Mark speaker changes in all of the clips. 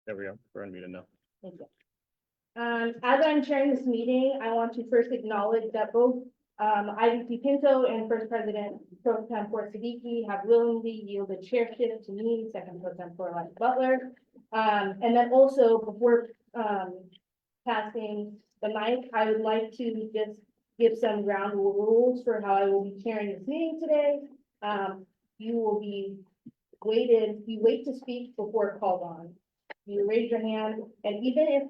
Speaker 1: There we go. We're unmuted now.
Speaker 2: Thank you. As I'm chairing this meeting, I want to first acknowledge that both IVP Pinto and First President Pro Tempore Siddiqui have willingly yielded chairship to me, Second Pro Tempore Elijah Butler. And then also before passing the mic, I would like to just give some ground rules for how I will be chairing this meeting today. You will be you wait to speak before called on. You raise your hand, and even if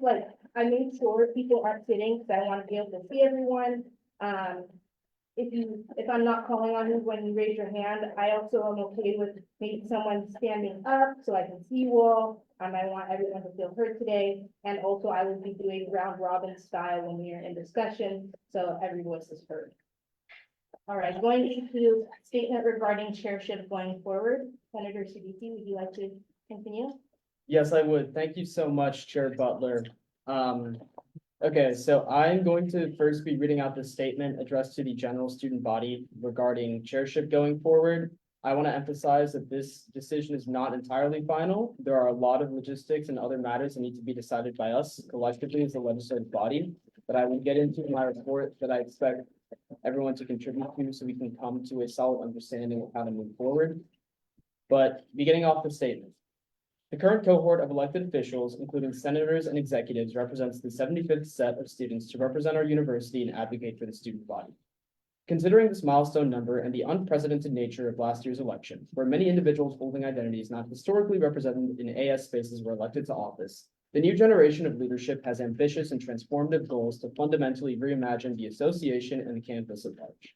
Speaker 2: I make sure people aren't sitting, because I want to be able to see everyone. If I'm not calling on you when you raise your hand, I also am okay with maybe someone standing up so I can see you all. I want everyone to feel heard today, and also I will be doing round robin style when we are in discussion, so every voice is heard. All right, going into statement regarding chairship going forward. Senator Siddiqui, would you like to continue?
Speaker 3: Yes, I would. Thank you so much, Chair Butler. Okay, so I'm going to first be reading out the statement addressed to the general student body regarding chairship going forward. I want to emphasize that this decision is not entirely final. There are a lot of logistics and other matters that need to be decided by us collectively as a legislative body that I will get into in my report that I expect everyone to contribute to so we can come to a solid understanding of how to move forward. But beginning off the statement. The current cohort of elected officials, including senators and executives, represents the 75th set of students to represent our university and advocate for the student body. Considering this milestone number and the unprecedented nature of last year's election, where many individuals holding identities not historically represented in AS spaces were elected to office, the new generation of leadership has ambitious and transformative goals to fundamentally reimagine the association and the campus at large.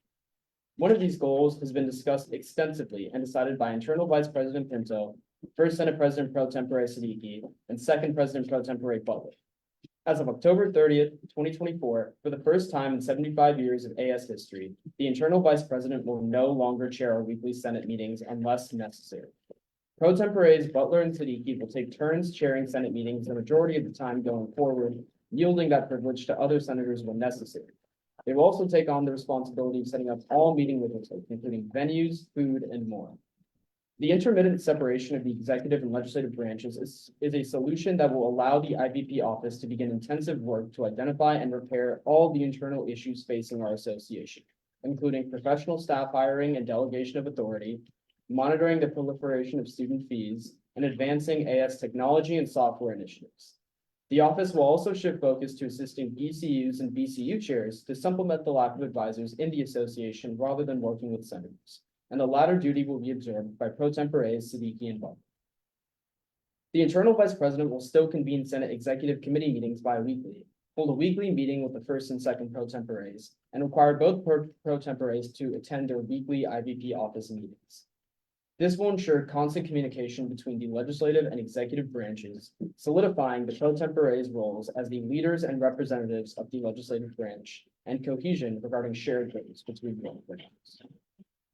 Speaker 3: One of these goals has been discussed extensively and decided by Internal Vice President Pinto, First Senate President Pro Tempore Siddiqui, and Second President Pro Tempore Butler. As of October 30th, 2024, for the first time in 75 years of AS history, the Internal Vice President will no longer chair our weekly Senate meetings unless necessary. Pro Tempores Butler and Siddiqui will take turns chairing Senate meetings the majority of the time going forward, yielding that privilege to other senators when necessary. They will also take on the responsibility of setting up all meeting logistics, including venues, food, and more. The intermittent separation of the executive and legislative branches is a solution that will allow the IVP office to begin intensive work to identify and repair all the internal issues facing our association, including professional staff hiring and delegation of authority, monitoring the proliferation of student fees, and advancing AS technology and software initiatives. The office will also shift focus to assisting ECUs and BCU chairs to supplement the lack of advisors in the association rather than working with senators. And the latter duty will be observed by Pro Tempores Siddiqui and Butler. The Internal Vice President will still convene Senate Executive Committee meetings bi-weekly, hold a weekly meeting with the First and Second Pro Tempores, and require both Pro Tempores to attend their weekly IVP office meetings. This will ensure constant communication between the legislative and executive branches, solidifying the Pro Tempores roles as the leaders and representatives of the legislative branch, and cohesion regarding shared goals between both branches.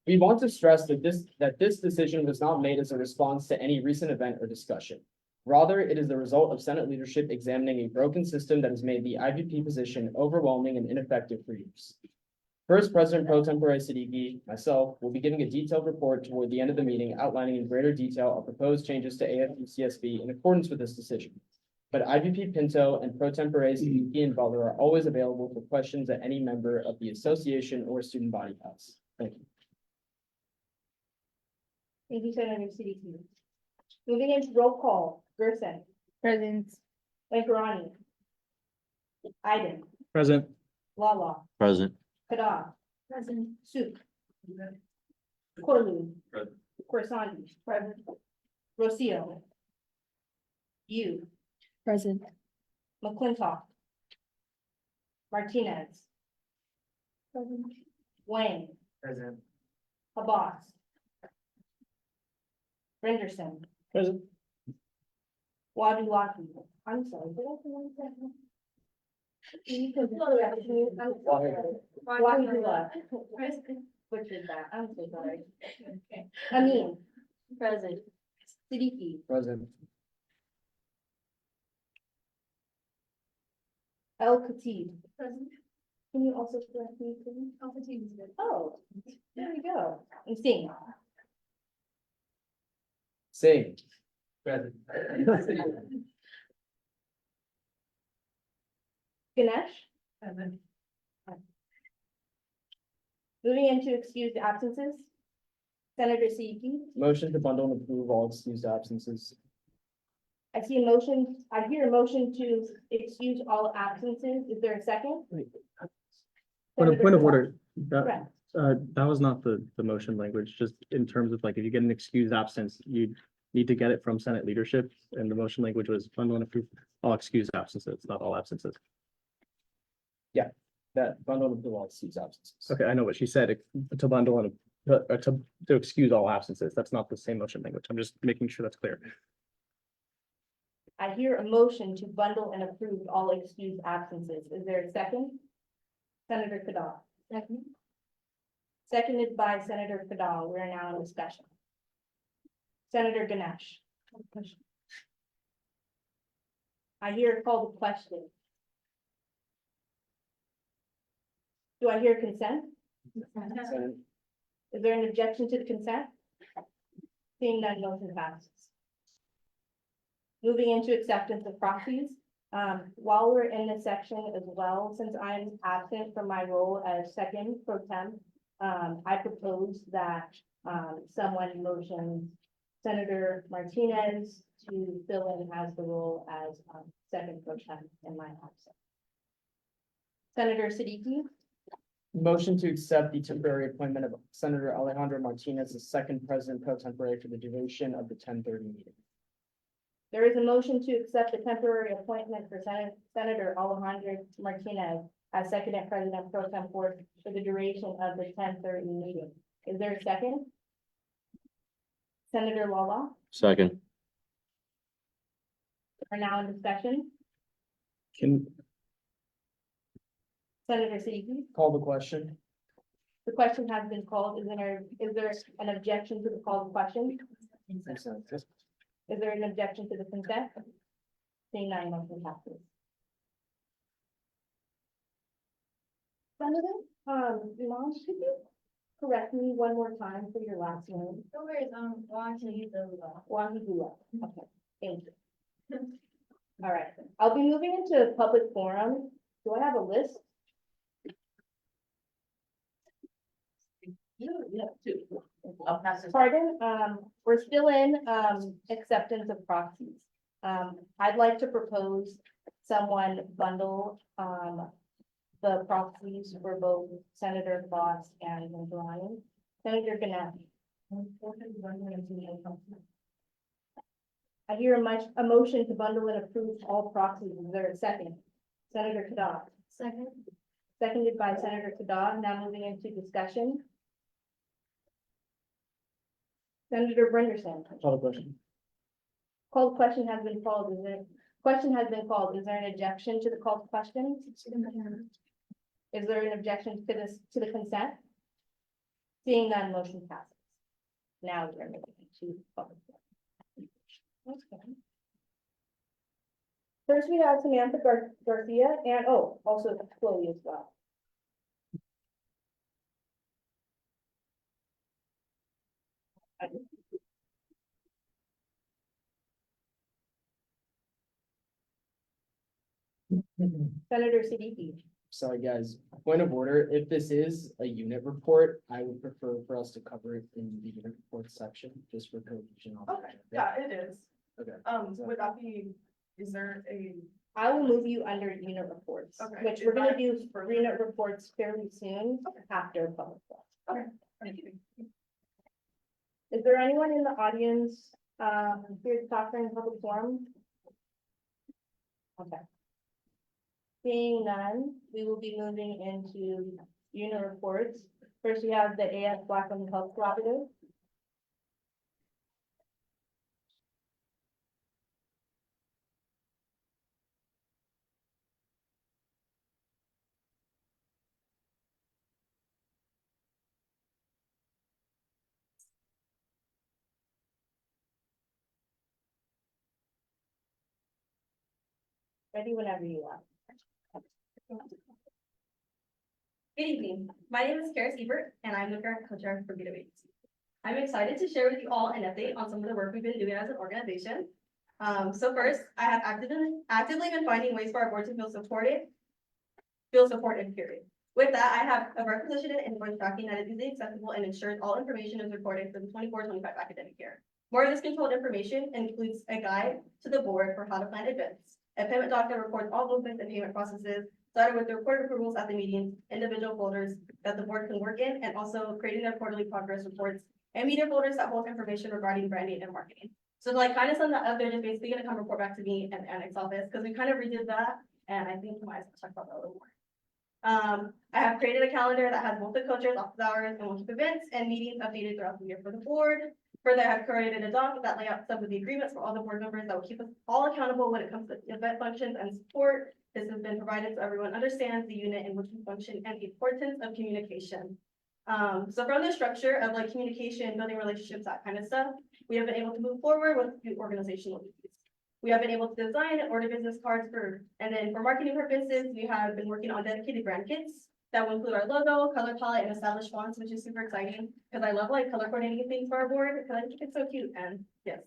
Speaker 3: We want to stress that this decision was not made as a response to any recent event or discussion. Rather, it is the result of Senate leadership examining a broken system that has made the IVP position overwhelming and ineffective for years. First President Pro Tempore Siddiqui, myself, will be giving a detailed report toward the end of the meeting outlining in greater detail our proposed changes to AFU-CSB in accordance with this decision. But IVP Pinto and Pro Tempore Siddiqui and Butler are always available for questions that any member of the association or student body has. Thank you.
Speaker 2: Thank you, Senator Siddiqui. Moving into roll call, Gerson,
Speaker 4: Present.
Speaker 2: Lankarani, Iden,
Speaker 1: Present.
Speaker 2: Lala,
Speaker 5: Present.
Speaker 2: Kada, present, Suk, Corlu,
Speaker 1: Present.
Speaker 2: Corsani, present, Rocio, Yu,
Speaker 4: Present.
Speaker 2: McClintock, Martinez, Wang,
Speaker 1: Present.
Speaker 2: Abbas, Renderson,
Speaker 1: Present.
Speaker 2: Wadulaki. I'm sorry, did I say one second? Wadula. Butchered that, I'm so sorry. Amin. Present. Siddiqui,
Speaker 3: Present.
Speaker 2: El Khatib. Present. Can you also correct me, please? El Khatib is good. Oh, there we go. And Singh.
Speaker 3: Singh.
Speaker 1: Present.
Speaker 2: Ganesh. Moving into excused absences. Senator Siddiqui.
Speaker 3: Motion to bundle and approve all excused absences.
Speaker 2: I see a motion, I hear a motion to excuse all absences. Is there a second?
Speaker 1: Point of
Speaker 2: Senator
Speaker 1: order,
Speaker 2: Correct.
Speaker 1: that was not the motion language, just in terms of like, if you get an excused absence, you need to get it from Senate leadership, and the motion language was bundle and approve all excused absences, not all absences.
Speaker 3: That bundle and approve all excused absences.
Speaker 1: Okay, I know what she said, to bundle and, to excuse all absences, that's not the same motion language, I'm just making sure that's clear.
Speaker 2: I hear a motion to bundle and approve all excused absences. Is there a second? Senator Kadal. Second. Seconded by Senator Kadal. We are now in discussion. Senator Ganesh. I hear a call to question. Do I hear consent?
Speaker 3: Consent.
Speaker 2: Is there an objection to the consent? Seeing none, motion passes. Moving into acceptance of proxies. While we're in this section as well, since I'm absent from my role as second pro tem, I propose that someone motions Senator Martinez to fill in as the role as second pro tem in my absence. Senator Siddiqui.
Speaker 3: Motion to accept the temporary appointment of Senator Alejandro Martinez as second president pro tempore for the duration of the 10:30 meeting.
Speaker 2: There is a motion to accept the temporary appointment for Senator Alejandro Martinez as second and president pro tempore for the duration of the 10:30 meeting. Is there a second? Senator Lala,
Speaker 4: Second.
Speaker 2: are now in discussion.
Speaker 1: Can,
Speaker 2: Senator Siddiqui,
Speaker 3: Call the question.
Speaker 2: the question has been called. Is there an objection to the called question?
Speaker 3: Consent.
Speaker 2: Is there an objection to the consent? Seeing none, motion passes. Senator, Mom, could you correct me one more time for your last name?
Speaker 5: No worries,
Speaker 2: Wahidullah. Okay, thank you. All right, I'll be moving into public forum. Do I have a list?
Speaker 5: Yeah, two. I'll pass this.
Speaker 2: Pardon, we're still in, acceptance of proxies. I'd like to propose someone bundle, the proxies for both Senator Fox and Ryan. Senator Gannett. I hear a motion to bundle and approve all proxies. Is there a second? Senator Kadar.
Speaker 5: Second.
Speaker 2: Seconded by Senator Kadar. Now moving into discussion. Senator Brenderson.
Speaker 3: Call the question.
Speaker 2: Called question has been called. Question has been called. Is there an objection to the called question? Is there an objection to to the consent? Seeing none, motion passes. Now we're moving to public. Okay. First, we have Samantha Garcia and, also Chloe as well. Senator Siddiqui.
Speaker 3: Sorry, guys. Point of order. If this is a unit report, I would prefer for us to cover it in the unit report section, just for cohesion. on the
Speaker 6: Okay,
Speaker 3: agenda.
Speaker 6: yeah, it is.
Speaker 3: Okay.
Speaker 6: Would that be, is there a,
Speaker 2: I will move you under unit reports,
Speaker 6: Okay,
Speaker 2: which
Speaker 6: is
Speaker 2: we're gonna
Speaker 6: that
Speaker 2: do
Speaker 6: for-
Speaker 2: for unit reports fairly soon after public. forum.
Speaker 6: thank you.
Speaker 2: Is there anyone in the audience, here to talk during public forum? Okay. Seeing none, we will be moving into unit reports. First, we have the AS Blackland Health Cooperative. Ready whenever you are.
Speaker 5: Good evening. My name is Kara Siebert, and I'm the current co-chair for Beta Bates. I'm excited to share with you all an update on some of the work we've been doing as an organization. So first, I have actively been finding ways for our board to feel supported feel supported, period. With that, I have a requisition and invoice tracking that is easily accessible and ensures all information is recorded for the 24-25 academic year. More of this controlled information includes a guide to the board for how to plan events. A payment doc that records all movements and payment processes, started with the recorded approvals at the meetings, individual folders that the board can work in, and also creating their quarterly progress reports and media folders that hold information regarding branding and marketing. So like kind of sum that up, they're just basically gonna come report back to me and annex office, because we kind of redid that, and I think we might as well talk about that a little more. I have created a calendar that has both the co-chairs, office hours, and we'll keep events and meetings updated throughout the year for the board. Further, I have created a doc that lay out some of the agreements for all the board members that will keep us all accountable when it comes to event functions and support. This has been provided so everyone understands the unit in which we function and the importance of communication. So from the structure of like communication, building relationships, that kind of stuff, we have been able to move forward with the organizational duties. We have been able to design and order business cards and then for marketing purposes, we have been working on dedicated brand kits that will include our logo, color palette, and established fonts, which is super exciting because I love like color coordinating things for our board because I think it's so cute and yes.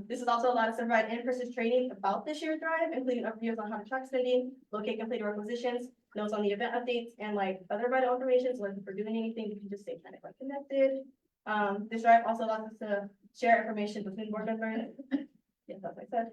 Speaker 5: This has also allowed us to provide in-person training about this year's drive, including videos on how to track spending, locate completed requisitions, notes on the event updates, and like other vital information. So like if we're doing anything, we can just stay kind of like connected. This drive also allows us to share information between board members. Yes, as I said.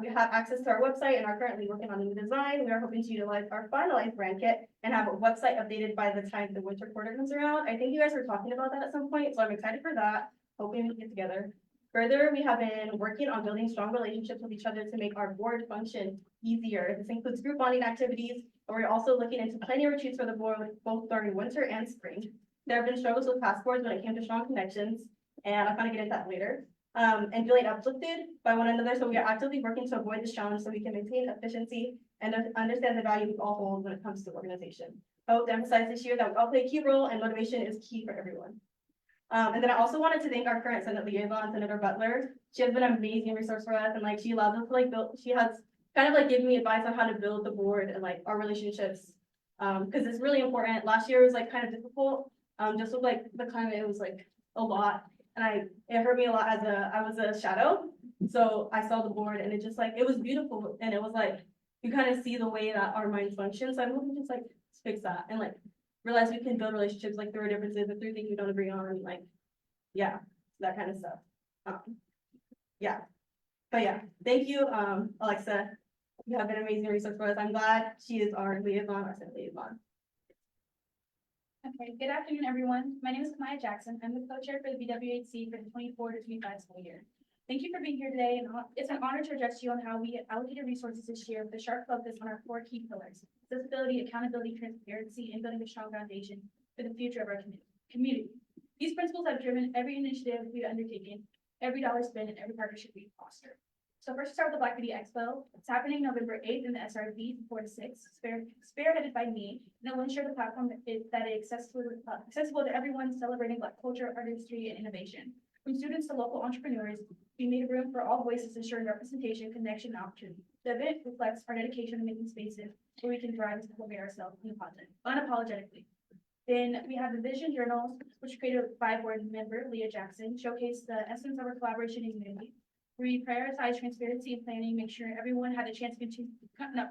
Speaker 5: We have access to our website and are currently working on a new design. We are hoping to utilize our finalized brand kit and have a website updated by the time the winter quarter comes around. I think you guys were talking about that at some point, so I'm excited for that. Hoping we can get together. Further, we have been working on building strong relationships with each other to make our board function easier. This includes group bonding activities, and we're also looking into planning retreats for the board both during winter and spring. There have been struggles with passports when it came to strong connections, and I'll kind of get into that later. And feeling uplifted by one another, so we are actively working to avoid this challenge so we can maintain efficiency and understand the value we all hold when it comes to organization. I hope to emphasize this year that we all play a key role and motivation is key for everyone. And then I also wanted to thank our current Senate liaison, Senator Butler. She has been an amazing resource for us, and like she allows us to like build. She has kind of like given me advice on how to build the board and like our relationships, because it's really important. Last year was like kind of difficult, just with like the climate. It was like a lot, and it hurt me a lot as I was a shadow. So I saw the board, and it just like it was beautiful, and it was like you kind of see the way that our minds function. So I'm hoping to just like fix that and like realize we can build relationships like through our differences and through things we don't agree on, like, yeah, that kind of stuff. Yeah, but yeah, thank you, Alexa. You have been an amazing resource for us. I'm glad she is our liaison, our Senate liaison.
Speaker 4: Okay, good afternoon, everyone. My name is Kamaya Jackson. I'm the co-chair for the BWHC for the 24 to 25 school year. Thank you for being here today, and it's an honor to address you on how we allocated resources this year with a sharp focus on our 4 key pillars: accessibility, accountability, transparency, and building a strong foundation for the future of our community. These principles have driven every initiative we've undertaken, every dollar spent, and every partnership we've fostered. So first, start with the Black Beauty Expo. It's happening November 8th in the SRV from 4 to 6, spearheaded by me, and it will ensure the platform is accessible to everyone celebrating Black culture, artistry, and innovation. From students to local entrepreneurs, we made room for all voices, ensuring representation, connection, and opportunity. The event reflects our dedication to making spaces where we can thrive and cultivate ourselves unapologetically. Then we have the Vision Journals, which created by board member Leah Jackson, showcase the essence of our collaboration and unity. We prioritize transparency and planning, make sure everyone had a chance to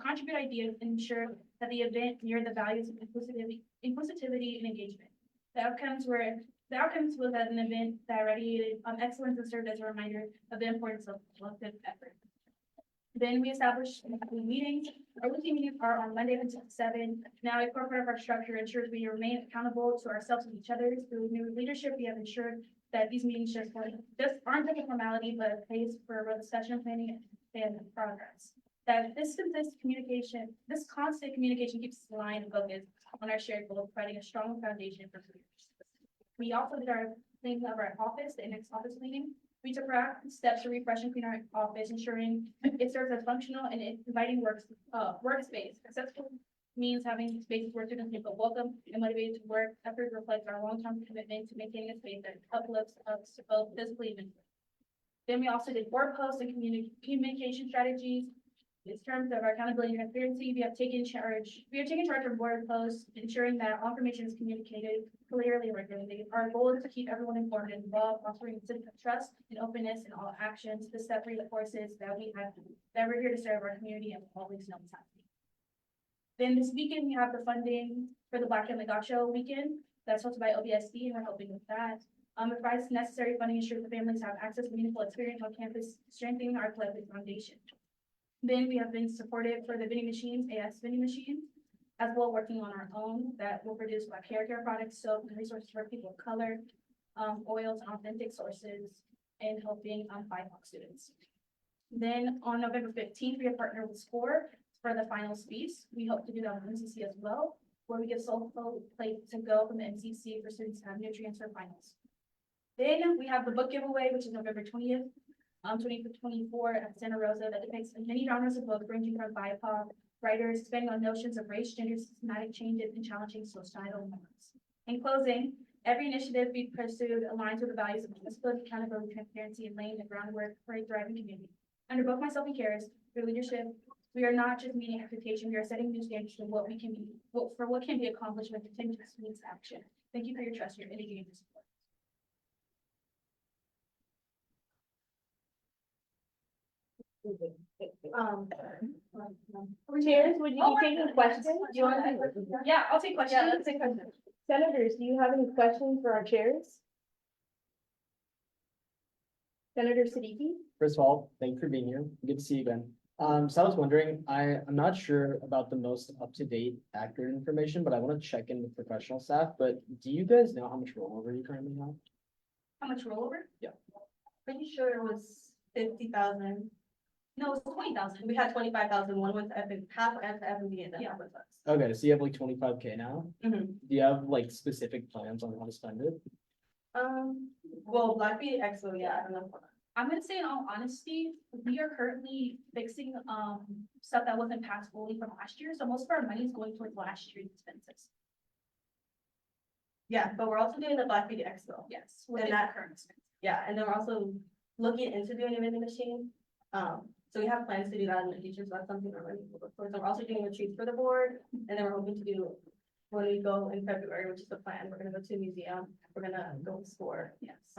Speaker 4: contribute ideas and ensure that the event mirrored the values of inclusivity and engagement. The outcomes was that an event that radiated excellence and served as a reminder of the importance of collective effort. Then we established weekly meetings. Our weekly meetings are on Monday until 7. Now, a core part of our structure ensures we remain accountable to ourselves and each other. Through new leadership, we have ensured that these meetings just aren't like a formality, but a place for discussion, planning, and progress. That this constant communication keeps us aligned and focused on our shared goal of providing a strong foundation for careers. We also did our cleaning of our office, the index office cleaning. We took proactive steps to refresh and clean our office, ensuring it serves as functional and inviting workspace. Accessible means having spaces where students can feel welcome and motivated to work. Effort reflects our long-term commitment to maintaining a space that uplifts us both physically and mentally. Then we also did board posts and communication strategies. In terms of our accountability and transparency, we have taken charge of board posts, ensuring that all information is communicated clearly and regularly. Our goal is to keep everyone informed and involved, fostering a sense of trust and openness in all actions. This step reinforces that we're here to serve our community and always know what's happening. Then this weekend, we have the funding for the Black Family Dog Show weekend. That's hosted by OBSD, and we're helping with that. It provides necessary funding to ensure the families have access to meaningful experience on campus, strengthening our collective foundation. Then we have been supported for the vending machines, AS vending machines, as well working on our own that will produce Black hair care products, soap, and resources for people of color, oils, and authentic sources, and helping BIPOC students. Then on November 15th, we have partnered with SCORE for the finals piece. We hope to do that with MCC as well, where we give soul plate to go from the MCC for students to have nutrients for finals. Then we have the book giveaway, which is November 20th, 2024 at Santa Rosa, that depicts many genres of books ranging from BIPOC writers expanding on notions of race, gender, systematic changes, and challenging societal norms. In closing, every initiative we pursued aligns with the values of accessibility, accountability, transparency, and laying the groundwork for a thriving community. Under both myself and Karis, your leadership, we are not just meeting expectation, we are setting new standards for what we can be, for what can be accomplished with continuous means action. Thank you for your trust, your energy, and your support.
Speaker 2: Chairs, would you be taking questions? Do you want to?
Speaker 4: Yeah, I'll take questions.
Speaker 2: Yeah, let's take questions. Senators, do you have any questions for our chairs? Senator Siddiqui?
Speaker 3: First of all, thank you for being here. Good to see you again. So I was wondering, I'm not sure about the most up-to-date accurate information, but I want to check in with professional staff, but do you guys know how much rollover you currently have?
Speaker 4: How much rollover?
Speaker 5: Pretty sure it was 50,000.
Speaker 4: No, it's 20,000.
Speaker 5: We had 25,000. One went to Evan, half went to Evan, and then
Speaker 4: Yeah.
Speaker 5: half with us.
Speaker 3: Okay, so you have like 25K now?
Speaker 5: Mhm.
Speaker 3: Do you have like specific plans on how to spend it?
Speaker 5: Well, Black Beauty Expo, yeah, I don't know.
Speaker 4: I'm gonna say in all honesty, we are currently fixing stuff that wasn't passed fully from last year, so most of our money is going towards last year's expenses.
Speaker 5: Yeah, but we're also doing the Black Beauty Expo.
Speaker 4: Yes.
Speaker 5: And
Speaker 4: within
Speaker 5: that-
Speaker 4: the current expense.
Speaker 5: Yeah, and then we're also looking into doing a vending machine. So we have plans to do that in the future, so that's something we're running for. So we're also doing retreats for the board, and then we're hoping to do, when we go in February, which is the plan, we're gonna go to a museum, we're gonna go explore,
Speaker 4: Yes.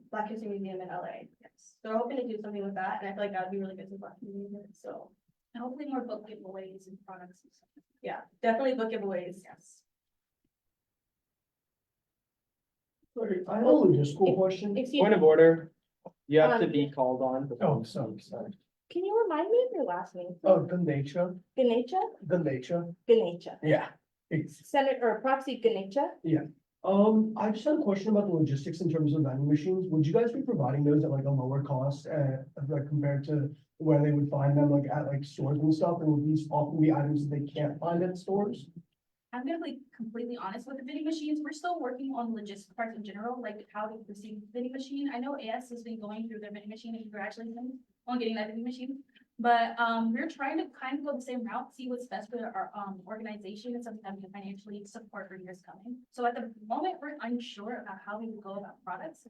Speaker 5: Black History Museum in LA.
Speaker 4: Yes.
Speaker 5: So we're hoping to do something with that, and I feel like that would be really good to Black community, so,
Speaker 4: And hopefully more book giveaways and products and stuff.
Speaker 5: yeah, definitely book giveaways.
Speaker 4: Yes.
Speaker 7: Sorry, I have a logistical question.
Speaker 2: Excuse
Speaker 3: Point
Speaker 2: me,
Speaker 3: of order, you have to be called on.
Speaker 7: Oh, sorry.
Speaker 2: can you remind me of your last name?
Speaker 7: Oh, Ganesha,
Speaker 2: Ganesha?
Speaker 7: Ganesha.
Speaker 2: Ganesha.
Speaker 7: Yeah. It's,
Speaker 2: Senator, or Proxy Ganesha?
Speaker 7: I just had a question about the logistics in terms of vending machines. Would you guys be providing those at like a lower cost, like compared to where they would find them, like at like stores and stuff? And would these often be items that they can't find at stores?
Speaker 4: I'm gonna be completely honest with the vending machines. We're still working on logistics parts in general, like how to receive the vending machine. I know AS has been going through their vending machine and congratulating them on getting that vending machine. But we're trying to kind of go the same route, see what's best for our organization and something that we can financially support for years coming. So at the moment, we're unsure about how we would go about products.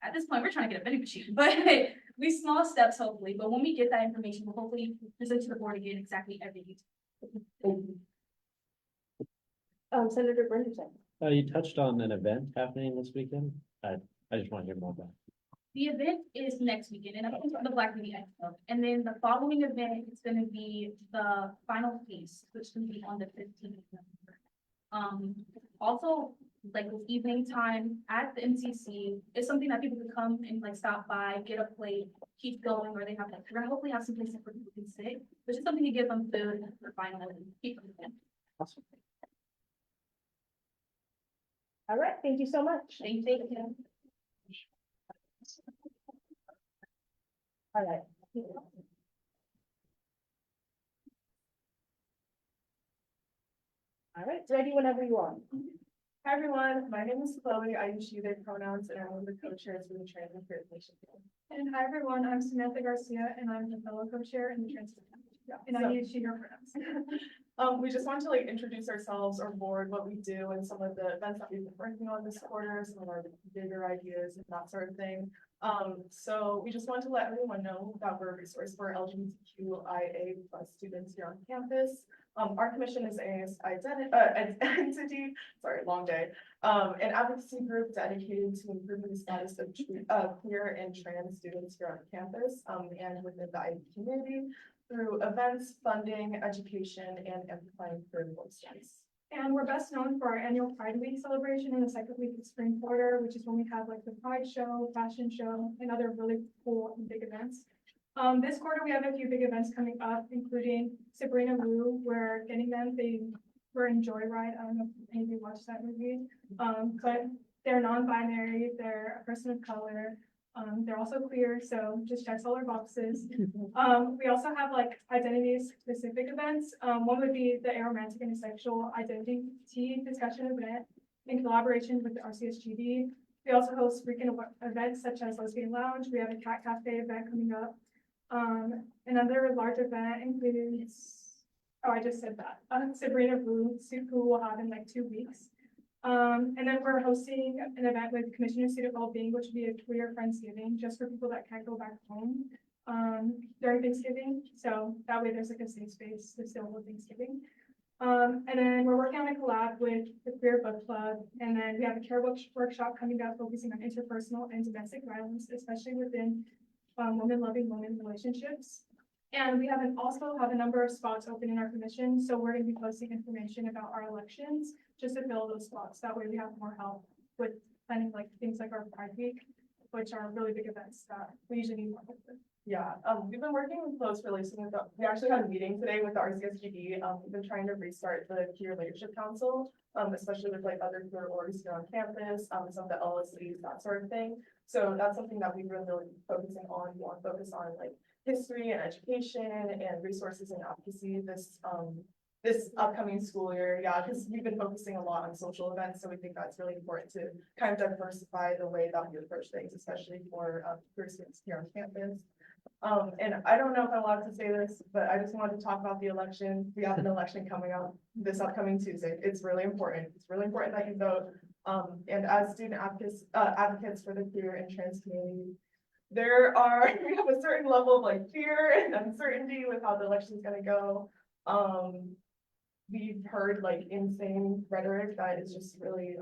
Speaker 4: At this point, we're trying to get a vending machine, but we small steps hopefully. But when we get that information, we'll hopefully present to the board again exactly every detail.
Speaker 2: Senator Brenderson?
Speaker 8: You touched on an event happening this weekend. I just want to hear more about it.
Speaker 4: The event is next weekend, and it's the Black Beauty Expo. And then the following event is gonna be the final piece, which is gonna be on the 15th of November. Also, like this evening time at the MCC is something that people can come and like stop by, get a plate, keep going, or they have like, we're gonna hopefully have some places where people can sit, which is something to give them food for final and keep them in.
Speaker 8: Awesome.
Speaker 2: All right, thank you so much.
Speaker 4: Thank you.
Speaker 2: All right. All right, ready whenever you are.
Speaker 6: Hi, everyone. My name is Chloe. I use she, they pronouns, and I'm one of the co-chairs for the Trans and Queer Nation.
Speaker 4: And hi, everyone. I'm Samantha Garcia, and I'm the fellow co-chair in the Trans.
Speaker 6: And I use she, her pronouns. We just want to like introduce ourselves, our board, what we do, and some of the events that we've been working on this quarter, some of our bigger ideas and that sort of thing. So we just want to let everyone know that we're a resource for LGBTQIA plus students here on campus. Our commission is an entity, sorry, long day, an advocacy group dedicated to improving the status of queer and trans students here on campus, and within the IB community through events, funding, education, and amplifying queer voices.
Speaker 4: And we're best known for our annual Pride Week celebration in the second week of spring quarter, which is when we have like the Pride show, fashion show, and other really cool and big events. This quarter, we have a few big events coming up, including Sabrina Wu. We're getting them. They were in Joyride. I don't know if any of you watched that movie. But they're non-binary, they're a person of color. They're also queer, so just checks all our boxes. We also have like identity-specific events. One would be the aromantic and asexual identity discussion event in collaboration with the RCSGD. We also host frequent events such as Lesbian Lounge. We have a cat cafe event coming up. Another large event includes, oh, I just said that, Sabrina Wu, who will have in like 2 weeks. And then we're hosting an event with Commissioner of Student Wellbeing, which would be a queer Friendsgiving, just for people that can't go back home during Thanksgiving. So that way there's like a safe space to still hold Thanksgiving. And then we're working on a collab with the Queer Book Club. And then we have a care workshop coming up focusing on interpersonal and domestic violence, especially within women-loving women relationships. And we also have a number of spots open in our commission. So we're going to be posting information about our elections just to fill those spots. That way we have more help with planning like things like our Pride Week, which are really big events that we usually need more help with.
Speaker 6: Yeah, we've been working in close relation with, we actually had a meeting today with the RCSGD. We've been trying to restart the Queer Leadership Council, especially with like other queer orgs here on campus, some of the LSCs, that sort of thing. So that's something that we've really been focusing on. We want to focus on like history and education and resources and advocacy this upcoming school year. Yeah, because we've been focusing a lot on social events, so we think that's really important to kind of diversify the way that we approach things, especially for queer students here on campus. And I don't know if I'm allowed to say this, but I just wanted to talk about the election. We have an election coming up this upcoming Tuesday. It's really important. It's really important that you vote. And as student advocates for the queer and trans community, we have a certain level of like fear and uncertainty with how the election is going to go. We've heard like insane rhetoric that is just really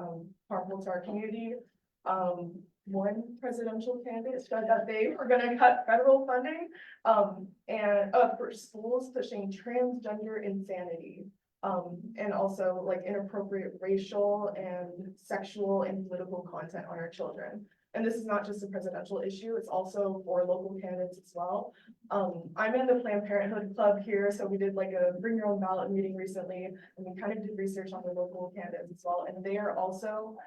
Speaker 6: harmful to our community. One presidential candidate said that they were going to cut federal funding and for schools pushing transgender insanity. And also like inappropriate racial and sexual and political content on our children. And this is not just a presidential issue, it's also for local candidates as well. I'm in the Planned Parenthood Club here, so we did like a bring your own ballot meeting recently, and we kind of did research on the local candidates as well, and they are also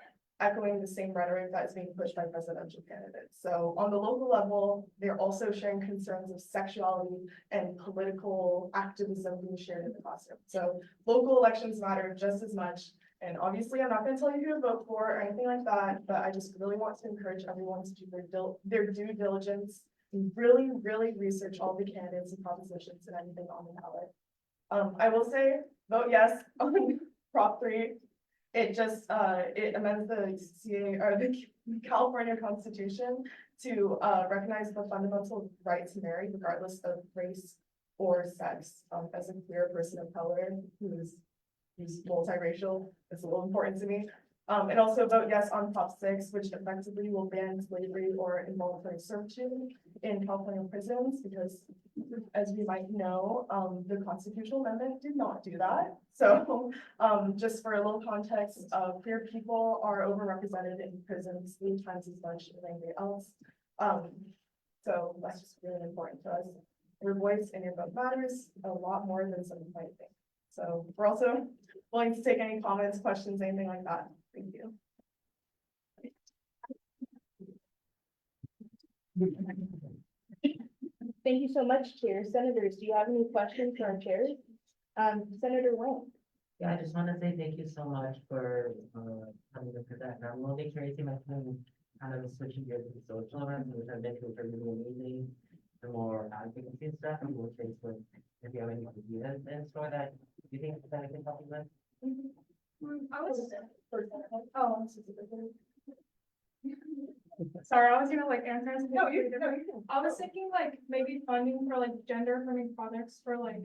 Speaker 6: echoing the same rhetoric that is being pushed by presidential candidates. So on the local level, they're also sharing concerns of sexuality and political activism being shared in the classroom. So local elections matter just as much. And obviously, I'm not going to tell you who to vote for or anything like that, but I just really want to encourage everyone to do their due diligence and really, really research all the candidates and propositions and anything on the ballot. I will say, vote yes on Prop 3. It just it amends the CA or the California Constitution to recognize the fundamental right to marry regardless of race or sex. As a queer person of color who's multiracial, it's a little important to me. And also vote yes on Prop 6, which effectively will ban slavery or involuntary servitude in California prisons, because as we might know, the constitutional amendment did not do that. So just for a little context, queer people are overrepresented in prisons 3 times as much as anybody else. So that's just really important to us. Your voice and your vote matters a lot more than some might think. So we're also willing to take any comments, questions, anything like that. Thank you.
Speaker 2: Thank you so much, Chair. Senators, do you have any questions for our chairs? Senator Wang.
Speaker 9: Yeah, I just want to say thank you so much for coming to present. I'm really curious, you mentioned kind of switching gears to social events, which I think is really amazing. The more advocacy stuff, and we'll face with if you have any ideas in store that you think that I can help you with.
Speaker 4: I was,
Speaker 10: Sorry, I was gonna like answer.
Speaker 6: No, you can.
Speaker 10: I was thinking like maybe funding for like gender affirming products for like,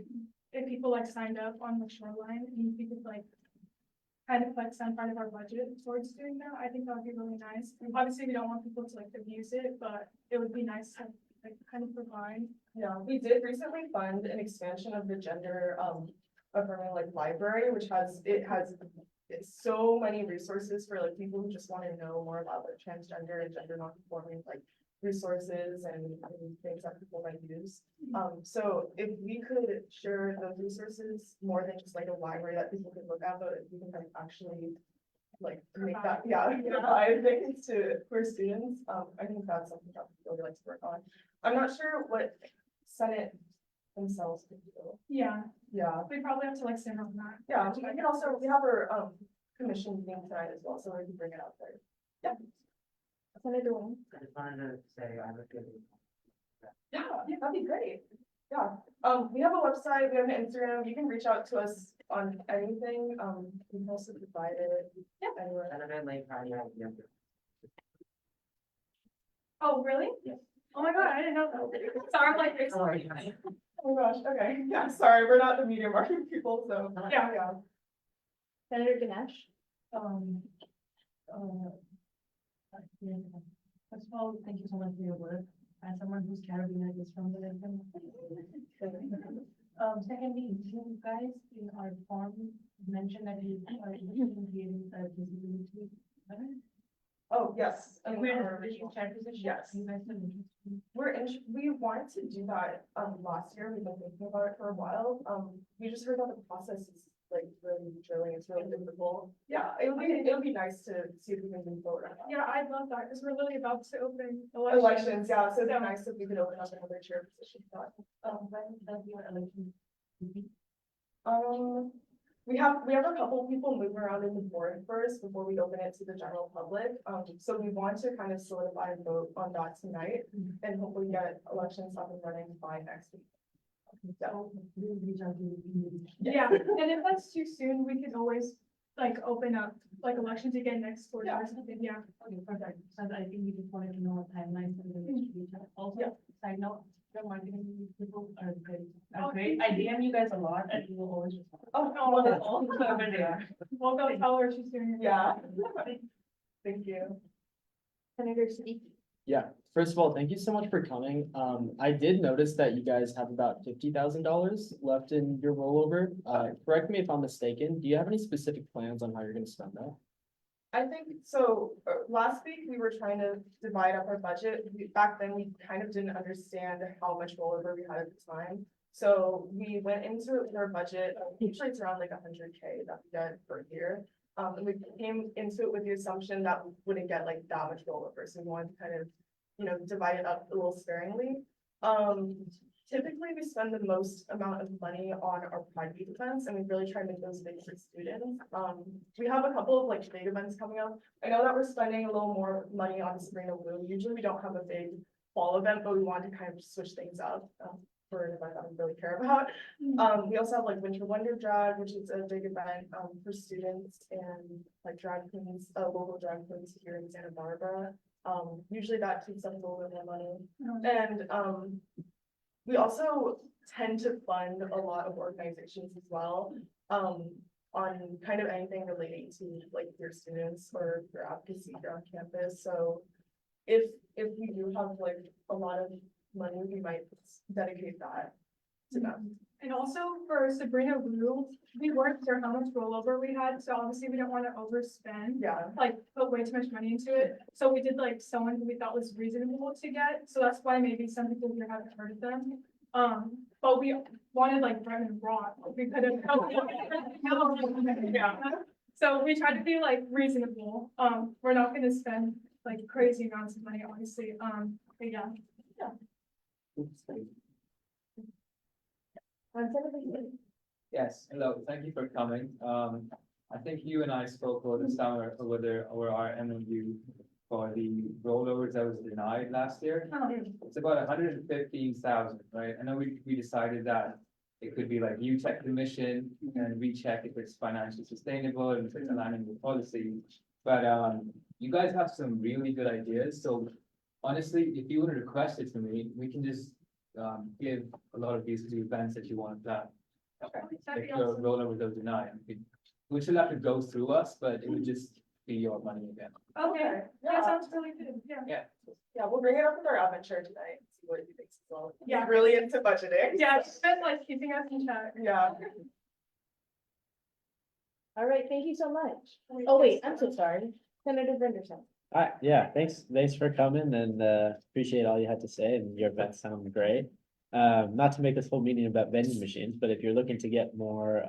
Speaker 10: if people like signed up on the shoreline and we could like kind of put some part of our budget towards doing that. I think that would be really nice. Obviously, we don't want people to like abuse it, but it would be nice to like kind of provide.
Speaker 6: Yeah, we did recently fund an expansion of the gender, affirming like library, which has it's so many resources for like people who just want to know more about like transgender and gender non-conforming like resources and things that people might use. So if we could share those resources more than just like a library that people could look at, but if we can like actually like make that, provide things for students, I think that's something that we really like to work on. I'm not sure what Senate themselves could do.
Speaker 10: Yeah,
Speaker 6: Yeah,
Speaker 10: we probably have to like send on that.
Speaker 6: yeah, we can also, we have our commission meeting tonight as well, so we can bring it up there. Yeah.
Speaker 2: Senator Wong.
Speaker 9: I just wanted to say I have a feeling.
Speaker 6: Yeah, that'd be great. Yeah, we have a website, we have an Instagram, you can reach out to us on anything, we can also provide it.
Speaker 10: Yeah.
Speaker 6: Anywhere.
Speaker 9: And then like, I have the
Speaker 10: Oh, really?
Speaker 9: Yes.
Speaker 10: Oh my god, I didn't know that. Sorry, I'm like,
Speaker 9: Sorry.
Speaker 6: Oh my gosh, okay, yeah, sorry, we're not the media marketing people, so.
Speaker 10: Yeah.
Speaker 6: Yeah.
Speaker 2: Senator Dinesh.
Speaker 9: First of all, thank you so much for your work. As someone who's Caribbean is from the region. Secondly, you guys in our form mentioned that you are creating a disability.
Speaker 6: Oh, yes. I mean,
Speaker 9: We're in
Speaker 6: our
Speaker 9: a
Speaker 6: original-
Speaker 9: chair position.
Speaker 6: Yes.
Speaker 9: You guys are interested.
Speaker 6: we wanted to do that, last year, we've been thinking about it for a while, we just heard that the process is like really drilling, it's really difficult. Yeah, it'll be nice to see if we can move forward on that.
Speaker 10: yeah, I'd love that because we're really about to open
Speaker 6: Elections, yeah, so it'd be nice if we could open up another chair position.
Speaker 9: When does your election?
Speaker 6: We have a couple people moving around in the board first before we open it to the general public. So we want to kind of solidify and vote on that tonight and hopefully get elections up and running by next week.
Speaker 9: So we'll reach out to you.
Speaker 10: Yeah, and if that's too soon, we can always like open up like elections again next quarter
Speaker 6: Yeah.
Speaker 10: or something, yeah.
Speaker 9: Okay, perfect. So I think we just wanted to know a timeline for the next week. Also,
Speaker 6: Yeah.
Speaker 9: side note, the marketing people are great.
Speaker 10: Oh,
Speaker 9: Are great. I DM you guys a lot and you will always respond.
Speaker 6: Oh,
Speaker 10: Oh,
Speaker 9: Whoever they are.
Speaker 10: we'll go tell her she's doing it.
Speaker 6: yeah. Thank you.
Speaker 2: Senator Siddiqui.
Speaker 3: Yeah, first of all, thank you so much for coming. I did notice that you guys have about $50,000 left in your rollover. Correct me if I'm mistaken. Do you have any specific plans on how you're gonna spend that?
Speaker 6: I think, so, last week, we were trying to divide up our budget. Back then, we kind of didn't understand how much rollover we had at the time. So we went into it with our budget, usually it's around like 100K that we get per year. And we came into it with the assumption that we wouldn't get like that much rollover, so we wanted to kind of, divide it up a little sparingly. Typically, we spend the most amount of money on our pride week events, and we really try to make those big for students. We have a couple of like big events coming up. I know that we're spending a little more money on Sabrina Blue. Usually we don't have a big fall event, but we wanted to kind of switch things up. For an event that we really care about. We also have like Winter Wonder Drag, which is a big event, for students and like drag queens, local drag queens here in Santa Barbara. Usually that takes up a little bit more money. And, we also tend to fund a lot of organizations as well, on kind of anything relating to like your students or your advocacy here on campus. So if we do have like a lot of money, we might dedicate that to them.
Speaker 10: And also for Sabrina Blue, we weren't sure how much rollover we had, so obviously we don't want to overspend.
Speaker 6: Yeah,
Speaker 10: Like put way too much money into it, so we did like someone who we thought was reasonable to get, so that's why maybe some people here haven't heard of them. But we wanted like Brennan Rock, we could have. Yeah, so we tried to be like reasonable, we're not gonna spend like crazy amounts of money, obviously, but yeah.
Speaker 11: Yes, hello, thank you for coming. I think you and I spoke over the summer over our MOU for the rollovers that was denied last year. It's about 115,000, right? I know we decided that it could be like you check the mission and we check if it's financially sustainable and if it's aligning with policy. But you guys have some really good ideas, so honestly, if you would request it to me, we can just, give a lot of these to events that you want to plan.
Speaker 10: That'd
Speaker 11: Like
Speaker 10: be
Speaker 11: the
Speaker 10: awesome.
Speaker 11: rollovers of deny, we still have to go through us, but it would just be your money again.
Speaker 10: Okay, that
Speaker 6: Yeah,
Speaker 10: sounds really good, yeah.
Speaker 6: yeah, we'll bring it up with our admin chair tonight, and see what he thinks as well.
Speaker 10: Yeah.
Speaker 6: He's really into budgeting.
Speaker 10: Yeah, it's been like keeping us in check.
Speaker 6: Yeah.
Speaker 2: All right, thank you so much. Oh, wait, I'm so sorry. Senator Brenderson.
Speaker 8: Yeah, thanks for coming and appreciate all you had to say and your events sound great. Not to make this whole meeting about vending machines, but if you're looking to get more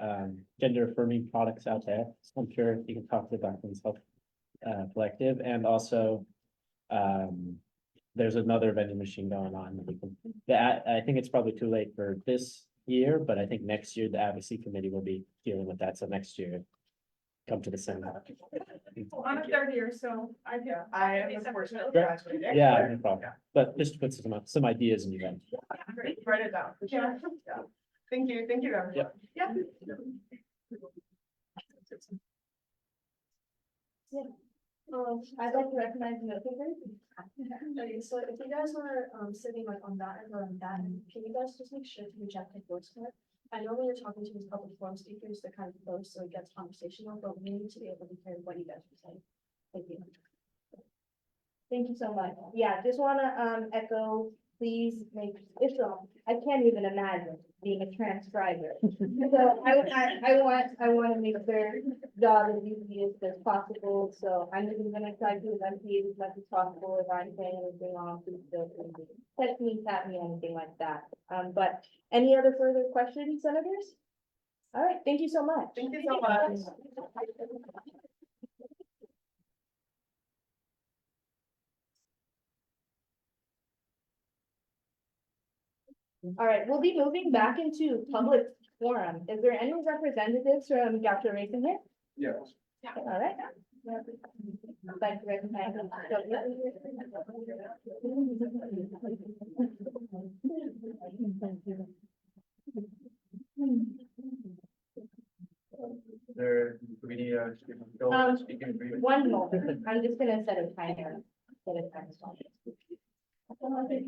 Speaker 8: gender affirming products out there, I'm sure you can talk to the Backlands Health Collective and also there's another vending machine going on. I think it's probably too late for this year, but I think next year the advocacy committee will be dealing with that. So next year, come to the Senate.
Speaker 10: I'm a third year, so
Speaker 6: Yeah, I am unfortunately
Speaker 8: Great.
Speaker 6: graduating.
Speaker 8: Yeah, no problem. But just to put some ideas in your head.
Speaker 6: Write it down.
Speaker 10: Yeah.
Speaker 6: Yeah. Thank you, everyone.
Speaker 8: Yep.
Speaker 10: Yeah.
Speaker 2: I'd like to recognize the takers.
Speaker 12: Okay, so if you guys are sitting like on that end or on that end, can you guys just make sure to reject the voice clip? I know when you're talking to these public forum speakers, they're kind of close, so it gets conversational, but we need to be able to hear what you guys are saying. Thank you.
Speaker 2: Thank you so much. Yeah, just wanna echo, please make, I can't even imagine being a transcriber. So I want to make their job as easy as possible, so I'm even gonna try to enunciate as much as possible if I'm saying anything wrong, please feel free to text me, tap me, anything like that. But any other further questions, senators? All right, thank you so much.
Speaker 6: Thank you so much.
Speaker 2: All right, we'll be moving back into public forum. Is there any representatives from Gaucho Racing here?
Speaker 11: Yeah.
Speaker 2: All right. Like to recognize them.
Speaker 11: There, we need a.
Speaker 2: One moment, I'm just gonna set a timer. Set a timer. Okay.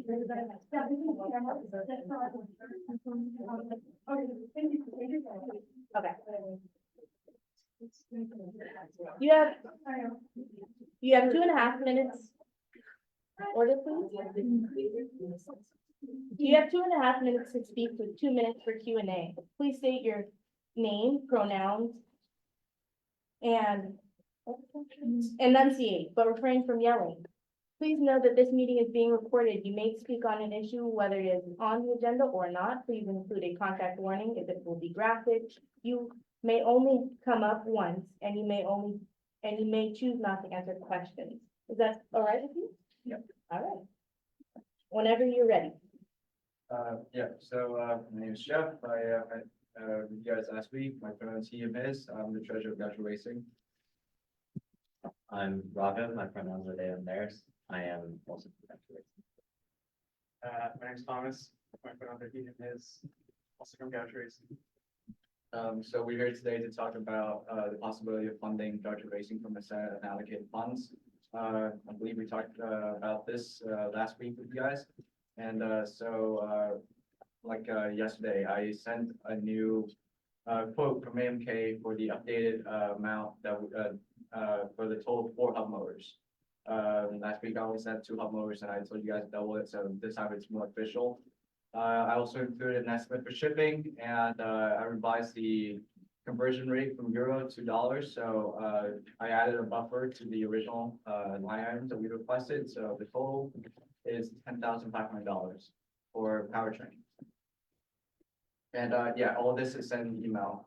Speaker 2: You have 2.5 minutes. Order please. You have 2.5 minutes to speak with 2 minutes for Q&A. Please state your name, pronouns, and enunciate, but refrain from yelling. Please know that this meeting is being recorded. You may speak on an issue, whether it is on the agenda or not. Please include a contact warning if it will be graphic. You may only come up once, and you may choose not to answer questions. Is that all right with you?
Speaker 11: Yep.
Speaker 2: All right. Whenever you're ready.
Speaker 13: My name is Jeff. You guys last week, my pronouns he, him, his. I'm the treasurer of Gaucho Racing.
Speaker 8: I'm Raja, my pronouns are they and theirs. I am also from Gaucho Racing.
Speaker 13: My name's Thomas. My pronouns are he, him, his. Also from Gaucho Racing. So we're here today to talk about, the possibility of funding Gaucho Racing from the Senate and allocated funds. I believe we talked, about this, last week with you guys. And, yesterday, I sent a new quote from AMK for the updated amount that for the total 4 hub motors. Last week I only sent 2 hub motors and I told you guys double it, so this time it's more official. I also included an estimate for shipping and I revised the conversion rate from euro to dollars. So I added a buffer to the original line items that we requested. So the total is $10,500 for powertrain. And all of this is sent in email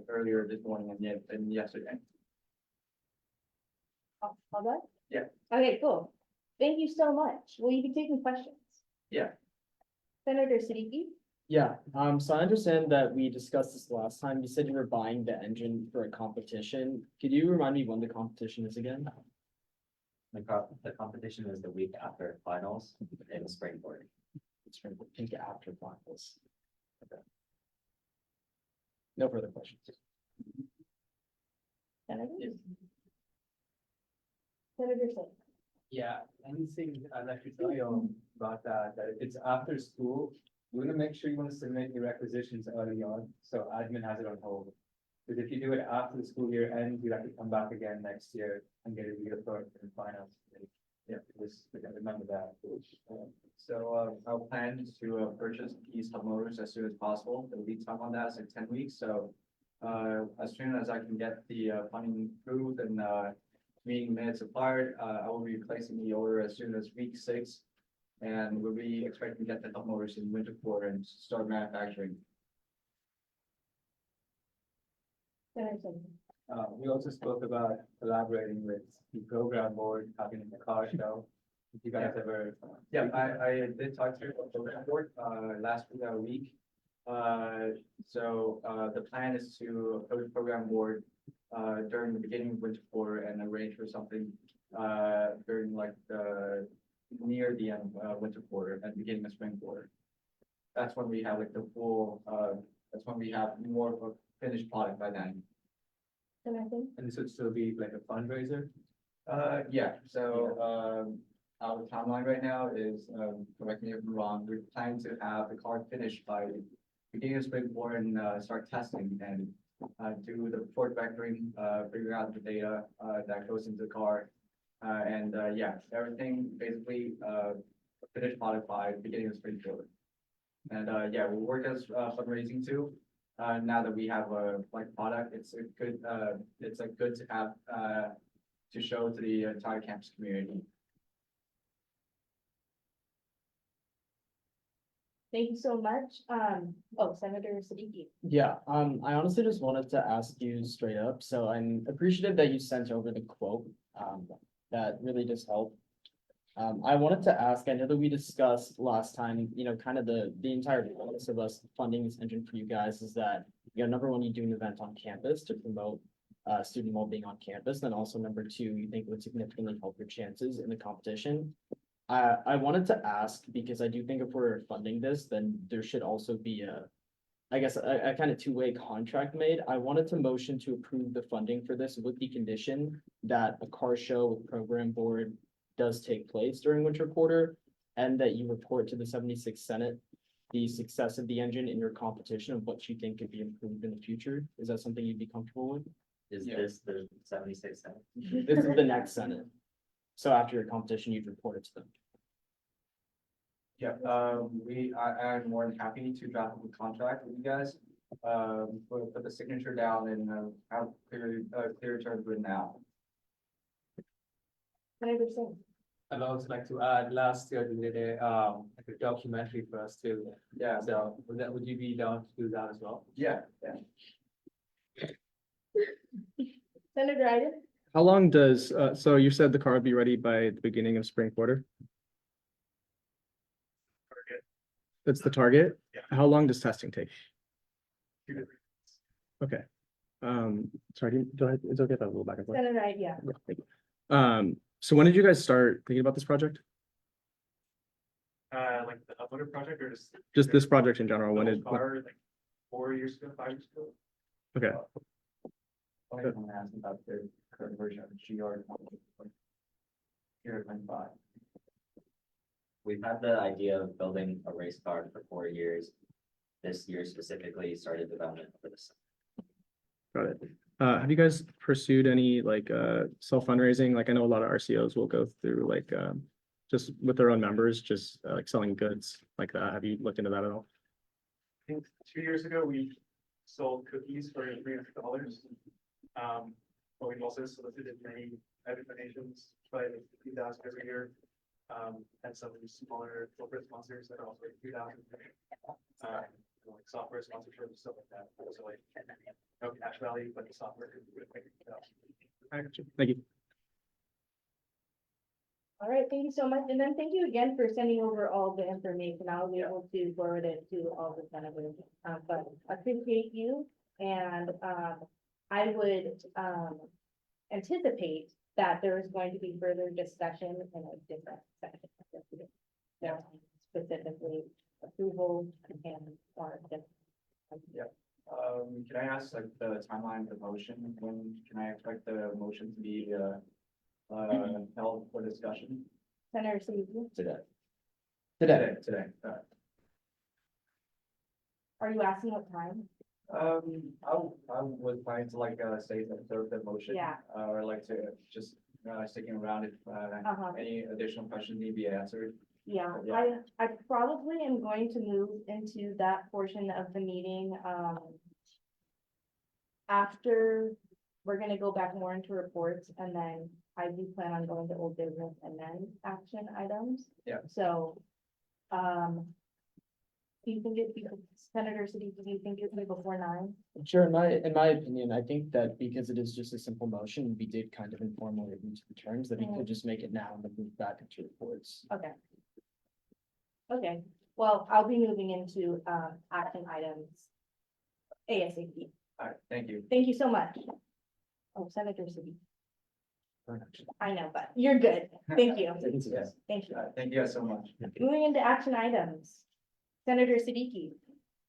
Speaker 13: earlier this morning and yesterday.
Speaker 2: All right?
Speaker 13: Yeah.
Speaker 2: Okay, cool. Thank you so much. Will you be taking questions?
Speaker 13: Yeah.
Speaker 2: Senator Siddiqui?
Speaker 3: Yeah, so I understand that we discussed this last time. You said you were buying the engine for a competition. Could you remind me when the competition is again?
Speaker 8: The competition is the week after finals in springboard.
Speaker 3: It's from the week after finals. Okay. No further questions.
Speaker 2: Senator? Senator Singh.
Speaker 11: Yeah, anything I'd like to tell you about that, that if it's after school, you wanna make sure you wanna submit your requisitions early on, so admin has it on hold. Because if you do it after the school year ends, you have to come back again next year and get it reaffirmed in finance. Yeah, just remember that.
Speaker 13: So, our plan is to purchase these hub motors as soon as possible. The lead time on that is like 10 weeks, so. As soon as I can get the funding approved and meeting minutes acquired, I will be placing the order as soon as week 6. And we'll be expecting to get the hub motors in winter quarter and start manufacturing.
Speaker 2: Senator Singh.
Speaker 11: We also spoke about collaborating with the program board, having the car show. If you guys ever.
Speaker 13: Yeah, I did talk to the program board, last week. The plan is to approach the program board, during the beginning of winter quarter and arrange for something, during like near the end of winter quarter and beginning of spring quarter. That's when we have like the full, that's when we have more of a finished product by then.
Speaker 2: Senator Singh.
Speaker 11: And this would still be like a fundraiser?
Speaker 13: Yeah, so, our timeline right now is, correct me if I'm wrong, we're planning to have the car finished by beginning of spring quarter and, start testing and, do the port vectoring, figure out the data, that goes into the car. Yeah, everything basically, finished product by beginning of spring quarter. And, yeah, we'll work as, fundraising too. Now that we have a like product, it's like good to have, to show to the entire campus community.
Speaker 2: Thank you so much. Senator Siddiqui.
Speaker 3: Yeah, I honestly just wanted to ask you straight up, so I'm appreciative that you sent over the quote, that really does help. I wanted to ask, I know that we discussed last time, kind of the entire purpose of us funding this engine for you guys is that, number one, you do an event on campus to promote student well-being on campus, then also number two, you think it would significantly help your chances in the competition. I wanted to ask, because I do think if we're funding this, then there should also be I guess, a kind of two-way contract made. I wanted to motion to approve the funding for this with the condition that a car show with program board does take place during winter quarter, and that you report to the 76th Senate the success of the engine in your competition of what you think could be improved in the future. Is that something you'd be comfortable with?
Speaker 9: Is
Speaker 13: Yeah.
Speaker 9: this the 76th Senate?
Speaker 3: This is the next Senate. So after your competition, you'd report it to them.
Speaker 13: Yeah, I'm more than happy to draft up a contract with you guys. Put the signature down and, have clear terms written out.
Speaker 2: Senator Singh.
Speaker 11: I'd also like to add, last year we did like a documentary for us too.
Speaker 13: Yeah,
Speaker 11: So would you be down to do that as well?
Speaker 13: yeah.
Speaker 2: Senator Iden.
Speaker 1: How long does, so you said the car would be ready by the beginning of spring quarter? That's the target?
Speaker 7: Yeah.
Speaker 1: How long does testing take?
Speaker 7: 2 to 3 weeks.
Speaker 1: Okay. Sorry, it's okay if I have a little back and forth.
Speaker 2: Senator Iden, yeah.
Speaker 1: Yeah, thank you. So when did you guys start thinking about this project?
Speaker 7: Like the uploader project or just?
Speaker 1: Just this project in general, when
Speaker 7: the
Speaker 1: did,
Speaker 7: whole car, like 4 years ago, 5 years ago?
Speaker 1: okay,
Speaker 13: I'm gonna ask about the current version of GR. GR25.
Speaker 9: We've had the idea of building a race car for 4 years. This year specifically started development for this.
Speaker 1: got it. Have you guys pursued any like self-fundraising? Like I know a lot of RCOs will go through like just with their own members, just like selling goods like that. Have you looked into that at all?
Speaker 7: I think 2 years ago, we sold cookies for $300. But we've also solicited many private donations, probably like 50,000 every year. And some smaller corporate sponsors that are also like 2,000. Like software sponsorships, stuff like that. So like no cash value, but the software could be like 2,000.
Speaker 1: Thank you.
Speaker 2: All right, thank you so much. And then thank you again for sending over all the information. I'll be able to forward it to all the senators. But I appreciate you and I would anticipate that there is going to be further discussion in a different section. So specifically approval and or different.
Speaker 13: Can I ask like the timeline of the motion? When can I expect the motion to be held for discussion?
Speaker 2: Senator Siddiqui,
Speaker 3: Today.
Speaker 13: Today.
Speaker 2: are you asking what time?
Speaker 13: I was planning to like, say, observe the motion.
Speaker 2: Yeah.
Speaker 13: Or like to just, sticking around if,
Speaker 2: Uh-huh.
Speaker 13: any additional questions need to be answered.
Speaker 2: Yeah,
Speaker 13: Yeah.
Speaker 2: I probably am going to move into that portion of the meeting, after we're gonna go back more into reports, and then I do plan on going to old business and then action items.
Speaker 13: Yeah.
Speaker 2: So, do you think it'd be, Senator Siddiqui, do you think it'd be before 9?
Speaker 3: Sure, in my opinion, I think that because it is just a simple motion, we did kind of informally agree to the terms, that we could just make it now and then move back into reports.
Speaker 2: Okay. Okay, well, I'll be moving into, action items ASAP.
Speaker 13: All right, thank you.
Speaker 2: Thank you so much. Oh, Senator Siddiqui. I know, but you're good. Thank you.
Speaker 13: Yes.
Speaker 2: Thank you.
Speaker 13: Thank you guys so much.
Speaker 2: Moving into action items. Senator Siddiqui,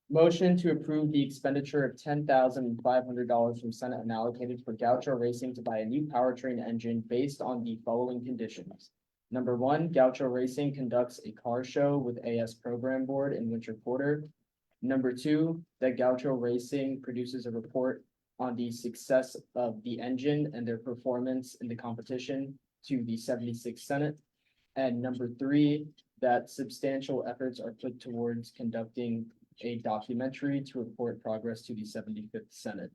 Speaker 3: Motion to approve the expenditure of $10,500 from Senate unallocated for Gaucho Racing to buy a new powertrain engine based on the following conditions. Number one, Gaucho Racing conducts a car show with AS Program Board in winter quarter. Number two, that Gaucho Racing produces a report on the success of the engine and their performance in the competition to the 76th Senate. And number three, that substantial efforts are put towards conducting a documentary to report progress to the 75th Senate.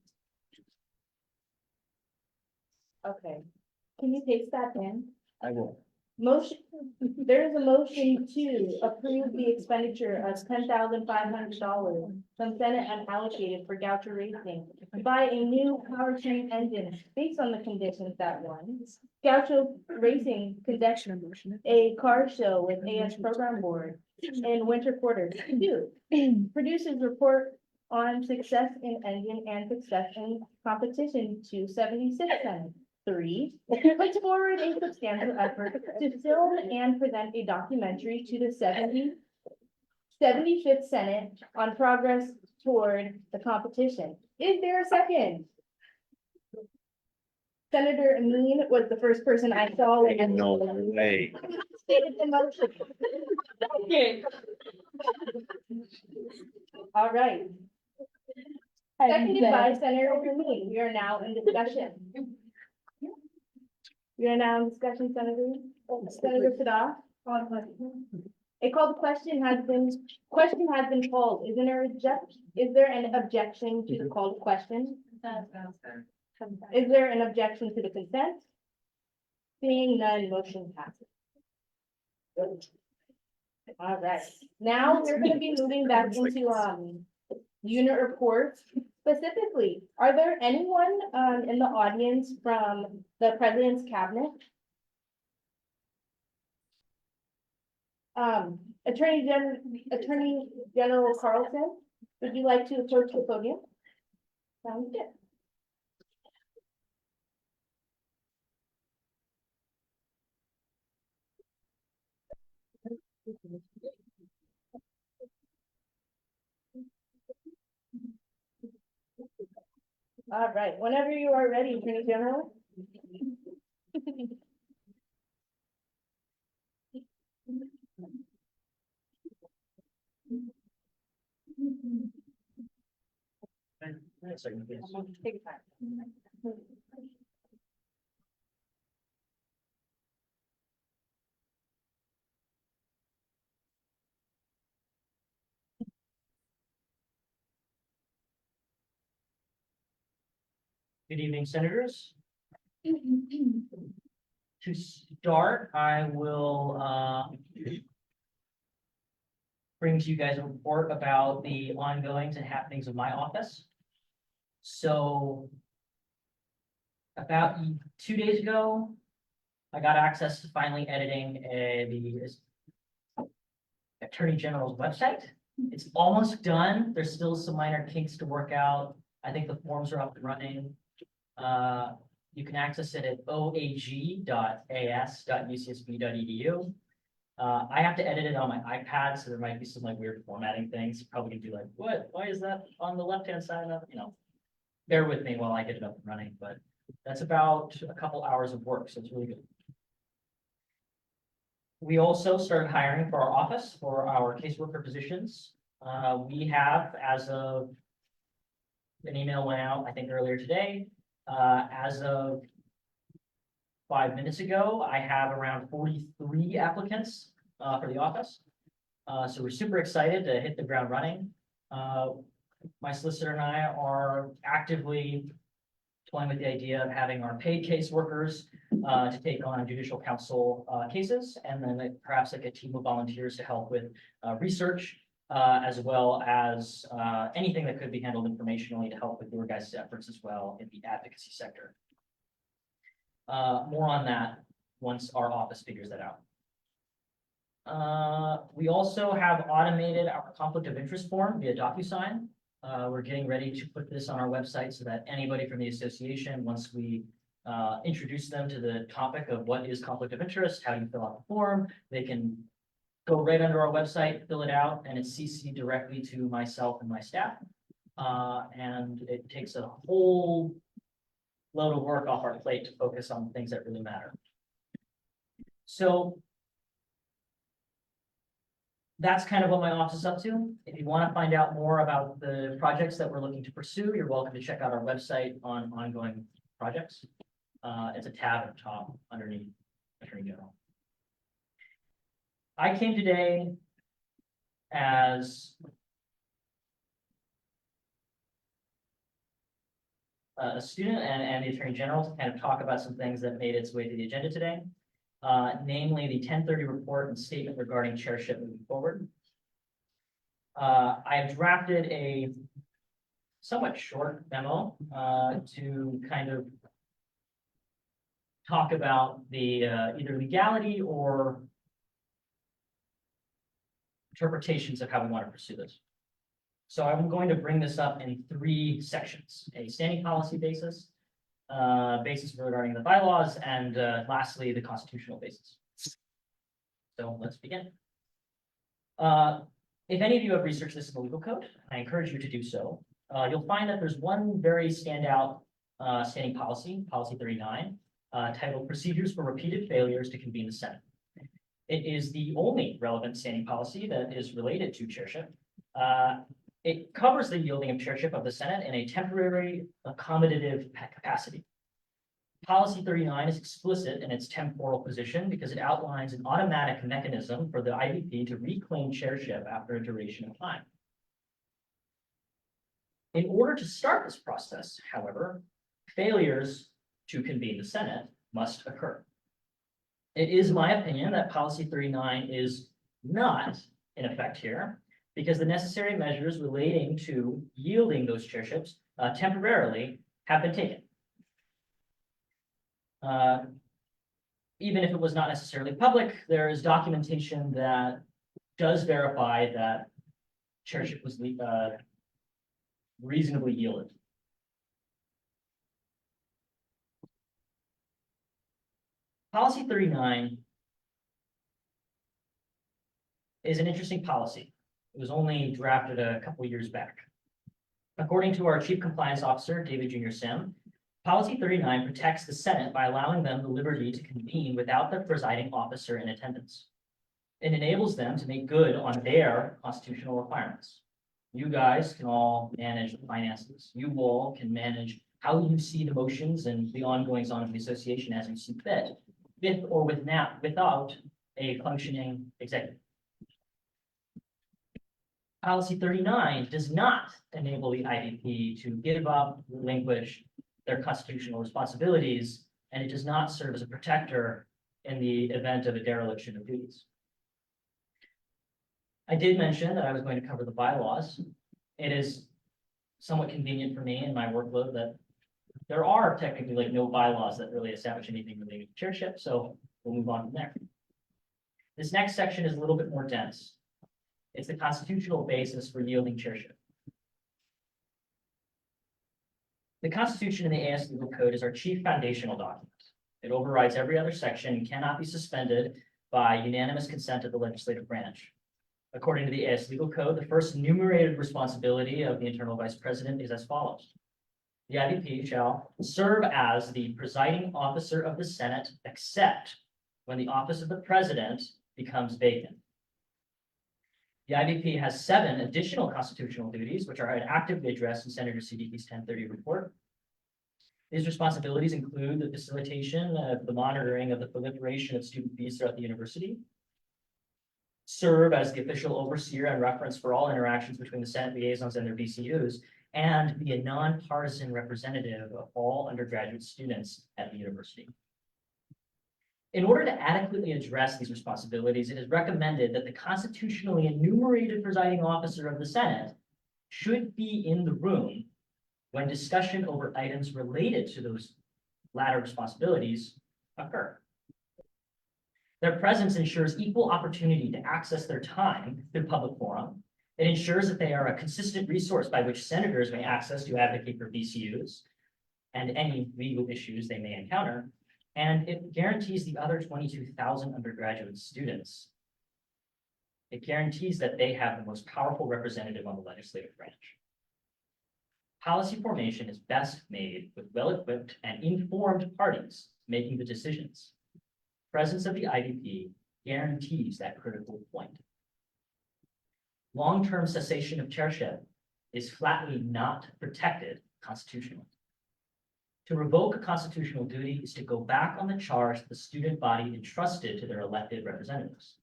Speaker 2: okay. Can you paste that in?
Speaker 3: I will.
Speaker 2: Motion, there is a motion to approve the expenditure of $10,500 from Senate unallocated for Gaucho Racing to buy a new powertrain engine based on the conditions that one. Gaucho Racing conducts a car show with AS Program Board in winter quarters. Two, produces report on success in engine and success in competition to 76 Senate. Three, puts forward a substantial effort to film and present a documentary to the 75th Senate on progress toward the competition. Is there a second? Senator Amin was the first person I saw.
Speaker 14: No way.
Speaker 2: Stated the motion. Okay. All right. Seconded by Senator Amin. We are now in discussion. We are now in discussion, Senator Sada. A called question has been called. Is there an objection to the called question? Is there an objection to the consent? Seeing none, motion passes. All right, now we're gonna be moving back into, unit reports. Specifically, are there anyone, in the audience from the president's cabinet? Attorney General Carlson, would you like to approach the podium? Sounds good. All right, whenever you are ready, Attorney General. Take your time.
Speaker 15: Good evening, senators. To start, I will bring to you guys a report about the ongoings and happenings of my office. So about 2 days ago, I got access to finally editing the Attorney General's website. It's almost done. There's still some minor kinks to work out. I think the forms are up and running. You can access it at oag.as.ucsb.edu. I have to edit it on my iPad, so there might be some like weird formatting things. You're probably gonna be like, what? Why is that on the left-hand side of, bear with me while I get it up and running, but that's about a couple hours of work, so it's really good. We also started hiring for our office for our caseworker positions. We have, as of an email went out, I think earlier today, as of 5 minutes ago, I have around 43 applicants for the office. So we're super excited to hit the ground running. My solicitor and I are actively toying with the idea of having our paid caseworkers to take on judicial council cases, and then perhaps like a team of volunteers to help with research, as well as anything that could be handled informationally to help with your guys' efforts as well in the advocacy sector. More on that once our office figures that out. We also have automated our conflict of interest form via DocuSign. We're getting ready to put this on our website so that anybody from the association, once we introduce them to the topic of what is conflict of interest, how you fill out the form, they can go right under our website, fill it out, and it's CC'd directly to myself and my staff. And it takes a whole load of work off our plate to focus on things that really matter. So that's kind of what my office is up to. If you want to find out more about the projects that we're looking to pursue, you're welcome to check out our website on ongoing projects. It's a tab at the top underneath Attorney General. I came today as a student and the Attorney General to kind of talk about some things that made its way to the agenda today. Namely the 1030 report and statement regarding chairship moving forward. I have drafted a somewhat short memo to kind of talk about the either legality or interpretations of how we want to pursue this. So I'm going to bring this up in 3 sections: a standing policy basis, basis regarding the bylaws, and lastly, the constitutional basis. So let's begin. If any of you have researched this in the legal code, I encourage you to do so. You'll find that there's one very standout standing policy, Policy 39, titled Procedures for Repeated Failures to Convene the Senate. It is the only relevant standing policy that is related to chairship. It covers the yielding of chairship of the Senate in a temporary accommodative capacity. Policy 39 is explicit in its temporal position because it outlines an automatic mechanism for the IVP to reclaim chairship after a duration of time. In order to start this process, however, failures to convene the Senate must occur. It is my opinion that Policy 39 is not in effect here because the necessary measures relating to yielding those chairships temporarily have been taken. Even if it was not necessarily public, there is documentation that does verify that chairship was reasonably yielded. Policy 39 is an interesting policy. It was only drafted a couple years back. According to our Chief Compliance Officer, David Jr. Sim, Policy 39 protects the Senate by allowing them the liberty to convene without the presiding officer in attendance. It enables them to make good on their constitutional requirements. You guys can all manage the finances. You all can manage how you see the motions and the ongoings on of the association as you see fit, with or without a functioning executive. Policy 39 does not enable the IVP to give up, relinquish their constitutional responsibilities, and it does not serve as a protector in the event of a dereliction of duties. I did mention that I was going to cover the bylaws. It is somewhat convenient for me in my workload that there are technically like no bylaws that really establish anything related to chairship, so we'll move on from there. This next section is a little bit more dense. It's the constitutional basis for yielding chairship. The Constitution and the AS Legal Code is our chief foundational document. It overrides every other section and cannot be suspended by unanimous consent of the legislative branch. According to the AS Legal Code, the first enumerated responsibility of the internal vice president is as follows. The IVP shall serve as the presiding officer of the Senate, except when the office of the president becomes vacant. The IVP has 7 additional constitutional duties, which are actively addressed in Senator Siddiqui's 1030 report. These responsibilities include the facilitation of the monitoring of the proliferation of student fees throughout the university, serve as the official overseer and reference for all interactions between the Senate liaisons and their VCUs, and be a nonpartisan representative of all undergraduate students at the university. In order to adequately address these responsibilities, it is recommended that the constitutionally enumerated presiding officer of the Senate should be in the room when discussion over items related to those latter responsibilities occur. Their presence ensures equal opportunity to access their time through public forum. It ensures that they are a consistent resource by which senators may access to advocate for VCUs and any legal issues they may encounter. And it guarantees the other 22,000 undergraduate students. It guarantees that they have the most powerful representative on the legislative branch. Policy formation is best made with well-equipped and informed parties making the decisions. Presence of the IVP guarantees that critical point. Long-term cessation of chairship is flatly not protected constitutionally. To revoke a constitutional duty is to go back on the charge that the student body entrusted to their elected representatives.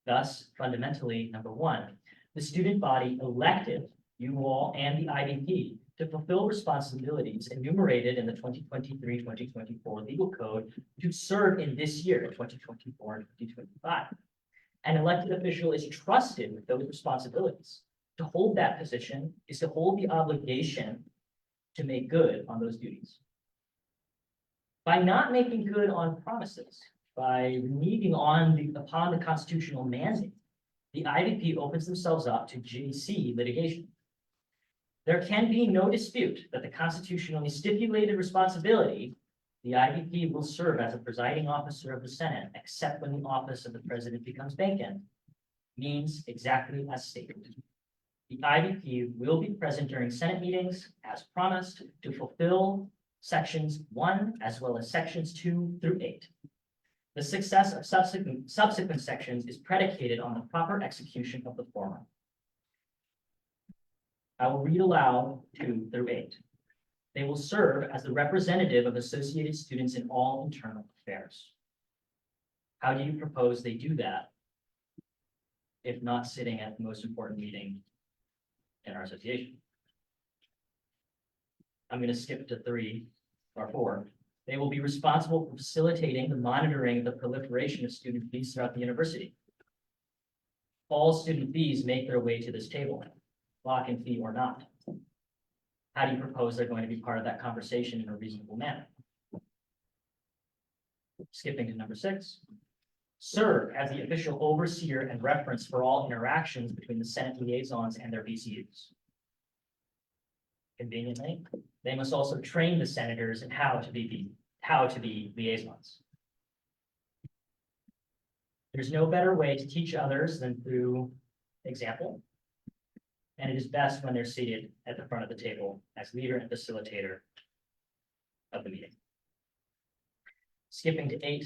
Speaker 15: Thus, fundamentally, number 1, the student body elected you all and the IVP to fulfill responsibilities enumerated in the 2023-2024 legal code to serve in this year, 2024 and 2025. An elected official is trusted with those responsibilities. To hold that position is to hold the obligation to make good on those duties. By not making good on promises, by reneging upon the constitutional mandate, the IVP opens themselves up to JC litigation. There can be no dispute that the constitutionally stipulated responsibility, the IVP will serve as a presiding officer of the Senate, except when the office of the president becomes vacant, means exactly as stated. The IVP will be present during Senate meetings as promised to fulfill sections 1 as well as sections 2 through 8. The success of subsequent sections is predicated on the proper execution of the former. I will read aloud 2 through 8. They will serve as the representative of associated students in all internal affairs. How do you propose they do that if not sitting at the most important meeting in our association? I'm going to skip to 3 or 4. They will be responsible for facilitating the monitoring of the proliferation of student fees throughout the university. All student fees make their way to this table, lock-in fee or not. How do you propose they're going to be part of that conversation in a reasonable manner? Skipping to number 6. Serve as the official overseer and reference for all interactions between the Senate liaisons and their VCUs. Conveniently, they must also train the senators in how to be liaisons. There's no better way to teach others than through example. And it is best when they're seated at the front of the table as leader and facilitator of the meeting. Skipping to 8.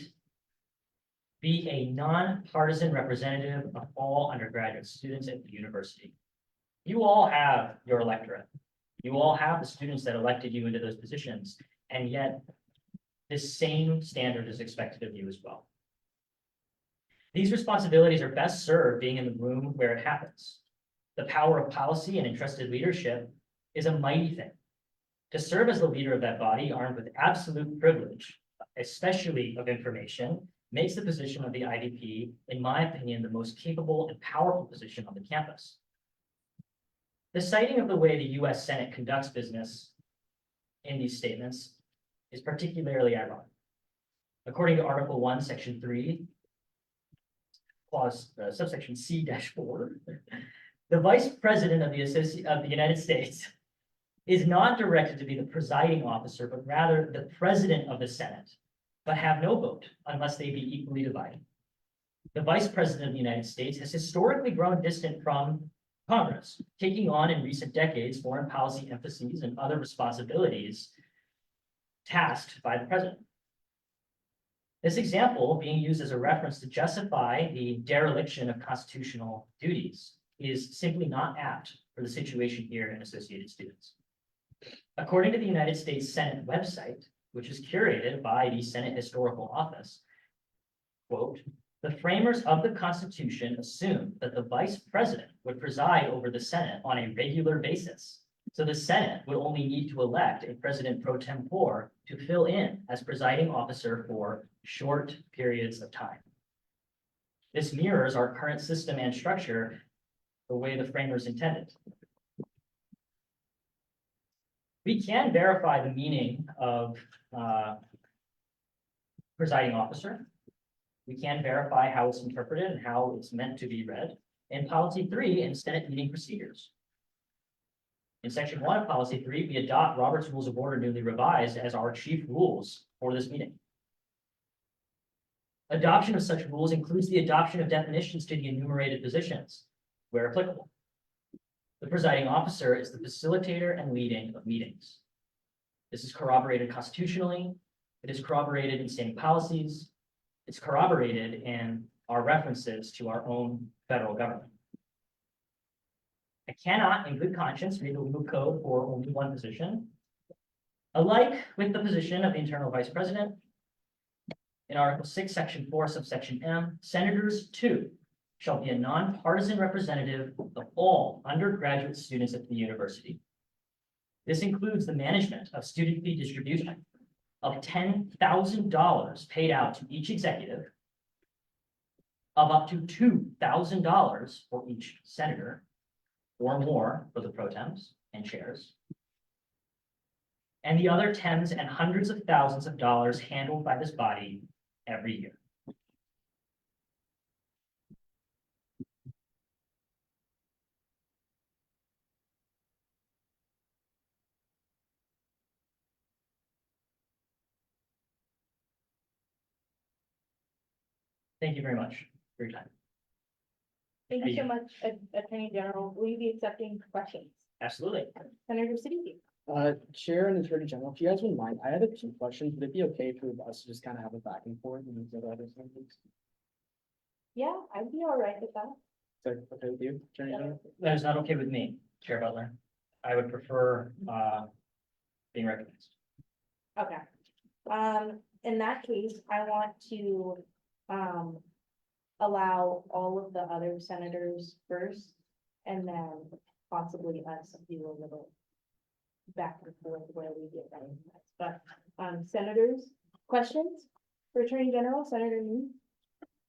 Speaker 15: Be a nonpartisan representative of all undergraduate students at the university. You all have your electorate. You all have the students that elected you into those positions, and yet this same standard is expected of you as well. These responsibilities are best served being in the room where it happens. The power of policy and entrusted leadership is a mighty thing. To serve as the leader of that body, armed with absolute privilege, especially of information, makes the position of the IVP, in my opinion, the most capable and powerful position on the campus. The citing of the way the US Senate conducts business in these statements is particularly ironic. According to Article 1, Section 3, clause subsection C-4, the Vice President of the United States is not directed to be the presiding officer, but rather the President of the Senate, but have no vote unless they be equally divided. The Vice President of the United States has historically grown distant from Congress, taking on in recent decades foreign policy emphases and other responsibilities tasked by the President. This example, being used as a reference to justify the dereliction of constitutional duties, is simply not apt for the situation here in Associated Students. According to the United States Senate website, which is curated by the Senate Historical Office, quote, "The framers of the Constitution assumed that the vice president would preside over the Senate on a regular basis. So the Senate would only need to elect a president pro tempore to fill in as presiding officer for short periods of time. This mirrors our current system and structure the way the framers intended." We can verify the meaning of presiding officer. We can verify how it's interpreted and how it's meant to be read in policy 3 in Senate meeting procedures. In section 1 of policy 3, we adopt Robert's Rules of Order newly revised as our chief rules for this meeting. Adoption of such rules includes the adoption of definitions to the enumerated positions, where applicable. The presiding officer is the facilitator and leading of meetings. This is corroborated constitutionally. It is corroborated in standing policies. It's corroborated in our references to our own federal government. I cannot, in good conscience, read the legal code for only one position. Alike with the position of the internal vice president, in Article 6, Section 4, subsection M, senators too shall be a nonpartisan representative of all undergraduate students at the university. This includes the management of student fee distribution of $10,000 paid out to each executive, of up to $2,000 for each senator, or more for the pro tems and chairs, and the other tens and hundreds of thousands of dollars handled by this body every year. Thank you very much for your time.
Speaker 2: Thank you so much, Attorney General. Will you be accepting questions?
Speaker 15: Absolutely.
Speaker 2: Senator Siddiqui?
Speaker 3: Chair and Attorney General, if you guys wouldn't mind, I had a few questions. Would it be okay for us to just kind of have a back and forth and the other things?
Speaker 2: Yeah, I'd be all right with that.
Speaker 3: Is that okay with you, Attorney General?
Speaker 15: That is not okay with me, Chair Butler. I would prefer being recognized.
Speaker 2: Okay. In that case, I want to, allow all of the other senators first, and then possibly us do a little back and forth where we get recognized. But, senators, questions for Attorney General, Senator Mead?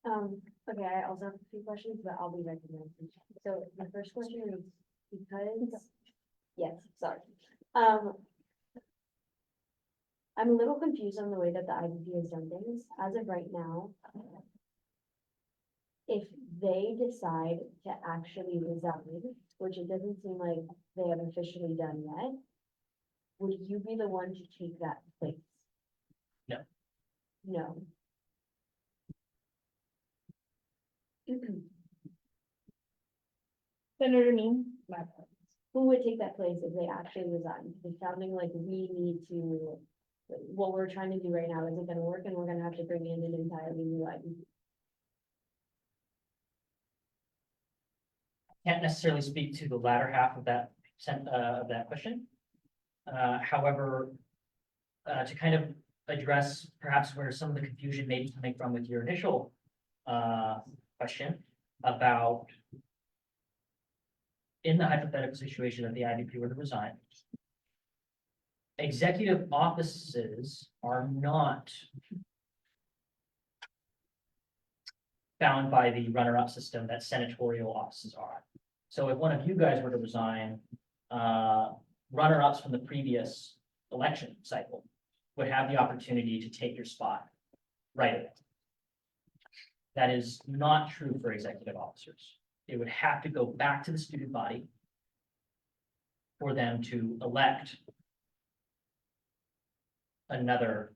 Speaker 12: Okay, I also have a few questions, but I'll be recognized. So the first question is because, yes, sorry. I'm a little confused on the way that the IBP has done things. As of right now, if they decide to actually resign, which it doesn't seem like they have officially done yet, would you be the one to take that place?
Speaker 15: No.
Speaker 12: No.
Speaker 2: Senator Mead?
Speaker 12: Who would take that place if they actually resign? It's sounding like we need to, what we're trying to do right now isn't gonna work and we're gonna have to bring in an entirely new IBP.
Speaker 15: Can't necessarily speak to the latter half of that question. However, to kind of address perhaps where some of the confusion may be coming from with your initial question about in the hypothetical situation that the IBP were to resign, executive offices are not bound by the runner-up system that senatorial offices are. So if one of you guys were to resign, runner-ups from the previous election cycle would have the opportunity to take your spot right away. That is not true for executive officers. They would have to go back to the student body for them to elect another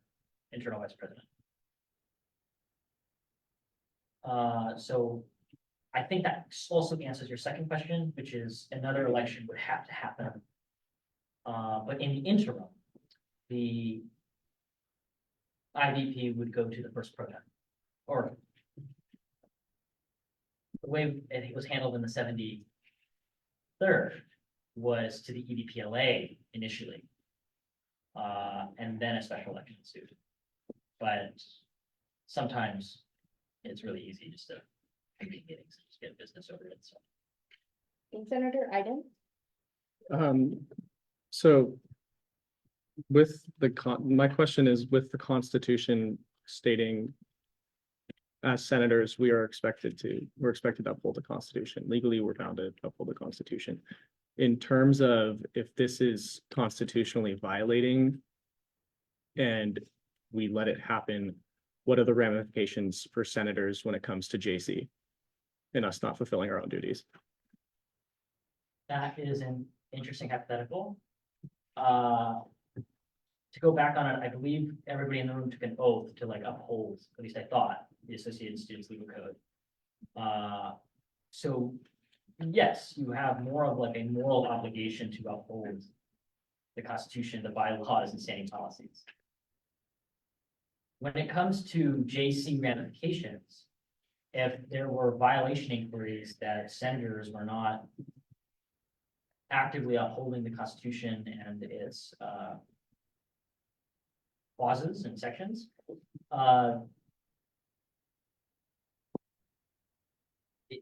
Speaker 15: internal vice president. So I think that also answers your second question, which is another election would have to happen. But in the interim, the IVP would go to the first pro tem. Or the way it was handled in the 73rd was to the E EDPLA initially. And then a special election ensued. But sometimes it's really easy just to pick meetings and just get business over it, so.
Speaker 2: And Senator Iden?
Speaker 1: So with my question is, with the Constitution stating as senators, we're expected to uphold the Constitution. Legally, we're bound to uphold the Constitution. In terms of if this is constitutionally violating and we let it happen, what are the ramifications for senators when it comes to JC and us not fulfilling our own duties?
Speaker 15: That is an interesting hypothetical. To go back on it, I believe everybody in the room took an oath to like uphold, at least I thought, the Associated Students Legal Code. So yes, you have more of like a moral obligation to uphold the Constitution, the bylaws, and standing policies. When it comes to JC ramifications, if there were violation inquiries that senators were not actively upholding the Constitution and its clauses and sections,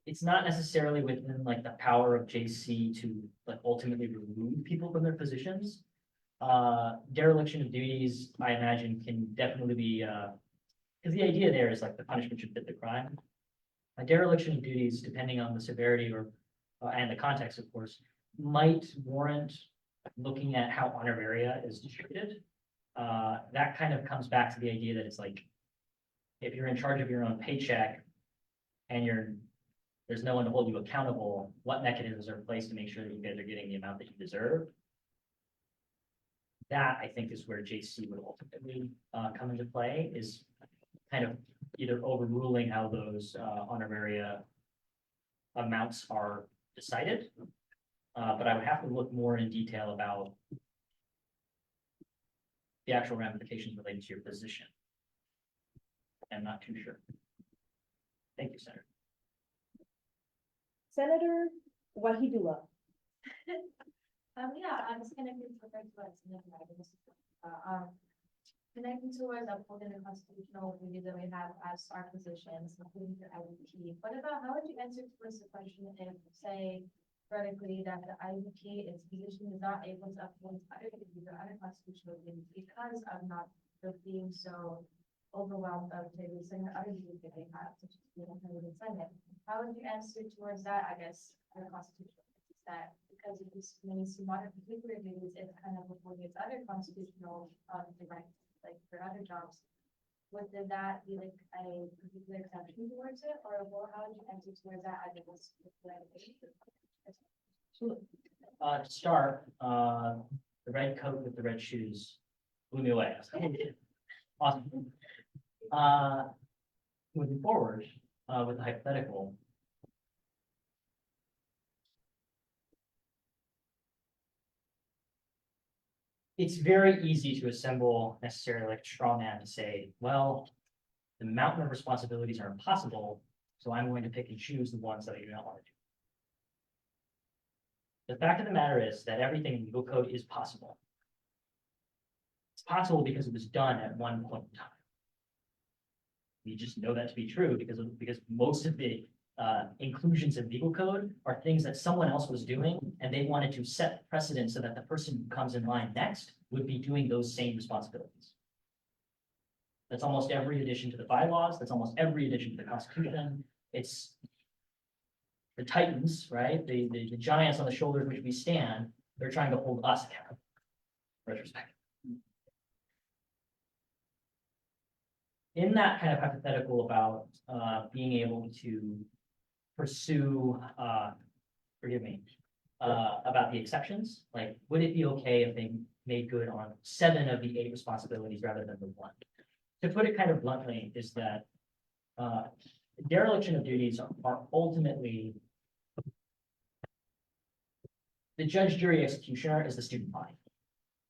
Speaker 15: it's not necessarily within like the power of JC to like ultimately remove people from their positions. Dereliction of duties, I imagine, can definitely be, because the idea there is like the punishment should fit the crime. A dereliction of duties, depending on the severity or and the context, of course, might warrant looking at how honoraria is distributed. That kind of comes back to the idea that it's like, if you're in charge of your own paycheck and there's no one to hold you accountable, what mechanisms are in place to make sure that you guys are getting the amount that you deserve? That, I think, is where JC would ultimately come into play, is kind of either overruling how those honoraria amounts are decided. But I would have to look more in detail about the actual ramifications related to your position. I'm not too sure. Thank you, Senator.
Speaker 2: Senator Wahidullah?
Speaker 12: Yeah, I'm just connecting to connecting towards upholding the constitutional duties that we have as our positions, including the IVP. What about, how would you answer towards the question if, say, vertically, that the IVP, its position is not able to uphold other duties or other constitutional duties because of not being so overwhelmed of the other duties that they have, such as being a Senate? How would you answer towards that, I guess, the constitutional duties, that because it just means to modern particular duties, it's kind of avoiding its other constitutional rights, like for other jobs. Would that be like a particular exception towards it, or how would you answer towards that? I guess
Speaker 15: To start, the red coat with the red shoes blew me away. Awesome. Moving forward, with the hypothetical. It's very easy to assemble necessarily like a straw man to say, well, the mountain of responsibilities are impossible, so I'm going to pick and choose the ones that I do not want to do. The fact of the matter is that everything in legal code is possible. It's possible because it was done at one point in time. We just know that to be true because most of the inclusions in legal code are things that someone else was doing, and they wanted to set precedent so that the person who comes in line next would be doing those same responsibilities. That's almost every addition to the bylaws. That's almost every addition to the Constitution. It's the titans, right? The giants on the shoulders which we stand. They're trying to hold us accountable. Retrospective. In that kind of hypothetical about being able to pursue, about the exceptions, like, would it be okay if they made good on 7 of the 8 responsibilities rather than the 1? To put it kind of bluntly, is that dereliction of duties are ultimately, the judge, jury, executioner is the student body.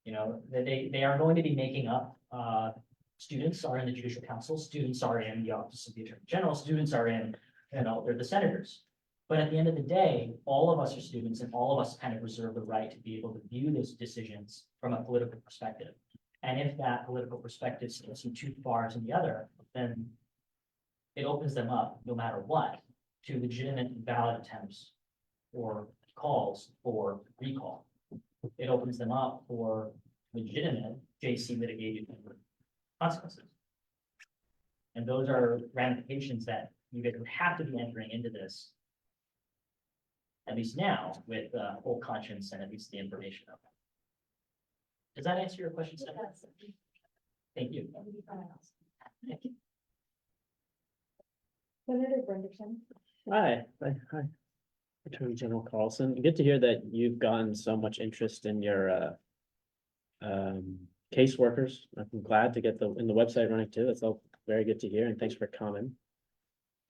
Speaker 15: You know, they are going to be making up Students are in the judicial council, students are in the office of the attorney general, students are in, they're the senators. But at the end of the day, all of us are students and all of us kind of reserve the right to be able to view those decisions from a political perspective. And if that political perspective slips you too far to the other, then it opens them up, no matter what, to legitimate valid attempts or calls for recall. It opens them up for legitimate JC litigation consequences. And those are ramifications that you guys would have to be entering into this, at least now, with full conscience and at least the information of it. Does that answer your question, Senator? Thank you. Thank you.
Speaker 2: Senator Brenderson.
Speaker 8: Hi. Attorney General Carlson, good to hear that you've gotten so much interest in your caseworkers. I'm glad to get in the website running too. That's all very good to hear, and thanks for coming.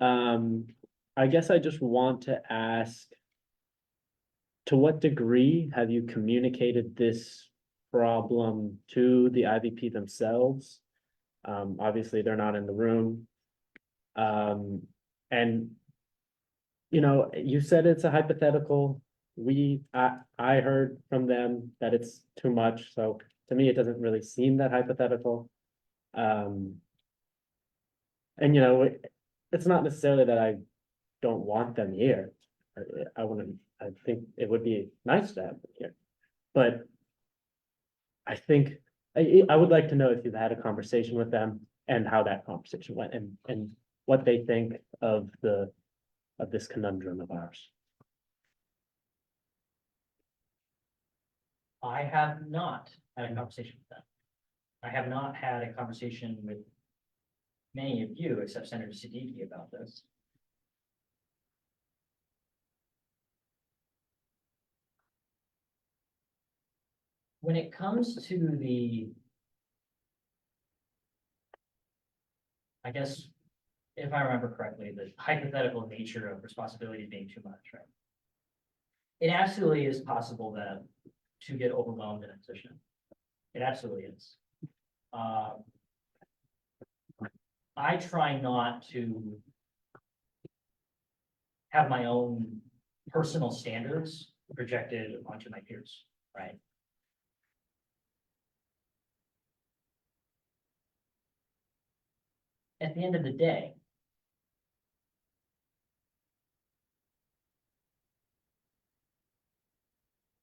Speaker 8: I guess I just want to ask, to what degree have you communicated this problem to the IVP themselves? Obviously, they're not in the room. And you know, you said it's a hypothetical. I heard from them that it's too much, so to me, it doesn't really seem that hypothetical. And you know, it's not necessarily that I don't want them here. I think it would be nice to have them here. But I think, I would like to know if you've had a conversation with them and how that conversation went and what they think of this conundrum of ours.
Speaker 15: I have not had a conversation with them. I have not had a conversation with many of you, except Senator Siddiqui, about this. When it comes to I guess, if I remember correctly, the hypothetical nature of responsibility being too much, right? It absolutely is possible to get overwhelmed in a position. It absolutely is. I try not to have my own personal standards projected onto my peers, right? At the end of the day,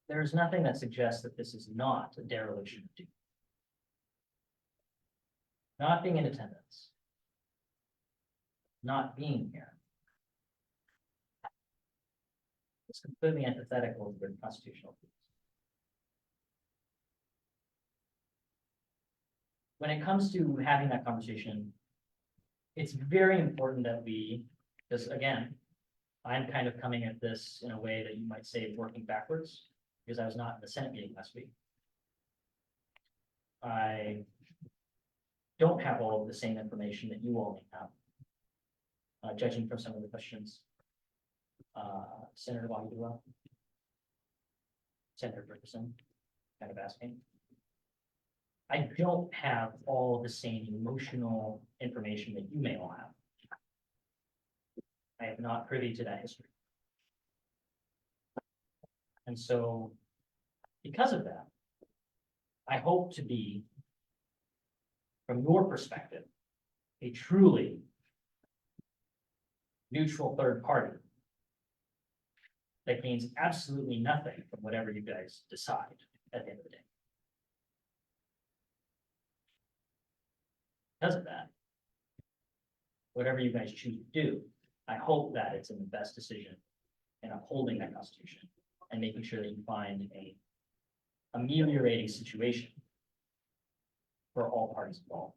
Speaker 15: there's nothing that suggests that this is not a dereliction of duty. Not being in attendance, not being here, it's completely antithetical to their constitutional duties. When it comes to having that conversation, it's very important that because again, I'm kind of coming at this in a way that you might say working backwards, because I was not in the Senate meeting last week. I don't have all of the same information that you all may have, judging from some of the questions Senator Wahidullah, Senator Ferguson kind of asking. I don't have all the same emotional information that you may all have. I am not privy to that history. And so, because of that, I hope to be, from your perspective, a truly neutral third party that gains absolutely nothing from whatever you guys decide at the end of the day. Because of that, whatever you guys choose to do, I hope that it's in the best decision in upholding that Constitution and making sure that you find a ameliorating situation for all parties involved.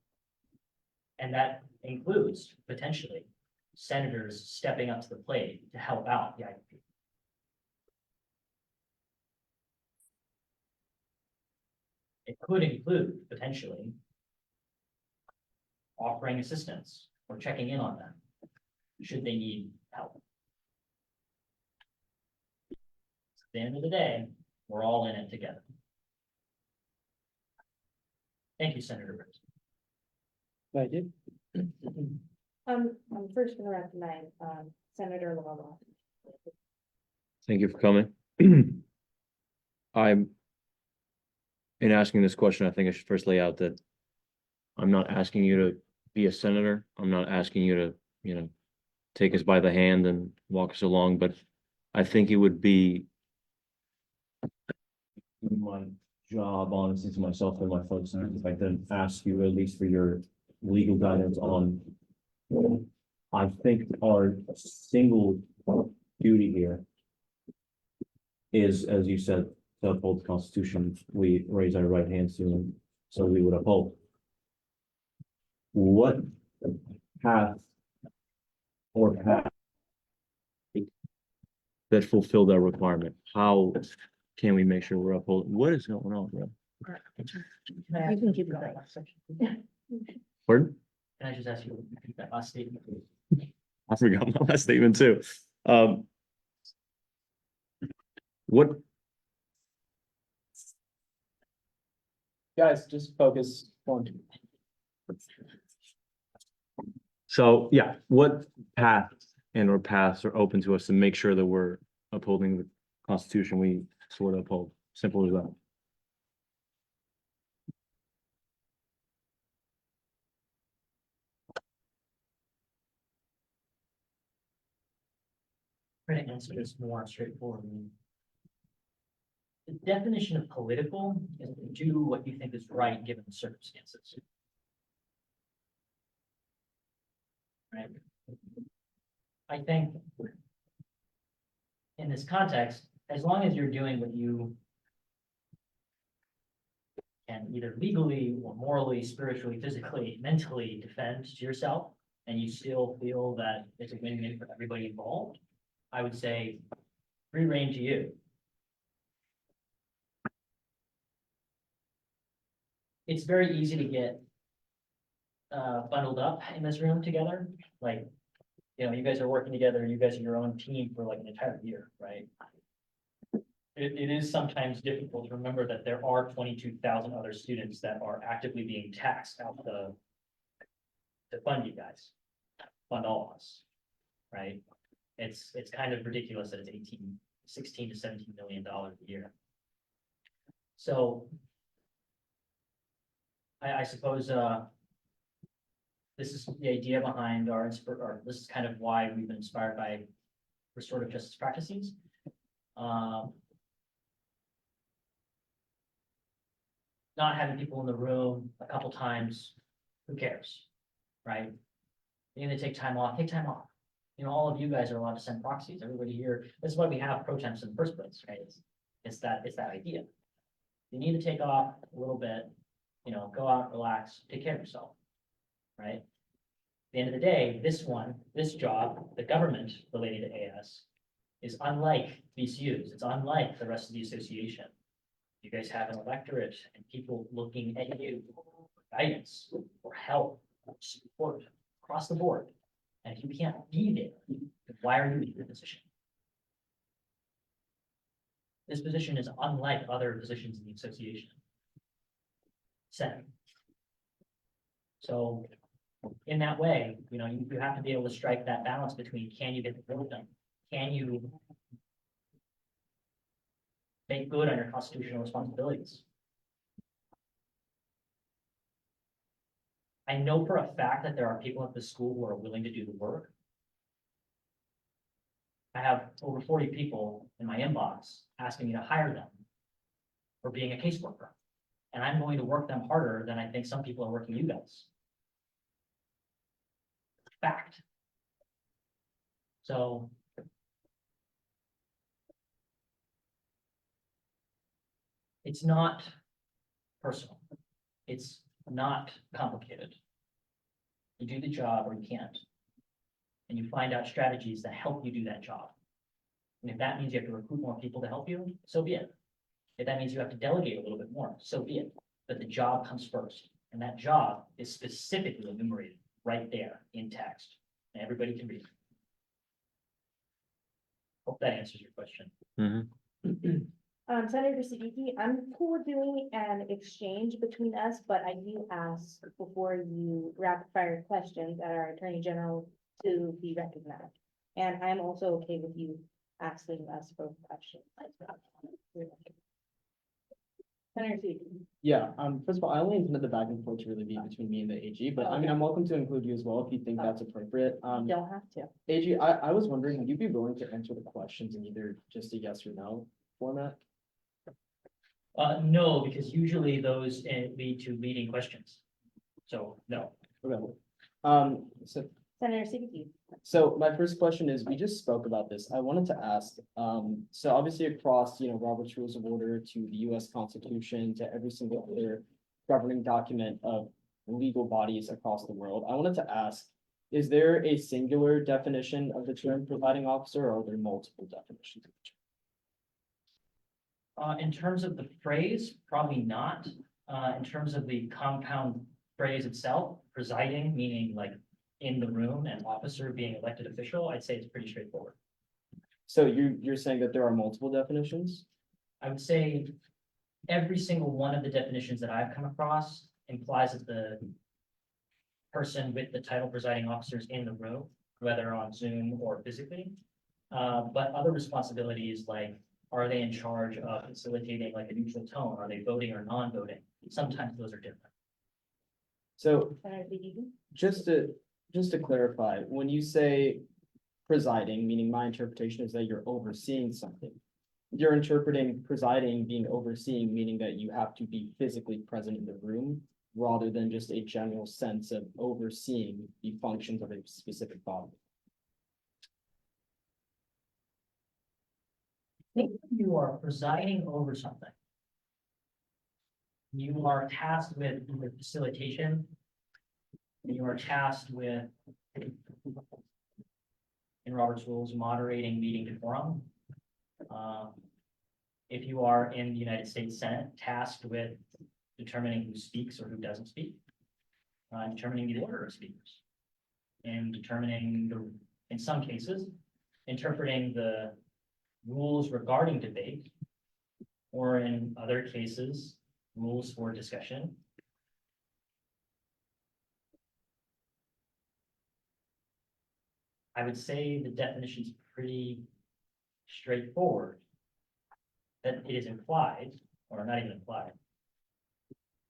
Speaker 15: And that includes potentially senators stepping up to the plate to help out the IVP. It could include potentially offering assistance or checking in on them should they need help. At the end of the day, we're all in it together. Thank you, Senator Burns.
Speaker 8: Thank you.
Speaker 2: I'm first gonna recognize, Senator Lala.
Speaker 14: Thank you for coming. I'm, in asking this question, I think I should first lay out that I'm not asking you to be a senator. I'm not asking you to, take us by the hand and walk us along, but I think it would be my job, honestly, to myself and my folks, if I can ask you at least for your legal guidance on, I think our single duty here is, as you said, to uphold the Constitution. We raise our right hands to, and so we would uphold. What path or path that fulfill that requirement? How can we make sure we're upholding? What is going on, bro?
Speaker 15: You can keep going.
Speaker 14: Pardon?
Speaker 15: Can I just ask you to repeat that last statement?
Speaker 14: I forgot my last statement too. What,
Speaker 3: Guys, just focus on.
Speaker 14: so, yeah, what path and or paths are open to us to make sure that we're upholding the Constitution we sort of uphold? Simple as that.
Speaker 15: Try to answer this more straightforwardly. The definition of political is to do what you think is right given the circumstances. Right? I think in this context, as long as you're doing what you can either legally or morally, spiritually, physically, mentally defend to yourself, and you still feel that it's a win-win for everybody involved, I would say free rein to you. It's very easy to get bundled up in this room together. Like, you guys are working together, you guys are your own team for like an entire year, right? It is sometimes difficult to remember that there are 22,000 other students that are actively being taxed out to fund you guys, fund all of us, right? It's kind of ridiculous that it's 16 to $17 million a year. So I suppose this is the idea behind or this is kind of why we've been inspired by restorative justice practices. Not having people in the room a couple times, who cares, right? You're gonna take time off, take time off. All of you guys are allowed to send proxies, everybody here, this is why we have pro temps in the first place, right? It's that idea. You need to take off a little bit, go out, relax, take care of yourself, right? At the end of the day, this job, the government related to AS, is unlike VCUs, it's unlike the rest of the association. You guys have an electorate and people looking at you for guidance, for help, for support across the board. And if you can't be there, then why are you in your position? This position is unlike other positions in the association. Senate. So in that way, you have to be able to strike that balance between, can you get the work done? Can you make good on your constitutional responsibilities? I know for a fact that there are people at the school who are willing to do the work. I have over 40 people in my inbox asking me to hire them for being a caseworker. And I'm going to work them harder than I think some people are working you guys. Fact. So it's not personal. It's not complicated. You do the job or you can't. And you find out strategies that help you do that job. And if that means you have to recruit more people to help you, so be it. If that means you have to delegate a little bit more, so be it. But the job comes first. And that job is specifically enumerated right there in text. And everybody can read it. Hope that answers your question.
Speaker 14: Mhm.
Speaker 2: Senator Siddiqui, I'm cool with doing an exchange between us, but I do ask before you rapid fire questions at our Attorney General to be recognized. And I'm also okay with you asking us for questions. Senator Siddiqui.
Speaker 3: Yeah, first of all, I only intended the back and forth to really be between me and the AG, but I mean, I'm welcome to include you as well if you think that's appropriate.
Speaker 2: You don't have to.
Speaker 3: AG, I was wondering, would you be willing to answer the questions in either just a yes or no format?
Speaker 15: No, because usually those lead to leading questions. So, no.
Speaker 3: Okay. So
Speaker 2: Senator Siddiqui.
Speaker 3: So my first question is, we just spoke about this. I wanted to ask, so obviously across, Robert's Rules of Order to the US Constitution to every single other governing document of legal bodies across the world, I wanted to ask, is there a singular definition of the term presiding officer, or are there multiple definitions of the term?
Speaker 15: In terms of the phrase, probably not. In terms of the compound phrase itself, presiding, meaning like in the room, and officer being elected official, I'd say it's pretty straightforward.
Speaker 3: So you're saying that there are multiple definitions?
Speaker 15: I would say every single one of the definitions that I've come across implies that the person with the title presiding officer is in the room, whether on Zoom or physically. But other responsibilities like, are they in charge of facilitating like a neutral tone? Are they voting or non-voting? Sometimes those are different.
Speaker 3: So
Speaker 2: Senator Siddiqui.
Speaker 3: just to clarify, when you say presiding, meaning my interpretation is that you're overseeing something. You're interpreting presiding being overseeing, meaning that you have to be physically present in the room rather than just a general sense of overseeing the functions of a specific body.
Speaker 15: If you are presiding over something, you are tasked with either facilitation, you are tasked with, in Robert's rules, moderating meeting decorum. If you are in the United States Senate, tasked with determining who speaks or who doesn't speak, determining the order of speakers, and determining in some cases, interpreting the rules regarding debate, or in other cases, rules for discussion. I would say the definition is pretty straightforward, that it is implied, or not even implied.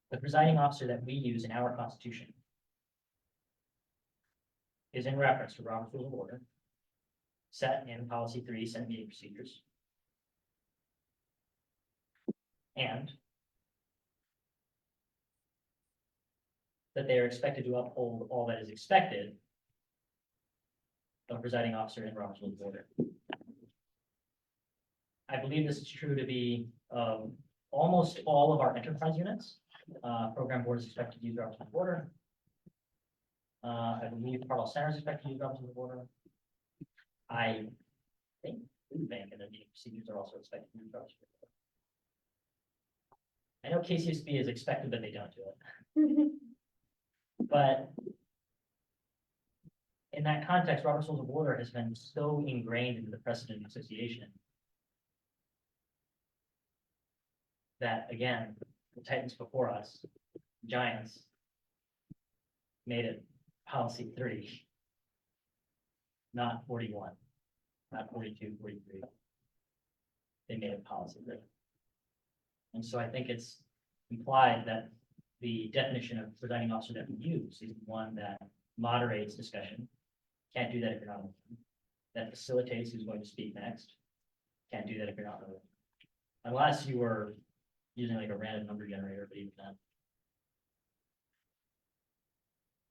Speaker 15: The presiding officer that we use in our Constitution is in reference to Robert's Rules of Order, set in Policy 3, Senate Meeting Procedures. And that they are expected to uphold all that is expected of a presiding officer in Robert's Rules of Order. I believe this is true to be almost all of our enterprise units. Program board is expected to use Robert's Rules of Order. I believe Carl Center is expected to use Robert's Rules of Order. I think food bank and the meeting procedures are also expected to use Robert's Rules of Order. I know KCSB is expected, but they don't do it. But in that context, Robert's Rules of Order has been so ingrained into the precedent association that, again, the Titans before us, Giants, made it Policy 3, not 41, not 42, 43. They made it Policy 3. And so I think it's implied that the definition of presiding officer that we use is one that moderates discussion. Can't do that if you're not on the room. That facilitates who's going to speak next. Can't do that if you're not on the room. Unless you were using like a random number generator, but even then,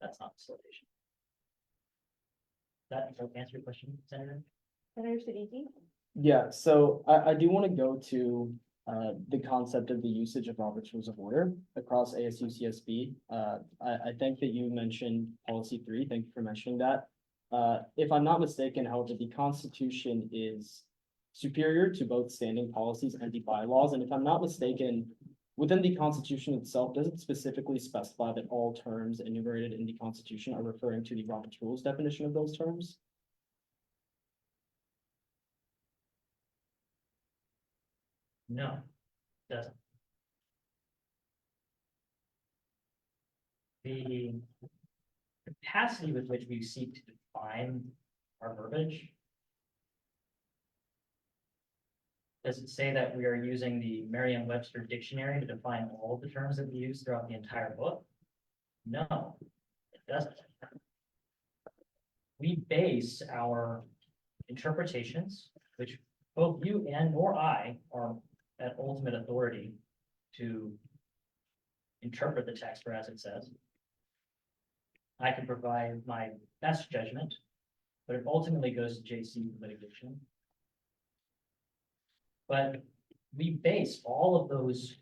Speaker 15: that's not facilitation. That answer your question, Senator?
Speaker 2: Senator Siddiqui.
Speaker 3: Yeah, so I do want to go to the concept of the usage of Robert's Rules of Order across ASU CSB. I think that you mentioned Policy 3. Thank you for mentioning that. If I'm not mistaken, however, the Constitution is superior to both standing policies and the bylaws. And if I'm not mistaken, within the Constitution itself, does it specifically specify that all terms enumerated in the Constitution are referring to the Robert's Rules definition of those terms?
Speaker 15: No, it doesn't. The capacity with which we seek to define our verbiage. Does it say that we are using the Merriam-Webster dictionary to define all of the terms that we use throughout the entire book? No, it doesn't. We base our interpretations, which both you and nor I are at ultimate authority to interpret the text for as it says. I can provide my best judgment, but it ultimately goes to JC for litigation. But we base all of those,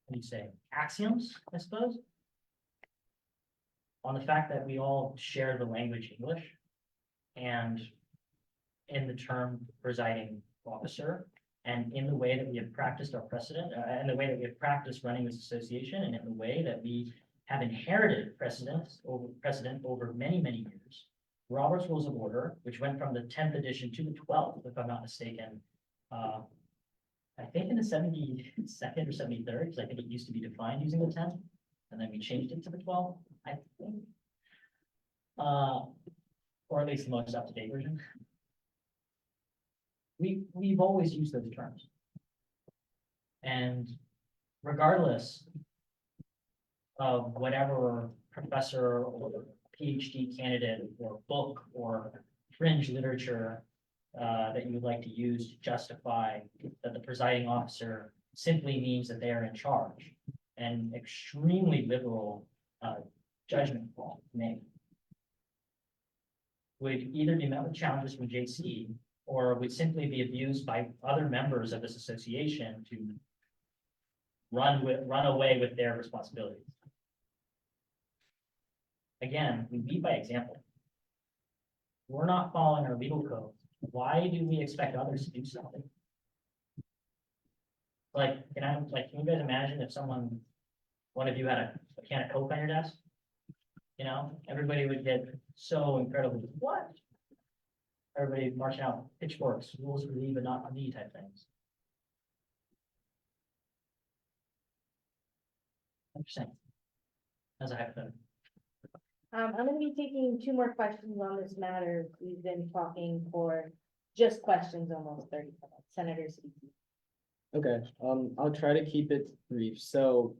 Speaker 15: what do you say, axioms, I suppose, on the fact that we all share the language English, and in the term presiding officer, and in the way that we have practiced our precedent, and the way that we have practiced running this association, and in the way that we have inherited precedent over many, many years. Robert's Rules of Order, which went from the 10th edition to the 12th, if I'm not mistaken, I think in the 72nd or 73rd, because I think it used to be defined using the 10th, and then we changed it to the 12th, I think. Or at least the most up-to-date version. We've always used those terms. And regardless of whatever professor or PhD candidate or book or fringe literature that you would like to use to justify that the presiding officer simply means that they are in charge, an extremely liberal judgment call made would either be met with challenges from JC or would simply be abused by other members of this association to run away with their responsibilities. Again, we lead by example. We're not following our legal code. Why do we expect others to do something? Can you guys imagine if one of you had a can of Coke on your desk? You know, everybody would get so incredibly, what? Everybody marching out pitchforks, rules for thee but not for me type things. Interesting. As a hypothetical.
Speaker 2: I'm gonna be taking 2 more questions on this matter. We've been talking for just questions almost 30 minutes. Senator Siddiqui.
Speaker 3: Okay, I'll try to keep it brief. So,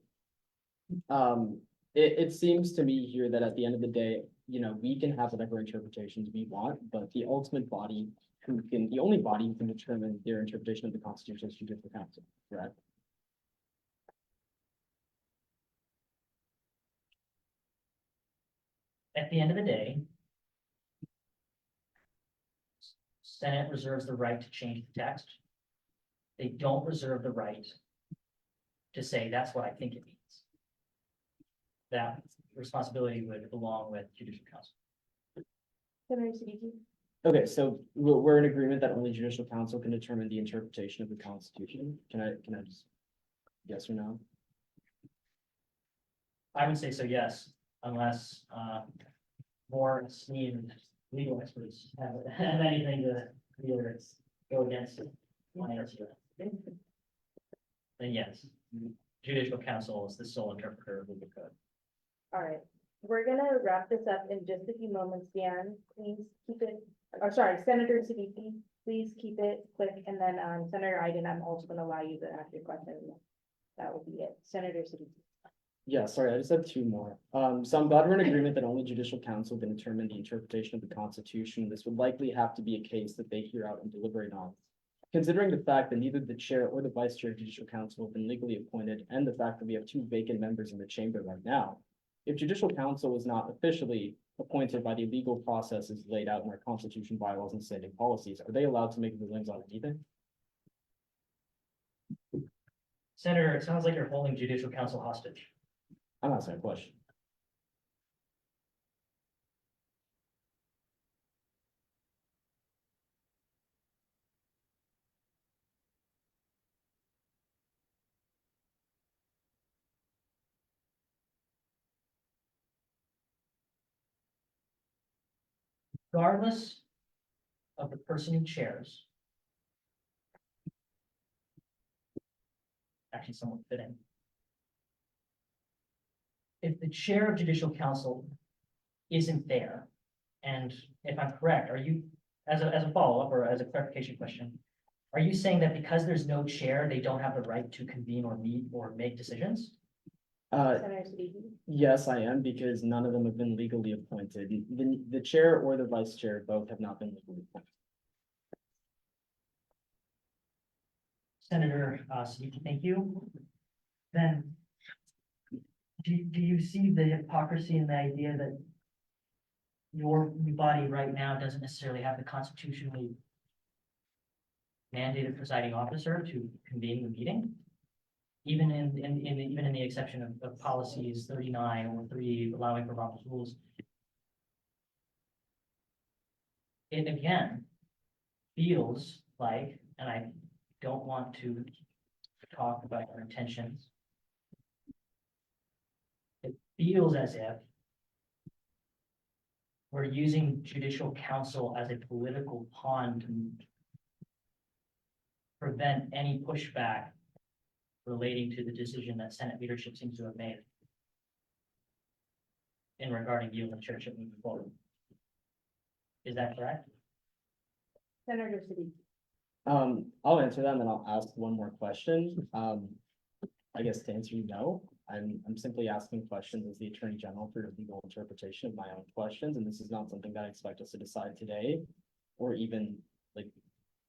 Speaker 3: it seems to me here that at the end of the day, you know, we can have whatever interpretations we want, but the ultimate body the only body who can determine their interpretation of the Constitution is Judicial Council, correct?
Speaker 15: At the end of the day, Senate reserves the right to change the text. They don't reserve the right to say that's what I think it means. That responsibility would belong with Judicial Council.
Speaker 2: Senator Siddiqui.
Speaker 3: Okay, so we're in agreement that only Judicial Council can determine the interpretation of the Constitution. Can I just, yes or no?
Speaker 15: I would say so, yes, unless more esteemed legal experts have anything to either go against my answer. Then yes, Judicial Council is the sole interpreter of legal code.
Speaker 2: All right, we're gonna wrap this up in just a few moments. Dan, please keep it, or sorry, Senator Siddiqui, please keep it quick, and then Senator Iden, I'm also gonna allow you to ask your question. That will be it. Senator Siddiqui.
Speaker 3: Yeah, sorry, I just have 2 more. So I'm glad we're in agreement that only Judicial Council can determine the interpretation of the Constitution. This would likely have to be a case that they hear out and deliberate on. Considering the fact that neither the chair or the vice chair of Judicial Council have been legally appointed, and the fact that we have 2 vacant members in the chamber right now, if Judicial Council is not officially appointed by the legal processes laid out in our Constitution, bylaws, and standing policies, are they allowed to make rulings on anything?
Speaker 15: Senator, it sounds like you're holding Judicial Council hostage.
Speaker 3: I'm asking a question.
Speaker 15: Regardless of the person who chairs, actually somewhat fitting. If the chair of judicial council isn't there, and if I'm correct, are you, as a follow-up or as a clarification question, are you saying that because there's no chair, they don't have the right to convene or meet or make decisions?
Speaker 2: Senator Siddiqui?
Speaker 3: Yes, I am, because none of them have been legally appointed. The chair or the vice chair both have not been legally appointed.
Speaker 15: Senator, Siddiqui, thank you. Then, do you see the hypocrisy in the idea that your body right now doesn't necessarily have the constitutionally mandated presiding officer to convene the meeting? Even even in the exception of policies 39 or 3 allowing for Robert's rules. It again feels like, and I don't want to talk about your intentions. It feels as if we're using judicial council as a political pawn to prevent any pushback relating to the decision that Senate leadership seems to have made in regarding you and the chairship moving forward. Is that correct?
Speaker 2: Senator Siddiqui?
Speaker 3: I'll answer that and then I'll ask one more question. I guess to answer you, no. I'm simply asking questions as the Attorney General for legal interpretation of my own questions, and this is not something that I expect us to decide today or even like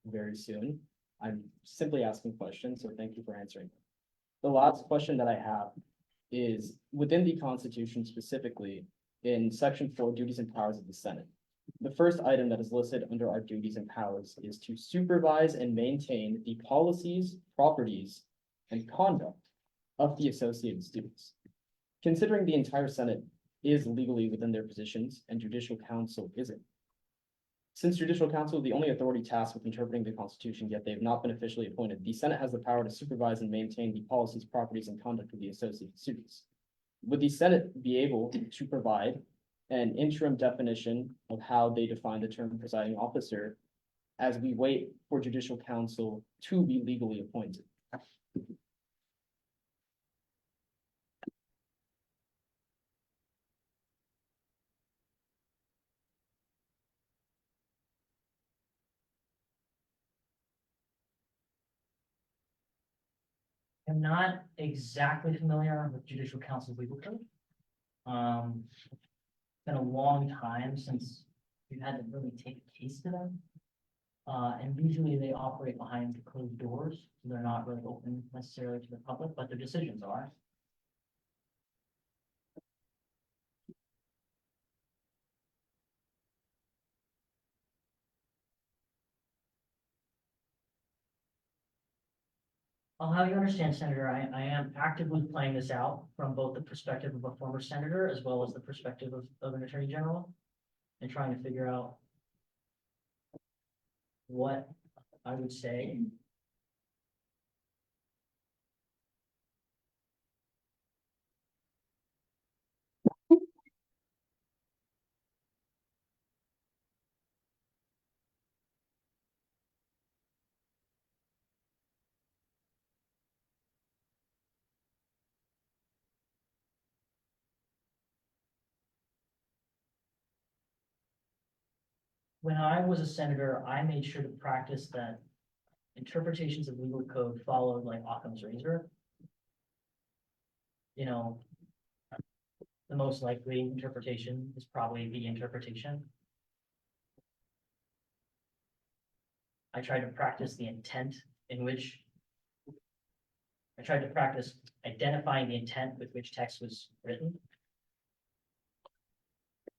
Speaker 3: very soon. I'm simply asking questions, so thank you for answering. The last question that I have is within the Constitution specifically in Section 4, duties and powers of the Senate. The first item that is listed under our duties and powers is to supervise and maintain the policies, properties, and conduct of the associated students. Considering the entire Senate is legally within their positions and judicial council isn't. Since judicial council is the only authority tasked with interpreting the Constitution, yet they have not been officially appointed, the Senate has the power to supervise and maintain the policies, properties, and conduct of the associated students. Would the Senate be able to provide an interim definition of how they define the term presiding officer as we wait for judicial council to be legally appointed?
Speaker 15: I'm not exactly familiar with judicial council's legal code. It's been a long time since we've had to really take a case to them. And usually they operate behind closed doors, so they're not really open necessarily to the public, but their decisions are. I'll have you understand, Senator, I am actively playing this out from both the perspective of a former senator as well as the perspective of an attorney general and trying to figure out what I would say. When I was a senator, I made sure to practice that interpretations of legal code followed like Occam's razor. You know, the most likely interpretation is probably the interpretation. I tried to practice the intent in which I tried to practice identifying the intent with which text was written.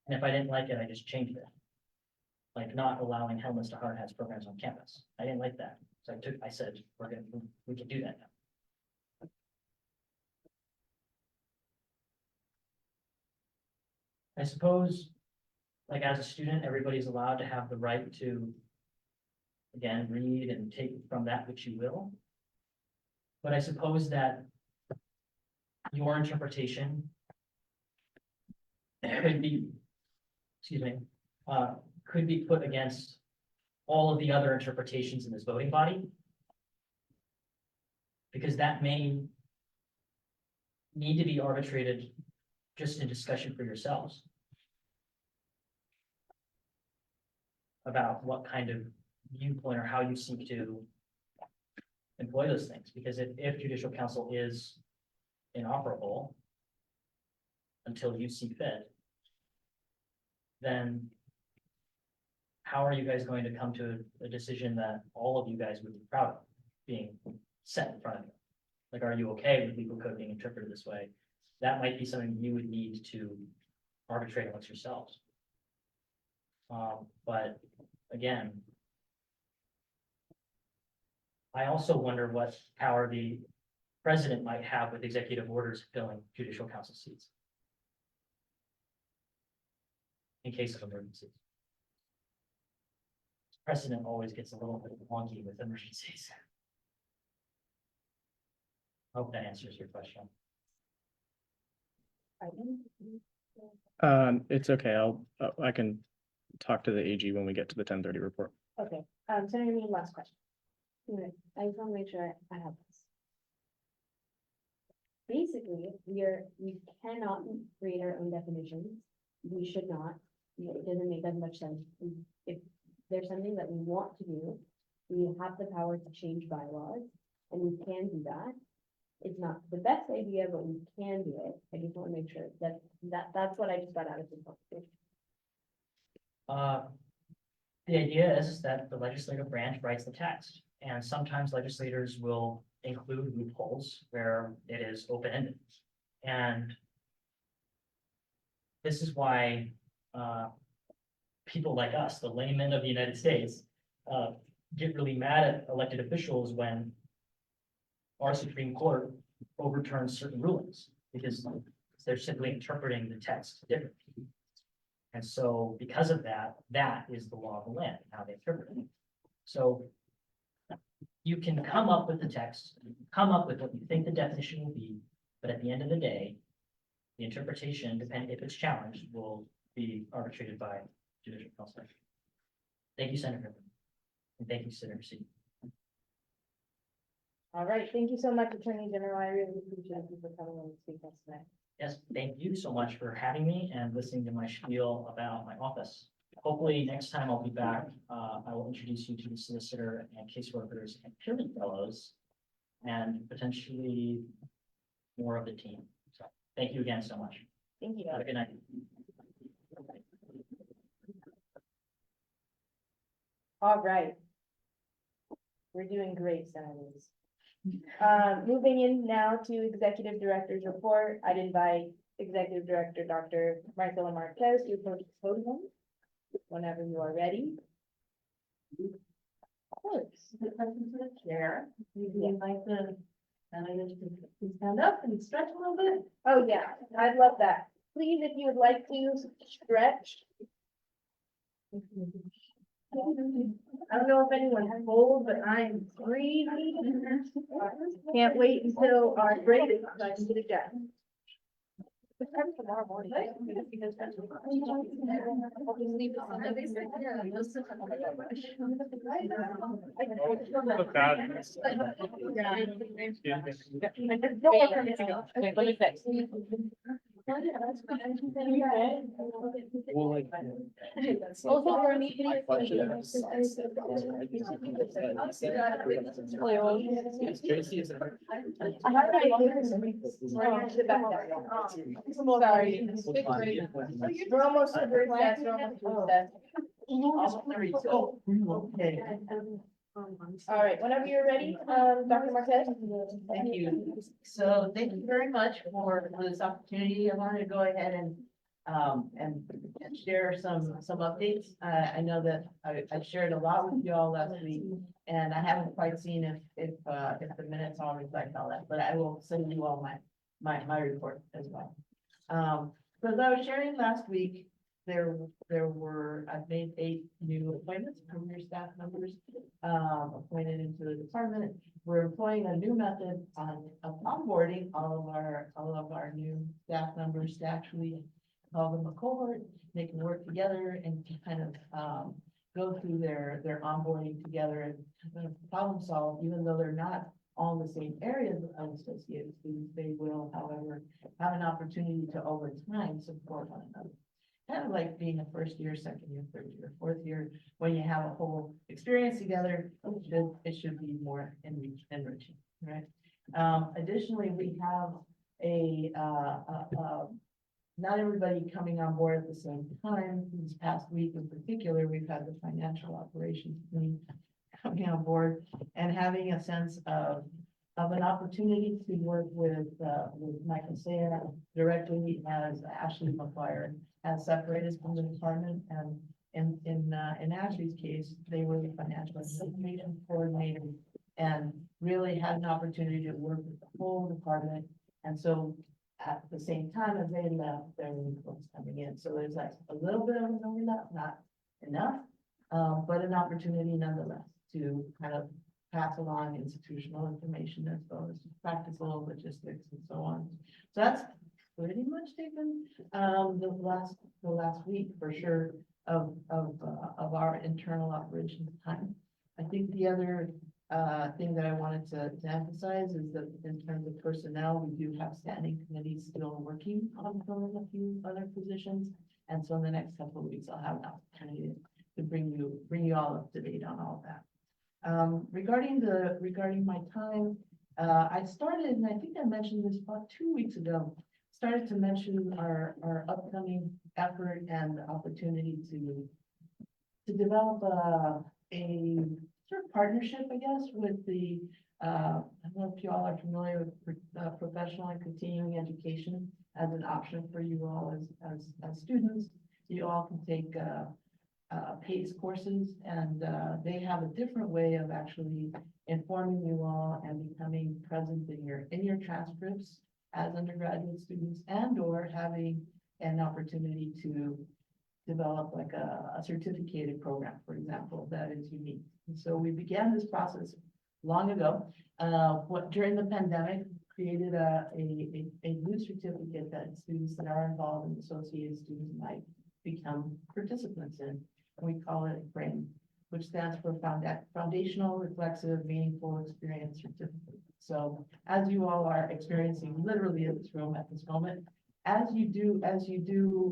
Speaker 15: And if I didn't like it, I just changed it. Like not allowing helmets to hard hats programs on campus. I didn't like that. So I said, we can do that now. I suppose, like as a student, everybody's allowed to have the right to, again, read and take from that which you will. But I suppose that your interpretation could be, excuse me, could be put against all of the other interpretations in this voting body. Because that may need to be arbitrated just in discussion for yourselves. About what kind of viewpoint or how you seek to employ those things, because if judicial council is inoperable until you see fit, then how are you guys going to come to a decision that all of you guys would be proud of being set in front of you? Like, are you okay with legal code being interpreted this way? That might be something you would need to arbitrate amongst yourselves. But again, I also wonder what power the president might have with executive orders filling judicial council seats in case of emergencies. Precedent always gets a little bit wonky with emergencies. I hope that answers your question.
Speaker 1: It's okay. I can talk to the AG when we get to the 10:30 report.
Speaker 2: Okay, Senator Mead, last question.
Speaker 12: I just want to make sure I have this. Basically, we cannot create our own definitions. We should not. It doesn't make that much sense. If there's something that we want to do, we have the power to change bylaws, and we can do that. It's not the best idea, but we can do it. I just want to make sure that's what I just got out of this conversation.
Speaker 15: The idea is that the legislative branch writes the text, and sometimes legislators will include loopholes where it is open-ended. And this is why people like us, the laymen of the United States, get really mad at elected officials when our Supreme Court overturns certain rulings, because they're simply interpreting the text differently. And so because of that, that is the law of the land, how they interpret it. So you can come up with the text, come up with what you think the definition will be, but at the end of the day, the interpretation, depending if it's challenged, will be arbitrated by judicial council. Thank you, Senator. And thank you, Senator C.
Speaker 2: All right, thank you so much, Attorney General. I really appreciate you for coming and speaking to us tonight.
Speaker 15: Yes, thank you so much for having me and listening to my spiel about my office. Hopefully, next time I'll be back, I will introduce you to the solicitor and caseworkers and peering fellows, and potentially more of the team. So thank you again so much.
Speaker 2: Thank you.
Speaker 15: Have a good night.
Speaker 2: All right. We're doing great, senators. Moving in now to Executive Director's report, I'd invite Executive Director Dr. Marcela Marquez to approach the podium whenever you are ready. Of course.
Speaker 16: The person to the chair, you'd like the senators to stand up and stretch a little bit.
Speaker 2: Oh, yeah, I'd love that. Please, if you would like to stretch. I don't know if anyone's cold, but I'm freezing. Can't wait until our break so I can get it done.
Speaker 16: Tomorrow morning.
Speaker 2: Sorry. We're almost to recess, we're almost to recess.
Speaker 16: Okay.
Speaker 2: All right, whenever you're ready, Dr. Marquez.
Speaker 16: Thank you. So thank you very much for this opportunity. I wanted to go ahead and share some updates. I know that I shared a lot with you all last week, and I haven't quite seen if the minutes all reflect all that, but I will send you all my report as well. So as I was sharing last week, I've made 8 new appointments, career staff members, appointed into the department. We're employing a new method of onboarding all of our new staff members to actually call them a cohort. They can work together and to kind of go through their onboarding together and kind of problem solve, even though they're not all the same areas of associated students, they will, however, have an opportunity to over time support one another. Kind of like being a first year, second year, third year, fourth year, when you have a whole experience together, it should be more enriching, right? Additionally, we have not everybody coming on board at the same time. This past week in particular, we've had the financial operations team coming on board and having a sense of an opportunity to work with Michael Sayer directly as Ashley McGuire has separated from the department. And in Ashley's case, they were the financial information coordinator and really had an opportunity to work with the whole department. And so at the same time as they left, there were folks coming in. So there's like a little bit of an overlap, not enough, but an opportunity nonetheless to kind of pass along institutional information as well as practical logistics and so on. So that's pretty much taken the last week for sure of our internal operations time. I think the other thing that I wanted to emphasize is that in terms of personnel, we do have standing committees still working on filling a few other positions. And so in the next couple of weeks, I'll have an opportunity to bring you all up to date on all of that. Regarding my time, I started, and I think I mentioned this about 2 weeks ago, started to mention our upcoming effort and opportunity to develop a sort of partnership, I guess, with the, I don't know if you all are familiar with professional and continuing education as an option for you all as students. You all can take PACE courses, and they have a different way of actually informing you all and becoming present in your transcripts as undergraduate students, and or having an opportunity to develop like a certificated program, for example, that is unique. And so we began this process long ago. During the pandemic, created a new certificate that students that are involved in associated students might become participants in. We call it FRAME, which stands for Foundational Reflexive Meaningful Experience Certificate. So as you all are experiencing literally in this room at this moment, as you do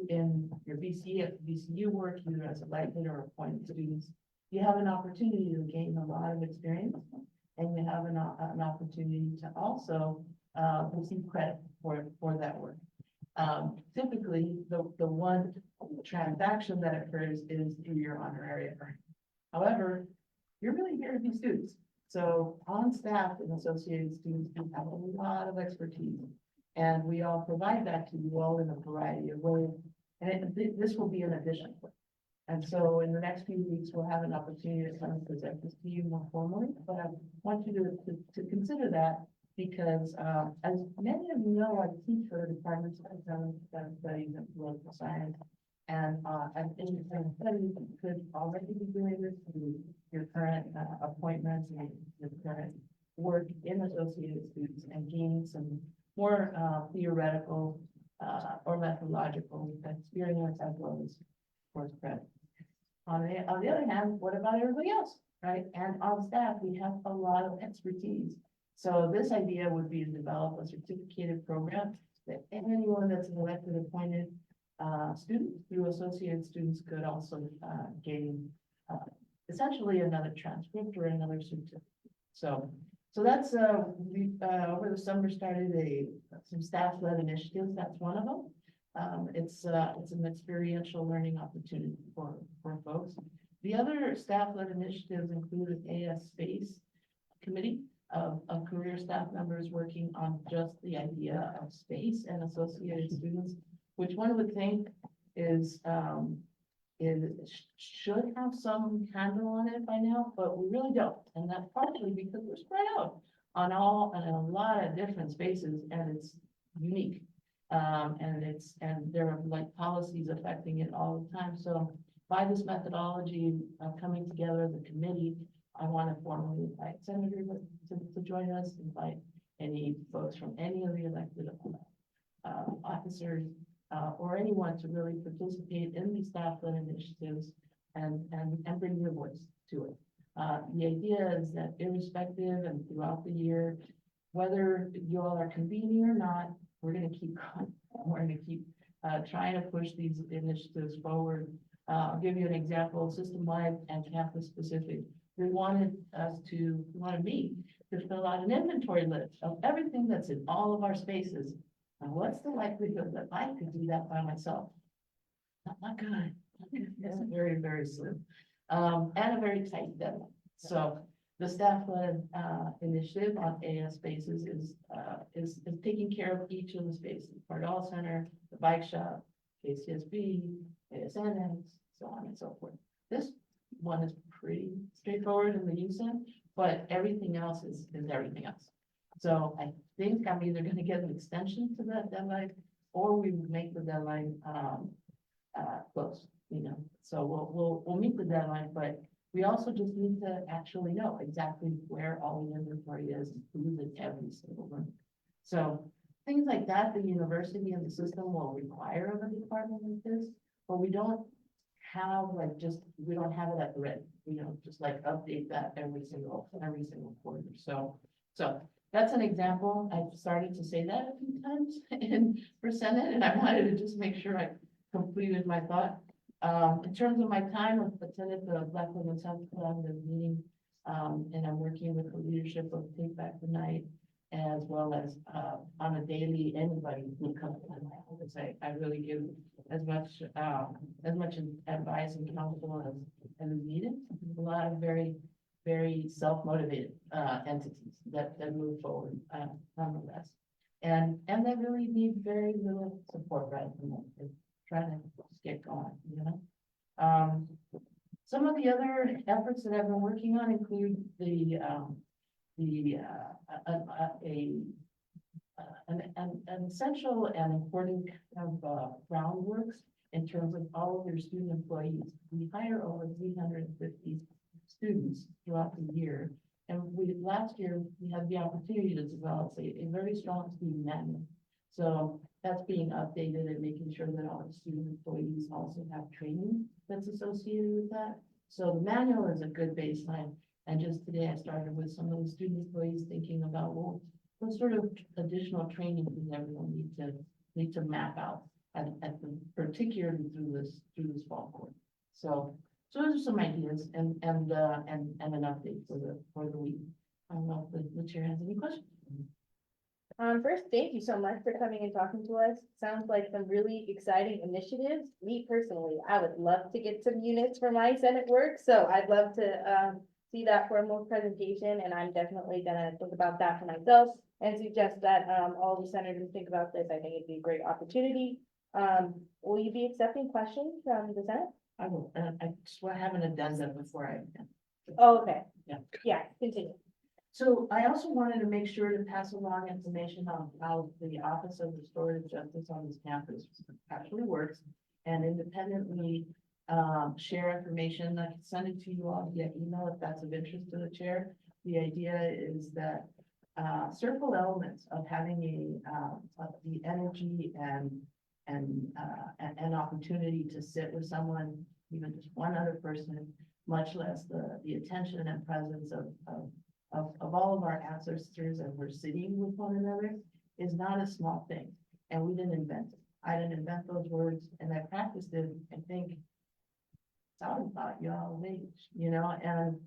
Speaker 16: in your VCU work, either as elected or appointed students, you have an opportunity to gain a lot of experience, and you have an opportunity to also receive credit for that work. Typically, the one transaction that occurs is through your honorary earning. However, you're really here to be students. So on staff and associated students, we have a lot of expertise, and we all provide that to you all in a variety of ways. And this will be an addition. And so in the next few weeks, we'll have an opportunity to kind of present this to you more formally, but I want you to consider that because as many of you know, I teach for the Department of Economic Studies and Political Science. And independent studies could already be doing this through your current appointments and your current work in associated students and gaining some more theoretical or methodological experience as well as course credit. On the other hand, what about everybody else, right? And on staff, we have a lot of expertise. So this idea would be to develop a certificated program that anyone that's an elected appointed student through associated students could also gain essentially another transcript or another certificate. So that's we over the summer started some staff-led initiatives. That's one of them. It's an experiential learning opportunity for folks. The other staff-led initiatives include an AS Space committee of career staff members working on just the idea of space and associated students, which one would think is should have some handle on it by now, but we really don't. And that's partly because we're spread out on a lot of different spaces, and it's unique. And there are like policies affecting it all the time. So by this methodology of coming together as a committee, I want to formally invite senators to join us, invite any folks from any of the elected officers or anyone to really participate in these staff-led initiatives and bring your voice to it. The idea is that irrespective and throughout the year, whether you all are convening or not, we're gonna keep going. We're gonna keep trying to push these initiatives forward. I'll give you an example, system-wide and campus-specific. We wanted me to fill out an inventory list of everything that's in all of our spaces. And what's the likelihood that I could do that by myself? Not good. It's very, very slim. And a very tight deadline. So the staff-led initiative on AS spaces is taking care of each of the spaces, Bardall Center, the bike shop, KCSB, ASNX, so on and so forth. This one is pretty straightforward in the use end, but everything else is everything else. So I think I'm either gonna get an extension to that deadline, or we would make the deadline close, you know. So we'll meet the deadline, but we also just need to actually know exactly where all the inventory is, and who's in every single room. So things like that, the university and the system will require of a department like this, but we don't have we don't have it at the ready. We don't just like update that every single quarter. So that's an example. I've started to say that a few times for Senate, and I wanted to just make sure I completed my thought. In terms of my time, I've attended the Black Women's Health Collaborative meeting, and I'm working with the leadership of Take Back the Night, as well as on a daily, anybody who comes to my office. I really give as much advice and counsel as is needed. A lot of very, very self-motivated entities that move forward nonetheless. And they really need very little support right from them. Trying to just get going, you know. Some of the other efforts that I've been working on include an essential and important kind of groundworks in terms of all of your student employees. We hire over 350 students throughout the year. And last year, we had the opportunity to develop a very strong student manual. So that's being updated and making sure that all the student employees also have training that's associated with that. So the manual is a good baseline. And just today I started with some of the student employees thinking about, well, what sort of additional training does everyone need to map out particularly through this fall quarter. So those are some ideas and an update for the week. I don't know if the chair has any questions.
Speaker 2: First, thank you so much for coming and talking to us. Sounds like some really exciting initiatives. Me personally, I would love to get some units for my Senate work, so I'd love to see that formal presentation, and I'm definitely gonna think about that for myself and suggest that all the senators think about this. I think it'd be a great opportunity. Will you be accepting questions from the Senate?
Speaker 16: I will, I just want to have an addendum before I.
Speaker 2: Oh, okay.
Speaker 16: Yeah.
Speaker 2: Yeah, continue.
Speaker 16: So I also wanted to make sure to pass along information on how the Office of Restorative Justice on this campus actually works and independently share information. I can send it to you all via email if that's of interest to the chair. The idea is that certain elements of having the energy and opportunity to sit with someone, even just one other person, much less the attention and presence of all of our ancestors and we're sitting with one another is not a small thing. And we didn't invent it. I didn't invent those words and I practiced it and think, talking about y'all age, you know, and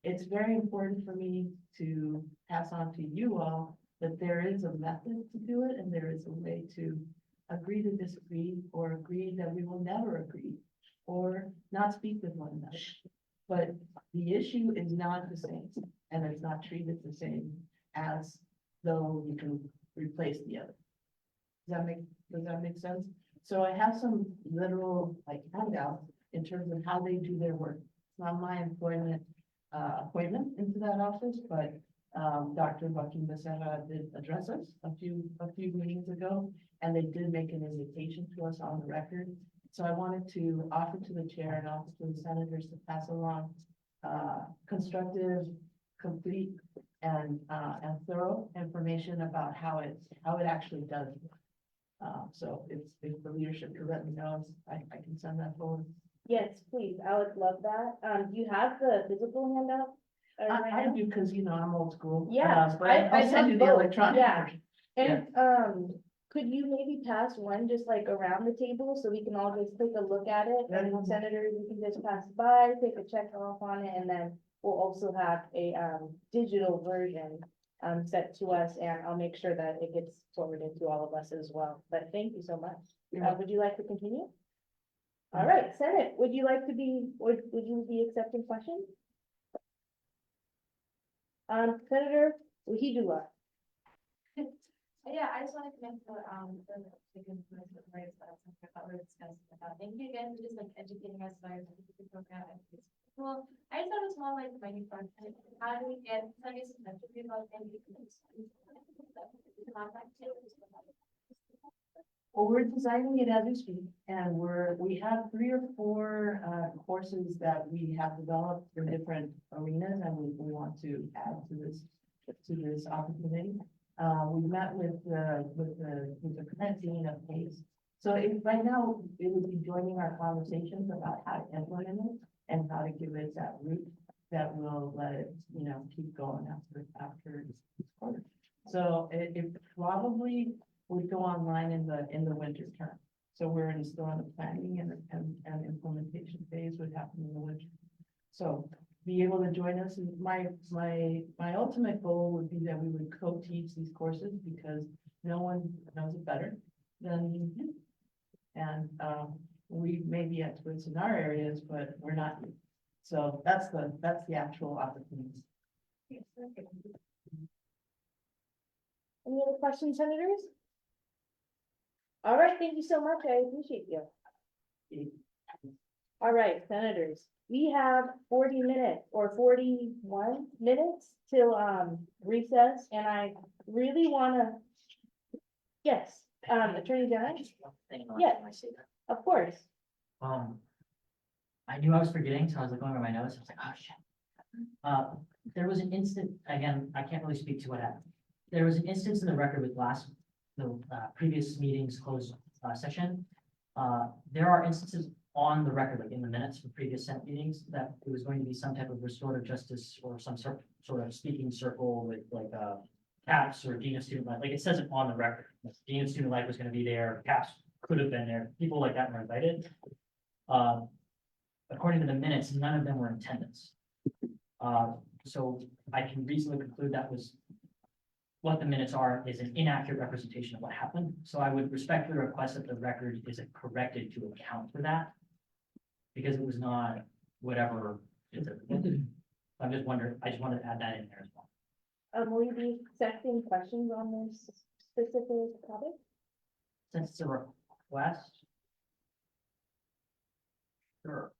Speaker 16: it's very important for me to pass on to you all that there is a method to do it and there is a way to agree to disagree or agree that we will never agree or not speak with one another. But the issue is not the same and it's not treated the same as though you can replace the other. Does that make sense? So I have some literal like handouts in terms of how they do their work. It's not my appointment into that office, but Dr. Joaquin Becerra did address us a few meetings ago, and they did make an invitation to us on the record. So I wanted to offer to the chair and also to the senators to pass along constructive, complete, and thorough information about how it actually does. So if the leadership could let me know, I can send that forward
Speaker 2: Yes, please, I would love that. Do you have the physical handout? right
Speaker 16: I
Speaker 2: now?
Speaker 16: do, because you know, I'm old school.
Speaker 2: Yeah,
Speaker 16: But
Speaker 2: I
Speaker 16: I'll send
Speaker 2: love
Speaker 16: you the
Speaker 2: both,
Speaker 16: electronic
Speaker 2: yeah.
Speaker 16: version.
Speaker 2: And, could you maybe pass one just like around the table so we can all just take a look at it?
Speaker 16: Yeah.
Speaker 2: And senators, you can just pass by, take a check off on it, and then we'll also have a, digital version sent to us, and I'll make sure that it gets forwarded to all of us as well. But thank you so much. Would you like to continue? All right, Senate, would you like to be, would you be accepting questions? Senator Wahidullah.
Speaker 12: Yeah, I just want to connect the rates that I thought we were discussing about. Thank you again for just like educating us about your certificate program. Well, I just have a small like money fund. How do we get somebody to mentor about any
Speaker 16: Well, we're designing it as we speak, and we have 3 or 4 courses that we have developed for different arenas, and we want to add to this opportunity. We met with the current dean of PACE. So right now, it would be joining our conversations about how to implement it and how to give it that route that will let it, you know, keep going after this quarter. So it probably would go online in the winter term. So we're still in the planning and implementation phase would happen in the winter. So be able to join us. My ultimate goal would be that we would co-teach these courses because no one knows it better than you do. And we may be experts in our areas, but we're not. So that's the actual opportunity.
Speaker 2: Any other questions, senators? All right, thank you so much. I appreciate you. All right, senators, we have 40 minutes or 41 minutes till recess, and I really wanna, yes, Attorney General, Yeah. of course.
Speaker 15: I knew I was forgetting, so I was like going over my notes. I was like, oh shit. There was an instant, again, I can't really speak to what happened. There was an instance in the record with the previous meeting's closed session. There are instances on the record, like in the minutes from previous Senate meetings, that it was going to be some type of restorative justice or some sort of speaking circle with like CAPS or Dean of Student Life. Like it says it on the record. Like, Dean of Student Life was going to be there. CAPS could have been there. People like that were invited. According to the minutes, none of them were in attendance. So I can reasonably conclude that was what the minutes are is an inaccurate representation of what happened. So I would respectfully request that the record is corrected to account for that. Because it was not whatever. I'm just wondering, I just wanted to add that in there as well.
Speaker 2: Will you be accepting questions on this specific topic?
Speaker 15: Since it's a request. Sure.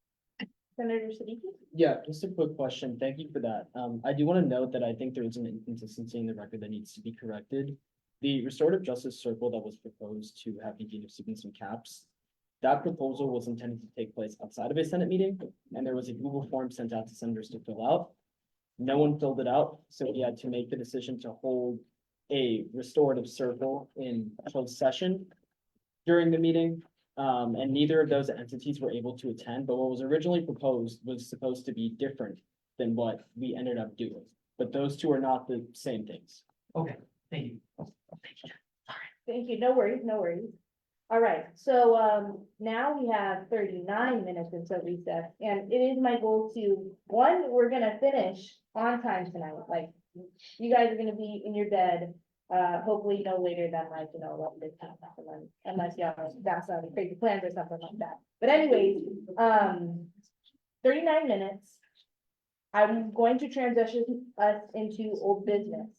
Speaker 2: Senator Siddiqui?
Speaker 3: Yeah, just a quick question. Thank you for that. I do want to note that I think there is an inconsistency in the record that needs to be corrected. The restorative justice circle that was proposed to have the Dean of Students and CAPS, that proposal was intended to take place outside of a Senate meeting, and there was a Google form sent out to senators to fill out. No one filled it out, so we had to make the decision to hold a restorative circle in closed session during the meeting. And neither of those entities were able to attend, but what was originally proposed was supposed to be different than what we ended up doing. But those two are not the same things.
Speaker 15: Okay, thank you.
Speaker 2: Thank you, no worries, no worries. All right, so now we have 39 minutes until recess, and it is my goal to, one, we're gonna finish on time tonight, like, you guys are gonna be in your bed, hopefully no later than like, 11 unless y'all got some crazy plans or something like that. But anyways, 39 minutes. I'm going to transition us into old business.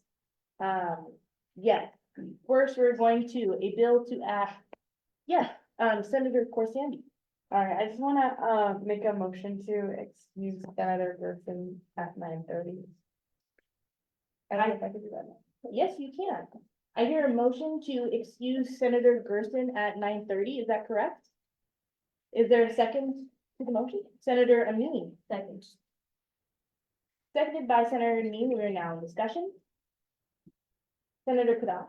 Speaker 2: Yes, first, we're going to a bill to act. Yeah, Senator Corsandy.
Speaker 6: All right, I just wanna, make a motion to excuse Senator Gerson at 9:30. I don't know if I could do that now.
Speaker 2: Yes, you can. I hear a motion to excuse Senator Gerson at 9:30. Is that correct? Is there a second to the motion? Senator Amin. Second. Seconded by Senator Amin. We are now in discussion. Senator Kadam.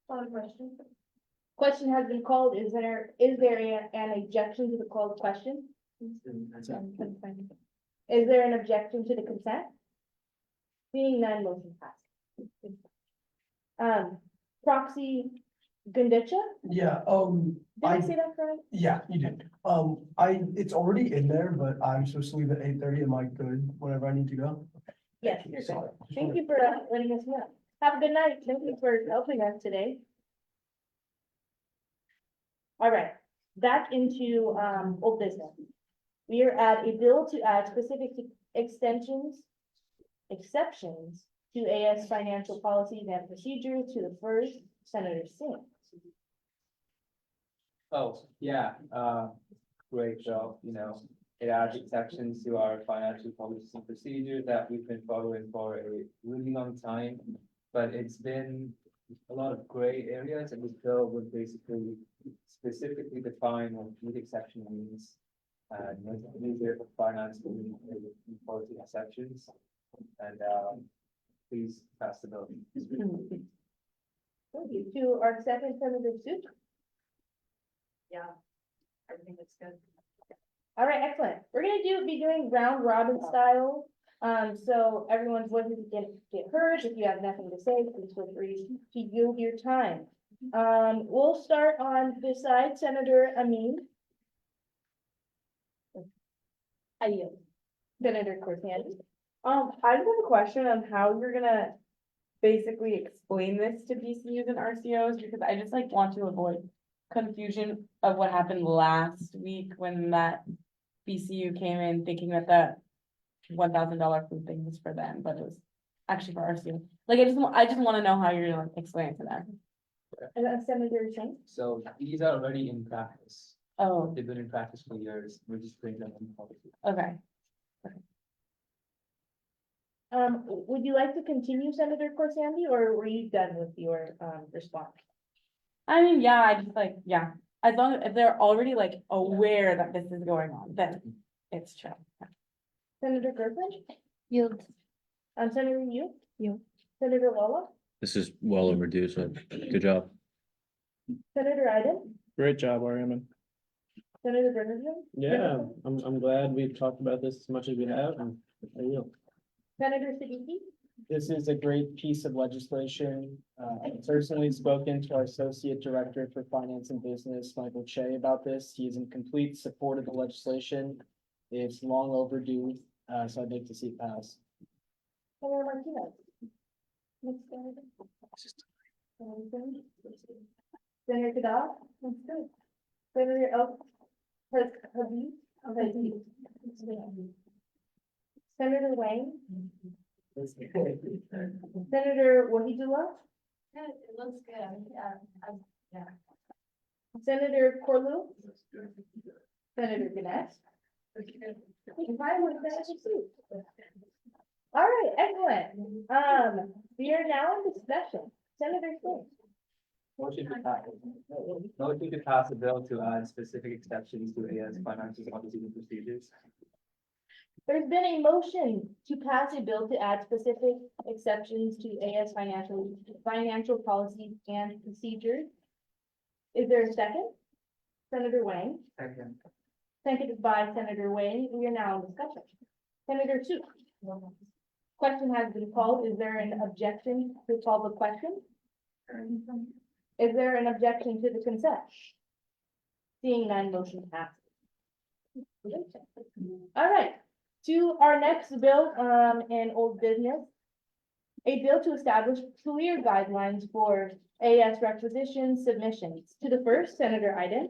Speaker 12: One question.
Speaker 2: Question has been called. Is there an objection to the called question? Is there an objection to the consent? Seeing none, motion passed. Proxy Gundecha,
Speaker 7: Yeah,
Speaker 2: did I say that correct?
Speaker 7: yeah, you did. It's already in there, but I'm supposed to leave at 8:30. Am I good whenever I need to go?
Speaker 2: Yes, you're good.
Speaker 7: Sorry.
Speaker 2: Thank you for letting us know. Have a good night. Thank you for helping us today. All right, back into old business. We are at a bill to add specific exceptions to AS financial policies and procedures to the first, Senator Singh.
Speaker 11: Oh, yeah, great job, it adds exceptions to our financial policies and procedures that we've been following for a really long time. But it's been a lot of gray areas, and this bill would basically specifically define what each exception means. And make it easier for finance to policy exceptions. And, please pass the bill.
Speaker 2: Thank you. To our second, Senator Sue.
Speaker 6: Yeah, everything looks good.
Speaker 2: All right, excellent. We're gonna be doing round robin style. So everyone's voices get heard. If you have nothing to say, please feel free to yield your time. We'll start on this side, Senator Amin. I yield. Senator Corsandy.
Speaker 6: I just have a question on how you're gonna basically explain this to BCUs and RCOs, because I just like want to avoid confusion of what happened last week when that BCU came in thinking that that $1,000 food thing was for them, but it was actually for RCO. Like, I just want to know how you're gonna explain it to them.
Speaker 2: Senator Singh.
Speaker 11: So these are already in practice.
Speaker 6: Oh,
Speaker 11: They've been in practice for years. We're just bringing them in policy.
Speaker 6: okay.
Speaker 2: Would you like to continue, Senator Corsandy, or were you done with your response?
Speaker 6: I mean, yeah, I just like, yeah, as long as if they're already like aware that this is going on, then it's chill.
Speaker 2: Senator Gershman?
Speaker 12: Yield.
Speaker 2: Senator Yu?
Speaker 12: Yield.
Speaker 2: Senator Lala?
Speaker 14: This is well overdue, so good job.
Speaker 2: Senator Iden?
Speaker 1: Great job, Ariana.
Speaker 2: Senator Bernardson?
Speaker 8: Yeah, I'm glad we've talked about this as much as we have, and I will.
Speaker 2: Senator Siddiqui?
Speaker 3: This is a great piece of legislation. I've personally spoken to our Associate Director for Finance and Business, Michael Che, about this. He is in complete support of the legislation. It's long overdue, so I'd like to see it pass.
Speaker 2: Senator Martinez? Next senator. Senator Kadar? That's good. Senator Habib? Senator Wang? Senator Wahidullah?
Speaker 12: Yeah, it looks good.
Speaker 2: Senator Corlu? Senator Ganesh? All right, excellent. We are now in discussion. Senator Singh.
Speaker 11: Motion to pass a bill to add specific exceptions to AS financial policies and procedures.
Speaker 2: There's been a motion to pass a bill to add specific exceptions to AS financial policies and procedures. Is there a second? Senator Wang,
Speaker 11: Second.
Speaker 2: seconded by Senator Wang. We are now in discussion. Senator Su. Question has been called. Is there an objection to call the question? Is there an objection to the consent? Seeing none, motion passes. All right, to our next bill, in old business. A bill to establish clear guidelines for AS requisition submissions. To the first, Senator Iden.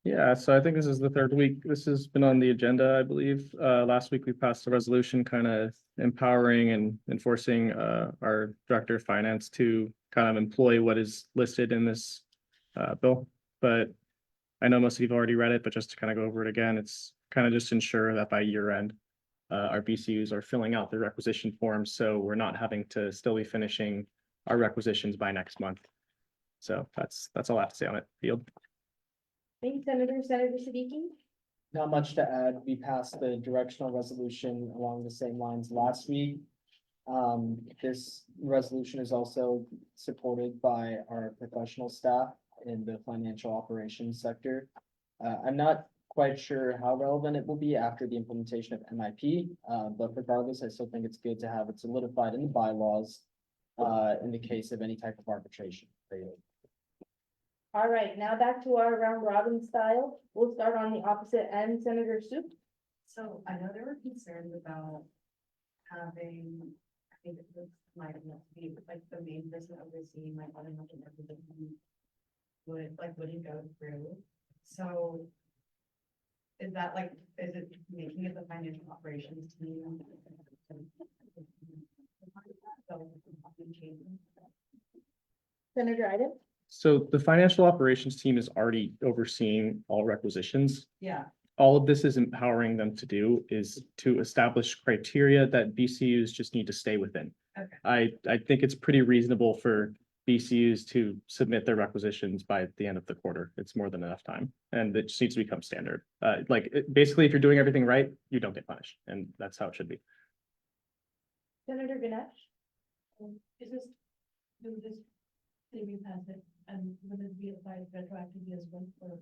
Speaker 1: Yeah, so I think this is the third week. This has been on the agenda, I believe. Last week we passed a resolution kind of empowering and enforcing our Director of Finance to kind of employ what is listed in this bill. But I know most of you've already read it, but just to kind of go over it again, it's kind of just ensure that by year end, our BCUs are filling out their requisition forms, so we're not having to still be finishing our requisitions by next month. So that's all I have to say on it. Field.
Speaker 2: Thank you, Senator. Senator Siddiqui.
Speaker 3: Not much to add. We passed the directional resolution along the same lines last week. This resolution is also supported by our professional staff in the financial operations sector. I'm not quite sure how relevant it will be after the implementation of MIP. But regardless, I still think it's good to have it solidified in the bylaws in the case of any type of arbitration.
Speaker 2: All right, now back to our round robin style. We'll start on the opposite end, Senator Soup.
Speaker 6: So I know there were concerns about having, I think it was, might not be like the main person overseeing, like, I don't know, everything wouldn't go through. So is that like, is it making it the financial operations team?
Speaker 2: Senator Iden?
Speaker 1: So the financial operations team is already overseeing all requisitions.
Speaker 6: Yeah.
Speaker 1: All of this is empowering them to do is to establish criteria that BCUs just need to stay within.
Speaker 6: Okay.
Speaker 1: I think it's pretty reasonable for BCUs to submit their requisitions by the end of the quarter. It's more than enough time, and it just needs to become standard. Basically, if you're doing everything right, you don't get punished, and that's how it should be.
Speaker 2: Senator Ganesh?
Speaker 12: Is this, do this, say we pass it, and will it be applied retroactively as well for?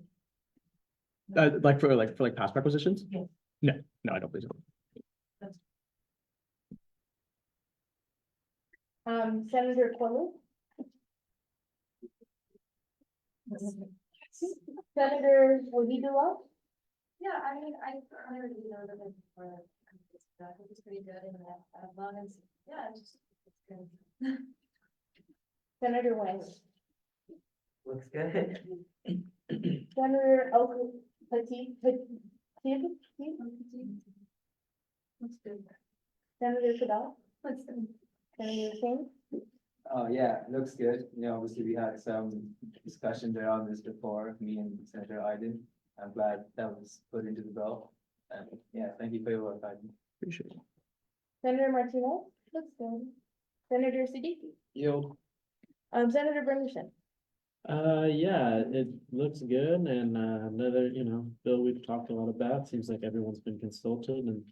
Speaker 1: For past requisitions?
Speaker 12: Yes.
Speaker 1: No, I don't believe so.
Speaker 2: Senator Quillen? Senator Wahidullah?
Speaker 12: Yeah, I mean, I already know that for, that was pretty good in that, as long as, yeah, it's good.
Speaker 2: Senator Wang?
Speaker 9: Looks good.
Speaker 2: Senator Petit?
Speaker 12: Looks good.
Speaker 2: Senator Fidel?
Speaker 12: Looks good.
Speaker 2: Senator Singh?
Speaker 11: Oh, yeah, it looks good. Obviously we had some discussions around this before, me and Senator Iden. I'm glad that was put into the bill. And yeah, thank you for your work, Iden.
Speaker 1: Appreciate it.
Speaker 2: Senator Martinez? Looks good. Senator Siddiqui?
Speaker 3: Yield.
Speaker 2: Senator Bernstein?
Speaker 8: Yeah, it looks good and another, bill we've talked a lot about. Seems like everyone's been consulted and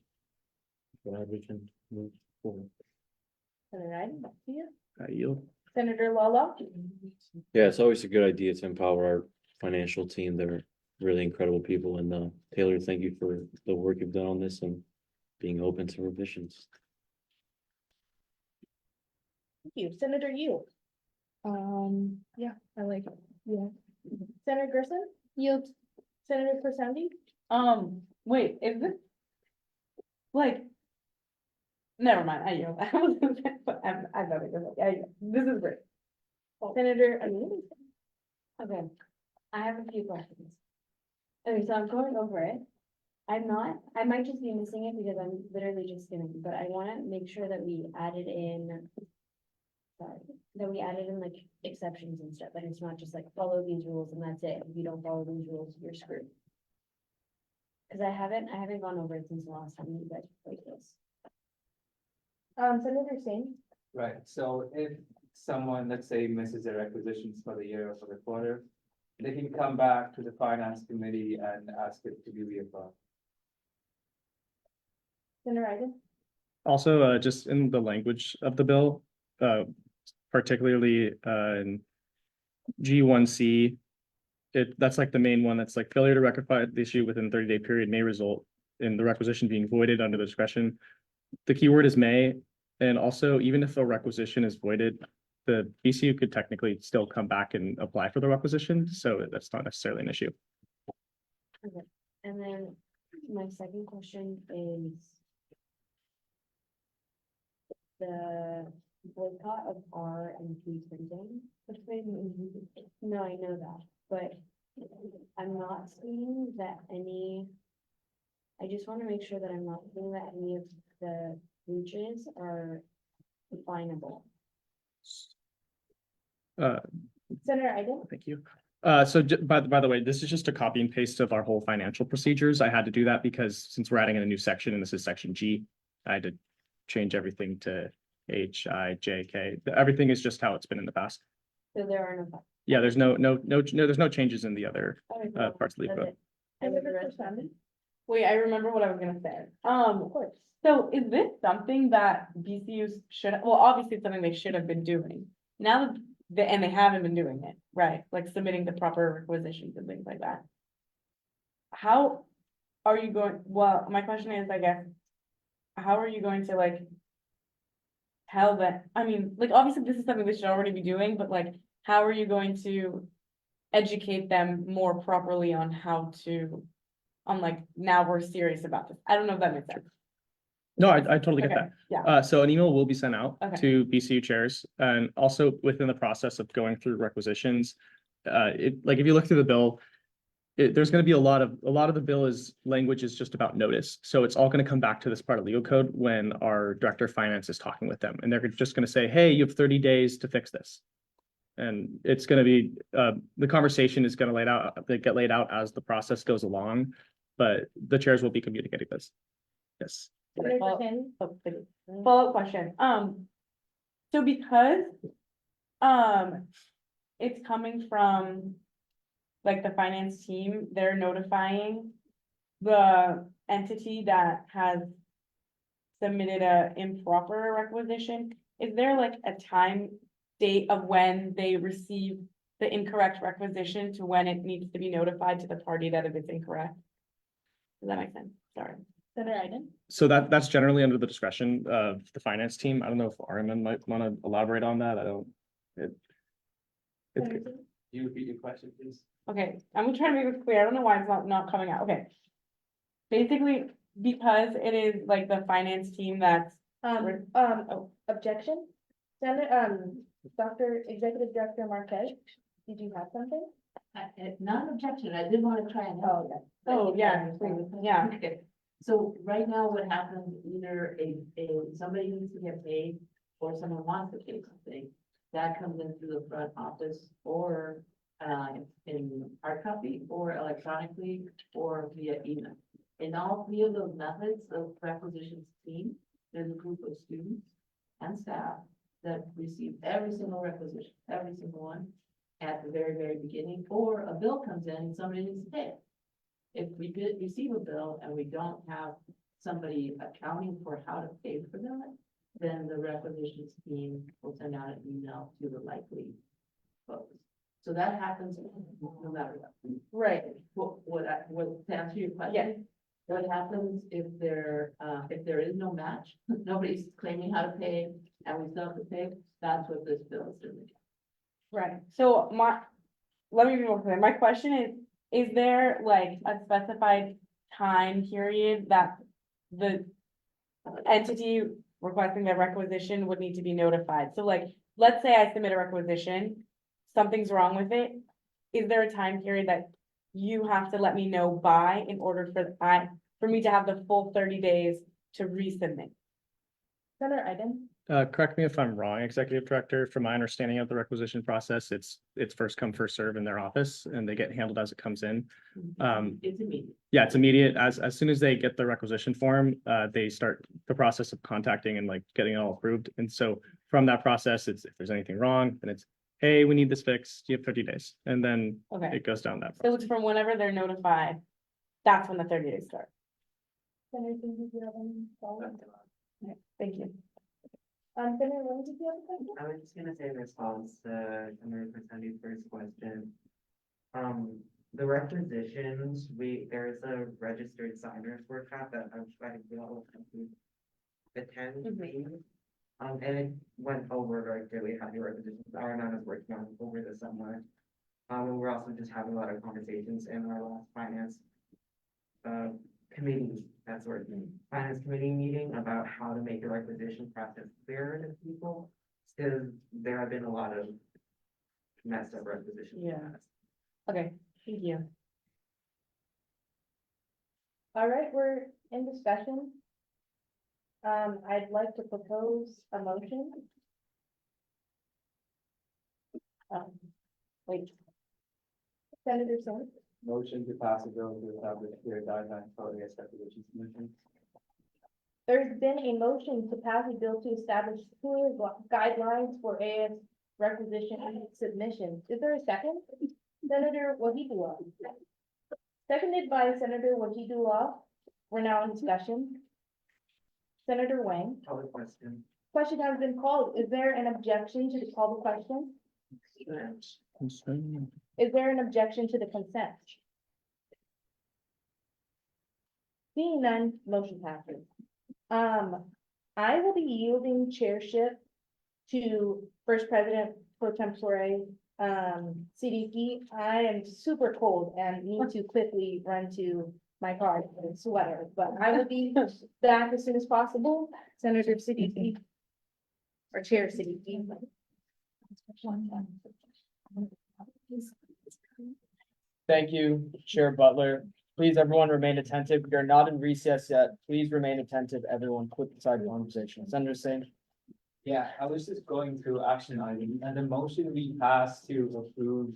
Speaker 8: glad we can move forward.
Speaker 2: Senator Iden, back to you.
Speaker 1: I yield.
Speaker 2: Senator Lala?
Speaker 14: Yeah, it's always a good idea to empower our financial team. They're really incredible people. And Taylor, thank you for the work you've done on this and being open to revisions.
Speaker 2: Thank you. Senator Yu? Yeah, I like it. Yeah. Senator Gerson? Yield. Senator Corsandy?
Speaker 17: Wait, is this? Like. Never mind, I yield. I'm not gonna, this is great.
Speaker 2: Senator Amin?
Speaker 18: Okay, I have a few questions. Okay, so I'm going over it. I might just be missing it because I'm literally just skimming, but I wanna make sure that we added in. Sorry, that we added in like exceptions and stuff, and it's not just like follow these rules and that's it. If you don't follow these rules, you're screwed. Cause I haven't gone over it since the last time you guys played this.
Speaker 2: Senator Singh?
Speaker 11: Right, so if someone, let's say, misses their requisitions for the year or for the quarter, they can come back to the finance committee and ask it to be reaffirmed.
Speaker 2: Senator Iden?
Speaker 1: Also, just in the language of the bill, particularly in G1C, that's like the main one. That's like failure to rectify the issue within 30-day period may result in the requisition being voided under the discretion. The keyword is may, and also even if a requisition is voided, the BCU could technically still come back and apply for the requisition, so that's not necessarily an issue.
Speaker 18: Okay, and then my second question is. The boycott of R and P printing. No, I know that, but I'm not seeing that any. I just want to make sure that I'm not seeing that any of the breaches are definable.
Speaker 2: Senator Iden?
Speaker 1: Thank you. By the way, this is just a copy and paste of our whole financial procedures. I had to do that because since we're adding in a new section and this is section G, I had to change everything to H, I, J, K. Everything is just how it's been in the past.
Speaker 18: So there are no.
Speaker 1: Yeah, there's no, there's no changes in the other parts of the code.
Speaker 17: Wait, I remember what I was gonna say. Of course. So is this something that BCUs should, well, obviously it's something they should have been doing. Now that, and they haven't been doing it, right? Like submitting the proper requisitions and things like that. How, are you going, well, my question is, I guess, how are you going to like tell that, I mean, like, obviously this is something they should already be doing, but like, how are you going to educate them more properly on how to, on like, now we're serious about this? I don't know if that makes sense.
Speaker 1: No, I totally get
Speaker 17: Okay,
Speaker 1: that.
Speaker 17: yeah,
Speaker 1: So an email will be sent out
Speaker 17: Okay.
Speaker 1: to BCU chairs and also within the process of going through requisitions. Like if you look through the bill, there's gonna be a lot of the bill is language is just about notice. So it's all gonna come back to this part of legal code when our director of finance is talking with them. And they're just gonna say, hey, you have 30 days to fix this. And it's gonna be, the conversation is gonna get laid out as the process goes along. But the chairs will be communicating this. Yes.
Speaker 17: Follow- follow-up question, so because, it's coming from like the finance team, they're notifying the entity that has submitted a improper requisition. Is there like a time date of when they receive the incorrect requisition to when it needs to be notified to the party that it is incorrect? Does that make sense? Sorry.
Speaker 2: Senator Iden?
Speaker 1: So that's generally under the discretion of the finance team. I don't know if Ariman might want to elaborate on that. I don't.
Speaker 2: Senator King?
Speaker 11: You repeat your question, please?
Speaker 17: Okay, I'm trying to make this clear. I don't know why it's not coming out. Okay. Basically, because it is like the finance team that's,
Speaker 2: Objection? Dr. Executive Director Marquez, did you have something?
Speaker 16: Not an objection, I did want to try and help.
Speaker 17: oh, yeah, please, yeah.
Speaker 16: Okay, so right now what happens, either somebody needs to get paid or someone wants to pay something. That comes in through the front office or in hard copy or electronically or via email. In all three of those methods, the requisitions team, there's a group of students and staff that receive every single requisition, every single one at the very, very beginning, or a bill comes in and somebody needs to pay it. If we did receive a bill and we don't have somebody accounting for how to pay for that, then the requisitions team will send out an email to the likely folks. So that happens no matter what.
Speaker 17: Right.
Speaker 16: To answer your question?
Speaker 17: Yes.
Speaker 16: What happens if there is no match, nobody's claiming how to pay, and we still have to pay, that's what this bill is doing.
Speaker 17: Right, so let me be more clear. My question is there like a specified time period that the entity requesting that requisition would need to be notified? So like, let's say I submit a requisition, something's wrong with it. Is there a time period that you have to let me know by in order for me to have the full 30 days to resubmit?
Speaker 2: Senator Iden?
Speaker 1: Correct me if I'm wrong, Executive Director. From my understanding of the requisition process, it's first come, first serve in their office and they get handled as it comes in.
Speaker 16: It's immediate.
Speaker 1: Yeah, it's immediate. As soon as they get the requisition form, they start the process of contacting and like getting it all approved. And so from that process, it's if there's anything wrong, then it's, hey, we need this fixed. You have 30 days. And then
Speaker 17: Okay,
Speaker 1: it goes down that.
Speaker 17: so it's from whenever they're notified, that's when the 30 days start.
Speaker 2: Senator King, did you have any follow-up?
Speaker 17: Okay, thank you.
Speaker 2: Senator Lynn, did you have a question?
Speaker 9: I was just gonna say in response to Senator Presendi's first question. The requisitions, there's a registered signers workshop that I'm trying to attend. And it went over very clearly how the requisitions are, and I was working on over the summer. And we're also just having a lot of conversations in our last finance committee, finance committee meeting about how to make the requisition process clearer to people. Because there have been a lot of messed up requisitions.
Speaker 17: Yeah. Okay, thank you.
Speaker 2: All right, we're in discussion. I'd like to propose a motion.
Speaker 17: Wait,
Speaker 2: Senator Singh,
Speaker 11: Motion to pass a bill to establish clear guidelines for the Requisition Commission.
Speaker 2: there's been a motion to pass a bill to establish clear guidelines for AS requisition submissions. Is there a second? Senator Wahidullah. Seconded by Senator Wahidullah. We're now in discussion. Senator Wang.
Speaker 9: Call the question.
Speaker 2: Question has been called. Is there an objection to call the question? Is there an objection to the consent? Seeing none, motion passes. I will be yielding chairship to First President Pro Tempore, CDP. I am super cold and need to quickly run to my car and sweater, but I will be back as soon as possible. Senator CDP. Or Chair CDP.
Speaker 3: Thank you, Chair Butler. Please, everyone remain attentive. We are not in recess yet. Please remain attentive, everyone. Quick side conversation. Senator Singh.
Speaker 11: Yeah, I was just going through action items and the motion we passed to approve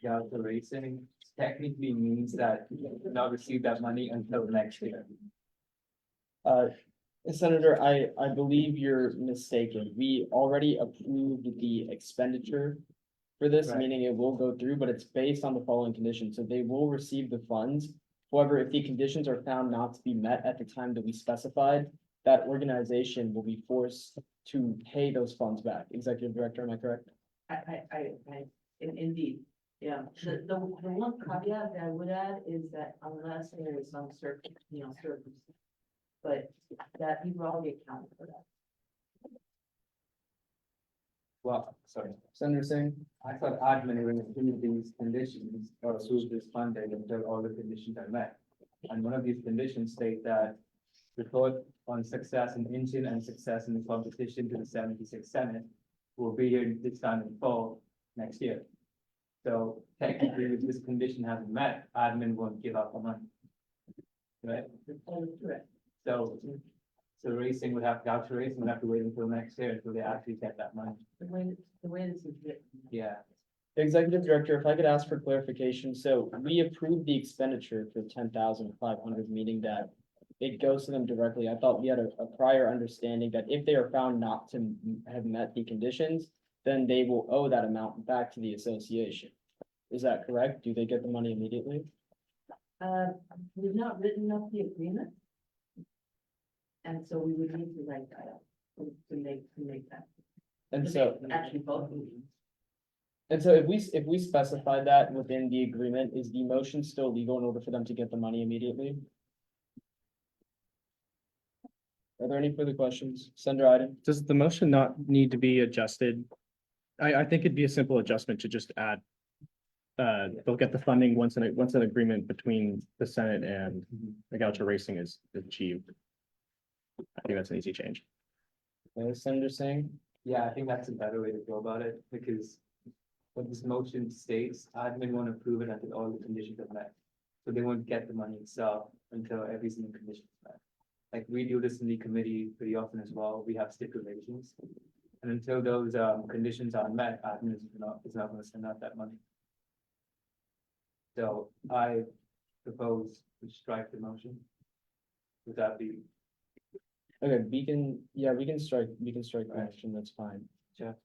Speaker 11: Delta Racing technically means that we will not receive that money until next year.
Speaker 3: Senator, I believe you're mistaken. We already approved the expenditure for this,
Speaker 11: Right.
Speaker 3: meaning it will go through, but it's based on the following conditions. So they will receive the funds. However, if the conditions are found not to be met at the time that we specified, that organization will be forced to pay those funds back. Executive Director, am I correct?
Speaker 16: Indeed, yeah, the one caveat that I would add is that unless there is some certain, circumstance. But that you've already accounted for that.
Speaker 11: Well, sorry,
Speaker 3: Senator Singh?
Speaker 11: I thought admin will include these conditions or approve this funding until all the conditions are met. And one of these conditions state that report on success in engine and success in the competition to the 76th Senate will be here this time in fall next year. So technically, if this condition hasn't met, admin won't give up the money. Right? So racing would have, Gaucho Racing would have to wait until next year until they actually get that money.
Speaker 16: The way this is written.
Speaker 11: Yeah.
Speaker 3: Executive Director, if I could ask for clarification, so we approved the expenditure for 10,500, meaning that it goes to them directly. I thought we had a prior understanding that if they are found not to have met the conditions, then they will owe that amount back to the association. Is that correct? Do they get the money immediately?
Speaker 16: We've not written up the agreement. And so we would need to write that up to make that.
Speaker 3: And
Speaker 16: to
Speaker 3: so,
Speaker 16: make actually both meetings.
Speaker 3: and so if we specify that within the agreement, is the motion still legal in order for them to get the money immediately? Are there any further questions? Senator Iden?
Speaker 1: Does the motion not need to be adjusted? I think it'd be a simple adjustment to just add. They'll get the funding once an agreement between the Senate and the Gaucho Racing is achieved. I think that's an easy change.
Speaker 3: Senator Singh?
Speaker 11: Yeah, I think that's a better way to go about it, because what this motion states, admin won't approve it until all the conditions are met. So they won't get the money itself until every single condition is met. Like we do this in the committee pretty often as well, we have stipulations. And until those conditions are met, admin is not gonna send out that money. So I propose to strike the motion. Would that be?
Speaker 3: Okay, we can strike the motion, that's fine.
Speaker 11: Jeff?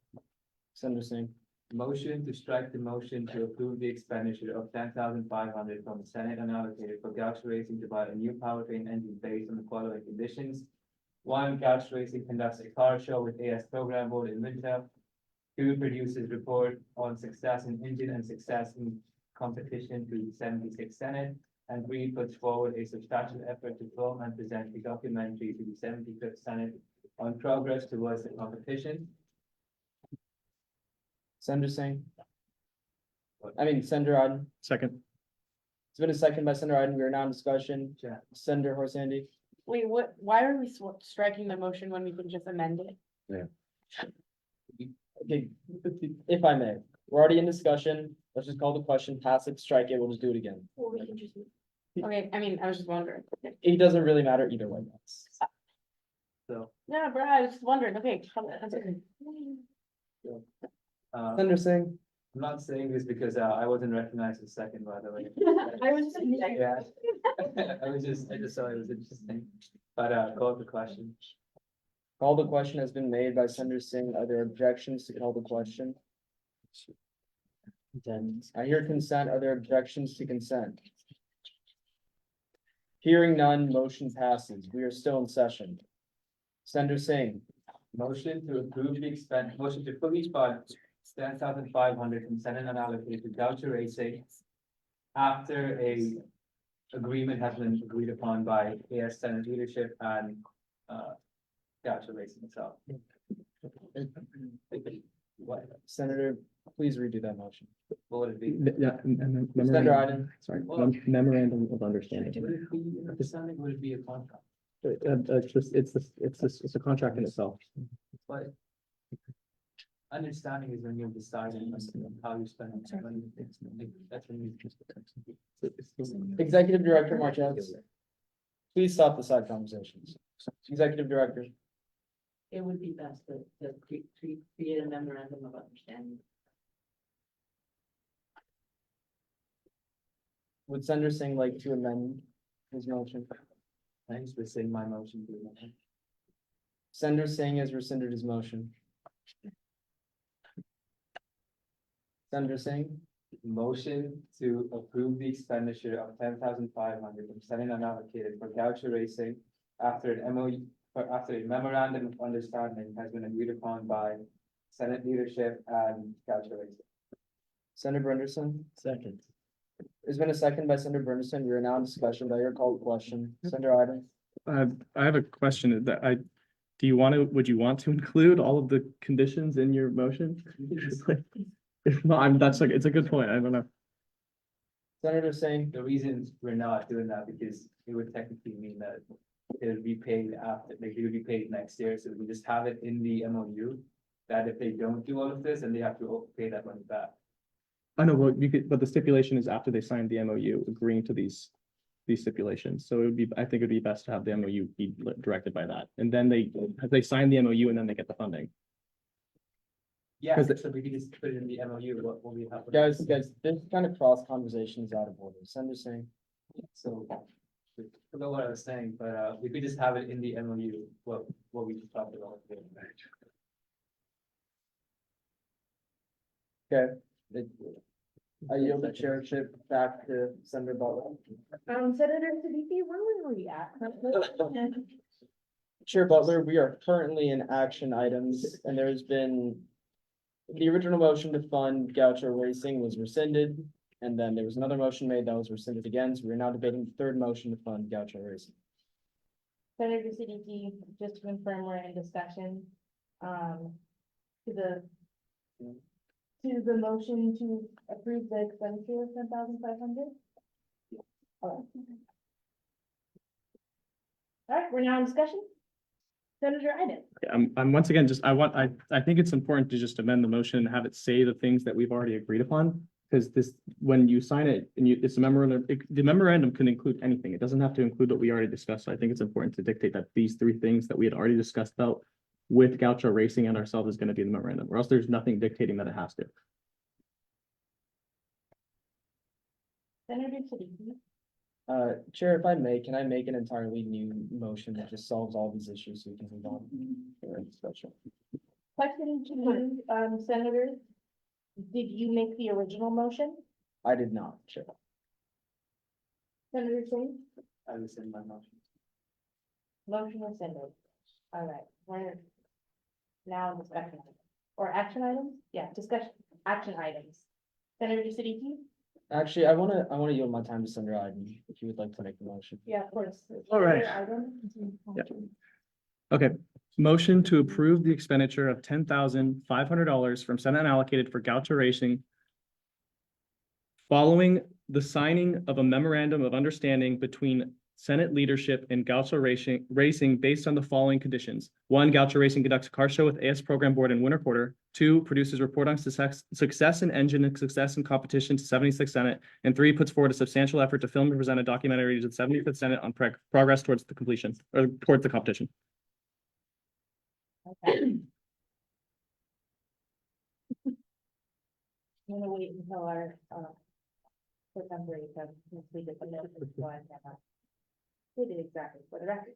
Speaker 3: Senator Singh?
Speaker 11: Motion to strike the motion to approve the expenditure of 10,500 from the Senate unallocated for Gaucho Racing to buy a new powertrain engine based on the following conditions. 1, Gaucho Racing conducts a car show with AS Program Board in winter. 2, produces report on success in engine and success in competition to the 76th Senate. And 3, puts forward a substantial effort to film and present a documentary to the 75th Senate on progress towards the competition.
Speaker 3: Senator Singh? Senator Iden?
Speaker 1: Second.
Speaker 3: It's been a second by Senator Iden. We are now in discussion.
Speaker 11: Yeah.
Speaker 3: Senator Horsandi?
Speaker 17: Wait, why are we striking the motion when we can just amend it?
Speaker 3: Okay, if I may, we're already in discussion. Let's just call the question, pass it, strike it. We'll just do it again.
Speaker 12: Or we can just.
Speaker 17: Okay, I was just wondering.
Speaker 3: It doesn't really matter either way.
Speaker 11: So,
Speaker 17: No, bro, I was just wondering, okay.
Speaker 3: Senator Singh?
Speaker 11: I'm not saying this because I wasn't recognized as second, by the way.
Speaker 12: I was just.
Speaker 11: Yeah. I just thought it was interesting, but call the question.
Speaker 3: Call the question has been made by Senator Singh. Are there objections to call the question? I hear consent. Are there objections to consent? Hearing none, motion passes. We are still in session. Senator Singh?
Speaker 11: Motion to approve the motion to fully fund 10,500 from Senate unallocated to Gaucho Racing after a agreement has been agreed upon by AS Senate leadership and, Gaucho Racing itself. What,
Speaker 3: Senator, please redo that motion.
Speaker 11: what would it be?
Speaker 1: Yeah,
Speaker 3: Senator
Speaker 1: memorandum,
Speaker 3: Iden,
Speaker 1: sorry, memorandum of understanding.
Speaker 11: Would it be an understanding, would it be a contract?
Speaker 1: It's a contract in itself.
Speaker 11: But understanding is when you're deciding on how you spend money. That's when you.
Speaker 3: Executive Director Martinez. Please stop the side conversations. Executive Director,
Speaker 16: It would be best to create a memorandum of understanding.
Speaker 3: would Senator Singh like to amend his motion?
Speaker 11: Thanks for saying my motion. to the-
Speaker 3: Senator Singh has rescinded his motion. Senator Singh,
Speaker 11: Motion to approve the expenditure of $10,500 from Senate unallocated for Gaucho Racing after an MOU, or after a memorandum of understanding has been agreed upon by Senate leadership and Gaucho Racing.
Speaker 3: Senator Brenderson,
Speaker 8: Second.
Speaker 3: there's been a second by Senator Brenderson. We are now in discussion by your called question. Senator Iden.
Speaker 1: I have a question that would you want to include all of the conditions in your motion? If not, it's a good point. I don't know.
Speaker 3: Senator Singh,
Speaker 11: The reason we're not doing that because it would technically mean that it would be paid after, like, it would be paid next year, so we just have it in the MOU. That if they don't do all of this, and they have to pay that money back.
Speaker 1: I know, but the stipulation is after they signed the MOU agreeing to these stipulations. So I think it'd be best to have the MOU be directed by that. And then they sign the MOU and then they get the funding.
Speaker 11: Yeah,
Speaker 1: 'Cause
Speaker 11: so we can just put it in the MOU, what will we have?
Speaker 3: guys, this kind of cross conversation is out of order. Senator Singh.
Speaker 11: So, I forgot what I was saying, but, we could just have it in the MOU, what we just talked about.
Speaker 3: Okay. I yield the chairship back to Senator Butler.
Speaker 2: Senator Siddiqui, where were we at?
Speaker 3: Chair Butler, we are currently in action items and there's been. The original motion to fund Gaucho Racing was rescinded, and then there was another motion made that was rescinded again, so we're now debating the third motion to fund Gaucho Racing.
Speaker 2: Senator Siddiqui, just to confirm, we're in discussion, to the motion to approve the expenditure of $10,500. All right, we're now in discussion. Senator Iden.
Speaker 1: I'm once again, I think it's important to just amend the motion and have it say the things that we've already agreed upon. Because when you sign it and it's a memorandum, the memorandum can include anything. It doesn't have to include what we already discussed. So I think it's important to dictate that these three things that we had already discussed about with Gaucho Racing and ourselves is going to be the memorandum, or else there's nothing dictating that it has to.
Speaker 2: Senator Siddiqui.
Speaker 3: Chair, if I may, can I make an entirely new motion that just solves all these issues so we can move on? Discussion.
Speaker 2: Question to you, Senator. Did you make the original motion?
Speaker 3: I did not, Chair.
Speaker 2: Senator Singh?
Speaker 11: I rescind my motion.
Speaker 2: Motion rescinded. All right, we're now in discussion or action items? Yeah, discussion, action items. Senator Siddiqui?
Speaker 3: Actually, I wanna yield my time to Senator Iden, if you would like to make the motion.
Speaker 2: Yeah, of course.
Speaker 1: All right.
Speaker 2: Senator Iden?
Speaker 1: Yeah. Okay, motion to approve the expenditure of $10,500 from Senate unallocated for Gaucho Racing following the signing of a memorandum of understanding between Senate leadership and Gaucho Racing based on the following conditions. 1, Gaucho Racing conducts a car show with AS Program Board in winter quarter. 2, produces report on success in engine and success in competition to 76th Senate. And 3, puts forward a substantial effort to film and present a documentary to the 75th Senate on progress towards the completion, or towards the competition.
Speaker 2: Okay. I'm gonna wait until our, September to complete the notice before I can, did it exactly for the record.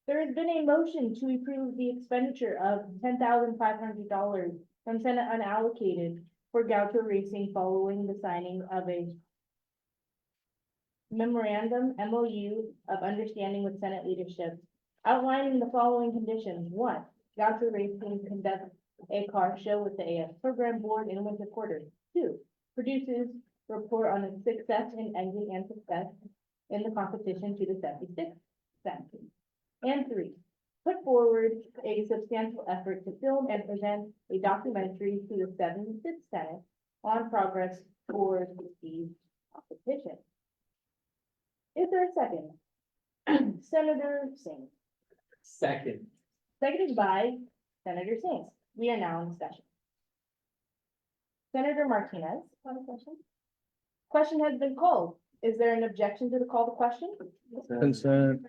Speaker 2: There has been a motion to approve the expenditure of $10,500 from Senate unallocated for Gaucho Racing following the signing of a memorandum MOU of understanding with Senate leadership outlining the following conditions. 1, Gaucho Racing conducts a car show with the AS Program Board in winter quarter. 2, produces report on its success in ending and success in the competition to the 76th Senate. And 3, put forward a substantial effort to film and present a documentary to the 76th Senate on progress towards the competition. Is there a second? Senator Singh,
Speaker 3: Second.
Speaker 2: seconded by Senator Singh. We are now in discussion. Senator Martinez, on a question? Question has been called. Is there an objection to the call to question?
Speaker 1: Consent.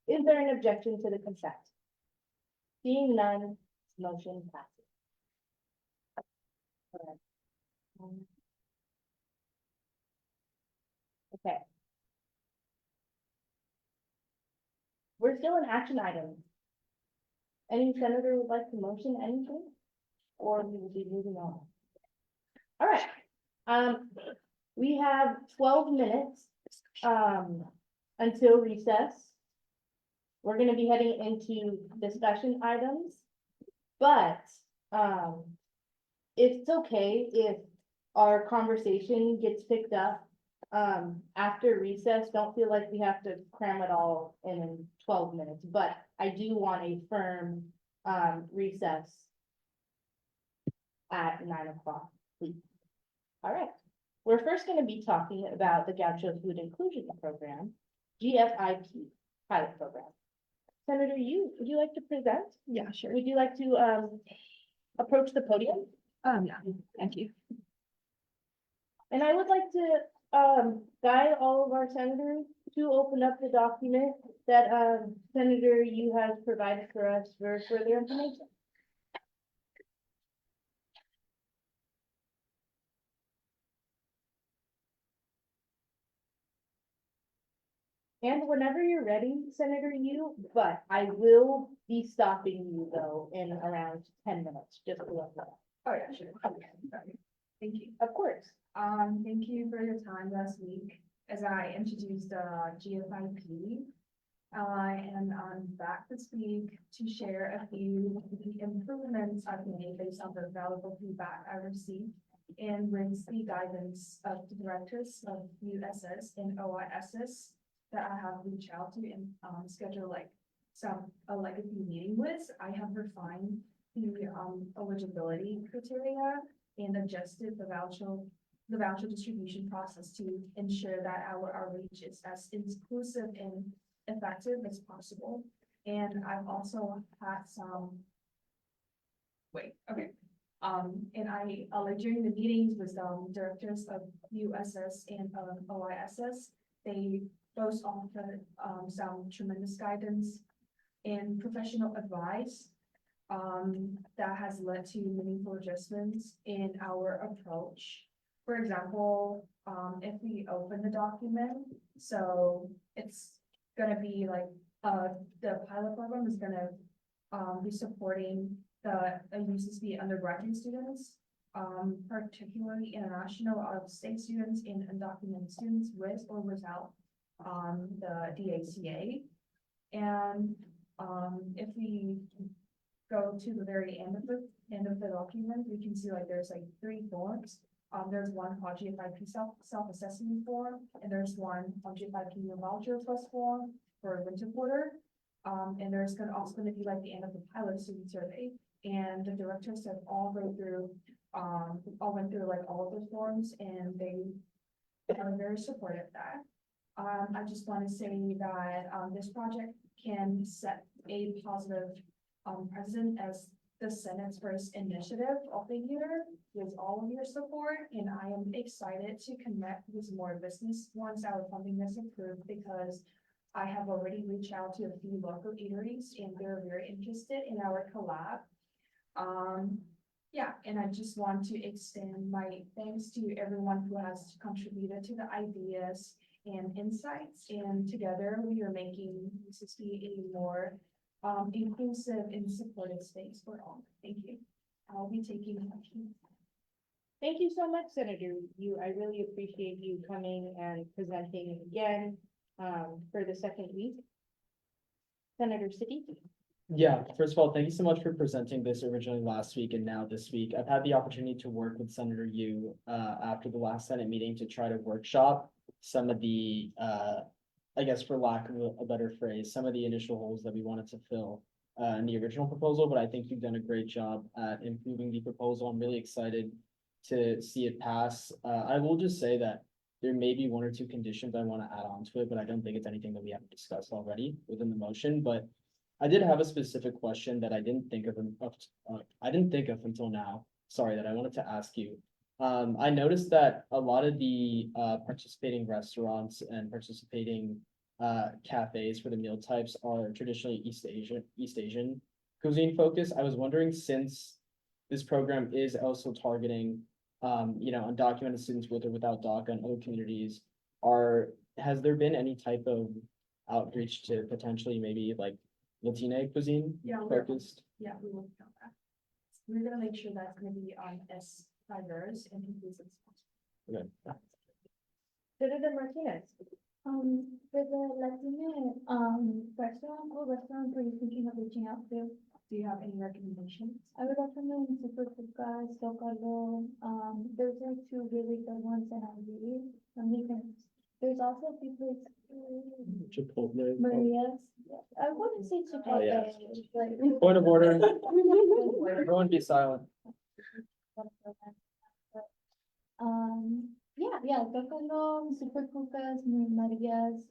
Speaker 2: Is there an objection to the consent? Seeing none, motion passes. Okay. We're still in action items. Any senator would like to motion anything? Or we will be moving on. All right, we have 12 minutes, until recess. We're gonna be heading into discussion items, but, it's okay if our conversation gets picked up, after recess. Don't feel like we have to cram it all in 12 minutes, but I do want a firm, recess at 9 o'clock, please. All right, we're first gonna be talking about the Gaucho Food Inclusion Program, GFIP pilot program. Senator would you like to present?
Speaker 6: Yeah, sure.
Speaker 2: Would you like to, approach the podium?
Speaker 6: Yeah, thank you.
Speaker 2: And I would like to, guide all of our senators to open up the document that, Senator Yu has provided for us for further information. And whenever you're ready, Senator Yu, but I will be stopping you though in around 10 minutes, just to let you know.
Speaker 6: Oh, yeah, sure. Okay, sorry. Thank you.
Speaker 2: Of course.
Speaker 6: Thank you for your time last week as I introduced GFIP. And I'm back this week to share a few of the improvements I've made based on the valuable feedback I received and with the guidance of the directors of USS and OISS that I have reached out to and schedule like a legacy meeting with. I have refined the eligibility criteria and adjusted the voucher distribution process to ensure that our outreach is as inclusive and effective as possible. And I've also had some, and I, like during the meetings with directors of USS and OISS, they both offered some tremendous guidance and professional advice that has led to meaningful adjustments in our approach. For example, if we open the document, so it's gonna be like, the pilot program is gonna be supporting the UCSB undergraduate students, particularly international out-of-state students and undocumented students with or without the DACA. And if we go to the very end of the document, we can see like there's like 3 forms. There's one called GFIP self-assessment form, and there's one on GFIP voucher request form for winter quarter. And there's also gonna be like the end of the pilot student survey. And the directors have all went through like all of those forms, and they are very supportive of that. I just want to say that this project can set a positive precedent as the Senate's first initiative of the year with all of your support, and I am excited to connect with more business once our funding is approved, because I have already reached out to a few local eateries and they're very interested in our collab. Yeah, and I just want to extend my thanks to everyone who has contributed to the ideas and insights, and together we are making UCSB a more inclusive and supportive space for all. Thank you. I'll be taking questions.
Speaker 2: Thank you so much, Senator Yu. I really appreciate you coming and presenting again for the second week. Senator Siddiqui.
Speaker 3: Yeah, first of all, thank you so much for presenting this originally last week and now this week. I've had the opportunity to work with Senator Yu after the last Senate meeting to try to workshop some of the I guess for lack of a better phrase, some of the initial holes that we wanted to fill in the original proposal, but I think you've done a great job at improving the proposal. I'm really excited to see it pass. I will just say that there may be one or two conditions I want to add on to it, but I don't think it's anything that we haven't discussed already within the motion, but I did have a specific question that I didn't think of, until now, sorry, that I wanted to ask you. I noticed that a lot of the participating restaurants and participating cafes for the meal types are traditionally East Asian cuisine focused. I was wondering, since this program is also targeting undocumented students with or without DACA and other communities, has there been any type of outreach to potentially maybe like Latina cuisine focused?
Speaker 12: Yeah, we will count that. We're gonna make sure that's gonna be as diverse and inclusive as possible.
Speaker 3: Okay.
Speaker 2: Senator Martinez.
Speaker 18: For the Latino, restaurants are you thinking of reaching out to?
Speaker 12: Do you have any recommendations?
Speaker 18: I would recommend Super Cucas, Zocalo, those are two really good ones and there's also a few places.
Speaker 3: Chipotle.
Speaker 18: Maria's, I wouldn't say
Speaker 3: Oh, yeah.
Speaker 18: Chipotle,
Speaker 3: Point of order. Everyone be silent.
Speaker 18: yeah, Zocalo, Super Cucas, Maria's,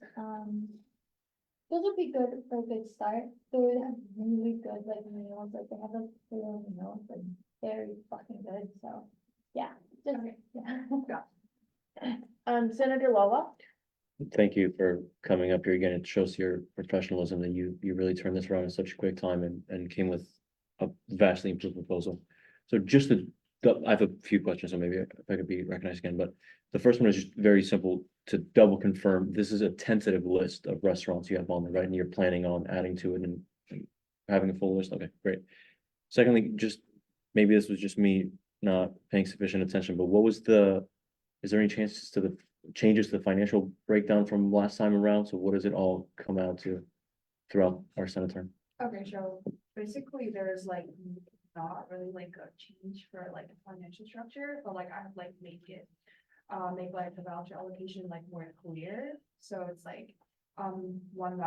Speaker 18: those would be good for a good start. They would have really good like meals, like they have like their own meals, like very fucking good, so, yeah, just, yeah.
Speaker 2: Senator Lola.
Speaker 14: Thank you for coming up here again. It shows your professionalism that you really turned this around in such a quick time and came with a vastly improved proposal. So just I have a few questions, so maybe if I could be recognized again, but the first one is just very simple to double confirm. This is a tentative list of restaurants you have on there, right? And you're planning on adding to it and having a full list. Okay, great. Secondly, just maybe this was just me not paying sufficient attention, but is there any changes to the financial breakdown from last time around? So what does it all come out to throughout our Senate term?
Speaker 6: Okay, so basically there's like not really like a change for like the financial structure, but like I would like make like the voucher allocation like more clear. So it's like one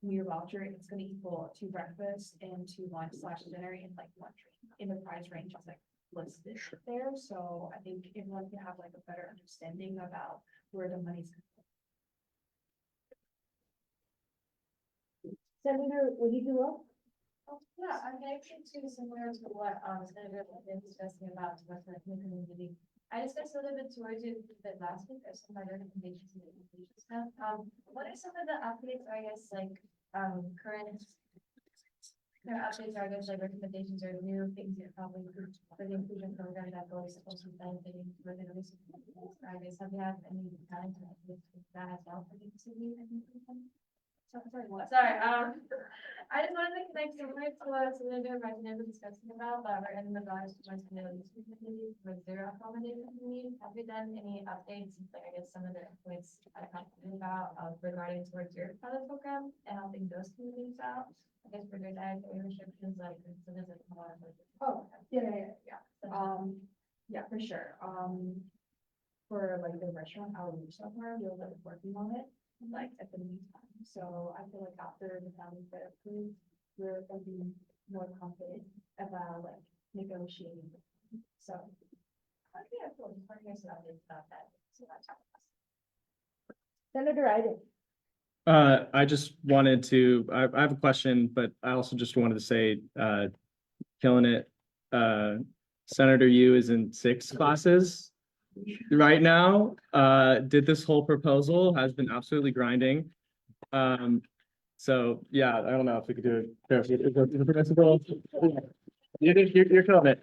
Speaker 6: meal voucher, it's gonna equal 2 breakfasts and 2 lunch/dinner in like one in the price range is like listed there. So I think everyone can have like a better understanding about where the money's
Speaker 2: Senator, would you do well?
Speaker 12: Yeah, I'm actually too similar to what Senator Levin discussing about the Latino community. I discussed a little bit towards you that last week, or some of my recommendations and stuff. What are some of the updates, I guess, like current updates, or I guess like recommendations or new things that probably for the inclusion program that goes supposed to be benefiting within a recent I guess have you had any time to that as well for the city? Sorry, what? Sorry, I just wanted to connect similar to what Senator Martinez was discussing about, in regards to with zero accommodation needs. Have you done any updates, like I guess some of the points I talked about regarding towards your pilot program and helping those communities out? I guess for their dietary restrictions, like so there's like more.
Speaker 6: Oh, yeah. Yeah, for sure. For like the restaurant outreach software, we're like working on it, like at the meantime. So I feel like after the family get approved, we're gonna be more confident about like negotiating. So. Yeah, cool. Just want to hear some updates about that. So that's.
Speaker 2: Senator Iden.
Speaker 1: I just wanted to, I have a question, but I also just wanted to say, killing it. Senator Yu is in 6 classes right now. Did this whole proposal, has been absolutely grinding. So yeah, I don't know if we could do it. You're killing it.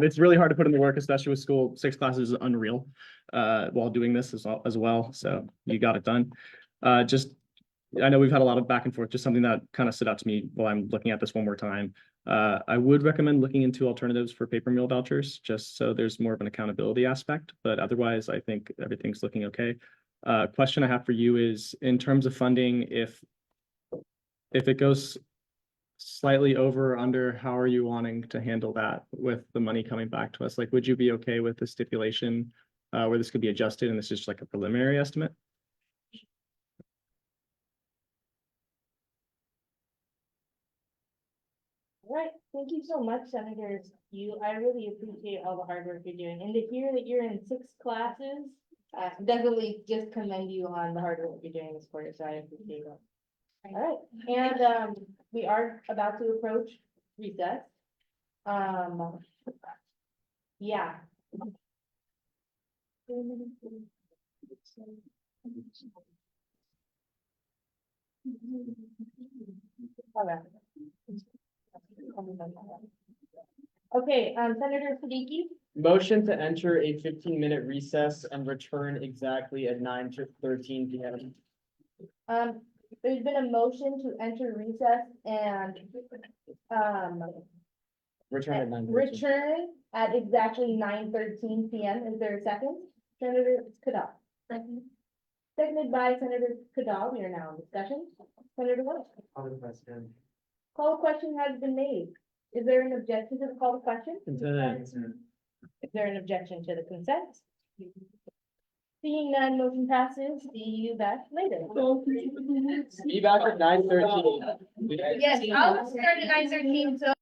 Speaker 1: It's really hard to put in the work, especially with school. 6 classes is unreal, while doing this as well. So you got it done. I know we've had a lot of back and forth, just something that kind of stood out to me while I'm looking at this one more time. I would recommend looking into alternatives for paper meal vouchers, just so there's more of an accountability aspect, but otherwise I think everything's looking okay. Question I have for you is, in terms of funding, if it goes slightly over or under, how are you wanting to handle that with the money coming back to us? Like, would you be okay with the stipulation where this could be adjusted and this is just like a preliminary estimate?
Speaker 2: All right, thank you so much, Senators. I really appreciate all the hard work you're doing, and to hear that you're in 6 classes, definitely just commend you on the hard work you're doing this quarter, so I appreciate it. All right, and, we are about to approach recess. Yeah. Okay, Senator Siddiqui,
Speaker 3: Motion to enter a 15-minute recess and return exactly at 9:13 p.m.
Speaker 2: there's been a motion to enter recess and,
Speaker 3: Return at 9:13.
Speaker 2: return at exactly 9:13 p.m. Is there a second? Senator Cadal. Second. Seconded by Senator Cadal. We are now in discussion. Senator Wood.
Speaker 9: Call the question.
Speaker 2: Call question has been made. Is there an objection to the call to question?
Speaker 8: Consent.
Speaker 2: Is there an objection to the consent? Seeing none, motion passes. See you back later.
Speaker 3: Be back at 9:13.
Speaker 2: Yes, I'll start at 9:13, so.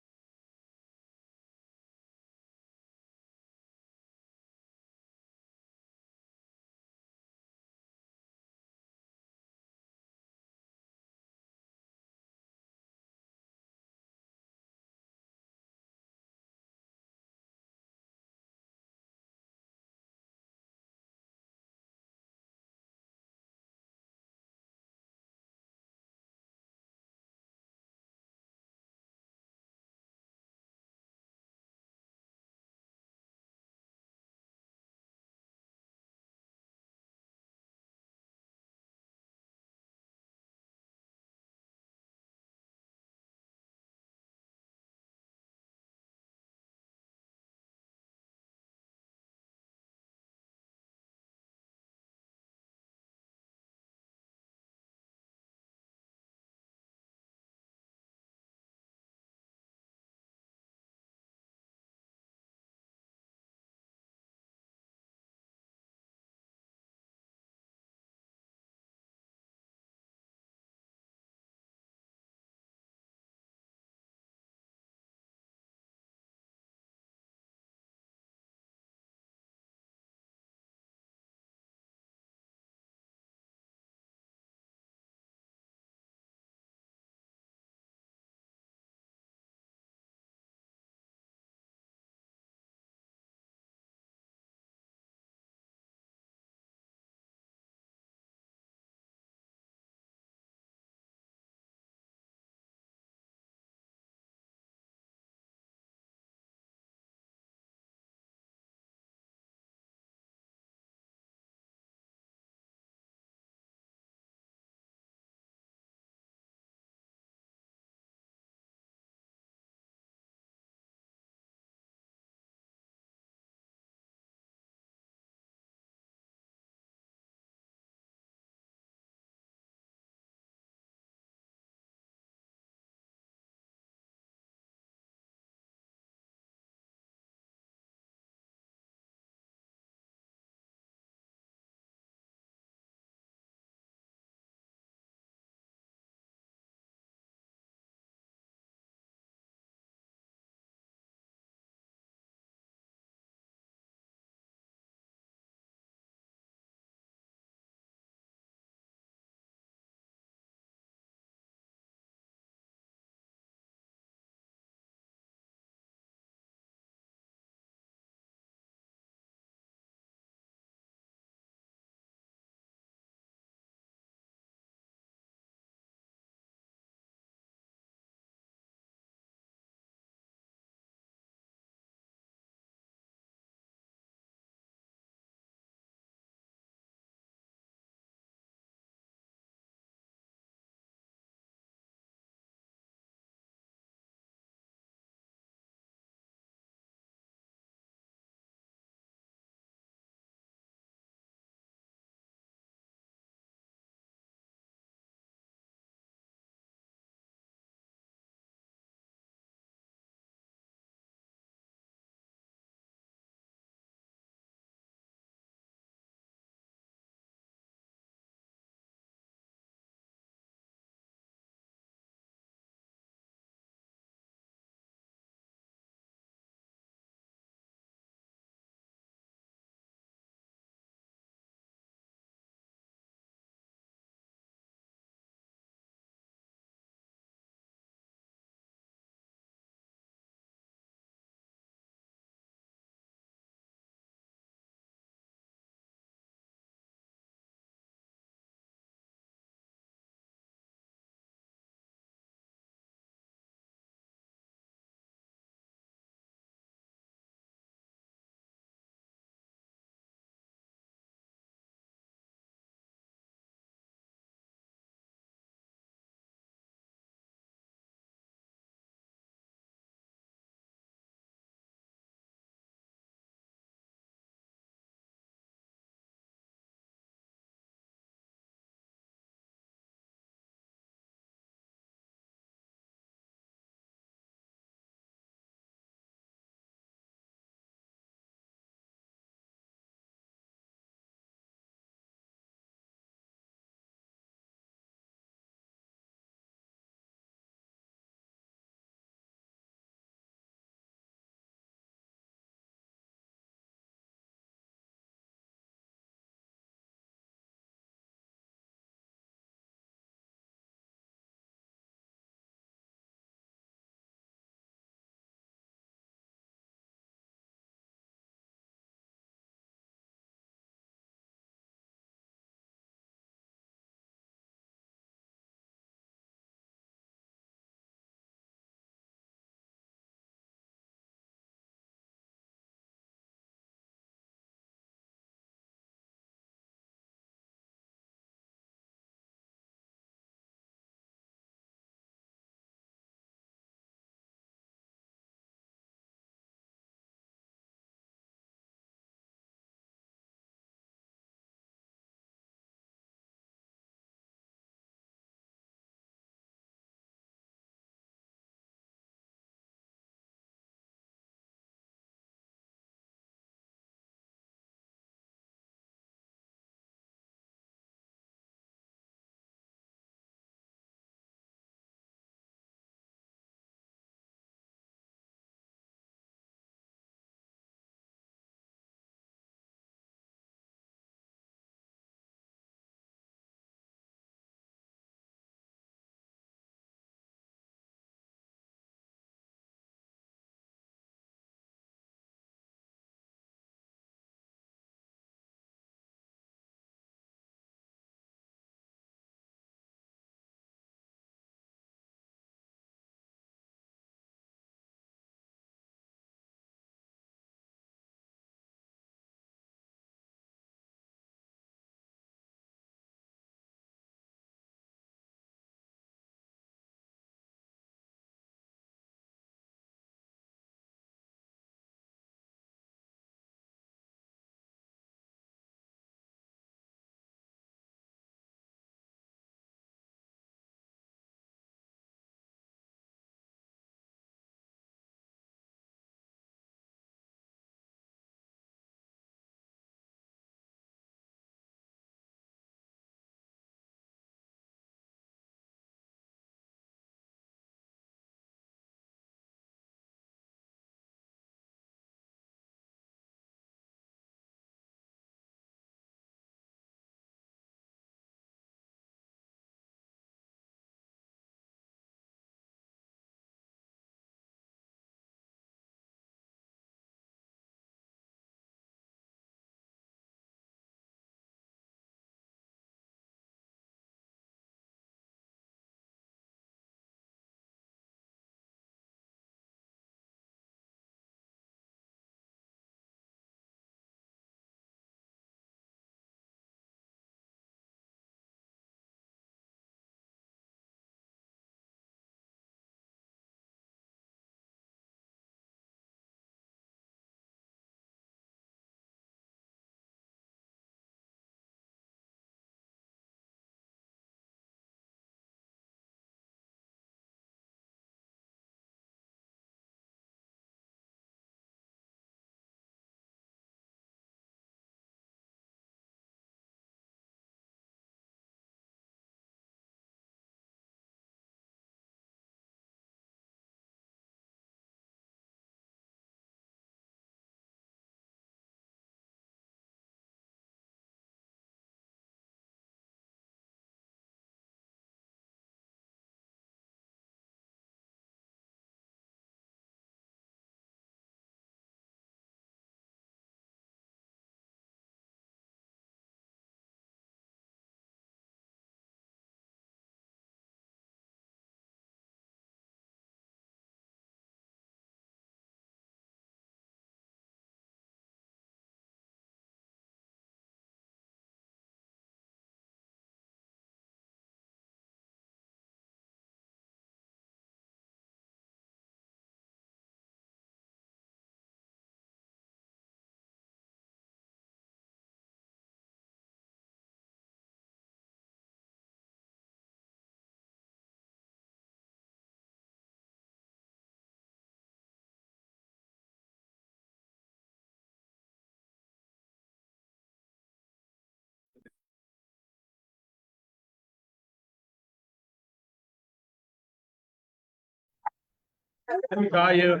Speaker 1: Got you.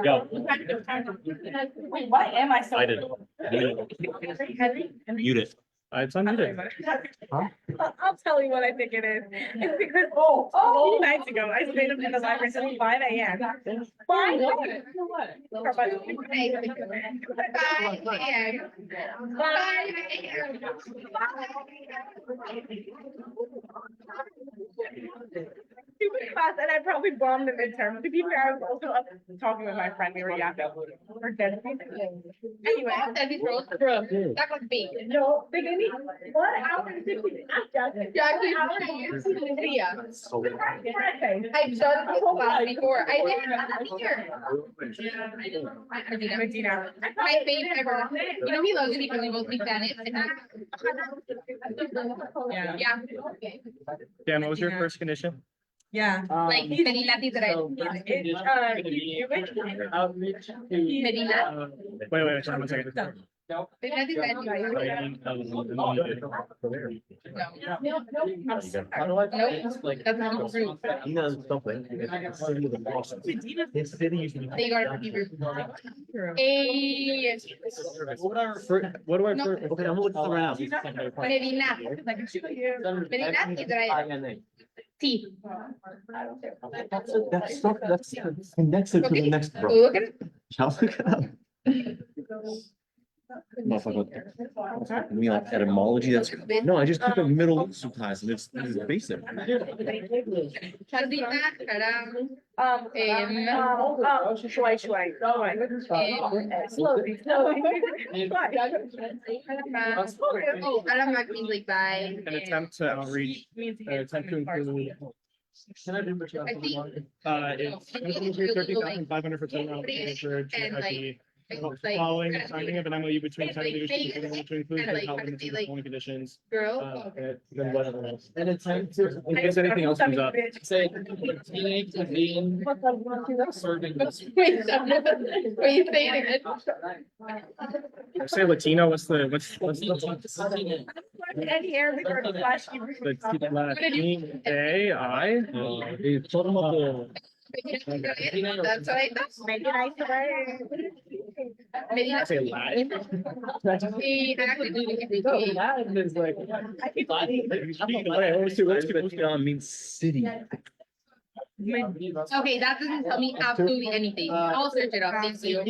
Speaker 14: Go.
Speaker 17: Wait, why am I so?
Speaker 14: I did. Mute it.
Speaker 1: It's unmuted.
Speaker 17: I'll tell you what I think it is. It's because, 2 nights ago, I stayed up in the library until 5 a.m. 5 a.m. Stupid class, and I probably bombed the midterm. To be fair, I was also up talking with my friend. We were yapping for dead. Anyway. That was big. No, they gave me 1 hour and 50 minutes.
Speaker 2: Jackie, I've done this class before. I didn't here.
Speaker 17: Medina.
Speaker 2: My favorite ever. You know, he loves me because we both speak Spanish.
Speaker 17: Yeah.
Speaker 2: Yeah.
Speaker 1: Dan, what was your first condition?
Speaker 17: Yeah.
Speaker 2: Like Medina Tizarel.
Speaker 3: Outreach to.
Speaker 2: Medina.
Speaker 1: Wait, sorry, 1 second.
Speaker 2: Medina Tizarel. That's not true.
Speaker 14: He knows something. His city usually.
Speaker 2: They got it. Hey.
Speaker 1: What do I?
Speaker 2: No.
Speaker 14: Okay, I'm looking around.
Speaker 2: Medina. Medina Tizarel. T.
Speaker 14: That's stuff that's connected to the next bro.
Speaker 2: Look at it.
Speaker 14: I'll look it up. Motherfucker. I mean, like etymology, that's, no, I just took a Middle Eastern class and it's basic.
Speaker 2: Chaldita, Karam.
Speaker 17: Slowly.
Speaker 2: Oh, Alamak means like bye.
Speaker 1: An attempt to outreach, attempt to include. It's 13,500 for 10 rounds. Following the signing of an MOU between county leadership and to include the development of the following conditions.
Speaker 2: Girl.
Speaker 1: Then whatever else.
Speaker 3: An attempt to.
Speaker 1: In case anything else comes up.
Speaker 3: Say, teenage convene serving.
Speaker 2: Wait, say it again.
Speaker 1: Say Latino, what's the?
Speaker 17: Any Arabic or flash.
Speaker 1: Latin, AI.
Speaker 2: That's what I thought. Maybe
Speaker 1: I say Latin.
Speaker 14: Latin is like. Means city.
Speaker 2: Okay, that doesn't tell me absolutely anything. I'll search it up. Thank you.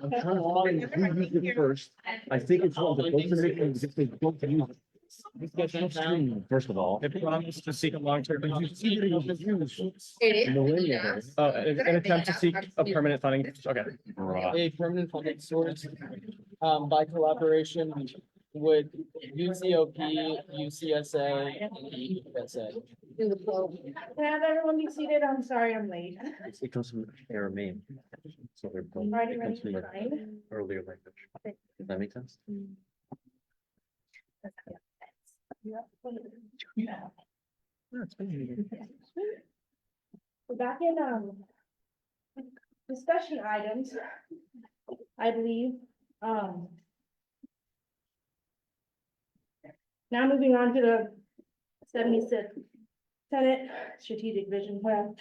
Speaker 14: I'm trying to find who used it first. I think it's one of the most things if they don't use it. First of all.
Speaker 1: It promised to seek a long-term.
Speaker 2: It is.
Speaker 14: Millennia.
Speaker 1: Oh, an attempt to seek a permanent funding, okay.
Speaker 3: A permanent funding source, by collaboration with UCOP, UCSA, and USA.
Speaker 2: Do the flow.
Speaker 17: Can I have everyone be seated? I'm sorry, I'm late.
Speaker 14: It comes from Aramaic. So they're both,
Speaker 17: Already
Speaker 14: it comes from
Speaker 17: ready
Speaker 14: like
Speaker 17: to sign?
Speaker 14: earlier language. Does that make sense?
Speaker 2: We're back in, discussion items, I believe, now moving on to the 76th Senate Strategic Vision Plan.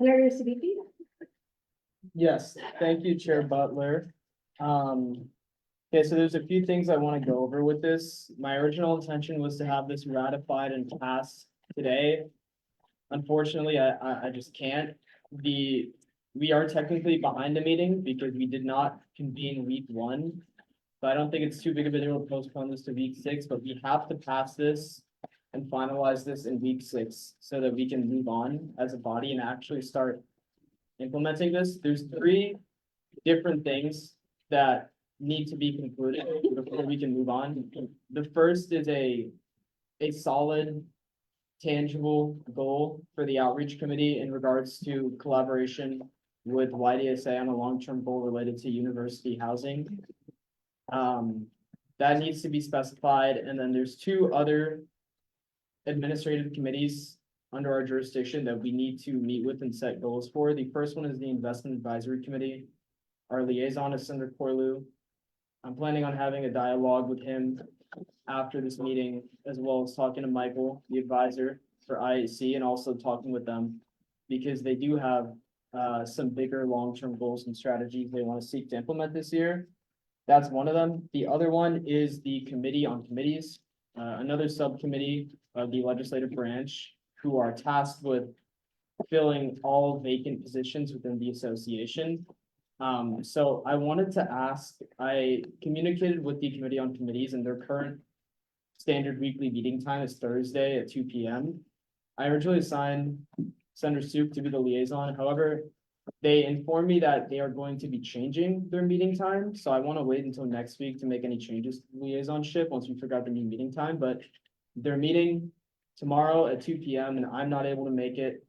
Speaker 2: Larry Siddiqui?
Speaker 3: Yes, thank you, Chair Butler. Okay, so there's a few things I want to go over with this. My original intention was to have this ratified and passed today. Unfortunately, I just can't. We are technically behind the meeting because we did not convene week 1. So I don't think it's too big of a deal to postpone this to week 6, but we have to pass this and finalize this in week 6 so that we can move on as a body and actually start implementing this. There's 3 different things that need to be concluded before we can move on. The first is a solid, tangible goal for the outreach committee in regards to collaboration with YDSA on a long-term goal related to university housing. That needs to be specified, and then there's 2 other administrative committees under our jurisdiction that we need to meet with and set goals for. The first one is the Investment Advisory Committee. Our liaison is Senator Corlew. I'm planning on having a dialogue with him after this meeting, as well as talking to Michael, the advisor. for IAC and also talking with them. Because they do have some bigger long-term goals and strategies they want to seek to implement this year. That's one of them. The other one is the Committee on Committees, another subcommittee of the legislative branch who are tasked with filling all vacant positions within the association. So I wanted to ask, I communicated with the Committee on Committees and their current standard weekly meeting time is Thursday at 2 p.m. I originally assigned Senator Suk to be the liaison. However, they informed me that they are going to be changing their meeting time. So I want to wait until next week to make any changes to the liaisonship once we figure out the new meeting time. But they're meeting tomorrow at 2 p.m. and I'm not able to make it,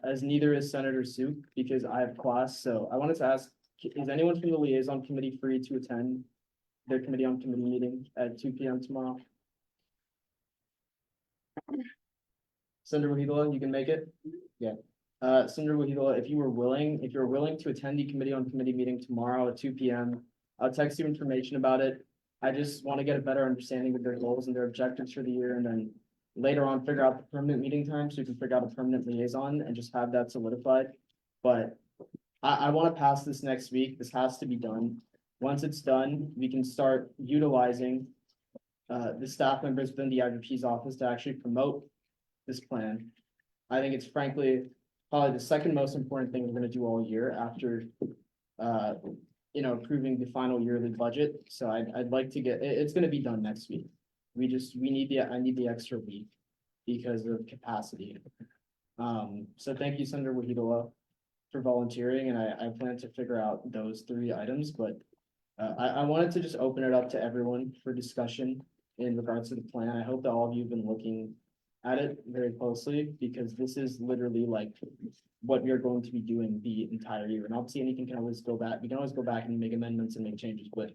Speaker 3: as neither is Senator Suk because I have class. So I wanted to ask, is anyone from the liaison committee free to attend their committee on committee meeting at 2 p.m. tomorrow? Senator Wahidola, you can make it? Yeah. Senator Wahidola, if you're willing to attend the committee on committee meeting tomorrow at 2 p.m., I'll text you information about it. I just want to get a better understanding of their goals and their objectives for the year, and then later on figure out the permanent meeting time so we can figure out a permanent liaison and just have that solidified. But I want to pass this next week. This has to be done. Once it's done, we can start utilizing the staff members within the IVP's office to actually promote this plan. I think it's frankly probably the second most important thing we're going to do all year after approving the final yearly budget. So I'd like to get it's going to be done next week. I need the extra week because of capacity. So thank you, Senator Wahidola, for volunteering, and I plan to figure out those 3 items, but I wanted to just open it up to everyone for discussion in regards to the plan. I hope that all of you have been looking at it very closely because this is literally like what we are going to be doing the entire year. And obviously anything can always go back. We can always go back and make amendments and make changes, but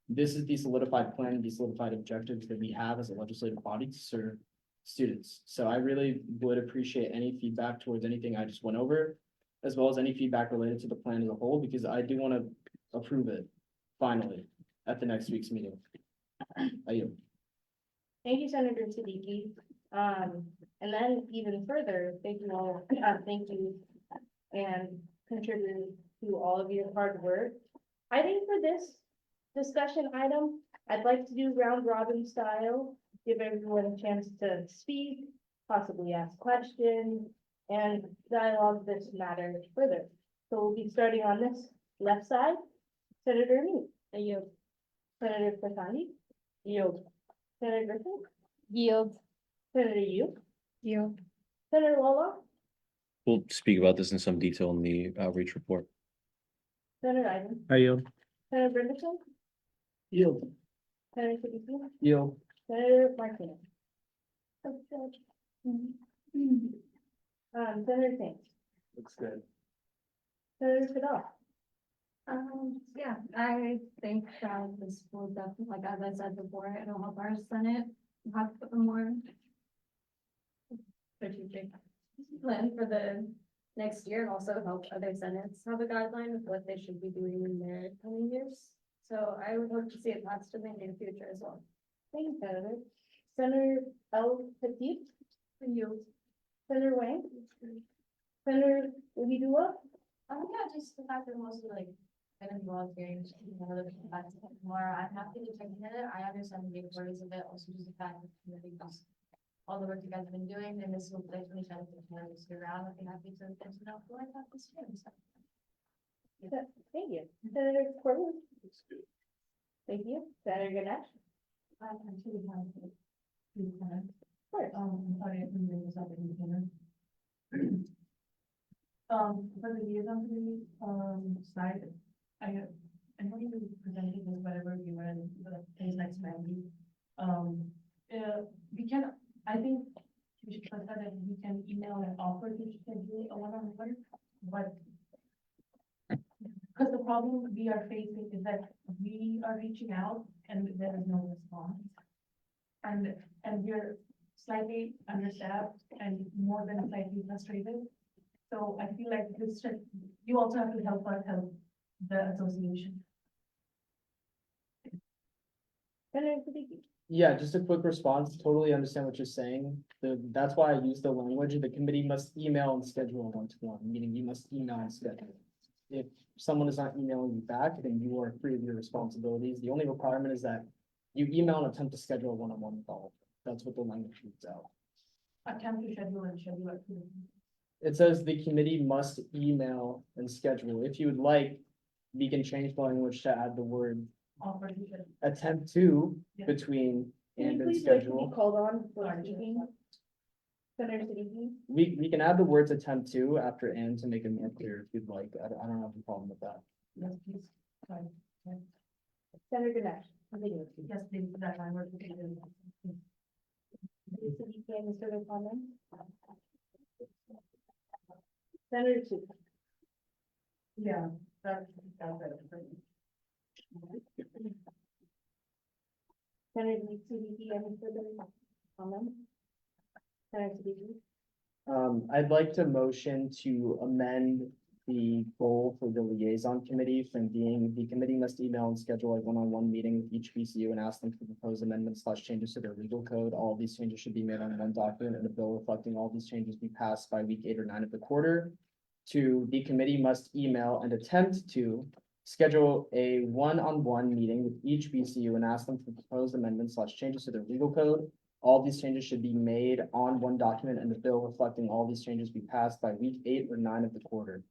Speaker 3: this is the solidified plan, the solidified objectives that we have as a legislative body to serve students. So I really would appreciate any feedback towards anything I just went over, as well as any feedback related to the plan as a whole, because I do want to approve it finally at the next week's meeting.
Speaker 2: Thank you, Senator Siddiqui. And then even further, thank you all, thank you and contribute to all of your hard work. I think for this discussion item, I'd like to do round robin style, give everyone a chance to speak, possibly ask questions, and dialogue this matter further. So we'll be starting on this left side. Senator Me. Yield. Senator Fasani. Yield. Senator Griffin. Yield. Senator Yu. Yield. Senator Lola.
Speaker 14: We'll speak about this in some detail in the outreach report.
Speaker 2: Senator Ivan.
Speaker 1: I yield.
Speaker 2: Senator Brenderson.
Speaker 3: Yield.
Speaker 2: Senator Siddiqui.
Speaker 3: Yield.
Speaker 2: Senator Martinez. Senator Singh.
Speaker 11: Looks good.
Speaker 2: Senator Fidel.
Speaker 12: Yeah, I think that this will definitely, like, as I said before, it'll help our Senate have a more strategic plan for the next year and also help other senates have a guideline of what they should be doing in their coming years. So I would hope to see it passed in the near future as well.
Speaker 2: Thank you, Senator. Senator El Petit.
Speaker 12: You.
Speaker 2: Senator Wang. Senator Wahidola.
Speaker 12: Yeah, just the fact that most of like kind of volunteering, looking back to tomorrow, I'm happy to check in it. I understand the importance of it, also just the fact that all the work you guys have been doing, and this will definitely try to just around. I'd be happy to get to know more about this year. So.
Speaker 2: Thank you. Senator Corwin. Thank you. Senator Ganesh.
Speaker 6: I'm actually trying to.
Speaker 2: Of course.
Speaker 6: Sorry, I couldn't bring this up in the beginning. For the liaison committee, side, I know you presented this, whatever you were in the things next Monday. We can, I think we should consider that we can email and offer to schedule a one-on-one, but because the problem we are facing is that we are reaching out and there is no response. And we're slightly understaffed and more than slightly frustrated. So I feel like this should, you also have to help us help the association.
Speaker 2: Senator Siddiqui.
Speaker 3: Yeah, just a quick response. Totally understand what you're saying. That's why I use the language. The committee must email and schedule a one-to-one, meaning you must email and schedule. If someone is not emailing you back, then you are free of your responsibilities. The only requirement is that you email and attempt to schedule a one-on-one call. That's what the language reads out.
Speaker 6: Attempt to schedule and schedule it.
Speaker 3: It says the committee must email and schedule. If you would like, we can change the language to add the word
Speaker 6: Offer to schedule.
Speaker 3: attempt to
Speaker 6: Yeah.
Speaker 3: between
Speaker 2: Can
Speaker 3: and
Speaker 2: you
Speaker 3: then
Speaker 2: please wait to be
Speaker 3: schedule.
Speaker 2: called on for speaking? Senator Siddiqui?
Speaker 3: We can add the words attempt to after and to make it more clear if you'd like. I don't have a problem with that.
Speaker 6: Yes, please. Sorry. Yes.
Speaker 2: Senator Nash, continue.
Speaker 6: Yes, please, that language.
Speaker 2: Siddiqui, any further comments? Senator Chu.
Speaker 6: Yeah, that's it.
Speaker 2: Senator Siddiqui, any further comments? Senator Siddiqui?
Speaker 3: I'd like to motion to amend the goal for the liaison committee from being, the committee must email and schedule a one-on-one meeting with each BCU and ask them to propose amendments / changes to their legal code. All of these changes should be made on one document and a bill reflecting all these changes be passed by week 8 or 9 of the quarter. To the committee must email and attempt to schedule a one-on-one meeting with each BCU and ask them to propose amendments / changes to their legal code. All these changes should be made on one document and the bill reflecting all these changes be passed by week 8 or 9 of the quarter.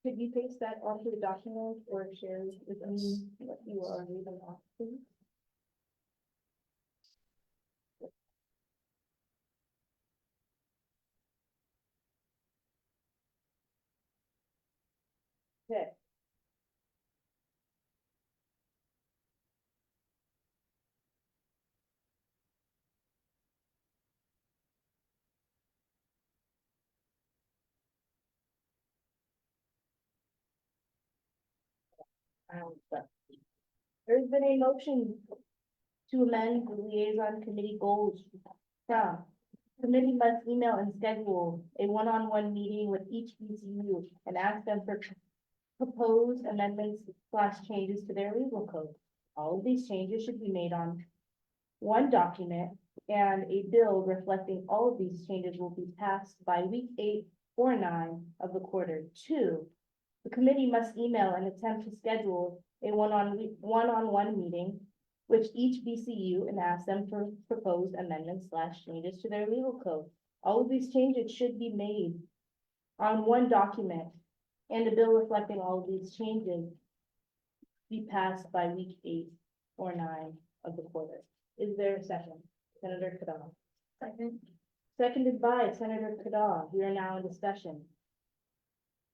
Speaker 2: Could you paste that onto the document or share with me what you are reading off, please? Okay. There's been a motion to amend the liaison committee goals from committee must email and schedule a one-on-one meeting with each BCU and ask them for proposed amendments / changes to their legal code. All of these changes should be made on one document, and a bill reflecting all of these changes will be passed by week 8 or 9 of the quarter. 2, the committee must email and attempt to schedule a one-on-one meeting with each BCU and ask them for proposed amendments / changes to their legal code. All of these changes should be made on one document, and a bill reflecting all of these changes be passed by week 8 or 9 of the quarter. Is there a second? Senator Kadam.
Speaker 6: Second.
Speaker 2: Seconded by Senator Kadam. We are now in discussion.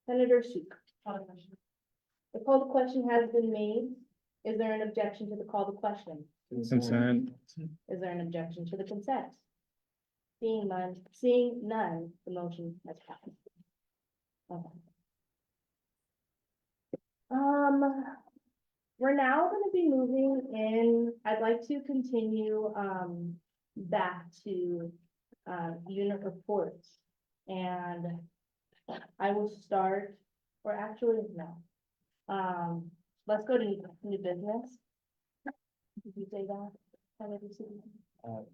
Speaker 2: Senator Suk. The call to question has been made. Is there an objection to the call to question?
Speaker 1: Consent.
Speaker 2: Is there an objection to the consent? Seeing none, the motion has passed. Okay. We're now gonna be moving in, I'd like to continue, back to, unit reports. And I will start, or actually, no. Let's go to new business. Did you say that? Senator Siddiqui?
Speaker 3: I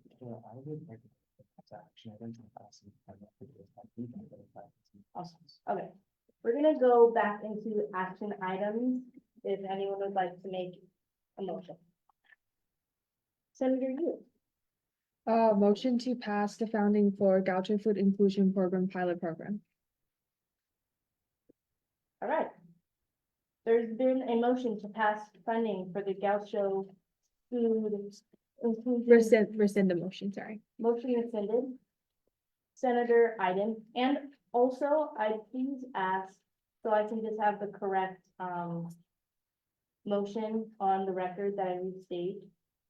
Speaker 3: would like to action items and pass them.
Speaker 2: Awesome. Okay, we're gonna go back into action items, if anyone would like to make a motion. Senator Yu.
Speaker 19: Motion to pass the Founding for Gaucho Food Inclusion Program pilot program.
Speaker 2: All right. There's been a motion to pass funding for the Gaucho Food Inclusion.
Speaker 19: Rescind the motion, sorry.
Speaker 2: Motion rescinded. Senator Iden, and also I please ask, so I can just have the correct, motion on the record that I restate,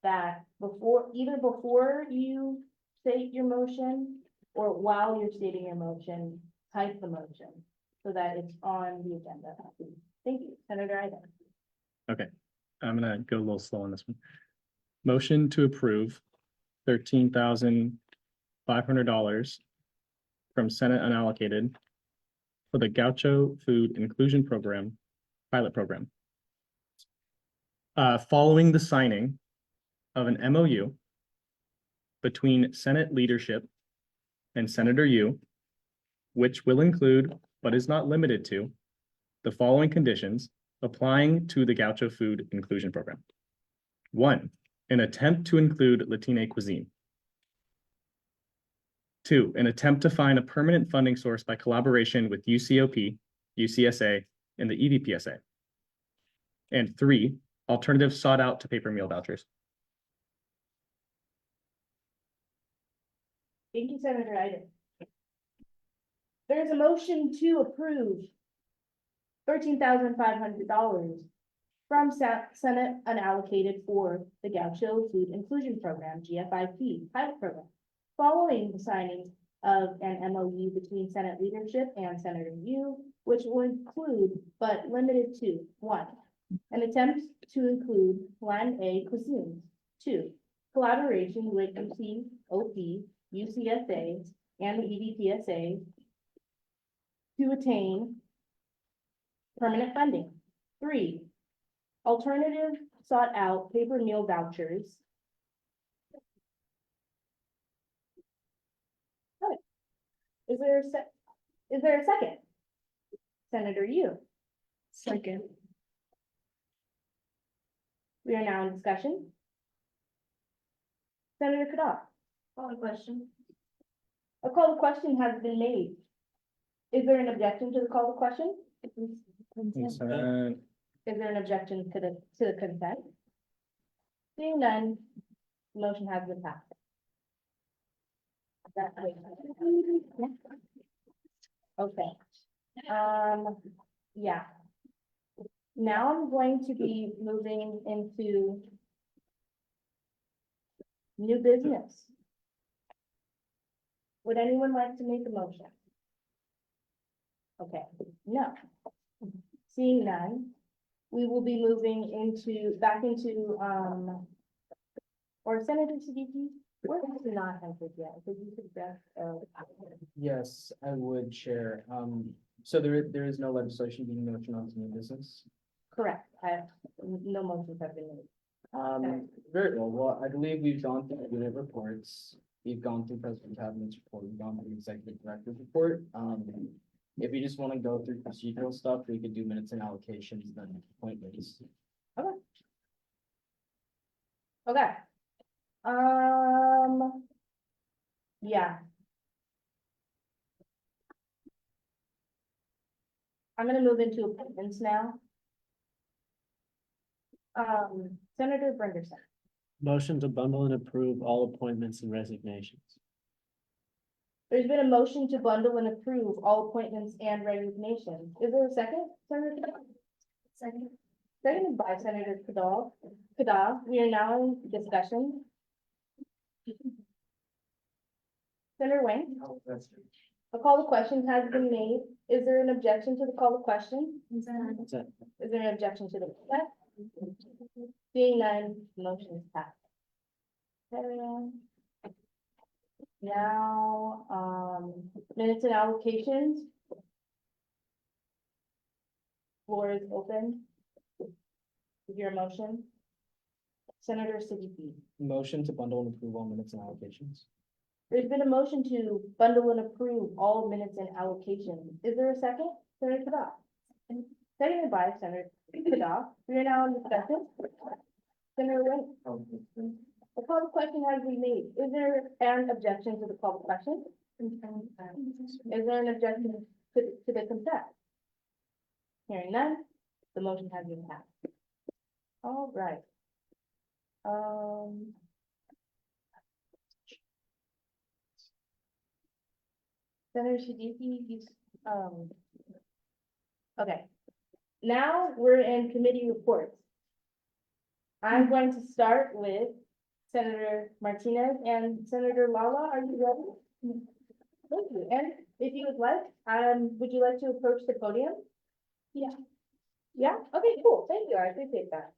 Speaker 2: that either before you state your motion or while you're stating your motion, type the motion so that it's on the agenda. Thank you, Senator Iden.
Speaker 1: Okay, I'm gonna go a little slow on this one. Motion to approve $13,500 from Senate unallocated for the Gaucho Food Inclusion Program, pilot program. following the signing of an MOU between Senate leadership and Senator Yu, which will include, but is not limited to, the following conditions applying to the Gaucho Food Inclusion Program. 1, an attempt to include Latina cuisine. 2, an attempt to find a permanent funding source by collaboration with UCOP, UCSA, and the EDPSA. And 3, alternatives sought out to paper meal vouchers.
Speaker 2: Thank you, Senator Iden. There's a motion to approve $13,500 from Senate unallocated for the Gaucho Food Inclusion Program, GFIP pilot program, following the signing of an MOU between Senate leadership and Senator Yu, which will include, but limited to, 1, an attempt to include Land A cuisines. 2, collaboration with UCOP, UCSA, and the EDPSA to attain permanent funding. 3, alternative sought out paper meal vouchers. Okay. Is there a second? Senator Yu.
Speaker 19: Second.
Speaker 2: We are now in discussion. Senator Kadar.
Speaker 5: Call the question.
Speaker 2: A call to question has been made. Is there an objection to the call to question?
Speaker 1: Consent.
Speaker 2: Is there an objection to the consent? Seeing none, the motion has been passed. Okay. Yeah. Now I'm going to be moving into new business. Would anyone like to make a motion? Okay, no. Seeing none, we will be moving back into, or Senator Siddiqui, we're actually not entered yet, so you suggest,
Speaker 3: Yes, I would, Chair. So there is no legislation being motioned on to new business.
Speaker 2: correct, no motions have been made.
Speaker 3: Very well. Well, I believe we've gone through unit reports. We've gone through President Cabinet's report. We've gone through Executive Director's report. If you just want to go through procedural stuff, we could do minutes and allocations, then appointments.
Speaker 2: Okay. Yeah. I'm gonna move into appointments now. Senator Brenderson.
Speaker 8: Motion to bundle and approve all appointments and resignations.
Speaker 2: There's been a motion to bundle and approve all appointments and resignations. Is there a second, Senator Kadar? Second. Seconded by Senator Kadar. We are now in discussion. Senator Wayne? A call to question has been made. Is there an objection to the call to question? Is there an objection to the request? Seeing none, motion is passed. Okay. Now, minutes and allocations. Floor is open. Is your motion? Senator Siddiqui.
Speaker 3: Motion to bundle and approve all minutes and allocations.
Speaker 2: There's been a motion to bundle and approve all minutes and allocations. Is there a second? Senator Kadar. Seconded by Senator Kadar. We are now in discussion. Senator Wayne. The call to question has been made. Is there an objection to the call to question? Is there an objection to the consent? Hearing none, the motion has been passed. All right. Senator Siddiqui, okay. Now we're in committee reports. I'm going to start with Senator Martinez and Senator Lala. Are you ready? Thank you. And if you would like, would you like to approach the podium? Yeah. Yeah? Okay, cool. Thank you. I appreciate that.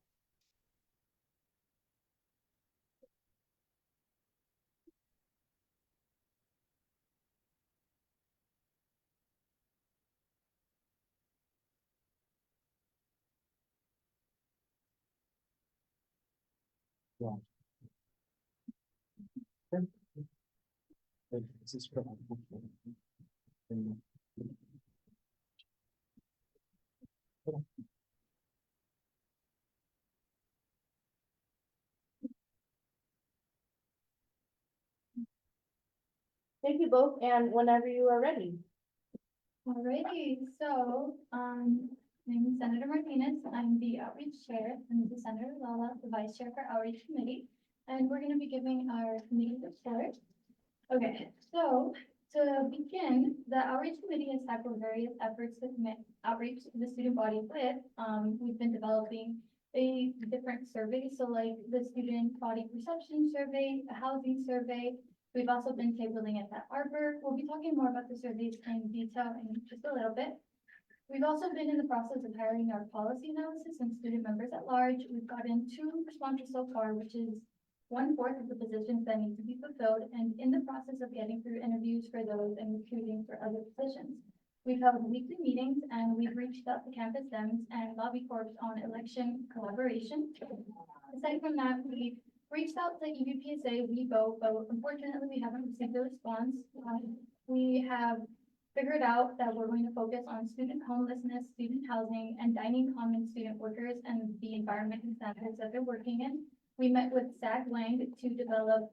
Speaker 2: Thank you both, and whenever you are ready.
Speaker 4: Alrighty, so, my name is Senator Martinez. I'm the outreach chair, and this is Senator Lala, the vice chair for outreach committee. And we're gonna be giving our committee report. Okay, so to begin, the outreach committee has tackled various efforts to commit outreach to the student body with. We've been developing a different survey, so like the student body perception survey, a housing survey. We've also been tabling it at Arbor. We'll be talking more about the surveys in detail in just a little bit. We've also been in the process of hiring our policy analysis and student members at large. We've gotten 2 responses so far, which is 1/4 of the positions that need to be fulfilled, and in the process of getting through interviews for those and recruiting for other positions. We've held weekly meetings and we've reached out to Campus Dems and Lobby Corps on election collaboration. Aside from that, we reached out to EVPSA, we vote, but unfortunately we haven't received a response. We have figured out that we're going to focus on student homelessness, student housing, and dining common student workers and the environment and standards that they're working in. We met with SAG Lang to develop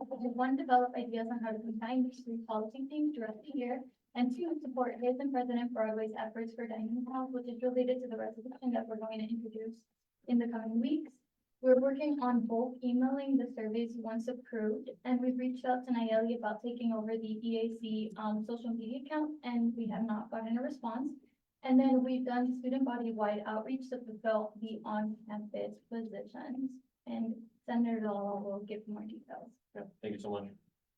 Speaker 4: ideas on how to combine these 3 policy themes throughout the year, and 2, support his and President Broadway's efforts for dining halls, which is related to the resolution that we're going to introduce in the coming weeks. We're working on both emailing the surveys once approved, and we've reached out to Nayeli about taking over the EAC social media account, and we have not gotten a response. And then we've done student body-wide outreach to fulfill the on-campus positions. And Senator Lala will give more details.
Speaker 14: Yeah, thank you so much.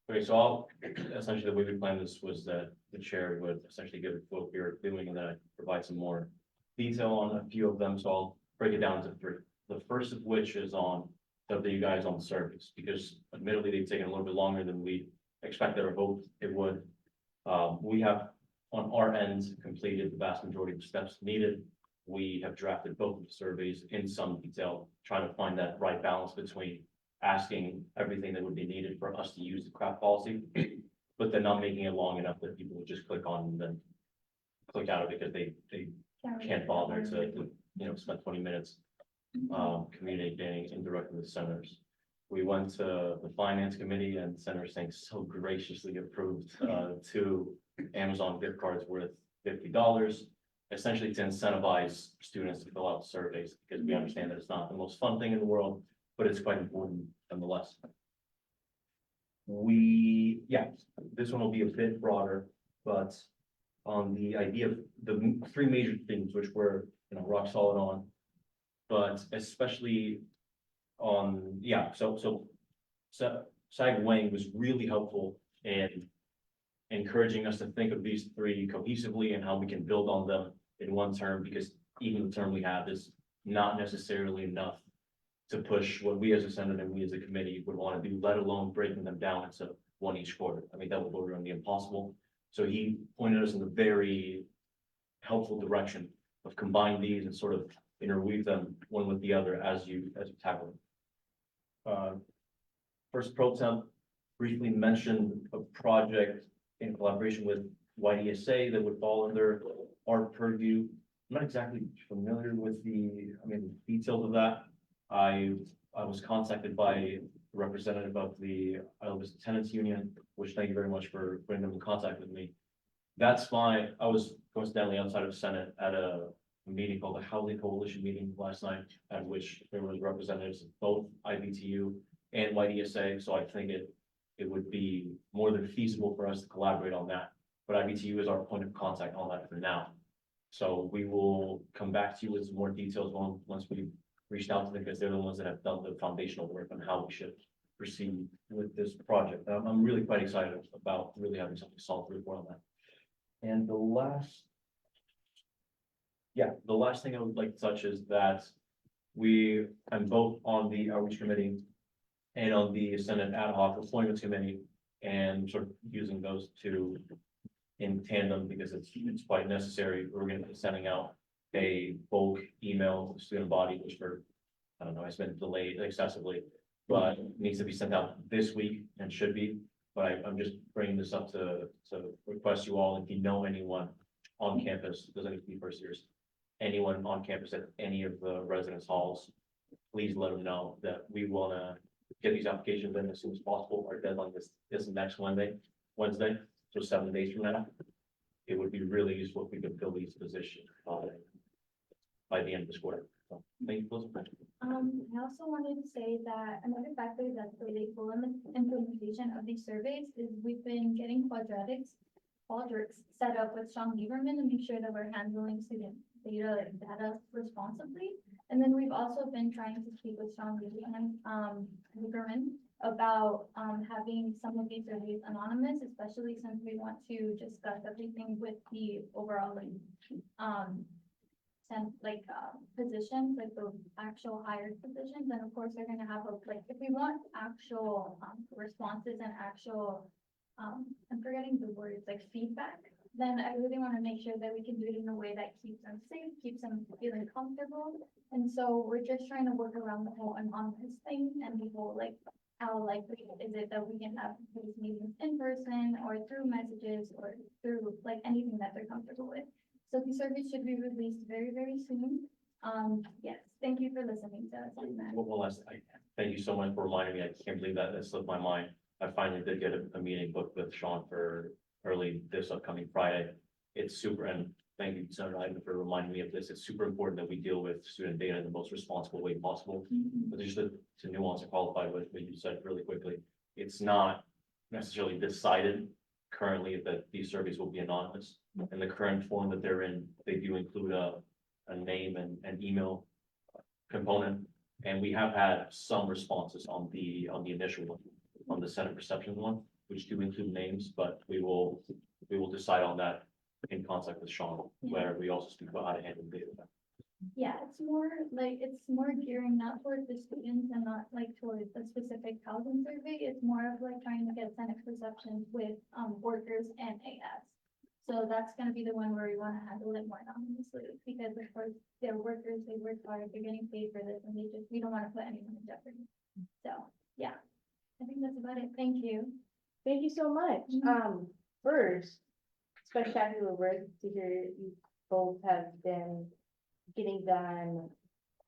Speaker 14: Okay, so I'll, essentially the way we planned this was that the chair would essentially give what we were doing and then I provide some more detail on a few of them. So I'll break it down to 3. The first of which is on the update you guys on the surveys, because admittedly they've taken a little bit longer than we expected or hoped it would. We have on our end completed the vast majority of the steps needed. We have drafted both of the surveys in some detail, trying to find that right balance between asking everything that would be needed for us to use the craft policy, but then not making it long enough that people would just click on and then click out of it because they can't bother to spend 20 minutes communicating indirectly with senators. We went to the finance committee and Senator Singh so graciously approved 2 Amazon gift cards worth $50, essentially to incentivize students to fill out surveys, because we understand that it's not the most fun thing in the world, but it's quite important nonetheless. This one will be a bit broader, but on the idea of the 3 major things, which we're rock solid on, but especially on, so SAG Wang was really helpful in encouraging us to think of these 3 cohesively and how we can build on them in one term, because even the term we have is not necessarily enough to push what we as a Senate and we as a committee would want to do, let alone breaking them down into 1 each quarter. I mean, that would border on the impossible. So he pointed us in a very helpful direction of combine these and sort of interweave them one with the other as you tackle them. First pro temp briefly mentioned a project in collaboration with YDSA that would fall under our purview. I'm not exactly familiar with the details of that. I was contacted by a representative of the Iowa Tenants Union, which thank you very much for putting them in contact with me. That's fine. I was coincidentally outside of Senate at a meeting called the Housing Coalition meeting last night, at which there was representatives of both IBTU and YDSA. So I think it would be more than feasible for us to collaborate on that. But IBTU is our point of contact on that for now. So we will come back to you with some more details once we've reached out to them, because they're the ones that have done the foundational work on how we should proceed with this project. I'm really quite excited about really having something solid to report on that. And the last thing I would like to touch is that I'm both on the outreach committee and on the Senate ad hoc appointments committee, and sort of using those 2 in tandem because it's quite necessary. We're going to be sending out a bulk email to the student body, which has been delayed excessively. but it needs to be sent out this week and should be. But I'm just bringing this up to request you all, if you know anyone on campus, doesn't need to be first years. Anyone on campus at any of the residence halls, please let them know that we wanna get these applications in as soon as possible. Our deadline is next Wednesday, so 7 days from now. It would be really useful if we could fill these positions by the end of this quarter. So, thank you, Elizabeth.
Speaker 4: I also wanted to say that another factor that's delayed full implementation of these surveys is we've been getting quadrics set up with Sean Lieberman to make sure that we're handling student data responsibly. And then we've also been trying to speak with Sean Lieberman about having some of these surveys anonymous, especially since we want to discuss everything with the overall positions, like the actual hired positions. And of course, they're gonna have if we want actual responses and actual I'm forgetting the words, like feedback, then I really want to make sure that we can do it in a way that keeps them safe, keeps them feeling comfortable. And so we're just trying to work around the whole anonymous thing and the whole how likely is it that we can have these meetings in person or through messages or through anything that they're comfortable with. So these surveys should be released very, very soon. Yes, thank you for listening to us on that.
Speaker 14: One last, thank you so much for reminding me. I can't believe that slipped my mind. I finally did get a meeting booked with Sean for early this upcoming Friday. It's super, and thank you, Senator Hyden, for reminding me of this. It's super important that we deal with student data in the most responsible way possible. But just to nuance and qualify what you said really quickly, it's not necessarily decided currently that these surveys will be anonymous. In the current form that they're in, they do include a name and an email component. And we have had some responses on the initial one, on the Senate perception one, which do include names, but we will decide on that in contact with Sean, where we also speak about how to handle data.
Speaker 4: Yeah, it's more gearing not towards the students and not towards a specific housing survey. It's more of trying to get Senate perceptions with workers and AS. So that's gonna be the one where we wanna handle it more anonymously, because of course, they're workers, they work hard, they're getting paid for this, and we don't wanna put anyone in jeopardy. So, yeah, I think that's about it. Thank you.
Speaker 2: Thank you so much. First, spectacular work to hear you both have been getting done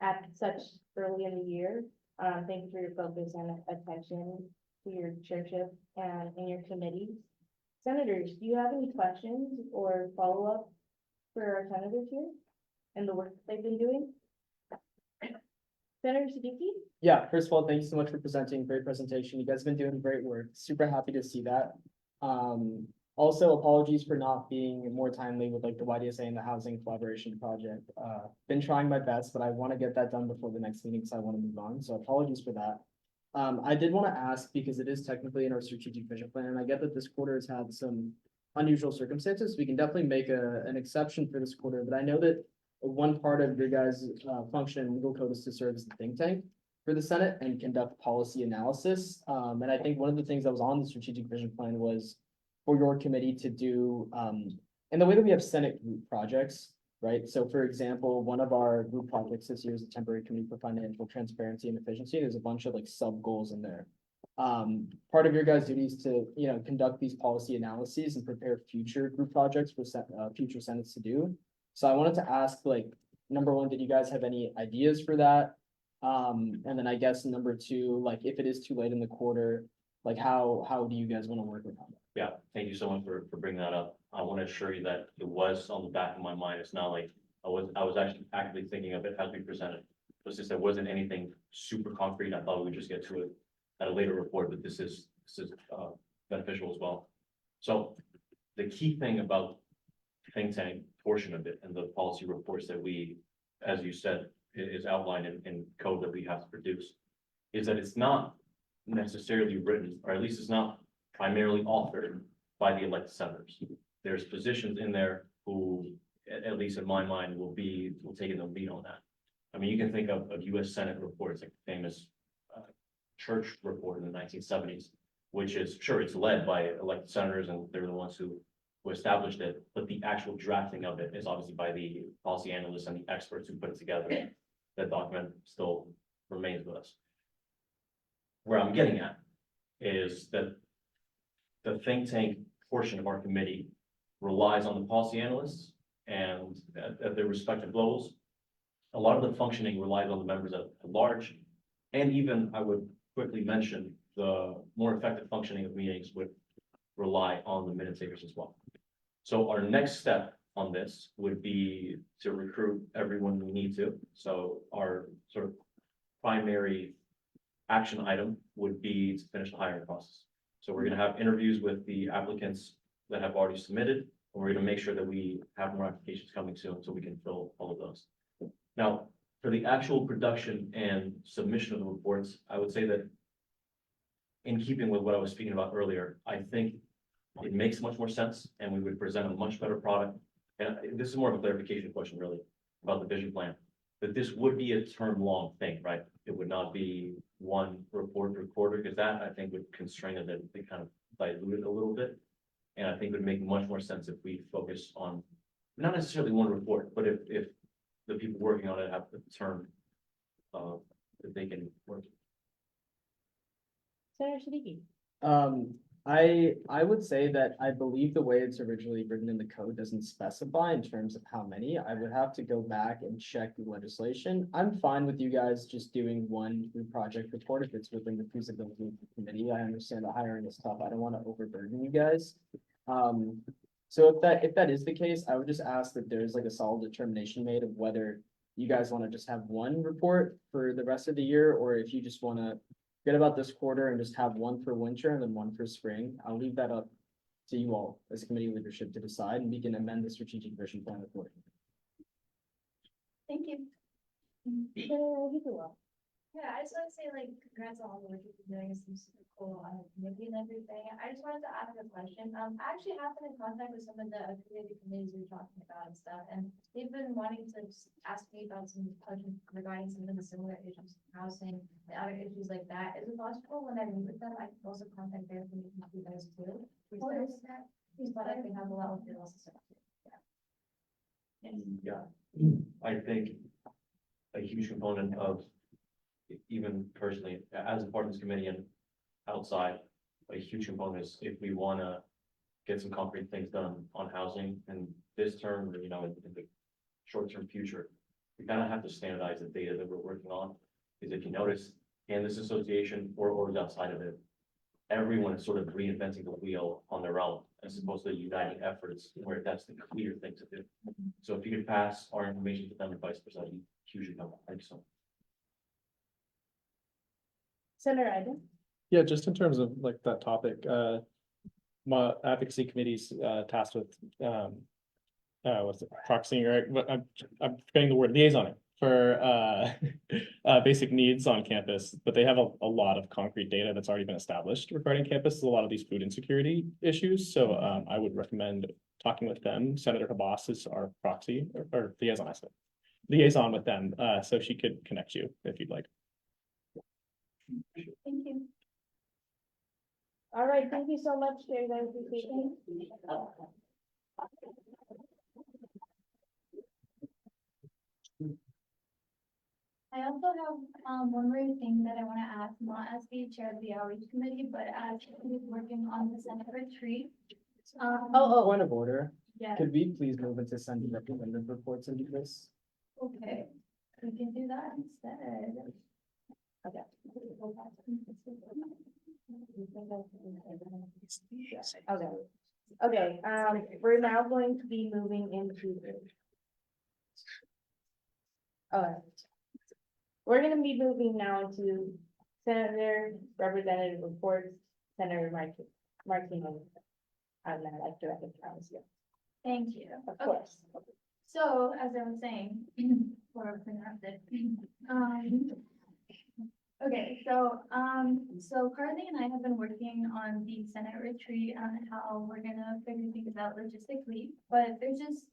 Speaker 2: at such early in the year. Thank you for your focus and attention to your chairship and in your committees. Senators, do you have any questions or follow-up for our senators here and the work they've been doing? Senator Siddiqui?
Speaker 3: Yeah, first of all, thank you so much for presenting, great presentation. You guys have been doing great work. Super happy to see that. Also apologies for not being more timely with the YDSA and the housing collaboration project. Been trying my best, but I want to get that done before the next meeting because I want to move on. So apologies for that. I did want to ask, because it is technically in our strategic vision plan, and I get that this quarter has had some unusual circumstances. We can definitely make an exception for this quarter, but I know that one part of your guys' function in legal code is to serve as the think tank for the Senate and conduct policy analysis. And I think one of the things that was on the strategic vision plan was for your committee to do, and the way that we have Senate group projects, right? So for example, one of our group projects this year is a temporary committee for financial transparency and efficiency. There's a bunch of sub goals in there. Part of your guys' duties to, conduct these policy analyses and prepare future group projects for future Senates to do. So I wanted to ask, number one, did you guys have any ideas for that? And then I guess number two, if it is too late in the quarter, how do you guys want to work around it?
Speaker 14: Yeah, thank you so much for bringing that up. I want to assure you that it was on the back of my mind. It's not like I was actually actively thinking of it as we presented. It's just there wasn't anything super concrete. I thought we would just get to it at a later report, but this is beneficial as well. So the key thing about think tank portion of it and the policy reports that we, as you said, is outlined in code that we have to produce, is that it's not necessarily written, or at least it's not primarily authored by the elected senators. There's positions in there who, at least in my mind, will take the lead on that. I mean, you can think of US Senate reports, like the famous church report in the 1970s, which is, sure, it's led by elected senators and they're the ones who established it, but the actual drafting of it is obviously by the policy analysts and the experts who put it together. That document still remains with us.
Speaker 20: where I'm getting at is that the think tank portion of our committee relies on the policy analysts and at their respective levels. A lot of the functioning relies on the members at large. And even I would quickly mention the more effective functioning of meetings would rely on the minute takers as well. So our next step on this would be to recruit everyone we need to. So our sort of primary action item would be to finish the hiring process. So we're gonna have interviews with the applicants that have already submitted, and we're gonna make sure that we have more applications coming soon so we can fill all of those. Now, for the actual production and submission of the reports, I would say that in keeping with what I was speaking about earlier, I think it makes much more sense and we would present a much better product. And this is more of a clarification question really about the vision plan, that this would be a term-long thing, right? It would not be one report per quarter, because that I think would constrain it, that they kind of dilute it a little bit. And I think it would make much more sense if we focus on, not necessarily one report, but if the people working on it have the term that they can work.
Speaker 17: Senator Siddiqui.
Speaker 3: I would say that I believe the way it's originally written in the code doesn't specify in terms of how many. I would have to go back and check the legislation. I'm fine with you guys just doing one group project report if it's within the feasibility of the committee. I understand the hiring is tough. I don't want to overburden you guys. So if that is the case, I would just ask that there's like a solid determination made of whether you guys want to just have one report for the rest of the year, or if you just want to forget about this quarter and just have one for winter and then one for spring. I'll leave that up to you all as committee leadership to decide, and we can amend the strategic vision plan accordingly.
Speaker 4: Thank you. Yeah, I just want to say like congrats on all the work you've been doing. It seems super cool on the committee and everything. I just wanted to ask a question. I actually have been in contact with some of the creative committees we were talking about and stuff, and they've been wanting to just ask me about some questions regarding some of the similar issues, housing and other issues like that. Is it possible when I meet with them, I can also contact their committee with you guys too? Because but I can have a lot of feelings and stuff.
Speaker 20: Yeah, I think a huge component of, even personally, as a part of this committee and outside, a huge component is if we want to get some concrete things done on housing in this term, or, you know, in the short-term future, we kind of have to standardize the data that we're working on. Because if you notice, in this association or outside of it, everyone is sort of reinventing the wheel on their own, as opposed to uniting efforts where that's the clear thing to do. So if you could pass our information to them and vice versa, that'd be hugely helpful. Thank you so much.
Speaker 17: Senator Iden.
Speaker 1: Yeah, just in terms of like that topic, my advocacy committee's tasked with what's it, proxying, or I'm forgetting the word, liaisoning for basic needs on campus, but they have a lot of concrete data that's already been established regarding campus, a lot of these food insecurity issues. So I would recommend talking with them. Senator Habas is our proxy or liaison, I said, liaison with them, so she could connect you if you'd like.
Speaker 4: Thank you.
Speaker 17: All right, thank you so much, Chair. I appreciate it.
Speaker 4: I also have one more thing that I want to ask, not as the chair of the outreach committee, but as who's working on the Senate retreat.
Speaker 3: Point of order.
Speaker 4: Yeah.
Speaker 3: Could we please move into sending representative reports into this?
Speaker 4: Okay, we can do that instead. Okay.
Speaker 2: Okay, we're now going to be moving into. We're gonna be moving now into Senator Representative reports, Senator Martinez. I'd like to recognize you.
Speaker 4: Thank you.
Speaker 2: Of
Speaker 4: Okay.
Speaker 2: course.
Speaker 4: So, as I was saying, before I interrupted, okay, so Carly and I have been working on the Senate retreat on how we're gonna figure things out logistically, but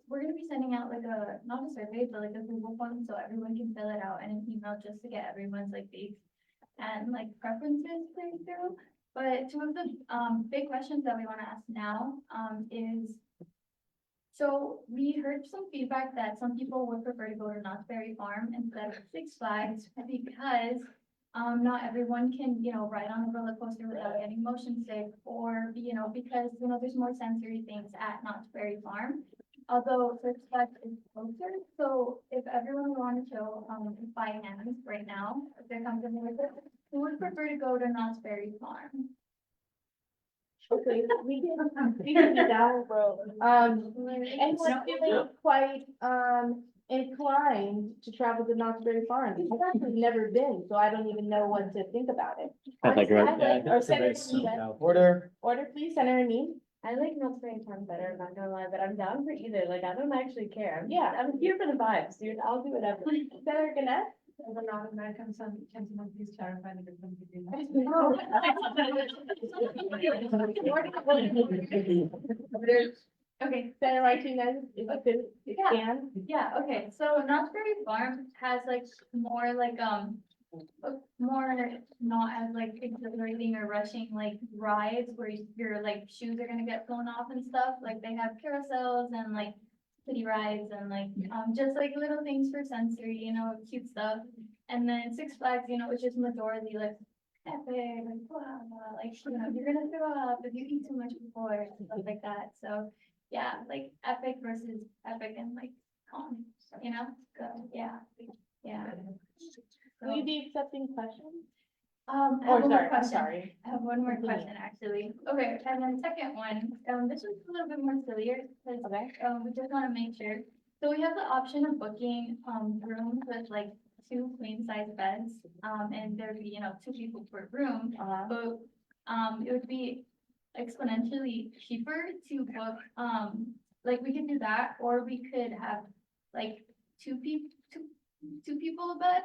Speaker 4: we're gonna be sending out like not a survey, but like a Google form, so everyone can fill it out in an email just to get everyone's like dates and like preferences played through. But two of the, big questions that we wanna ask now, is, so we heard some feedback that some people would prefer to go to Knott's Berry Farm instead of Six Flags because Not everyone can, ride on a roller coaster without getting motion sick or, because, there's more sensory things at Knott's Berry Farm. Although Six Flags is closer, so if everyone wanted to go, by hand right now, if they're comfortable with it, who would prefer to go to Knott's Berry Farm?
Speaker 2: Okay, we can do that, bro. Anyone feeling quite, inclined to travel to Knott's Berry Farm? I've actually never been, so I don't even know what to think about it.
Speaker 14: I like right.
Speaker 2: Or Senator Lee,
Speaker 3: Order.
Speaker 2: order please, Senator Lee.
Speaker 18: I like Knott's Berry Farm better, I'm not gonna lie, but I'm down for either, like, I don't actually care.
Speaker 2: Yeah.
Speaker 18: I'm here for the vibes, dude, I'll do whatever.
Speaker 2: Senator Gannett?
Speaker 6: As a non-American, can someone please clarify the difference between?
Speaker 4: Okay,
Speaker 2: Senator Martinez, is it,
Speaker 4: Yeah.
Speaker 2: can?
Speaker 4: yeah, okay, so Knott's Berry Farm has like more like, more not as like exhilarating or rushing like rides where your like shoes are gonna get blown off and stuff. Like they have carousels and like city rides and like, just like little things for sensory, cute stuff. And then Six Flags, it's just majority like epic, like, blah, blah, like, you're gonna throw up if you eat too much before, and stuff like that. So, yeah, like epic versus epic and like calm, so, yeah, yeah.
Speaker 2: Will you be accepting questions?
Speaker 4: I have
Speaker 2: Oh,
Speaker 4: one more
Speaker 2: sorry, I'm
Speaker 4: question.
Speaker 2: sorry.
Speaker 4: I have one more question, actually. Okay, and then second one, this one's a little bit more sillier, because, we just wanna make sure. So we have the option of booking, rooms with like 2 queen size beds, and there'd be, 2 people per room. But, it would be exponentially cheaper to book, like we could do that, or we could have like two people a bed.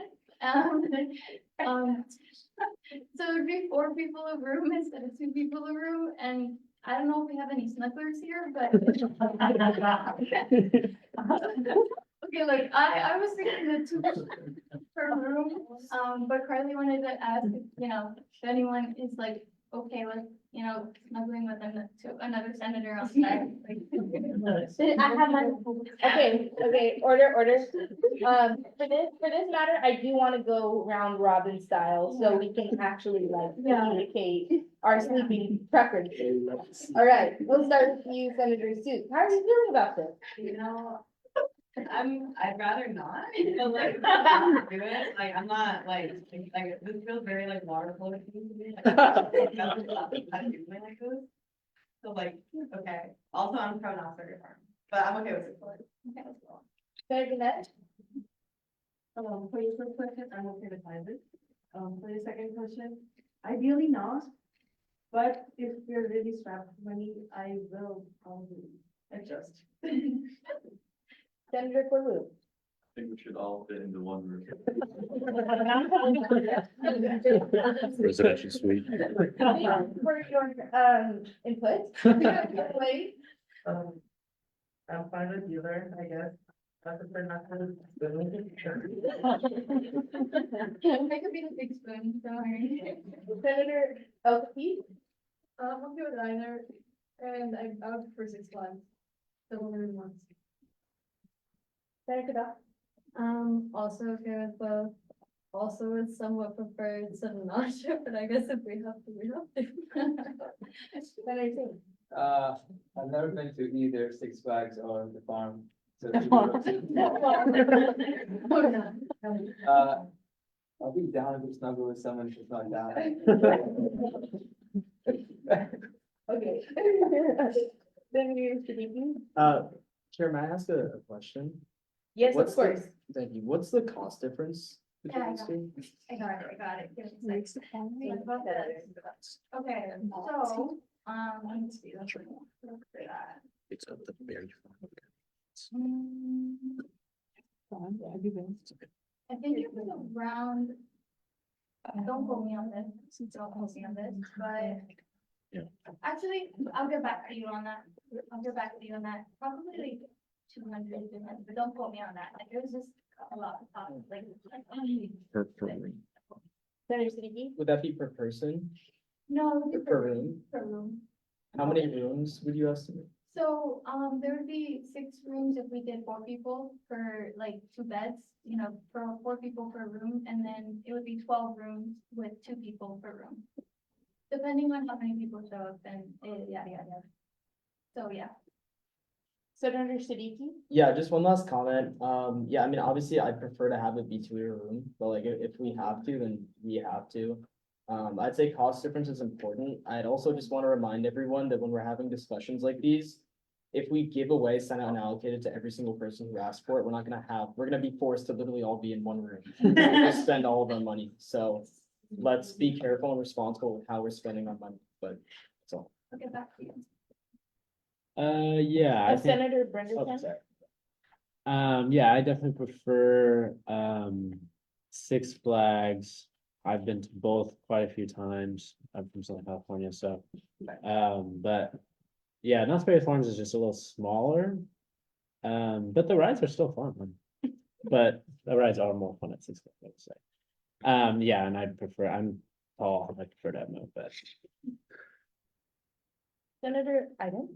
Speaker 4: So it'd be 4 people a room instead of 2 people a room, and I don't know if we have any snugglers here, but. Okay, like, I was thinking the 2 per room, but Carly wanted to ask, if anyone is like, okay with, snuggling with another senator on side.
Speaker 2: I have my, okay, order. For this matter, I do want to go round robin style, so we can actually like communicate our sleeping preferences. All right, we'll start with you, Senator Sue. How are you feeling about this?
Speaker 16: I'd rather not, but like, do it, like, I'm not, like, this feels very like water polo to me. Like this. So like, okay, also I'm pro Knott's Berry Farm, but I'm okay with Six Flags.
Speaker 2: Senator Gannett?
Speaker 6: For your first question, I'm okay with either. For your second question, ideally not, but if we're really strapped for money, I will probably adjust.
Speaker 2: Senator Corwu?
Speaker 11: I think we should all fit into one room.
Speaker 14: Residential suite.
Speaker 2: For your, input? Wait.
Speaker 6: I'm fine with either, I guess. I prefer not to.
Speaker 4: I could be the big spoon, sorry.
Speaker 2: Senator Elkey?
Speaker 6: I'm okay with either, and I would prefer Six Flags. The women ones.
Speaker 2: Senator Duff?
Speaker 18: Also okay with both, also would somewhat prefer some not sure, but I guess if we have to, we have to.
Speaker 2: Senator Singh?
Speaker 11: I've never been to either Six Flags or the farm. So I'll be down to snuggle with someone who's not down.
Speaker 2: Okay. Senator Siddiqui?
Speaker 3: Chair, may I ask a question?
Speaker 2: Yes, of
Speaker 3: What's the-
Speaker 2: course.
Speaker 3: Thank you. What's the cost difference
Speaker 4: Yeah,
Speaker 3: between these two?
Speaker 4: I got it. Give me a sec. Think about this. Okay, so, let's see, let's look for that.
Speaker 14: It's at the Berry
Speaker 4: Mm, I think it was around, don't quote me on this, don't quote me on this, but.
Speaker 14: Yeah.
Speaker 4: Actually, I'll get back to you on that. Probably like 200, but don't quote me on that. Like, it was just a lot of talk, like.
Speaker 14: Per room.
Speaker 2: Senator Siddiqui?
Speaker 3: Would that be per person?
Speaker 4: No,
Speaker 3: Per room?
Speaker 4: per room.
Speaker 3: How many rooms would you estimate?
Speaker 4: So, there would be 6 rooms if we did 4 people for like 2 beds, you know, for 4 people per room, and then it would be 12 rooms with 2 people per room. Depending on how many people show up and yada, yada. So, yeah.
Speaker 2: Senator Siddiqui?
Speaker 3: Yeah, just one last comment. Yeah, I mean, obviously I prefer to have it be 2 in a room, but like if we have to, then we have to. I'd say cost difference is important. I'd also just want to remind everyone that when we're having discussions like these, if we give away Senate unallocated to every single person who asks for it, we're gonna be forced to literally all be in one room. And spend all of our money. So let's be careful and responsible with how we're spending our money, but that's all.
Speaker 4: I'll get back to you.
Speaker 8: Yeah, I think,
Speaker 2: Senator
Speaker 3: Oh,
Speaker 2: Brenderson?
Speaker 3: sorry.
Speaker 8: yeah, I definitely prefer, Six Flags. I've been to both quite a few times. I'm from Southern California, so, but yeah, Knott's Berry Farms is just a little smaller. But the rides are still fun. But the rides are more fun at Six Flags, I would say. Yeah, and I'm tall, I prefer to have no bed.
Speaker 2: Senator Iden?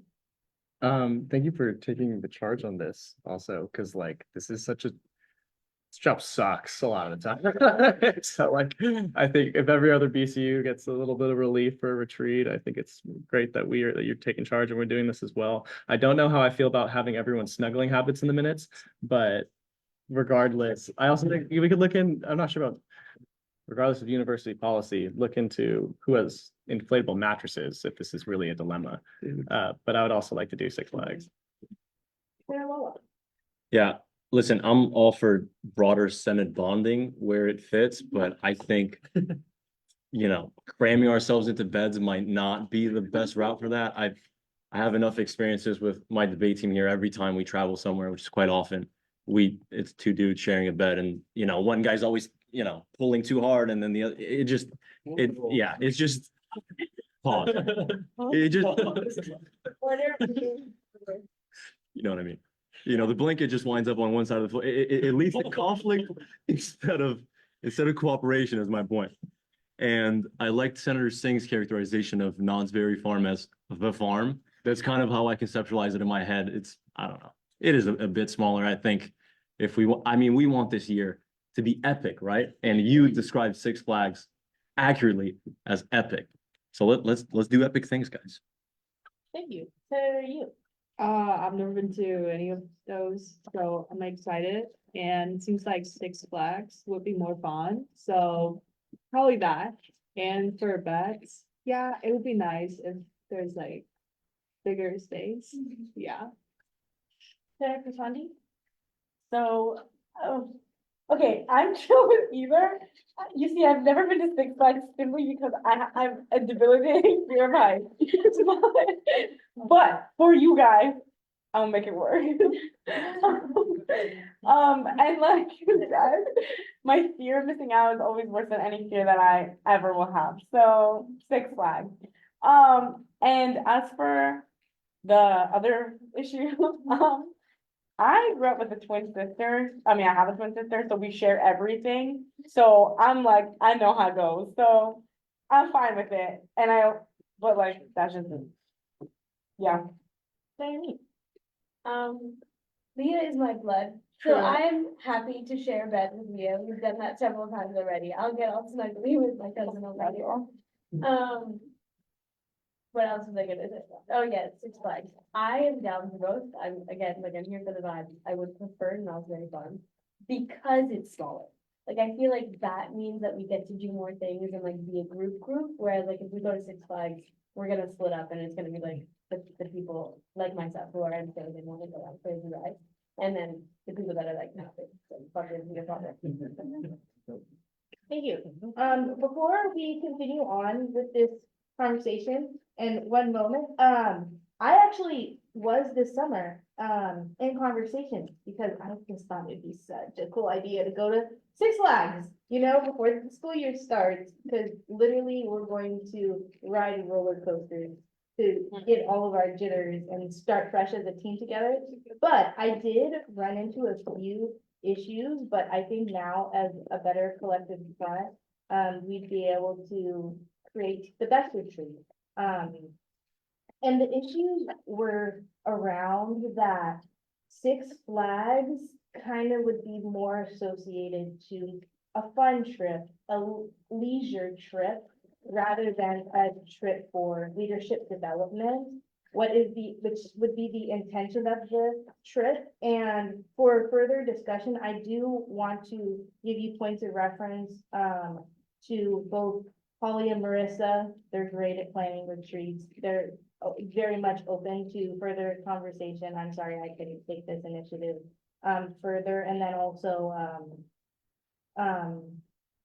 Speaker 1: Thank you for taking the charge on this also, because like this is such a this job sucks a lot of the time. So like I think if every other BCU gets a little bit of relief for a retreat, I think it's great that you're taking charge and we're doing this as well. I don't know how I feel about having everyone snuggling habits in the minutes, but regardless, I also think we could look in, I'm not sure about regardless of university policy, look into who has inflatable mattresses if this is really a dilemma. But I would also like to do Six Flags.
Speaker 14: Yeah, listen, I'm all for broader Senate bonding where it fits, but I think, you know, cramming ourselves into beds might not be the best route for that. I have enough experiences with my debate team here. Every time we travel somewhere, which is quite often, it's 2 dudes sharing a bed, and you know, one guy's always, you know, pulling too hard, and then the other, it's just pause. It just, you know what I mean? You know, the blanket just winds up on one side of the floor. It leads to conflict instead of cooperation is my point. And I liked Senator Singh's characterization of Knott's Berry Farm as the farm. That's kind of how I conceptualize it in my head. I don't know. It is a bit smaller, I think. We want this year to be epic, right? And you described Six Flags accurately as epic. So let's do epic things, guys.
Speaker 2: Thank you. Senator Yu?
Speaker 17: I've never been to any of those, so I'm excited, and it seems like Six Flags would be more fun, so probably that. And for beds, yeah, it would be nice if there's like bigger space, yeah.
Speaker 2: Senator Sandi?
Speaker 17: So, okay, I'm chill with either. You see, I've never been to Six Flags simply because I'm a debilitating fear of heights. But for you guys, I'll make it work. And like you said, my fear of missing out is always worse than any fear that I ever will have. So Six Flags. And as for the other issue, I grew up with a twin sister. I mean, I have a twin sister, so we share everything. So I'm like, I know how it goes. So I'm fine with it. But like, that's just it. Yeah.
Speaker 18: Leah is my blood, so
Speaker 17: True.
Speaker 18: I'm happy to share bed with Leah. We've done that several times already. I'll get all snuggly with my cousin over here. What else was I gonna say? Oh, yeah, Six Flags. I am down for both. I'm here for the vibe. I would prefer Knott's Berry Farm because it's smaller. Like, I feel like that means that we get to do more things and like be a group, whereas like if we go to Six Flags, we're gonna split up and it's gonna be like the people like myself who are in favor and want to go on crazy rides. And then the people that are like, no, fuck it, we got it.
Speaker 2: Thank you. Before we continue on with this conversation, in one moment, I actually was this summer, in conversation because I just thought it'd be such a cool idea to go to Six Flags, you know, before the school year starts, because literally we're going to ride roller coasters to get all of our jitters and start fresh as a team together. But I did run into a few issues, but I think now as a better collective front, we'd be able to create the best retreat. And the issues were around that Six Flags kind of would be more associated to a fun trip, a leisure trip, rather than a trip for leadership development. Which would be the intention of the trip. And for further discussion, I do want to give you points of reference, to both Holly and Marissa. They're great at planning retreats. They're very much open to further conversation. I'm sorry I couldn't take this initiative further. And then also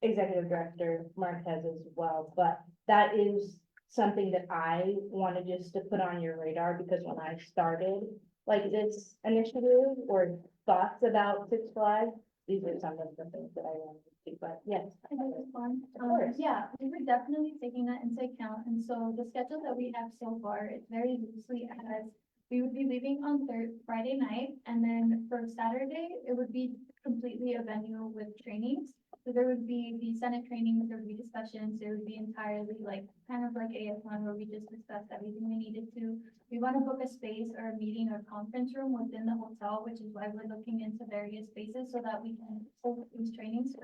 Speaker 2: Executive Director Marquez as well. But that is something that I wanted just to put on your radar, because when I started like this initiative or thoughts about Six Flags, these are some of the things that I wanted to do. But yes.
Speaker 4: I think it's fun.
Speaker 2: Of course.
Speaker 4: Yeah, we were definitely taking that into account, and so the schedule that we have so far is very loosely as we would be leaving on Friday night, and then for Saturday, it would be completely a venue with trainings. So there would be the Senate trainings, there would be discussions, there would be entirely like, kind of like AS1 where we just discussed everything we needed to. We want to book a space or a meeting or conference room within the hotel, which is why we're looking into various spaces so that we can hold these trainings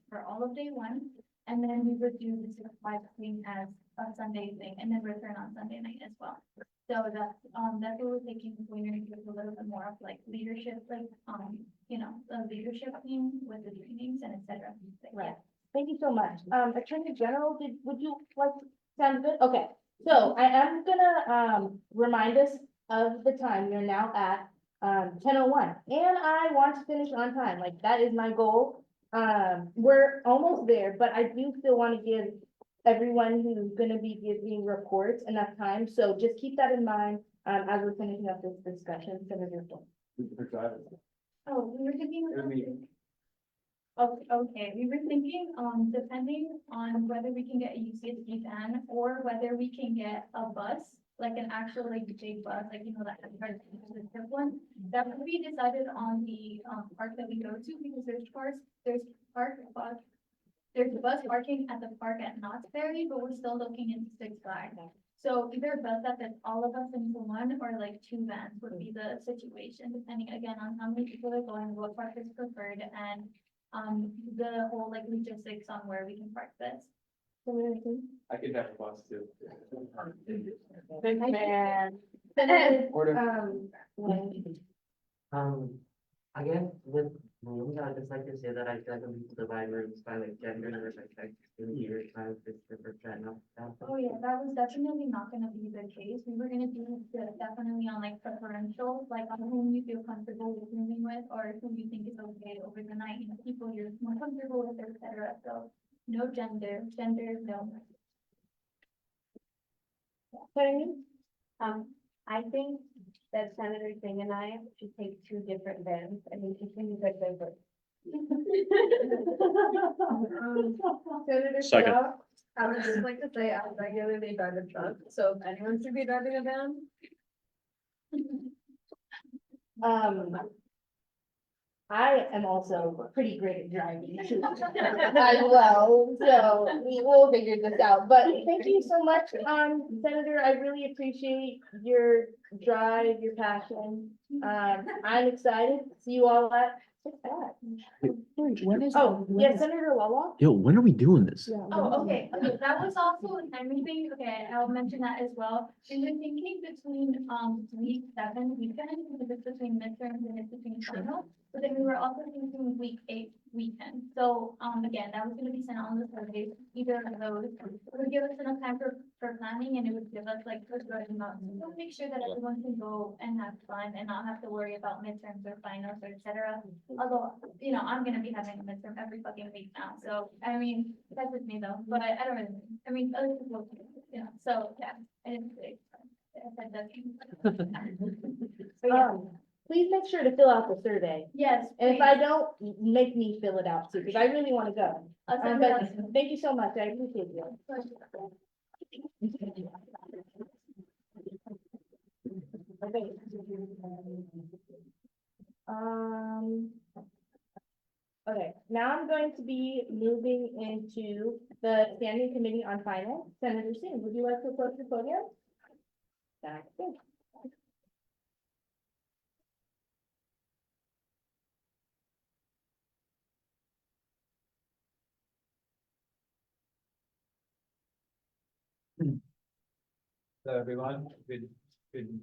Speaker 4: for all of day one. And then we would do the 6 Flags thing as a Sunday thing, and then return on Sunday night as well. So that's what we're taking, we're gonna give a little bit more of like leadership, like, the leadership team with the trainings and et cetera.
Speaker 2: Right. Thank you so much. Attorney General, would you like, sound good? Okay, so I am gonna, remind us of the time. We're now at, 10:01, and I want to finish on time. Like, that is my goal. We're almost there, but I do still want to give everyone who's gonna be giving reports enough time. So just keep that in mind, as we're finishing up this discussion. Senator Thorne.
Speaker 4: Oh, we were thinking.
Speaker 11: Good meeting.
Speaker 4: Okay, we were thinking, depending on whether we can get a UCSD van or whether we can get a bus, like an actual like big bus, like, that has one. That would be decided on the, park that we go to, because there's bus parking at the park at Knott's Berry, but we're still looking into Six Flags. So either a bus that fits all of us into one, or like 2 vans would be the situation, depending again on how many people are going, what park is preferred, and the whole like logistics on where we can park this.
Speaker 11: I could have a bus too.
Speaker 2: Big man.
Speaker 11: Order.
Speaker 9: I guess with rooms, I'd just like to say that I feel like when people divide rooms by like gender, there's like years, kind of different enough.
Speaker 4: Oh yeah, that was definitely not gonna be the case. We were gonna do definitely on like preferential, like on whom you feel comfortable with rooming with, or who you think is okay over the night, people you're more comfortable with, et cetera. So no gender, no.
Speaker 18: I think that Senator Singh and I should take 2 different vans. I mean, continue that diverse.
Speaker 2: Senator
Speaker 14: Second.
Speaker 2: Shaw?
Speaker 6: I would just like to say I regularly drive a truck, so if anyone should be driving a van.
Speaker 2: I am also pretty great at driving as well, so we will figure this out. But thank you so much, Senator. I really appreciate your drive, your passion. I'm excited. See you all at 6 Flags. Oh, yes, Senator Lala?
Speaker 14: Yo, when are we doing this?
Speaker 4: Oh, okay, that was also a timing thing, okay, I'll mention that as well. We were thinking between, week 7 weekend, because it's between midterms and it's between final. But then we were also thinking week 8 weekend. So, again, that was gonna be sent on the survey, either of those. It would give us enough time for planning, and it would give us like a good amount. We'll make sure that everyone can go and have fun and not have to worry about midterms or finals or et cetera. Although, I'm gonna be having a midterm every fucking week now, so, I mean, that's with me though, but I don't really, other people, so, yeah, I didn't say. I said that. But yeah.
Speaker 2: Please make sure to fill out the survey.
Speaker 4: Yes.
Speaker 2: And if I don't, make me fill it out too, because I really want to go.
Speaker 4: I'll send it out.
Speaker 2: But thank you so much. I appreciate you. Okay. Okay, now I'm going to be moving into the Standing Committee on Finance. Senator Singh, would you like to approach the podium?
Speaker 18: That's good.
Speaker 11: Hello, everyone. Good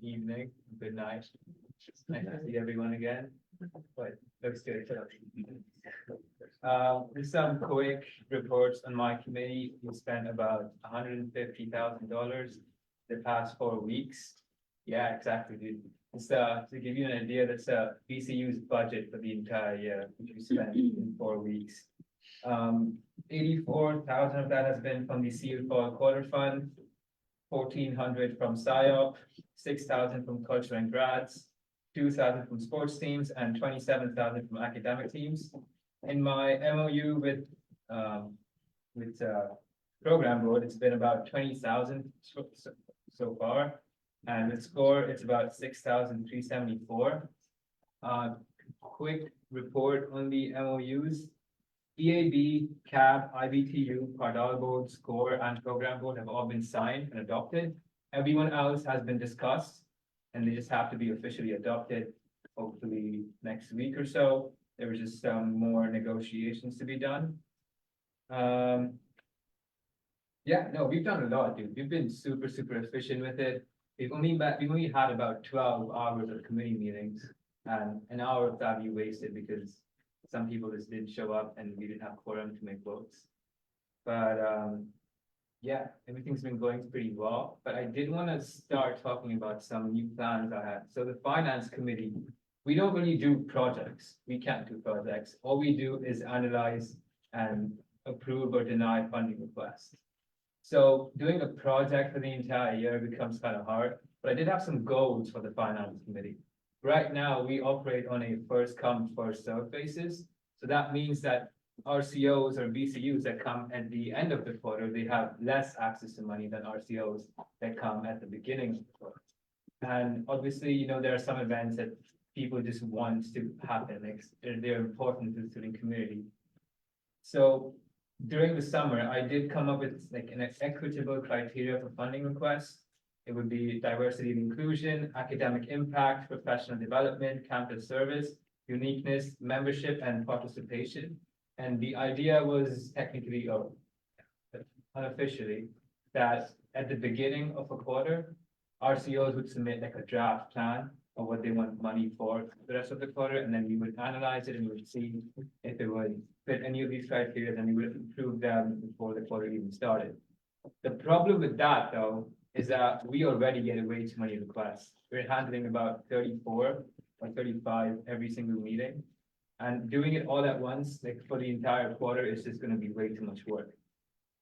Speaker 11: evening, good night. It's nice to see everyone again. But looks good. Just some quick reports on my committee. We spent about $150,000 the past 4 weeks. Yeah, exactly, dude. It's to give you an idea, that's BCU's budget for the entire year, which we spent in 4 weeks. 84,000 of that has been from the CU Fall Quarter Fund, 1,400 from PSYOP, 6,000 from culture and grads, 2,000 from sports teams, and 27,000 from academic teams. In my MOU with program board, it's been about 20,000 so far, and the score it's about 6,374. Quick report on the MOUs. EAB, CAB, IBTU, Cardall Board, SCORE, and Program Board have all been signed and adopted. Everyone else has been discussed, and they just have to be officially adopted, hopefully next week or so. There was just some more negotiations to be done. Yeah, no, we've done a lot, dude. We've been super efficient with it. We've only had about 12 hours of committee meetings, and an hour of that we wasted because some people just didn't show up and we didn't have quorum to make votes. But yeah, everything's been going pretty well. But I did want to start talking about some new plans I had. So the finance committee, we don't really do projects. We can't do projects. All we do is analyze and approve or deny funding requests. So doing a project for the entire year becomes kind of hard. But I did have some goals for the finance committee. Right now, we operate on a first come, first served basis. So that means that RCOs or BCUs that come at the end of the quarter, they have less access to money than RCOs that come at the beginning of the quarter. And obviously, you know, there are some events that people just want to happen, like they're important to the student community. So during the summer, I did come up with like an equitable criteria for funding requests. It would be diversity and inclusion, academic impact, professional development, campus service, uniqueness, membership, and participation. And the idea was technically, or unofficially, that at the beginning of a quarter, RCOs would submit like a draft plan of what they want money for the rest of the quarter, and then we would analyze it and we would see if it would fit any of these criteria, and we would approve them before the quarter even started. The problem with that, though, is that we already get way too many requests. We're handling about 34 or 35 every single meeting. And doing it all at once, like for the entire quarter, is just going to be way too much work.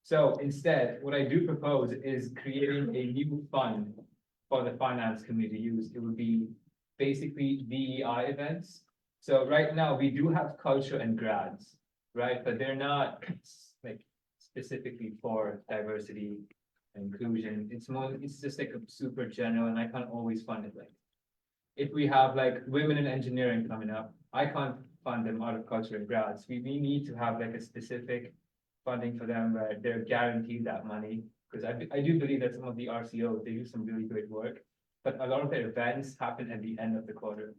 Speaker 11: So instead, what I do propose is creating a new fund for the finance committee to use. It would be basically DEI events. So right now we do have culture and grads, right? But they're not like specifically for diversity and inclusion. It's just like a super general, and I can't always fund it. Like if we have like women in engineering coming up, I can't fund them out of culture and grads. We need to have like a specific funding for them where they're guaranteed that money. Because I do believe that some of the RCOs, they do some really great work, but a lot of their events happen at the end of the quarter.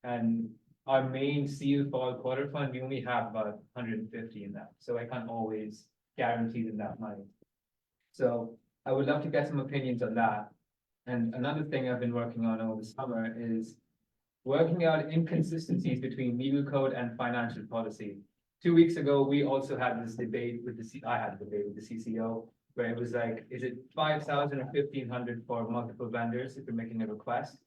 Speaker 11: And our main CU Fall Quarter Fund, we only have about 150 in that. So I can't always guarantee them that money. So I would love to get some opinions on that. And another thing I've been working on over the summer is working out inconsistencies between legal code and financial policy. 2 weeks ago, we also had this debate with I had a debate with the CCO, where it was like, is it 5,000 or 1,500 for multiple vendors if you're making a request?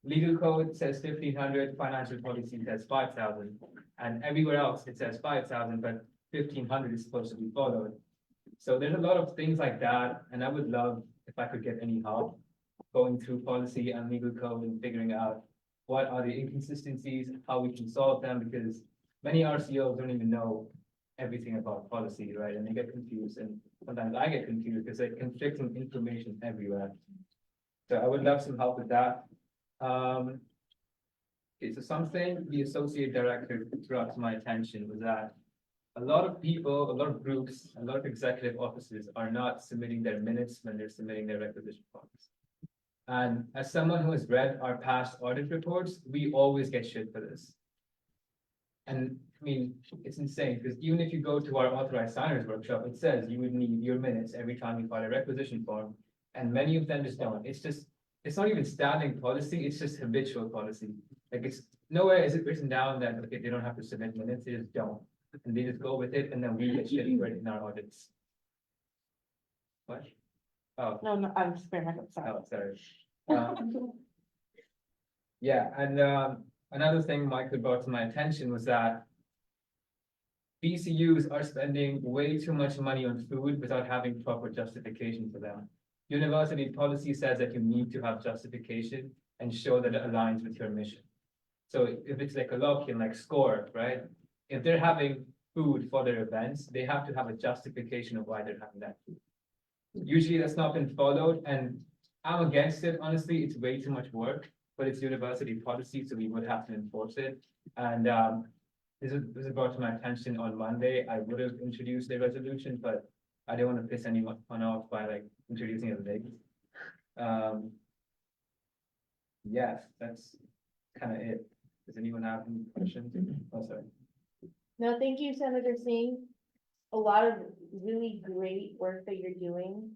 Speaker 11: Legal code says 1,500, financial policy says 5,000, and everywhere else it says 5,000, but 1,500 is supposed to be followed. So there's a lot of things like that, and I would love if I could get any help going through policy and legal code and figuring out what are the inconsistencies, how we can solve them, because many RCOs don't even know everything about policy, right? And they get confused, and sometimes I get confused because there's conflicting information everywhere. So I would love some help with that. Okay, so something the associate director brought to my attention was that a lot of people, a lot of groups, a lot of executive offices are not submitting their minutes when they're submitting their requisition forms. And as someone who has read our past audit reports, we always get shit for this. And I mean, it's insane, because even if you go to our authorized signers workshop, it says you would need your minutes every time you file a requisition form. And many of them just don't. It's not even standing policy, it's just habitual policy. Like it's nowhere is it written down that, okay, they don't have to submit minutes, they just don't. And they just go with it, and then we get shit for it in our audits. What? Oh.
Speaker 17: No, I'm just bearing my cup, sorry.
Speaker 11: Oh, sorry. Yeah, and another thing Michael brought to my attention was that BCUs are spending way too much money on food without having proper justification for them. University policy says that you need to have justification and show that it aligns with your mission. So if it's like a lock-in, like SCORE, right? If they're having food for their events, they have to have a justification of why they're having that food. Usually that's not been followed, and I'm against it, honestly. It's way too much work, but it's university policy, so we would have to enforce it. And this is brought to my attention on Monday. I would have introduced a resolution, but I didn't want to piss anyone off by like introducing it late. Yes, that's kind of it. Does anyone have any questions? Oh, sorry.
Speaker 2: No, thank you, Senator Singh. A lot of really great work that you're doing.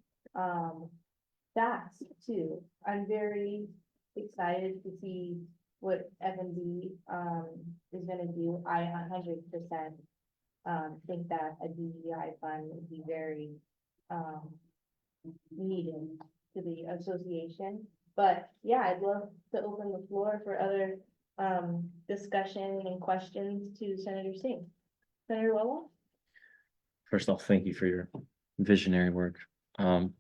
Speaker 2: Fast too. I'm very excited to see what F&B is gonna do. I 100% think that a DEI fund would be very needed to the association. But yeah, I'd love to open the floor for other discussion and questions to Senator Singh. Senator Lowell?
Speaker 14: First off, thank you for your visionary work. The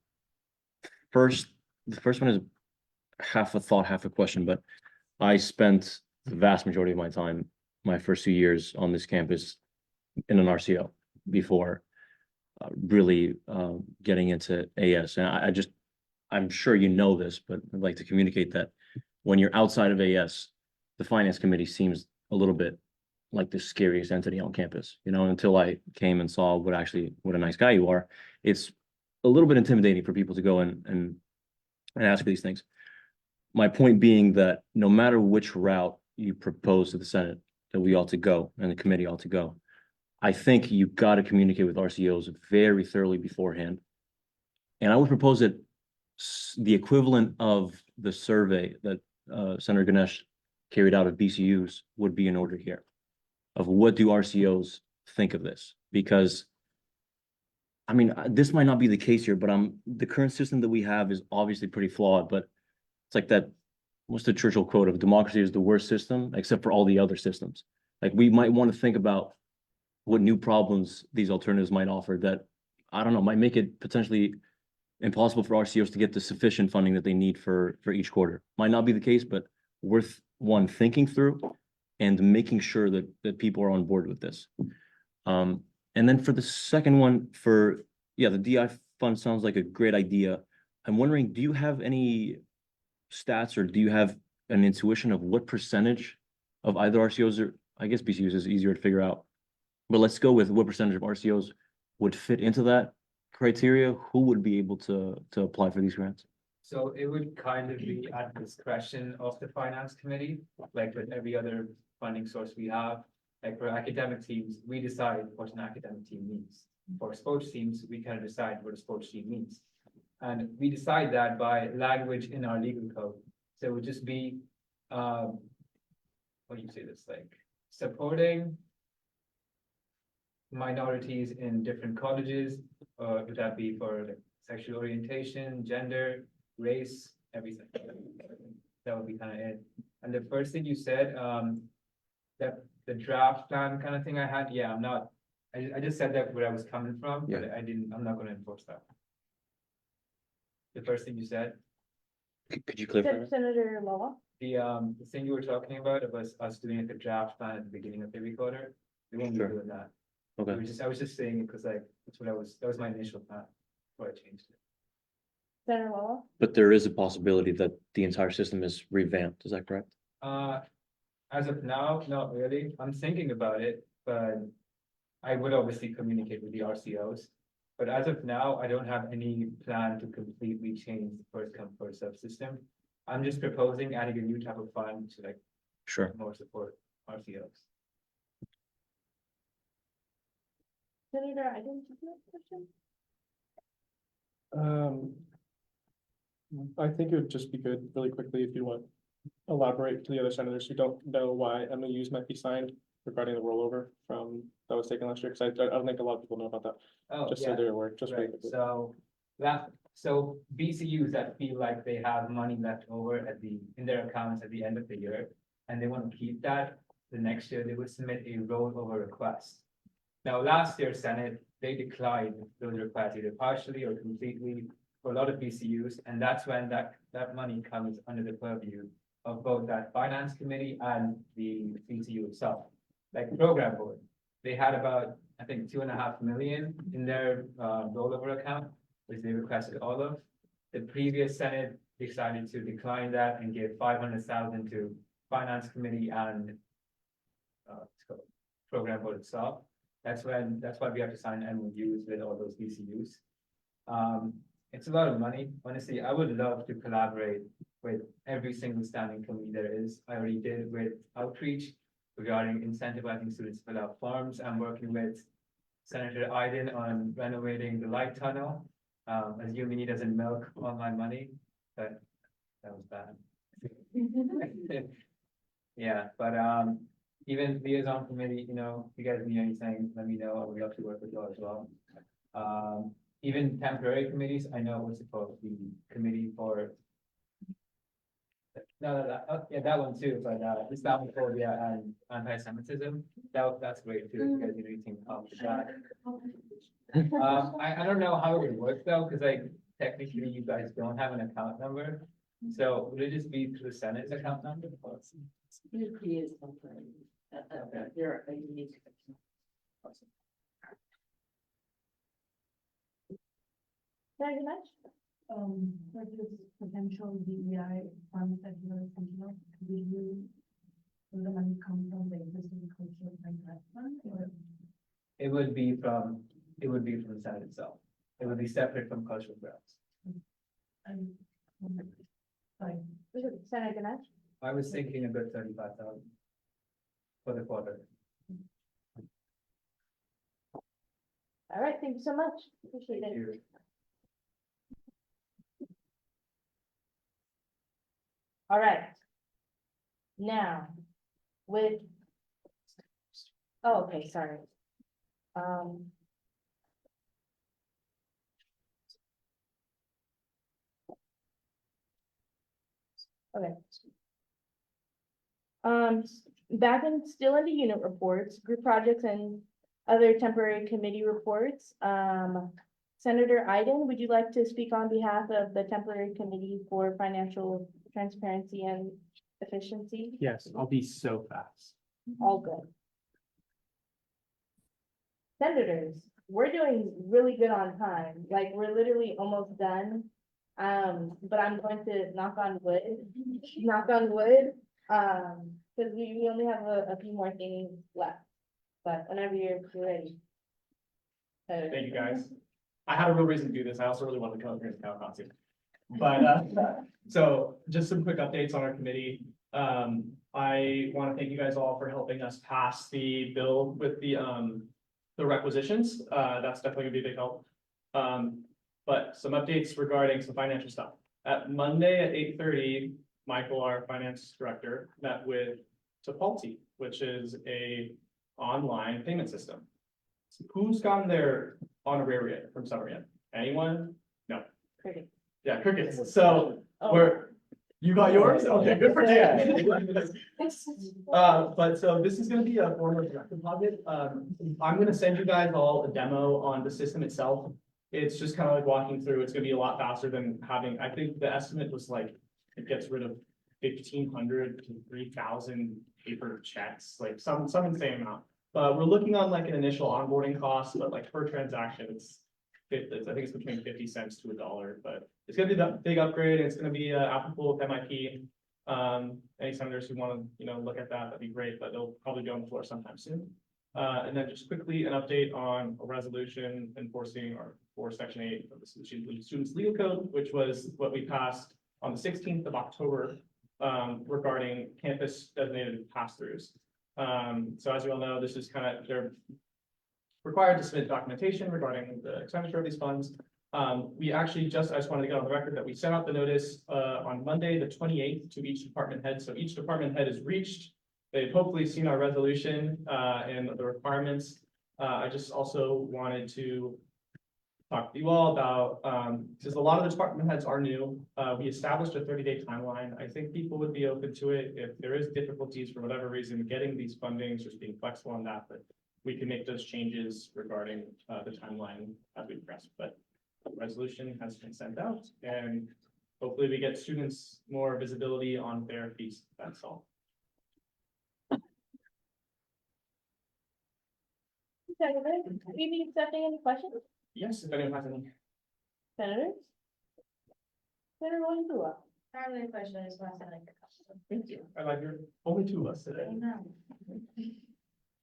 Speaker 14: first one is half a thought, half a question, but I spent the vast majority of my time, my first 2 years on this campus in an RCO before really getting into AS. And I'm sure you know this, but I'd like to communicate that when you're outside of AS, the finance committee seems a little bit like the scariest entity on campus, you know, until I came and saw what a nice guy you are. It's a little bit intimidating for people to go and ask these things. My point being that no matter which route you propose to the Senate that we ought to go and the committee ought to go, I think you've got to communicate with RCOs very thoroughly beforehand. And I would propose that the equivalent of the survey that Senator Ganesh carried out of BCUs would be in order here. Of what do RCOs think of this? Because I mean, this might not be the case here, but the current system that we have is obviously pretty flawed, but it's like that, what's the Churchill quote of democracy is the worst system, except for all the other systems. Like we might want to think about what new problems these alternatives might offer that, I don't know, might make it potentially impossible for RCOs to get the sufficient funding that they need for each quarter. Might not be the case, but worth one thinking through and making sure that people are on board with this. And then for the second one, the DI fund sounds like a great idea. I'm wondering, do you have any stats or do you have an intuition of what percentage of either RCOs or I guess BCUs is easier to figure out, but let's go with what percentage of RCOs would fit into that criteria? Who would be able to apply for these grants?
Speaker 11: So it would kind of be at the discretion of the finance committee, like with every other funding source we have. Like for academic teams, we decide what an academic team means. For sports teams, we kind of decide what a sports team means. And we decide that by language in our legal code. So it would just be, what do you say this, like supporting minorities in different colleges, or would that be for like, sexual orientation, gender, race, everything. That would be kind of it. And the first thing you said, that the draft plan kind of thing I had, yeah, I just said that where I was coming from, but I'm not going to enforce that. The first thing you said.
Speaker 14: Could you clarify that?
Speaker 2: Senator Lowell?
Speaker 11: The thing you were talking about us doing like a draft plan at the beginning of every quarter, we won't be doing that.
Speaker 14: Okay.
Speaker 11: I was just saying it because like that was my initial plan before I changed it.
Speaker 2: Senator Lowell?
Speaker 14: But there is a possibility that the entire system is revamped. Is that correct?
Speaker 11: As of now, not really. I'm thinking about it, but I would obviously communicate with the RCOs. But as of now, I don't have any plan to completely change the first come, first served system. I'm just proposing adding a new type of fund to like
Speaker 14: Sure.
Speaker 11: more support RCOs.
Speaker 2: Senator, I didn't have a question.
Speaker 1: I think it would just be good really quickly if you want elaborate to the other senators who don't know why MOUs might be signed regarding the rollover from that was taken last year, because I don't think a lot of people know about that.
Speaker 11: Oh,
Speaker 1: Just so
Speaker 11: yeah.
Speaker 1: they're aware, just really
Speaker 11: Right,
Speaker 1: quickly.
Speaker 11: so BCUs that feel like they have money left over in their accounts at the end of the year, and they want to keep that, the next year they would submit a rollover request. Now, last year, Senate, they declined those requests either partially or completely for a lot of BCUs, and that's when that money comes under the purview of both that finance committee and the BCU itself. Like program board, they had about, I think, 2.5 million in their rollover account, which they requested all of. The previous Senate decided to decline that and give 500,000 to finance committee and program board itself. That's why we have to sign MOUs with all those BCUs. It's a lot of money. Honestly, I would love to collaborate with every single standing committee there is. I already did with outreach regarding incentivizing students to fill out forms. I'm working with Senator Iden on renovating the light tunnel. As UMaine doesn't milk all my money, but that was bad. Yeah, but even liaison committee, you know, if you guys need anything, let me know. I would love to work with you all as well. Even temporary committees, I know what's it called, the committee for. Yeah, that one too, but Islamophobia and anti-Semitism, that's great too. If you guys need anything help with that. I don't know how it would work though, because like technically you guys don't have an account number. So would it just be through the Senate's account number?
Speaker 16: You create something. You're a unique.
Speaker 2: Very much.
Speaker 12: For this potential DEI funds that you are thinking of, will the money come from the existing cultural and that fund or?
Speaker 11: It would be from the Senate itself. It would be separate from cultural grants.
Speaker 2: Sorry. Senator Ganesh?
Speaker 11: I was thinking a good 35,000 for the quarter.
Speaker 2: All right, thank you so much. Appreciate
Speaker 11: Thank
Speaker 2: it.
Speaker 11: you.
Speaker 2: All right. Now, with. Oh, okay, sorry. Okay. Still in the unit reports, group projects and other temporary committee reports. Senator Iden, would you like to speak on behalf of the temporary committee for financial transparency and efficiency?
Speaker 1: Yes, I'll be so fast.
Speaker 2: All good. Senators, we're doing really good on time, like we're literally almost done. But I'm going to knock on wood, because we only have a few more things left. But whenever you're ready.
Speaker 1: Thank you, guys. I had a real reason to do this. I also really wanted to come up here and count content. But so just some quick updates on our committee. I want to thank you guys all for helping us pass the bill with the requisitions. That's definitely gonna be a big help. But some updates regarding some financial stuff. At Monday at 8:30, Michael, our finance director, met with Tipalti, which is a online payment system. So who's gotten their honorarium from summer yet? Anyone? No.
Speaker 2: Cricket.
Speaker 1: Yeah, crickets. So you got yours? Okay, good for Dan. But so this is gonna be a form of direct deposit. I'm gonna send you guys all a demo on the system itself. It's just kind of like walking through. It's gonna be a lot faster than having, I think the estimate was like, it gets rid of 1,500 to 3,000 paper checks, like some insane amount. But we're looking on like an initial onboarding cost, but like per transaction, I think it's between 50 cents to $1, but it's gonna be the big upgrade. It's gonna be applicable with MIP. Any senators who want to, look at that, that'd be great, but they'll probably be on the floor sometime soon. And then just quickly an update on a resolution enforcing or for Section 8 of the Students Legal Code, which was what we passed on the 16th of October regarding campus designated pass-throughs. So as you all know, this is they're required to submit documentation regarding the expenditure of these funds. We actually I just wanted to get on the record that we sent out the notice on Monday, the 28th, to each department head. So each department head is reached. They've hopefully seen our resolution and the requirements. I just also wanted to talk to you all about, because a lot of the department heads are new, we established a 30-day timeline. I think people would be open to it if there is difficulties for whatever reason getting these fundings, just being flexible on that, but we can make those changes regarding the timeline as we progress. But the resolution has been sent out, and hopefully we get students more visibility on their fees. That's all.
Speaker 2: Maybe accepting any questions,
Speaker 1: Yes, if anyone has any.
Speaker 2: senators? Senator Wondula?
Speaker 15: I don't have any question, I just want to say like.
Speaker 1: Thank you. I like your only two of us today.
Speaker 15: know.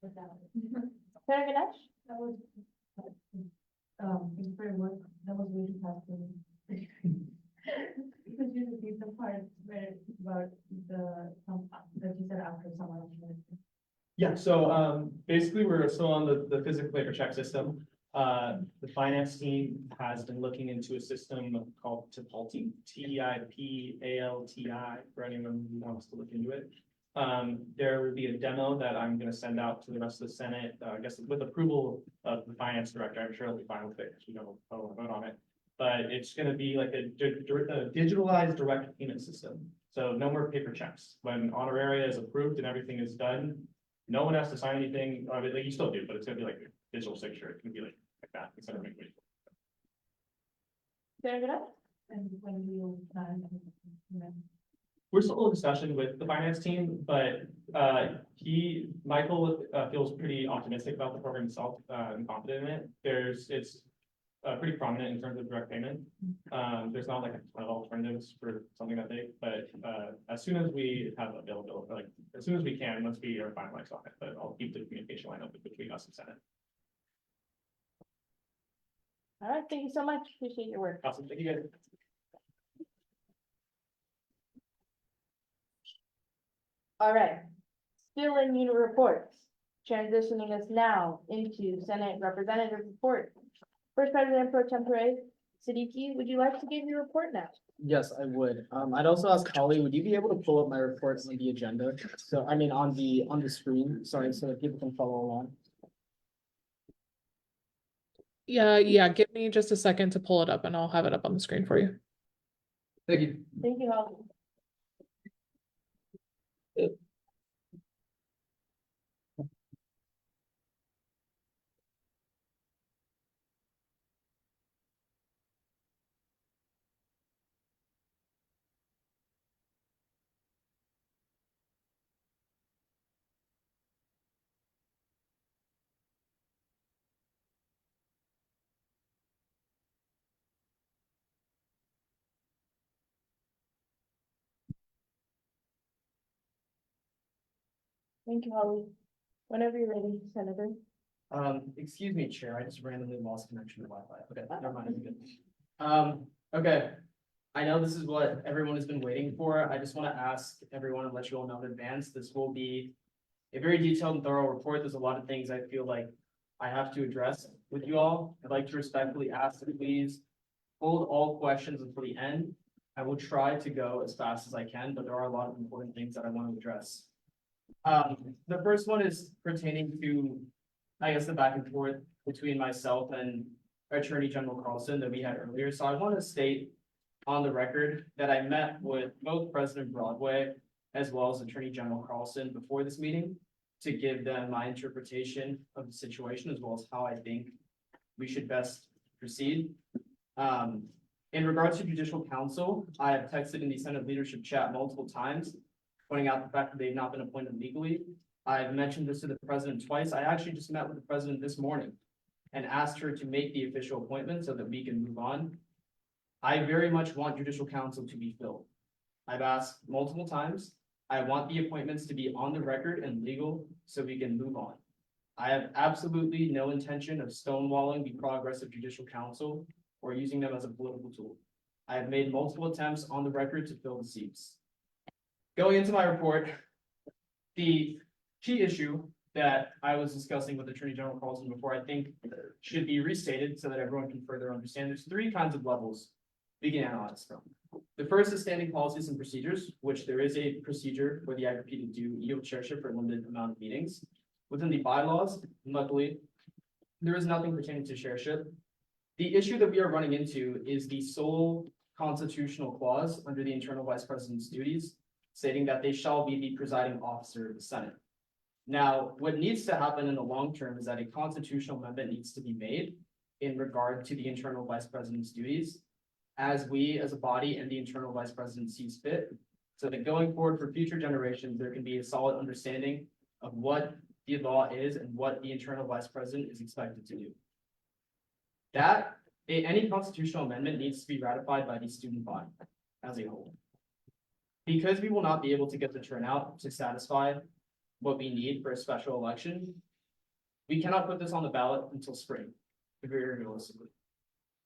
Speaker 2: Senator Ganesh?
Speaker 6: That was, thank you very much. That was really fascinating. Because you repeat the part where about that you said after someone.
Speaker 1: Yeah, so basically, we're still on the physical paper check system. The finance team has been looking into a system called Tipalti, TIPALTI, for anyone who wants to look into it. There will be a demo that I'm gonna send out to the rest of the Senate, I guess with approval of the finance director. I'm sure he'll be fine with it, you know, I'll vote on it. But it's gonna be like a digitalized direct payment system. So no more paper checks. When honoraria is approved and everything is done, no one has to sign anything. I mean, like, you still do, but it's gonna be like a digital signature. It can be like that instead of making.
Speaker 2: Senator Ganesh?
Speaker 6: And when you plan,
Speaker 1: We're still in discussion with the finance team, but Michael feels pretty optimistic about the program itself and confident in it. It's pretty prominent in terms of direct payment. There's not like a ton of alternatives for something that big, but as soon as we have availability, like as soon as we can, once we are finalized on it, but I'll keep the communication line open between us and Senate.
Speaker 2: All right, thank you so much. Appreciate your work.
Speaker 1: Awesome, thank you guys.
Speaker 2: All right, still in unit reports, transitioning us now into Senate Representative report. First President Pro Tempore Siddiqui, would you like to give your report now?
Speaker 3: Yes, I would. I'd also ask Holly, would you be able to pull up my reports on the agenda? So, I mean, on the screen, sorry, so that people can follow along.
Speaker 21: Yeah, give me just a second to pull it up and I'll have it up on the screen for you.
Speaker 3: Thank you.
Speaker 2: Thank you, Holly. Thank you, Holly. Whenever you're ready, Senator.
Speaker 3: Excuse me, Chair, I just randomly lost connection to Wi-Fi. Okay, never mind, I'm good. Okay. I know this is what everyone has been waiting for. I just want to ask everyone and let you all know in advance, this will be a very detailed and thorough report. There's a lot of things I feel like I have to address with you all. I'd like to respectfully ask that please hold all questions until the end. I will try to go as fast as I can, but there are a lot of important things that I want to address. The first one is pertaining to, I guess, the back and forth between myself and Attorney General Carlson that we had earlier. So I want to state on the record that I met with both President Broadway as well as Attorney General Carlson before this meeting to give them my interpretation of the situation as well as how I think we should best proceed. In regards to Judicial Council, I have texted in the Senate leadership chat multiple times, pointing out the fact that they've not been appointed legally. I've mentioned this to the president twice. I actually just met with the president this morning and asked her to make the official appointment so that we can move on. I very much want Judicial Council to be filled. I've asked multiple times. I want the appointments to be on the record and legal so we can move on. I have absolutely no intention of stonewalling the progress of Judicial Council or using them as a political tool. I have made multiple attempts on the record to fill the seats. Going into my report, the key issue that I was discussing with Attorney General Carlson before, I think should be restated so that everyone can further understand. There's three kinds of levels we can analyze from. The first is standing policies and procedures, which there is a procedure for the IRP to do yield chairship for a limited amount of meetings. Within the bylaws, luckily, there is nothing pertaining to chairship. The issue that we are running into is the sole constitutional clause under the internal vice president's duties, stating that they shall be the presiding officer of the Senate. Now, what needs to happen in the long term is that a constitutional amendment needs to be made in regard to the internal vice president's duties, as we as a body and the internal vice president sees fit, so that going forward for future generations, there can be a solid understanding of what the law is and what the internal vice president is expected to do. That, any constitutional amendment needs to be ratified by the student body as a whole. Because we will not be able to get the turnout to satisfy what we need for a special election, we cannot put this on the ballot until spring, very realistically.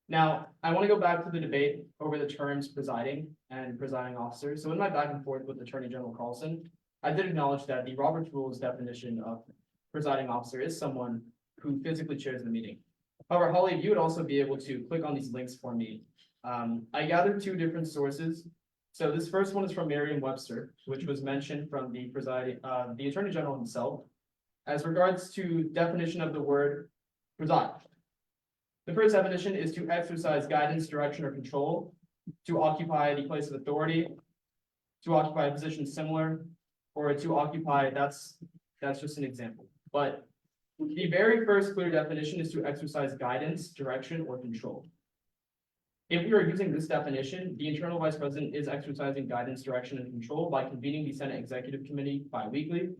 Speaker 3: Now, I want to go back to the debate over the terms presiding and presiding officer. So in my back and forth with Attorney General Carlson, I did acknowledge that the Roberts Rules definition of presiding officer is someone who physically chairs the meeting. However, Holly, if you would also be able to click on these links for me. I gathered two different sources. So this first one is from Merriam-Webster, which was mentioned from the the Attorney General himself, as regards to definition of the word preside. The first definition is to exercise guidance, direction, or control, to occupy the place of authority, to occupy a position similar, or to occupy, that's just an example. But the very first clear definition is to exercise guidance, direction, or control. If we are using this definition, the internal vice president is exercising guidance, direction, and control by convening the Senate Executive Committee bi-weekly,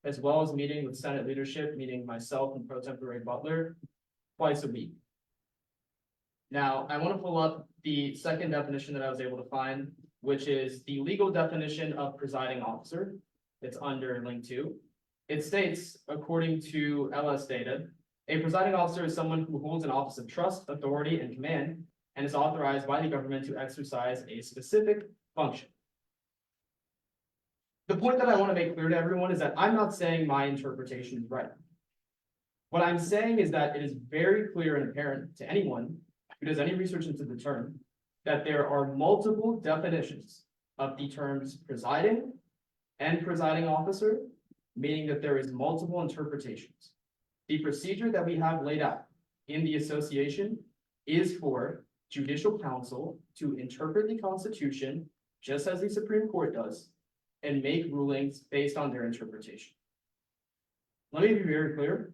Speaker 3: as well as meeting with Senate leadership, meeting myself and Pro Tempore Butler twice a week. Now, I want to pull up the second definition that I was able to find, which is the legal definition of presiding officer. It's under link 2. It states, according to LS data, a presiding officer is someone who holds an office of trust, authority, and command, and is authorized by the government to exercise a specific function. The point that I want to make clear to everyone is that I'm not saying my interpretation is right. What I'm saying is that it is very clear and apparent to anyone who does any research into the term that there are multiple definitions of the terms presiding and presiding officer, meaning that there is multiple interpretations. The procedure that we have laid out in the association is for judicial counsel to interpret the Constitution, just as the Supreme Court does, and make rulings based on their interpretation. Let me be very clear.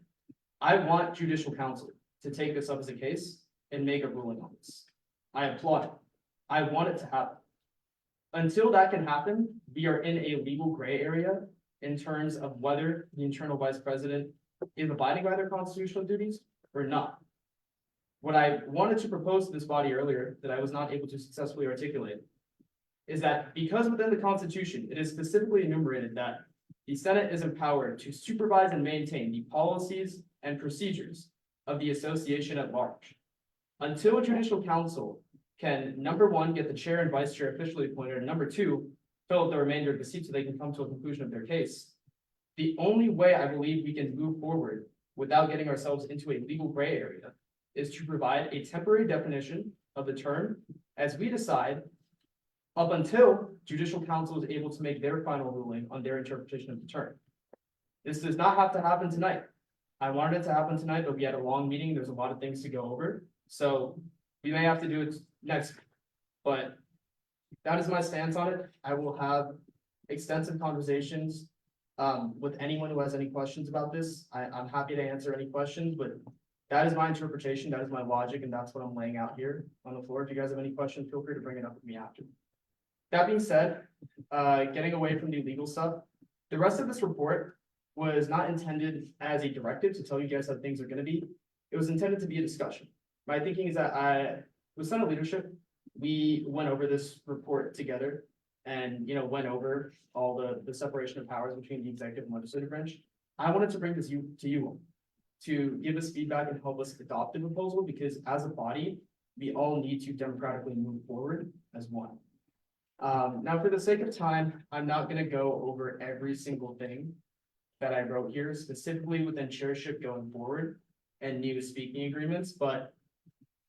Speaker 3: I want judicial counsel to take this up as a case and make a ruling on this. I applaud it. I want it to happen. Until that can happen, we are in a legal gray area in terms of whether the internal vice president is abiding by their constitutional duties or not. What I wanted to propose to this body earlier that I was not able to successfully articulate is that because within the Constitution, it is specifically enumerated that the Senate is empowered to supervise and maintain the policies and procedures of the association at large. Until judicial counsel can, number one, get the chair and vice chair officially appointed, and number two, fill up the remainder of the seat so they can come to a conclusion of their case. The only way I believe we can move forward without getting ourselves into a legal gray area is to provide a temporary definition of the term as we decide up until judicial counsel is able to make their final ruling on their interpretation of the term. This does not have to happen tonight. I wanted it to happen tonight, but we had a long meeting. There's a lot of things to go over. So we may have to do it next, but that is my stance on it. I will have extensive conversations with anyone who has any questions about this. I'm happy to answer any questions, but that is my interpretation, that is my logic, and that's what I'm laying out here on the floor. If you guys have any questions, feel free to bring it up with me after. That being said, getting away from the legal stuff, the rest of this report was not intended as a directive to tell you guys how things are going to be. It was intended to be a discussion. My thinking is that with Senate leadership, we went over this report together and, went over all the separation of powers between the executive and legislative branch. I wanted to bring this to you all to give us feedback and help us adopt the proposal, because as a body, we all need to democratically move forward as one. Now, for the sake of time, I'm not gonna go over every single thing that I wrote here, specifically within chairship going forward and new speaking agreements, but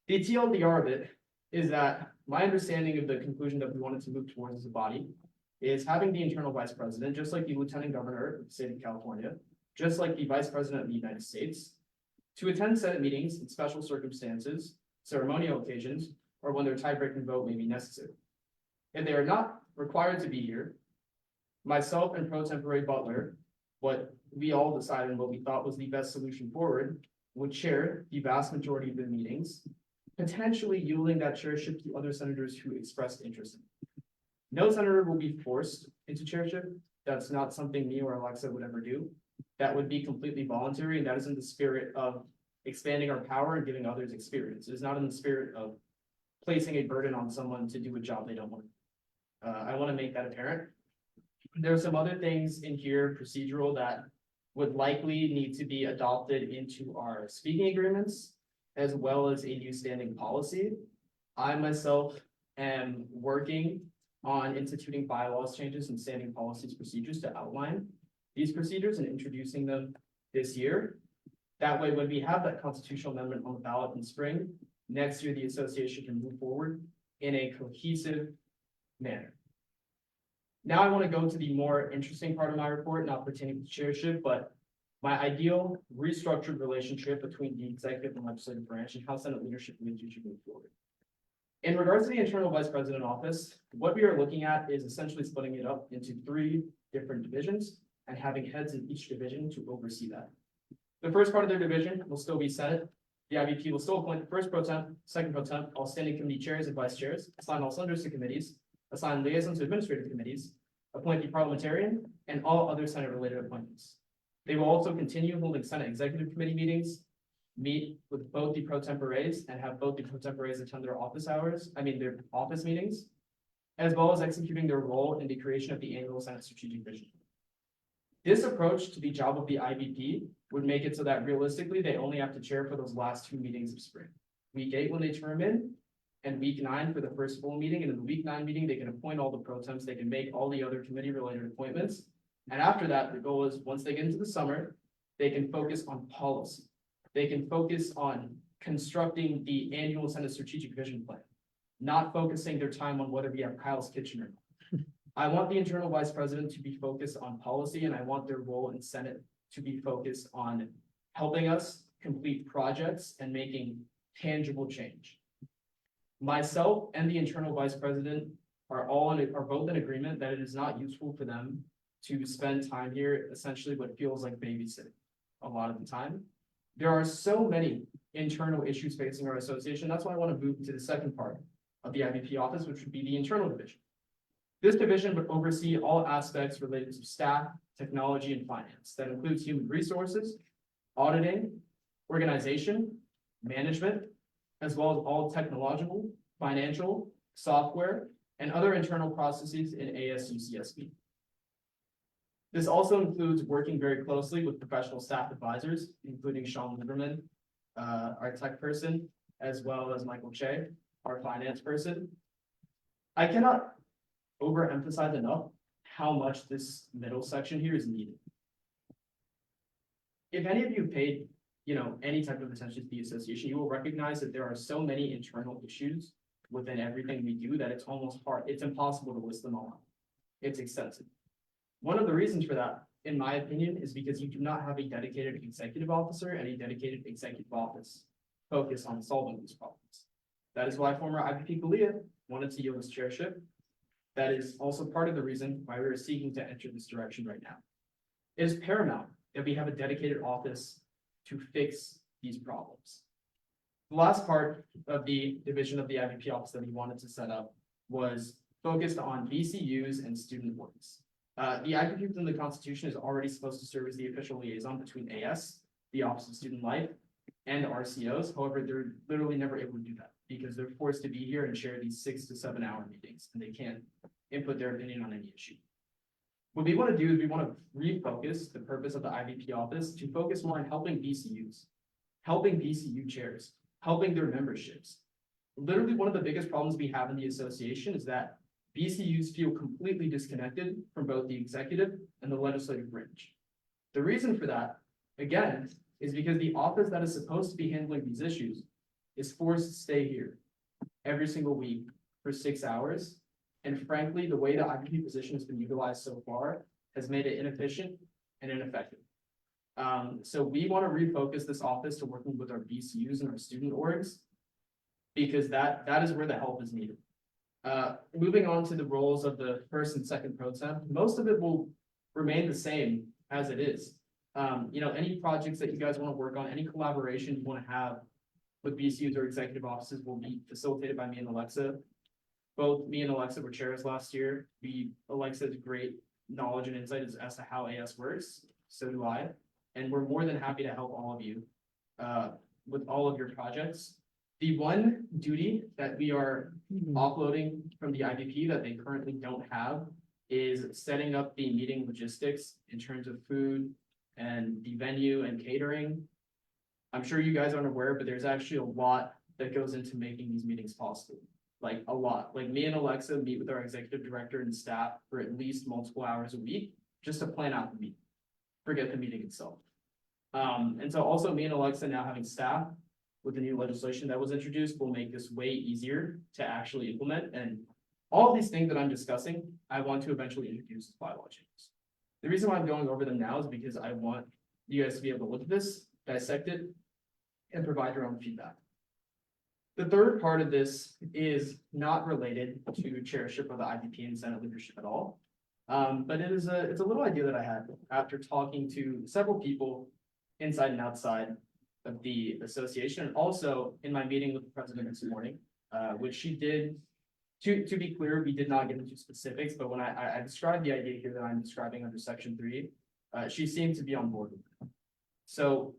Speaker 3: the TLDR of it is that my understanding of the conclusion that we wanted to move towards as a body is having the internal vice president, just like the lieutenant governor of the state of California, just like the vice president of the United States, to attend Senate meetings in special circumstances, ceremonial occasions, or when their tie-breaking vote may be necessary. If they are not required to be here, myself and Pro Tempore Butler, what we all decided and what we thought was the best solution forward, would chair the vast majority of the meetings, potentially yielding that chairship to other senators who expressed interest in it. No senator will be forced into chairship. That's not something me or Alexa would ever do. That would be completely voluntary, and that is in the spirit of expanding our power and giving others experience. It is not in the spirit of placing a burden on someone to do a job they don't want. I want to make that apparent. There are some other things in here, procedural, that would likely need to be adopted into our speaking agreements, as well as a new standing policy. I myself am working on instituting bylaws changes and standing policies procedures to outline these procedures and introducing them this year. That way, when we have that constitutional amendment on the ballot in spring, next year, the association can move forward in a cohesive manner. Now I want to go to the more interesting part of my report, not pertaining to chairship, but my ideal restructured relationship between the executive and legislative branch and how Senate leadership believes we should move forward. In regards to the internal vice president office, what we are looking at is essentially splitting it up into 3 different divisions and having heads in each division to oversee that. The first part of their division will still be Senate. The IVP will still appoint the first pro temp, second pro temp, all standing committee chairs and vice chairs, assign all senators to committees, assign liaisons to administrative committees, appoint the parliamentarian, and all other Senate-related appointments. They will also continue holding Senate Executive Committee meetings, meet with both the pro tempores and have both the pro tempores attend their their office meetings, as well as executing their role in the creation of the annual Senate Strategic Vision. This approach to the job of the IVP would make it so that realistically, they only have to chair for those last 2 meetings of spring. Week 8 when they term in, and week 9 for the first full meeting, and in the week 9 meeting, they can appoint all the pro temps, they can make all the other committee-related appointments. And after that, the goal is, once they get into the summer, they can focus on policy. They can focus on constructing the annual Senate Strategic Vision Plan, not focusing their time on whether we have Kyle's Kitchen or not. I want the internal vice president to be focused on policy, and I want their role in Senate to be focused on helping us complete projects and making tangible change. Myself and the internal vice president are both in agreement that it is not useful for them to spend time here, essentially what feels like babysitting a lot of the time. There are so many internal issues facing our association. That's why I want to move to the second part of the IVP office, which would be the internal division. This division would oversee all aspects related to staff, technology, and finance. That includes human resources, auditing, organization, management, as well as all technological, financial, software, and other internal processes in ASU/CSB. This also includes working very closely with professional staff advisors, including Sean Lieberman, our tech person, as well as Michael Che, our finance person. I cannot overemphasize enough how much this middle section here is needed. If any of you paid, any type of attention to the association, you will recognize that there are so many internal issues within everything we do that it's impossible to list them all out. It's extensive. One of the reasons for that, in my opinion, is because you do not have a dedicated executive officer and a dedicated executive office focused on solving these problems. That is why former IVP Kalia wanted to yield his chairship. That is also part of the reason why we are seeking to enter this direction right now. It is paramount that we have a dedicated office to fix these problems. The last part of the division of the IVP office that we wanted to set up was focused on VCUs and student voice. The IVP within the Constitution is already supposed to serve as the official liaison between AS, the Office of Student Life, and RCOs. However, they're literally never able to do that because they're forced to be here and share these 6 to 7 hour meetings, and they can't input their opinion on any issue. What we want to do is we want to refocus the purpose of the IVP office to focus more on helping VCUs, helping VCU chairs, helping their memberships, literally one of the biggest problems we have in the association is that BCUs feel completely disconnected from both the executive and the legislative branch. The reason for that, again, is because the office that is supposed to be handling these issues is forced to stay here every single week for 6 hours. And frankly, the way the IPP position has been utilized so far has made it inefficient and ineffective. So we want to refocus this office to working with our BCUs and our student orgs, because that is where the help is needed. Moving on to the roles of the first and second pro temp, most of it will remain the same as it is. Any projects that you guys want to work on, any collaboration you want to have with BCUs or executive offices will be facilitated by me and Alexa. Both me and Alexa were chairs last year. Alexa has great knowledge and insight as to how AS works. So do I. And we're more than happy to help all of you with all of your projects. The one duty that we are offloading from the IVP that they currently don't have is setting up the meeting logistics in terms of food and the venue and catering. I'm sure you guys aren't aware, but there's actually a lot that goes into making these meetings possible. Like a lot. Like me and Alexa meet with our executive director and staff for at least multiple hours a week just to plan out the meeting. Forget the meeting itself. And so also me and Alexa now having staff with the new legislation that was introduced will make this way easier to actually implement. And all of these things that I'm discussing, I want to eventually introduce as bylaw changes. The reason why I'm going over them now is because I want you guys to be able to look at this, dissect it, and provide your own feedback. The third part of this is not related to chairship of the IVP and Senate leadership at all. But it's a little idea that I had after talking to several people inside and outside of the association, and also in my meeting with the president this morning, which she did. To be clear, we did not get into specifics, but when I described the idea here that I'm describing under section 3, she seemed to be on board with it. So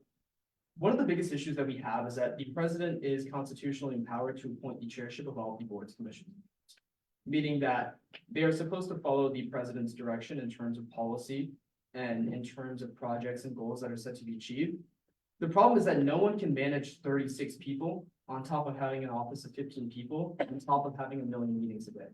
Speaker 3: one of the biggest issues that we have is that the president is constitutionally empowered to appoint the chairship of all the boards, commissions, meaning that they are supposed to follow the president's direction in terms of policy and in terms of projects and goals that are set to be achieved. The problem is that no one can manage 36 people on top of having an office of 15 people, on top of having 1 million meetings a day.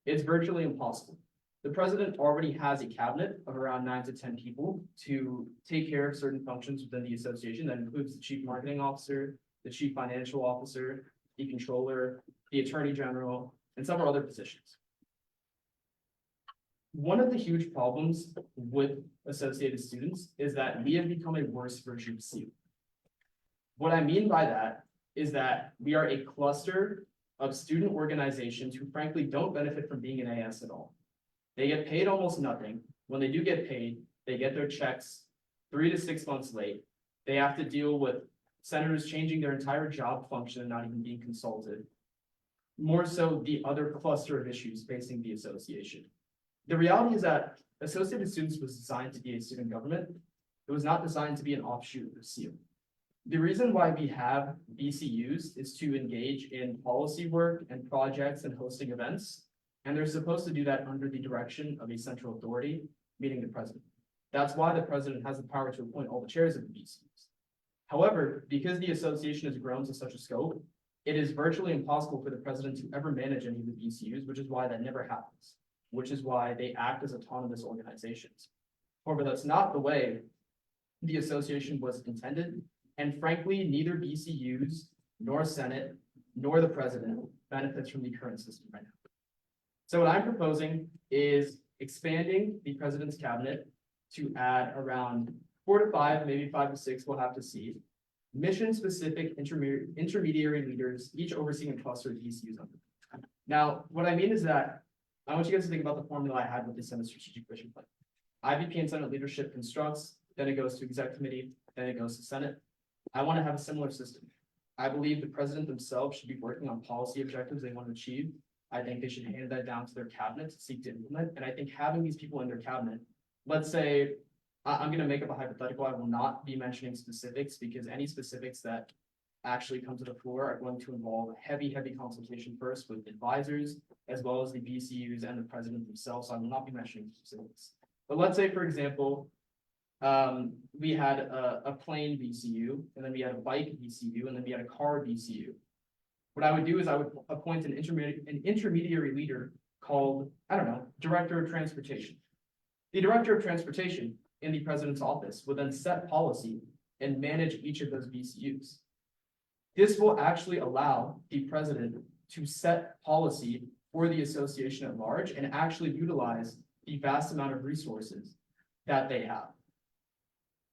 Speaker 3: It's virtually impossible. The president already has a cabinet of around 9 to 10 people to take care of certain functions within the association. That includes the chief marketing officer, the chief financial officer, the controller, the attorney general, and several other positions. One of the huge problems with associated students is that we have become a worse version of CU. What I mean by that is that we are a cluster of student organizations who frankly don't benefit from being an AS at all. They get paid almost nothing. When they do get paid, they get their checks 3 to 6 months late. They have to deal with senators changing their entire job function and not even being consulted. More so the other cluster of issues facing the association. The reality is that Associated Students was designed to be a student government. It was not designed to be an offshoot of CU. The reason why we have BCUs is to engage in policy work and projects and hosting events. And they're supposed to do that under the direction of a central authority, meaning the president. That's why the president has the power to appoint all the chairs of the BCUs. However, because the association has grown to such a scope, it is virtually impossible for the president to ever manage any of the BCUs, which is why that never happens, which is why they act as autonomous organizations. However, that's not the way the association was intended. And frankly, neither BCUs, nor Senate, nor the president benefits from the current system right now. So what I'm proposing is expanding the president's cabinet to add around 4 to 5, maybe 5 to 6, we'll have to see, mission-specific intermediary leaders, each overseeing a cluster of BCUs under them. Now, what I mean is that I want you guys to think about the formula I had with the Senate Strategic Vision Plan. IVP and Senate leadership constructs, then it goes to exec committee, then it goes to Senate. I want to have a similar system. I believe the president themselves should be working on policy objectives they want to achieve. I think they should hand that down to their cabinet to seek to implement. And I think having these people in their cabinet, let's say, I'm going to make up a hypothetical. I will not be mentioning specifics because any specifics that actually come to the floor are going to involve heavy consultation first with advisors, as well as the BCUs and the president themselves. So I will not be mentioning specifics. But let's say, for example, we had a plane BCU, and then we had a bike BCU, and then we had a car BCU. what I would do is I would appoint an intermediary leader called, I don't know, Director of Transportation. The Director of Transportation in the President's office would then set policy and manage each of those VCUs. This will actually allow the President to set policy for the association at large and actually utilize the vast amount of resources that they have.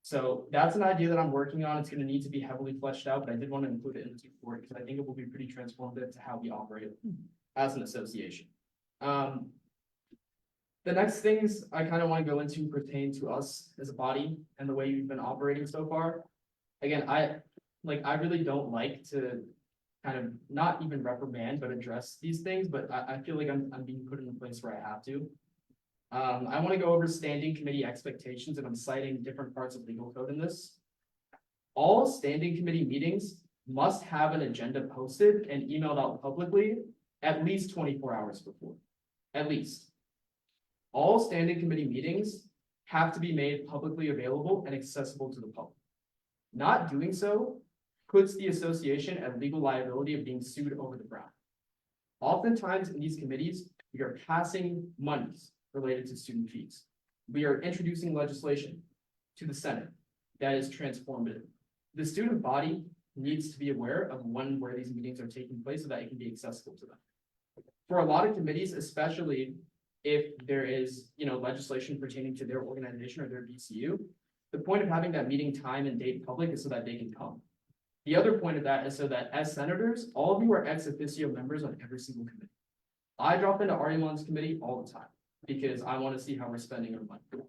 Speaker 3: So that's an idea that I'm working on. It's going to need to be heavily fleshed out, but I did want to include it in this report because I think it will be pretty transformative to how we operate as an association. The next things I kind of want to go into pertain to us as a body and the way we've been operating so far. Again, I really don't like to kind of not even reprimand, but address these things, but I feel like I'm being put in a place where I have to. I want to go over standing committee expectations, and I'm citing different parts of legal code in this. All standing committee meetings must have an agenda posted and emailed out publicly at least 24 hours before, at least. All standing committee meetings have to be made publicly available and accessible to the public. Not doing so puts the association at legal liability of being sued over the ground. Oftentimes in these committees, we are passing monies related to student fees. We are introducing legislation to the Senate that is transformative. The student body needs to be aware of where these meetings are taking place so that it can be accessible to them. For a lot of committees, especially if there is, legislation pertaining to their organization or their VCU, the point of having that meeting time and date public is so that they can come. The other point of that is so that as senators, all of you are ex officio members on every single committee. I drop into Arimon's committee all the time because I want to see how we're spending our money.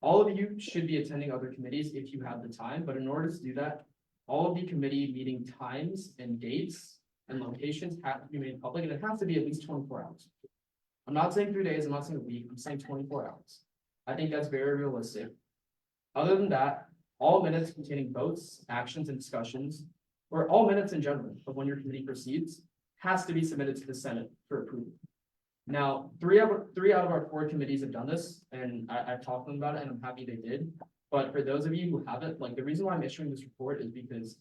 Speaker 3: All of you should be attending other committees if you have the time, but in order to do that, all of the committee meeting times and dates and locations have to be made public, and it has to be at least 24 hours. I'm not saying 3 days, I'm not saying a week, I'm saying 24 hours. I think that's very realistic. Other than that, all minutes containing votes, actions, and discussions, or all minutes in general of when your committee proceeds, has to be submitted to the Senate for approval. Now, three out of our 4 committees have done this, and I've talked to them about it, and I'm happy they did. But for those of you who haven't, the reason why I'm issuing this report is because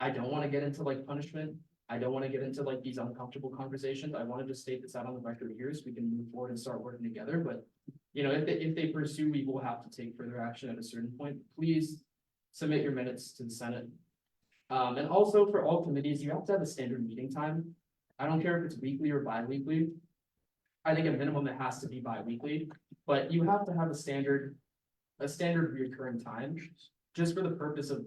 Speaker 3: I don't want to get into punishment. I don't want to get into these uncomfortable conversations. I wanted to state this out on the record here so we can move forward and start working together. But if they pursue, we will have to take further action at a certain point. Please submit your minutes to the Senate. And also for all committees, you have to have a standard meeting time. I don't care if it's weekly or bi-weekly. I think at minimum it has to be bi-weekly, but you have to have a standard recurring time, just for the purpose of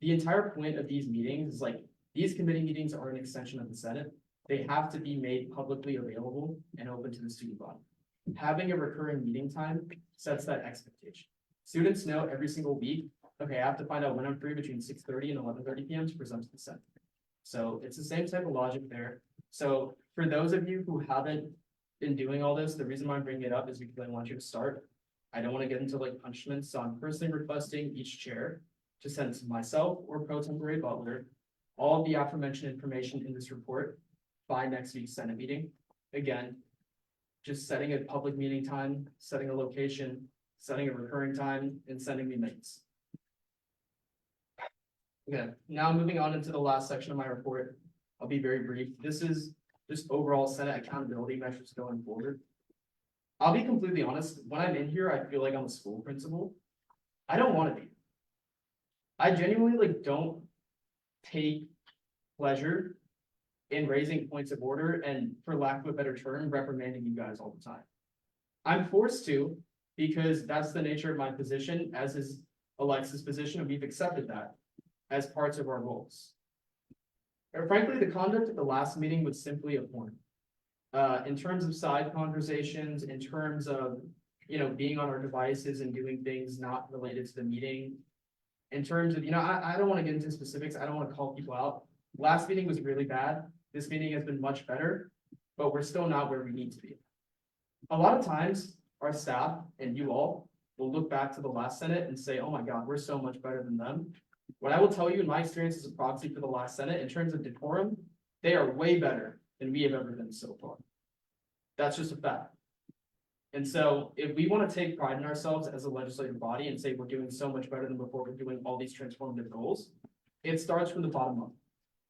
Speaker 3: the entire point of these meetings is these committee meetings are an extension of the Senate. They have to be made publicly available and open to the student body. Having a recurring meeting time sets that expectation. Students know every single week, okay, I have to find out when I'm free between 6:30 and 11:30 p.m. to present to the Senate. So it's the same type of logic there. So for those of you who haven't been doing all this, the reason why I'm bringing it up is because I want you to start. I don't want to get into punishments, so I'm personally requesting each chair to send to myself or Pro Tempore Butler all of the aforementioned information in this report by next week's Senate meeting. Again, just setting a public meeting time, setting a location, setting a recurring time, and sending me minutes. Okay, now moving on into the last section of my report. I'll be very brief. This is just overall Senate accountability measures going forward. I'll be completely honest, when I'm in here, I feel like I'm a school principal. I don't want to be. I genuinely don't take pleasure in raising points of order and, for lack of a better term, reprimanding you guys all the time. I'm forced to because that's the nature of my position, as is Alexa's position, and we've accepted that as parts of our roles. And frankly, the conduct at the last meeting was simply abhorrent. In terms of side conversations, in terms of, being on our devices and doing things not related to the meeting, in terms of, I don't want to get into specifics. I don't want to call people out. Last meeting was really bad. This meeting has been much better, but we're still not where we need to be. A lot of times, our staff and you all will look back to the last Senate and say, oh my God, we're so much better than them. What I will tell you in my experience as a proxy for the last Senate, in terms of decorum, they are way better than we have ever been so far. That's just a fact. And so if we want to take pride in ourselves as a legislative body and say we're doing so much better than before, we're doing all these transformative goals, it starts from the bottom up.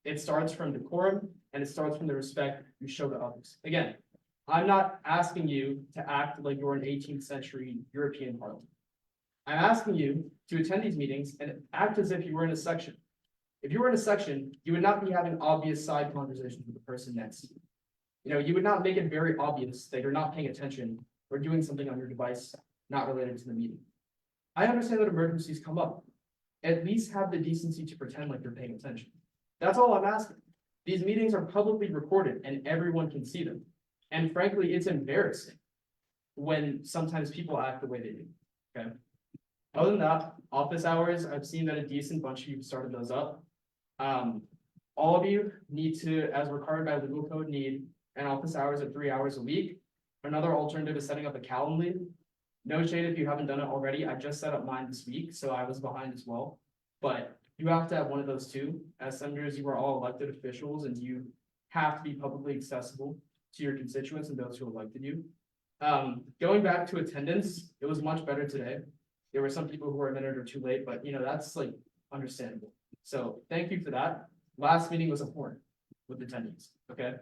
Speaker 3: It starts from decorum and it starts from the respect you show to others. Again, I'm not asking you to act like you're an 18th century European parliament. I'm asking you to attend these meetings and act as if you were in a section. If you were in a section, you would not be having obvious side conversations with the person next to you. You know, you would not make it very obvious that you're not paying attention or doing something on your device not related to the meeting. I understand that emergencies come up. At least have the decency to pretend like you're paying attention. That's all I'm asking. These meetings are publicly recorded and everyone can see them. And frankly, it's embarrassing when sometimes people act the way they do, okay? Other than that, office hours, I've seen that a decent bunch of you started those up. All of you need to, as required by legal code, need an office hours of 3 hours a week. Another alternative is setting up a Calendly. No shade if you haven't done it already. I just set up mine this week, so I was behind as well. But you have to have one of those two. As senators, you are all elected officials and you have to be publicly accessible to your constituents and those who elected you. Going back to attendance, it was much better today. There were some people who were a minute or two late, but you know, that's like understandable. So thank you for that. Last meeting was a horn with attendees, okay?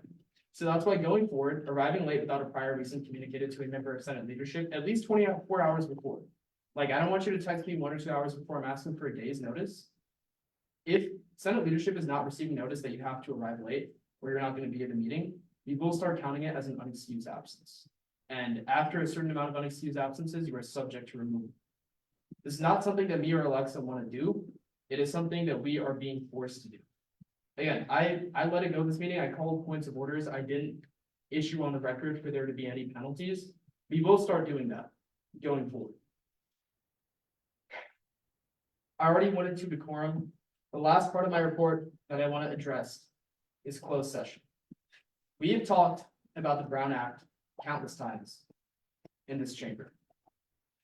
Speaker 3: So that's why going forward, arriving late without a prior reason communicated to a member of Senate leadership at least 24 hours before. Like, I don't want you to text me 1 or 2 hours before I'm asking for a day's notice. If Senate leadership is not receiving notice that you have to arrive late or you're not going to be at the meeting, we will start counting it as an unexcused absence. And after a certain amount of unexcused absences, you are subject to removal. This is not something that me or Alexa want to do. It is something that we are being forced to do. Again, I let it go this meeting. I called points of orders. I didn't issue on the record for there to be any penalties. We will start doing that going forward. I already went into decorum. The last part of my report that I want to address is closed session. We have talked about the Brown Act countless times in this chamber.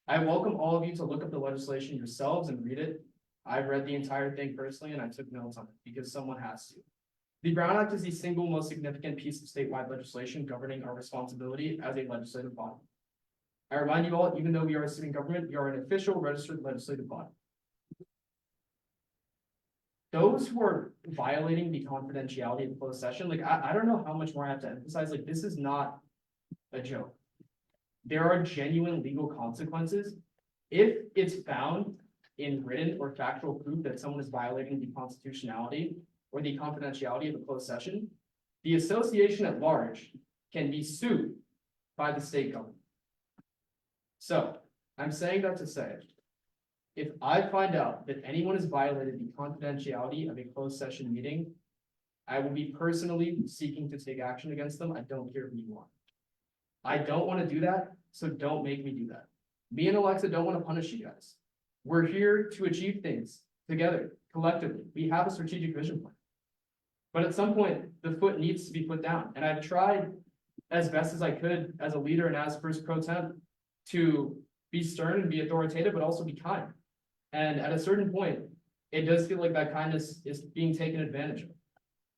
Speaker 3: I welcome all of you to look up the legislation yourselves and read it. I've read the entire thing personally and I took notes on it because someone has to. The Brown Act is the single most significant piece of statewide legislation governing our responsibility as a legislative body. I remind you all, even though we are a sitting government, we are an official registered legislative body. Those who are violating the confidentiality of the closed session, like, I don't know how much more I have to emphasize, like, this is not a joke. There are genuine legal consequences if it's found in written or factual proof that someone is violating the constitutionality or the confidentiality of a closed session. The association at large can be sued by the state government. So I'm saying that to say, if I find out that anyone has violated the confidentiality of a closed session meeting, I will be personally seeking to take action against them. I don't care who you are. I don't want to do that, so don't make me do that. Me and Alexa don't want to punish you guys. We're here to achieve things together, collectively. We have a strategic vision plan. But at some point, the foot needs to be put down. And I've tried as best as I could as a leader and as first pro temp to be stern and be authoritative, but also be kind. And at a certain point, it does feel like that kindness is being taken advantage of.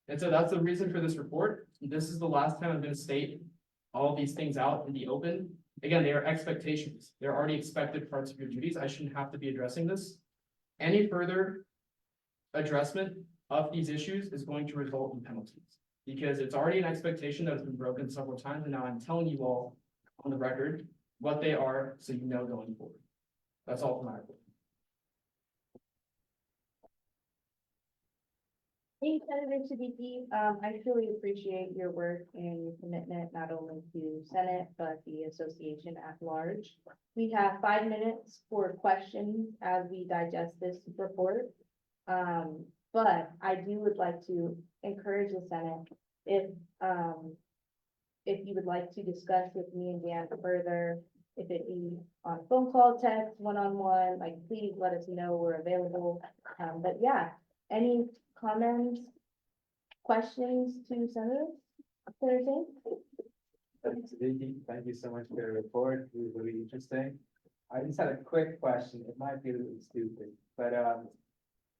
Speaker 3: And so that's the reason for this report. This is the last time I'm going to state all of these things out in the open. Again, they are expectations. They're already expected parts of your duties. I shouldn't have to be addressing this. Any further addressment of these issues is going to result in penalties because it's already an expectation that has been broken several times. And now I'm telling you all on the record what they are so you know going forward. That's all for my report.
Speaker 2: Thanks, Senator Siddiqui. I truly appreciate your work and your commitment, not only to Senate, but the association at large. We have 5 minutes for questions as we digest this report. But I would like to encourage the Senate, if you would like to discuss with me and Dan further, if it be on phone call, text, one-on-one, like, please let us know, we're available. But yeah, any comments, questions to Senator?
Speaker 11: Thank you so much for your report. It was really interesting. I just had a quick question. It might be a little stupid, but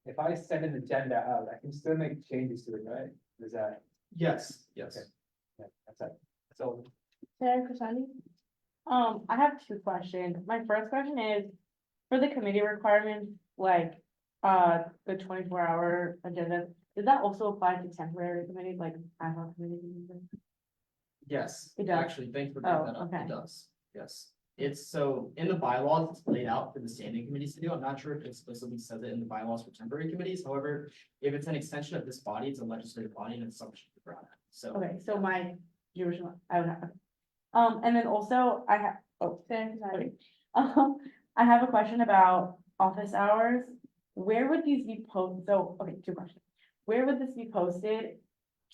Speaker 11: if I send an agenda out, I can still make changes to it, right? Is that?
Speaker 3: Yes, yes.
Speaker 11: Okay. Yeah, that's it. That's all.
Speaker 2: Senator Kasani?
Speaker 17: I have 2 questions. My first question is, for the committee requirements, like, the 24-hour agenda, Does that also apply to temporary committees, like ad hoc committees?
Speaker 3: Yes,
Speaker 17: It does.
Speaker 3: actually, thanks for bringing
Speaker 17: Oh,
Speaker 3: that up.
Speaker 17: okay.
Speaker 3: It does, yes. It's so, in the bylaws, it's laid out for the standing committees to do. I'm not sure if it explicitly says it in the bylaws for temporary committees. However, if it's an extension of this body, it's a legislative body and it's subject to the Brown Act. So.
Speaker 17: Okay, so my Jewish one, I would have. And then also I have, sorry. I have a question about office hours. Where would these be posted? So, okay, two questions. Where would this be posted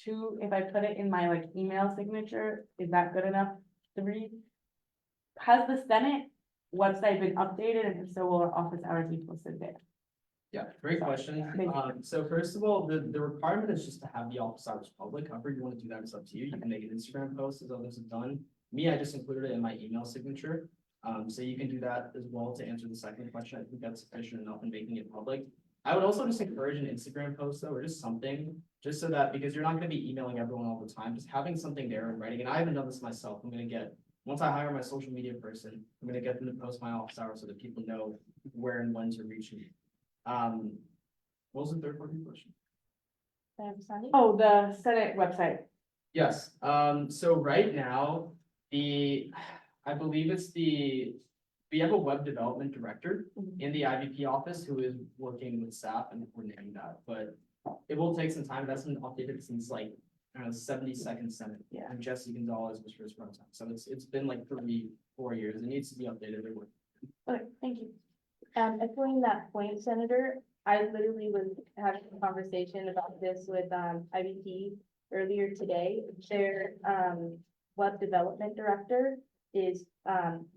Speaker 17: to, if I put it in my like email signature, is that good enough to read? Has the Senate website been updated, and if so, will our office hours be posted there?
Speaker 3: Yeah, great question.
Speaker 17: Thank you.
Speaker 3: So first of all, the requirement is just to have the office hours public. However you want to do that, it's up to you. You can make an Instagram post as others have done. Me, I just included it in my email signature. So you can do that as well to answer the second question. I think that's sufficient enough in making it public. I would also just encourage an Instagram post though, or just something, just so that, because you're not gonna be emailing everyone all the time, just having something there in writing. And I haven't done this myself. Once I hire my social media person, I'm gonna get them to post my office hours so that people know where and when to reach me. What was the third part of your question?
Speaker 17: Oh, the Senate website.
Speaker 3: Yes, so right now, I believe we have a web development director in the IVP office who is working with staff and coordinating that, but it will take some time. That's been updated since like, I don't know, 72nd Senate.
Speaker 17: Yeah.
Speaker 3: And Jesse Gonzalez was first run time. So it's been like 3-4 years. It needs to be updated. They're working.
Speaker 17: Okay, thank you.
Speaker 2: Echoing that point, Senator, I literally was having a conversation about this with, IVP earlier today. Their, web development director is,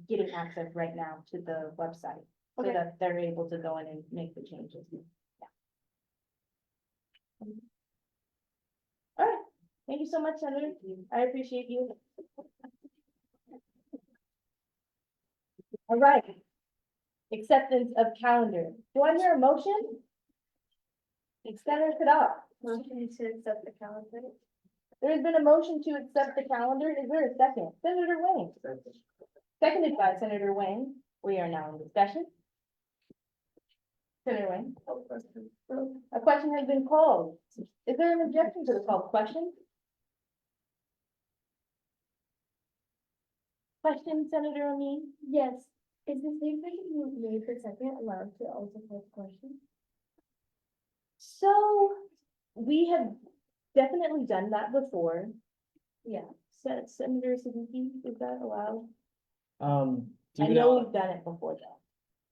Speaker 2: getting access right now to the website. So
Speaker 17: Okay.
Speaker 2: that they're able to go in and make the changes. Yeah. All right, thank you so much, Senator. I appreciate you. All right. Acceptance of calendar. Do I hear a motion? Senator Kadar.
Speaker 12: Motion to accept the calendar.
Speaker 2: There has been a motion to accept the calendar. Is there a second? Senator Wayne. Seconded by Senator Wayne. We are now in discussion. Senator Wayne. A question has been called. Is there an objection to the called question? Question, Senator Amin?
Speaker 12: Yes, is the same thing you made for second allowed to also pose questions?
Speaker 2: So we have definitely done that before.
Speaker 12: Yeah.
Speaker 2: Senator Siddiqui, is that allowed?
Speaker 3: Do
Speaker 2: I
Speaker 3: you
Speaker 2: know we've done it before though.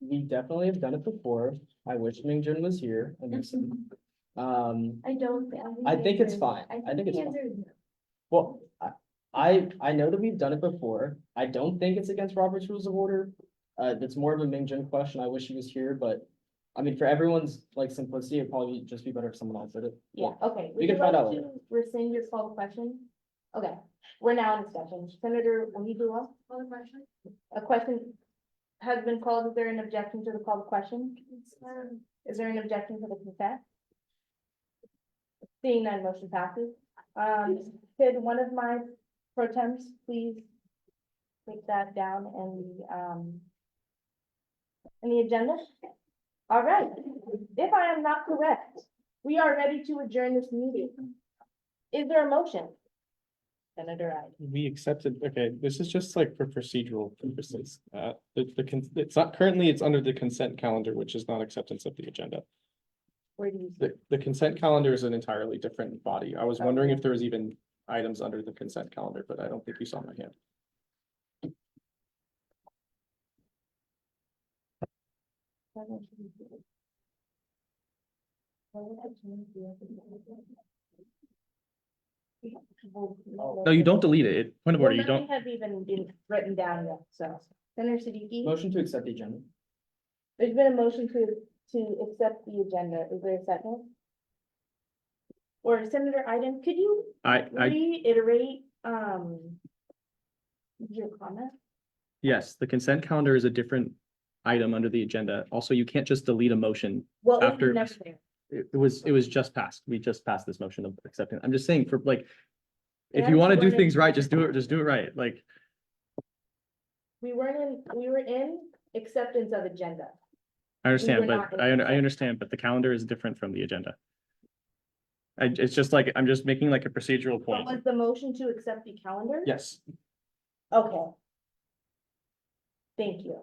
Speaker 3: We definitely have done it before. I wish Mingjun was here. I miss him.
Speaker 12: I don't.
Speaker 3: I think it's fine. I think it's fine. Well, I know that we've done it before. I don't think it's against Robert's Rules of Order. That's more of a Mingjun question. I wish he was here, but I mean, for everyone's like simplicity, it'd probably just be better if someone else did it.
Speaker 2: Yeah, okay.
Speaker 3: We
Speaker 2: Would
Speaker 3: can
Speaker 2: you
Speaker 3: find
Speaker 2: like
Speaker 3: out
Speaker 2: to
Speaker 3: later.
Speaker 2: rescind your called question? Okay, we're now in discussion. Senator Wahidullah,
Speaker 12: Call the question.
Speaker 2: a question has been called. Is there an objection to the called question? Is there an objection to the consent? Seeing none, motion passes. Could one of my pro temps please take that down in the agenda? All right, if I am not correct, we are ready to adjourn this meeting. Is there a motion? Senator Ide.
Speaker 1: We accepted, okay, this is just like for procedural purposes. It's not, currently it's under the consent calendar, which is not acceptance of the agenda.
Speaker 2: Where do you?
Speaker 1: The consent calendar is an entirely different body. I was wondering if there was even items under the consent calendar, but I don't think you saw my hand. No, you don't delete it. Point of order, you
Speaker 2: Nothing
Speaker 1: don't.
Speaker 2: has even been written down yet, so. Senator Siddiqui,
Speaker 3: Motion to accept the agenda.
Speaker 2: there's been a motion to accept the agenda. Is there a second? Or Senator Iden, could you
Speaker 1: I,
Speaker 2: reiterate, your comment?
Speaker 1: yes, the consent calendar is a different item under the agenda. Also, you can't just delete a motion
Speaker 2: Well, it
Speaker 1: after.
Speaker 2: was never there.
Speaker 1: It was just passed. We just passed this motion of accepting. I'm just saying for like, if
Speaker 2: And
Speaker 1: you want to do
Speaker 2: we're in-
Speaker 1: things right, just do it right. Like,
Speaker 2: We were in acceptance of agenda.
Speaker 1: I understand,
Speaker 2: were
Speaker 1: but
Speaker 2: not in
Speaker 1: I
Speaker 2: consent.
Speaker 1: understand, but the calendar is different from the agenda. It's just like, I'm just making like a procedural
Speaker 2: What
Speaker 1: point.
Speaker 2: was the motion to accept the calendar?
Speaker 1: Yes.
Speaker 2: Okay. Thank you.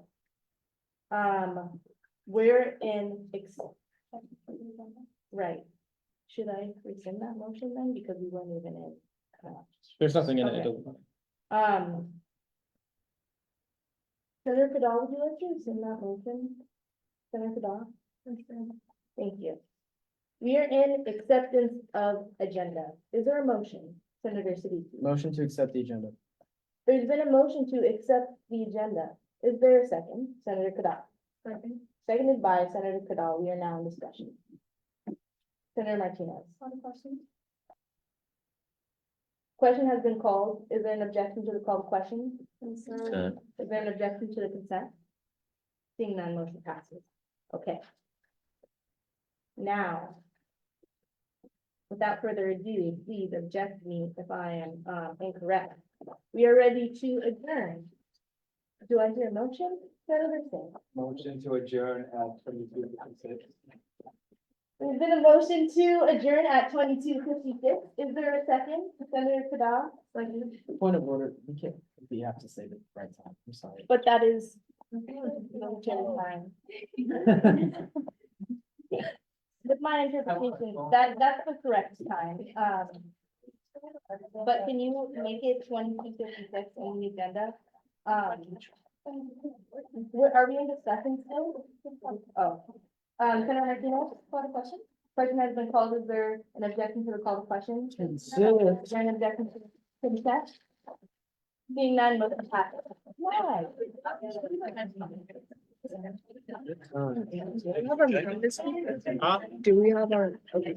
Speaker 2: We're in. Right. Should I rescind that motion then, because we weren't even in?
Speaker 1: There's nothing in it.
Speaker 2: Okay.
Speaker 1: It doesn't-
Speaker 2: Senator Vidal, would you like to rescind that motion? Senator Vidal? Thank you. We are in acceptance of agenda. Is there a motion, Senator Siddiqui?
Speaker 3: Motion to accept the agenda.
Speaker 2: There's been a motion to accept the agenda. Is there a second? Senator Kadal. Second. Seconded by Senator Kadal. We are now in discussion. Senator Martinez. On question. Question has been called. Is there an objection to the called question?
Speaker 14: Consent.
Speaker 2: Is there an objection to the consent? Seeing none, motion passes. Okay. Now, without further ado, please object me if I am incorrect. We are ready to adjourn. Do I hear a motion? Senator Singh.
Speaker 11: Motion to adjourn at 22:56.
Speaker 2: There's been a motion to adjourn at 22:56. Is there a second? Senator Kadal?
Speaker 3: Point of order, we have to say the right time, I'm sorry.
Speaker 2: But that is military time. With my interpretation, that's the correct time. But can you make it 22:56 on the agenda? Are we in discussion still? Oh, Senator Martinez, call the question. Question has been called. Is there an objection to the call to question? Is there an objection to consent? Being none, motion passes. Why?
Speaker 19: Do we have our? Okay.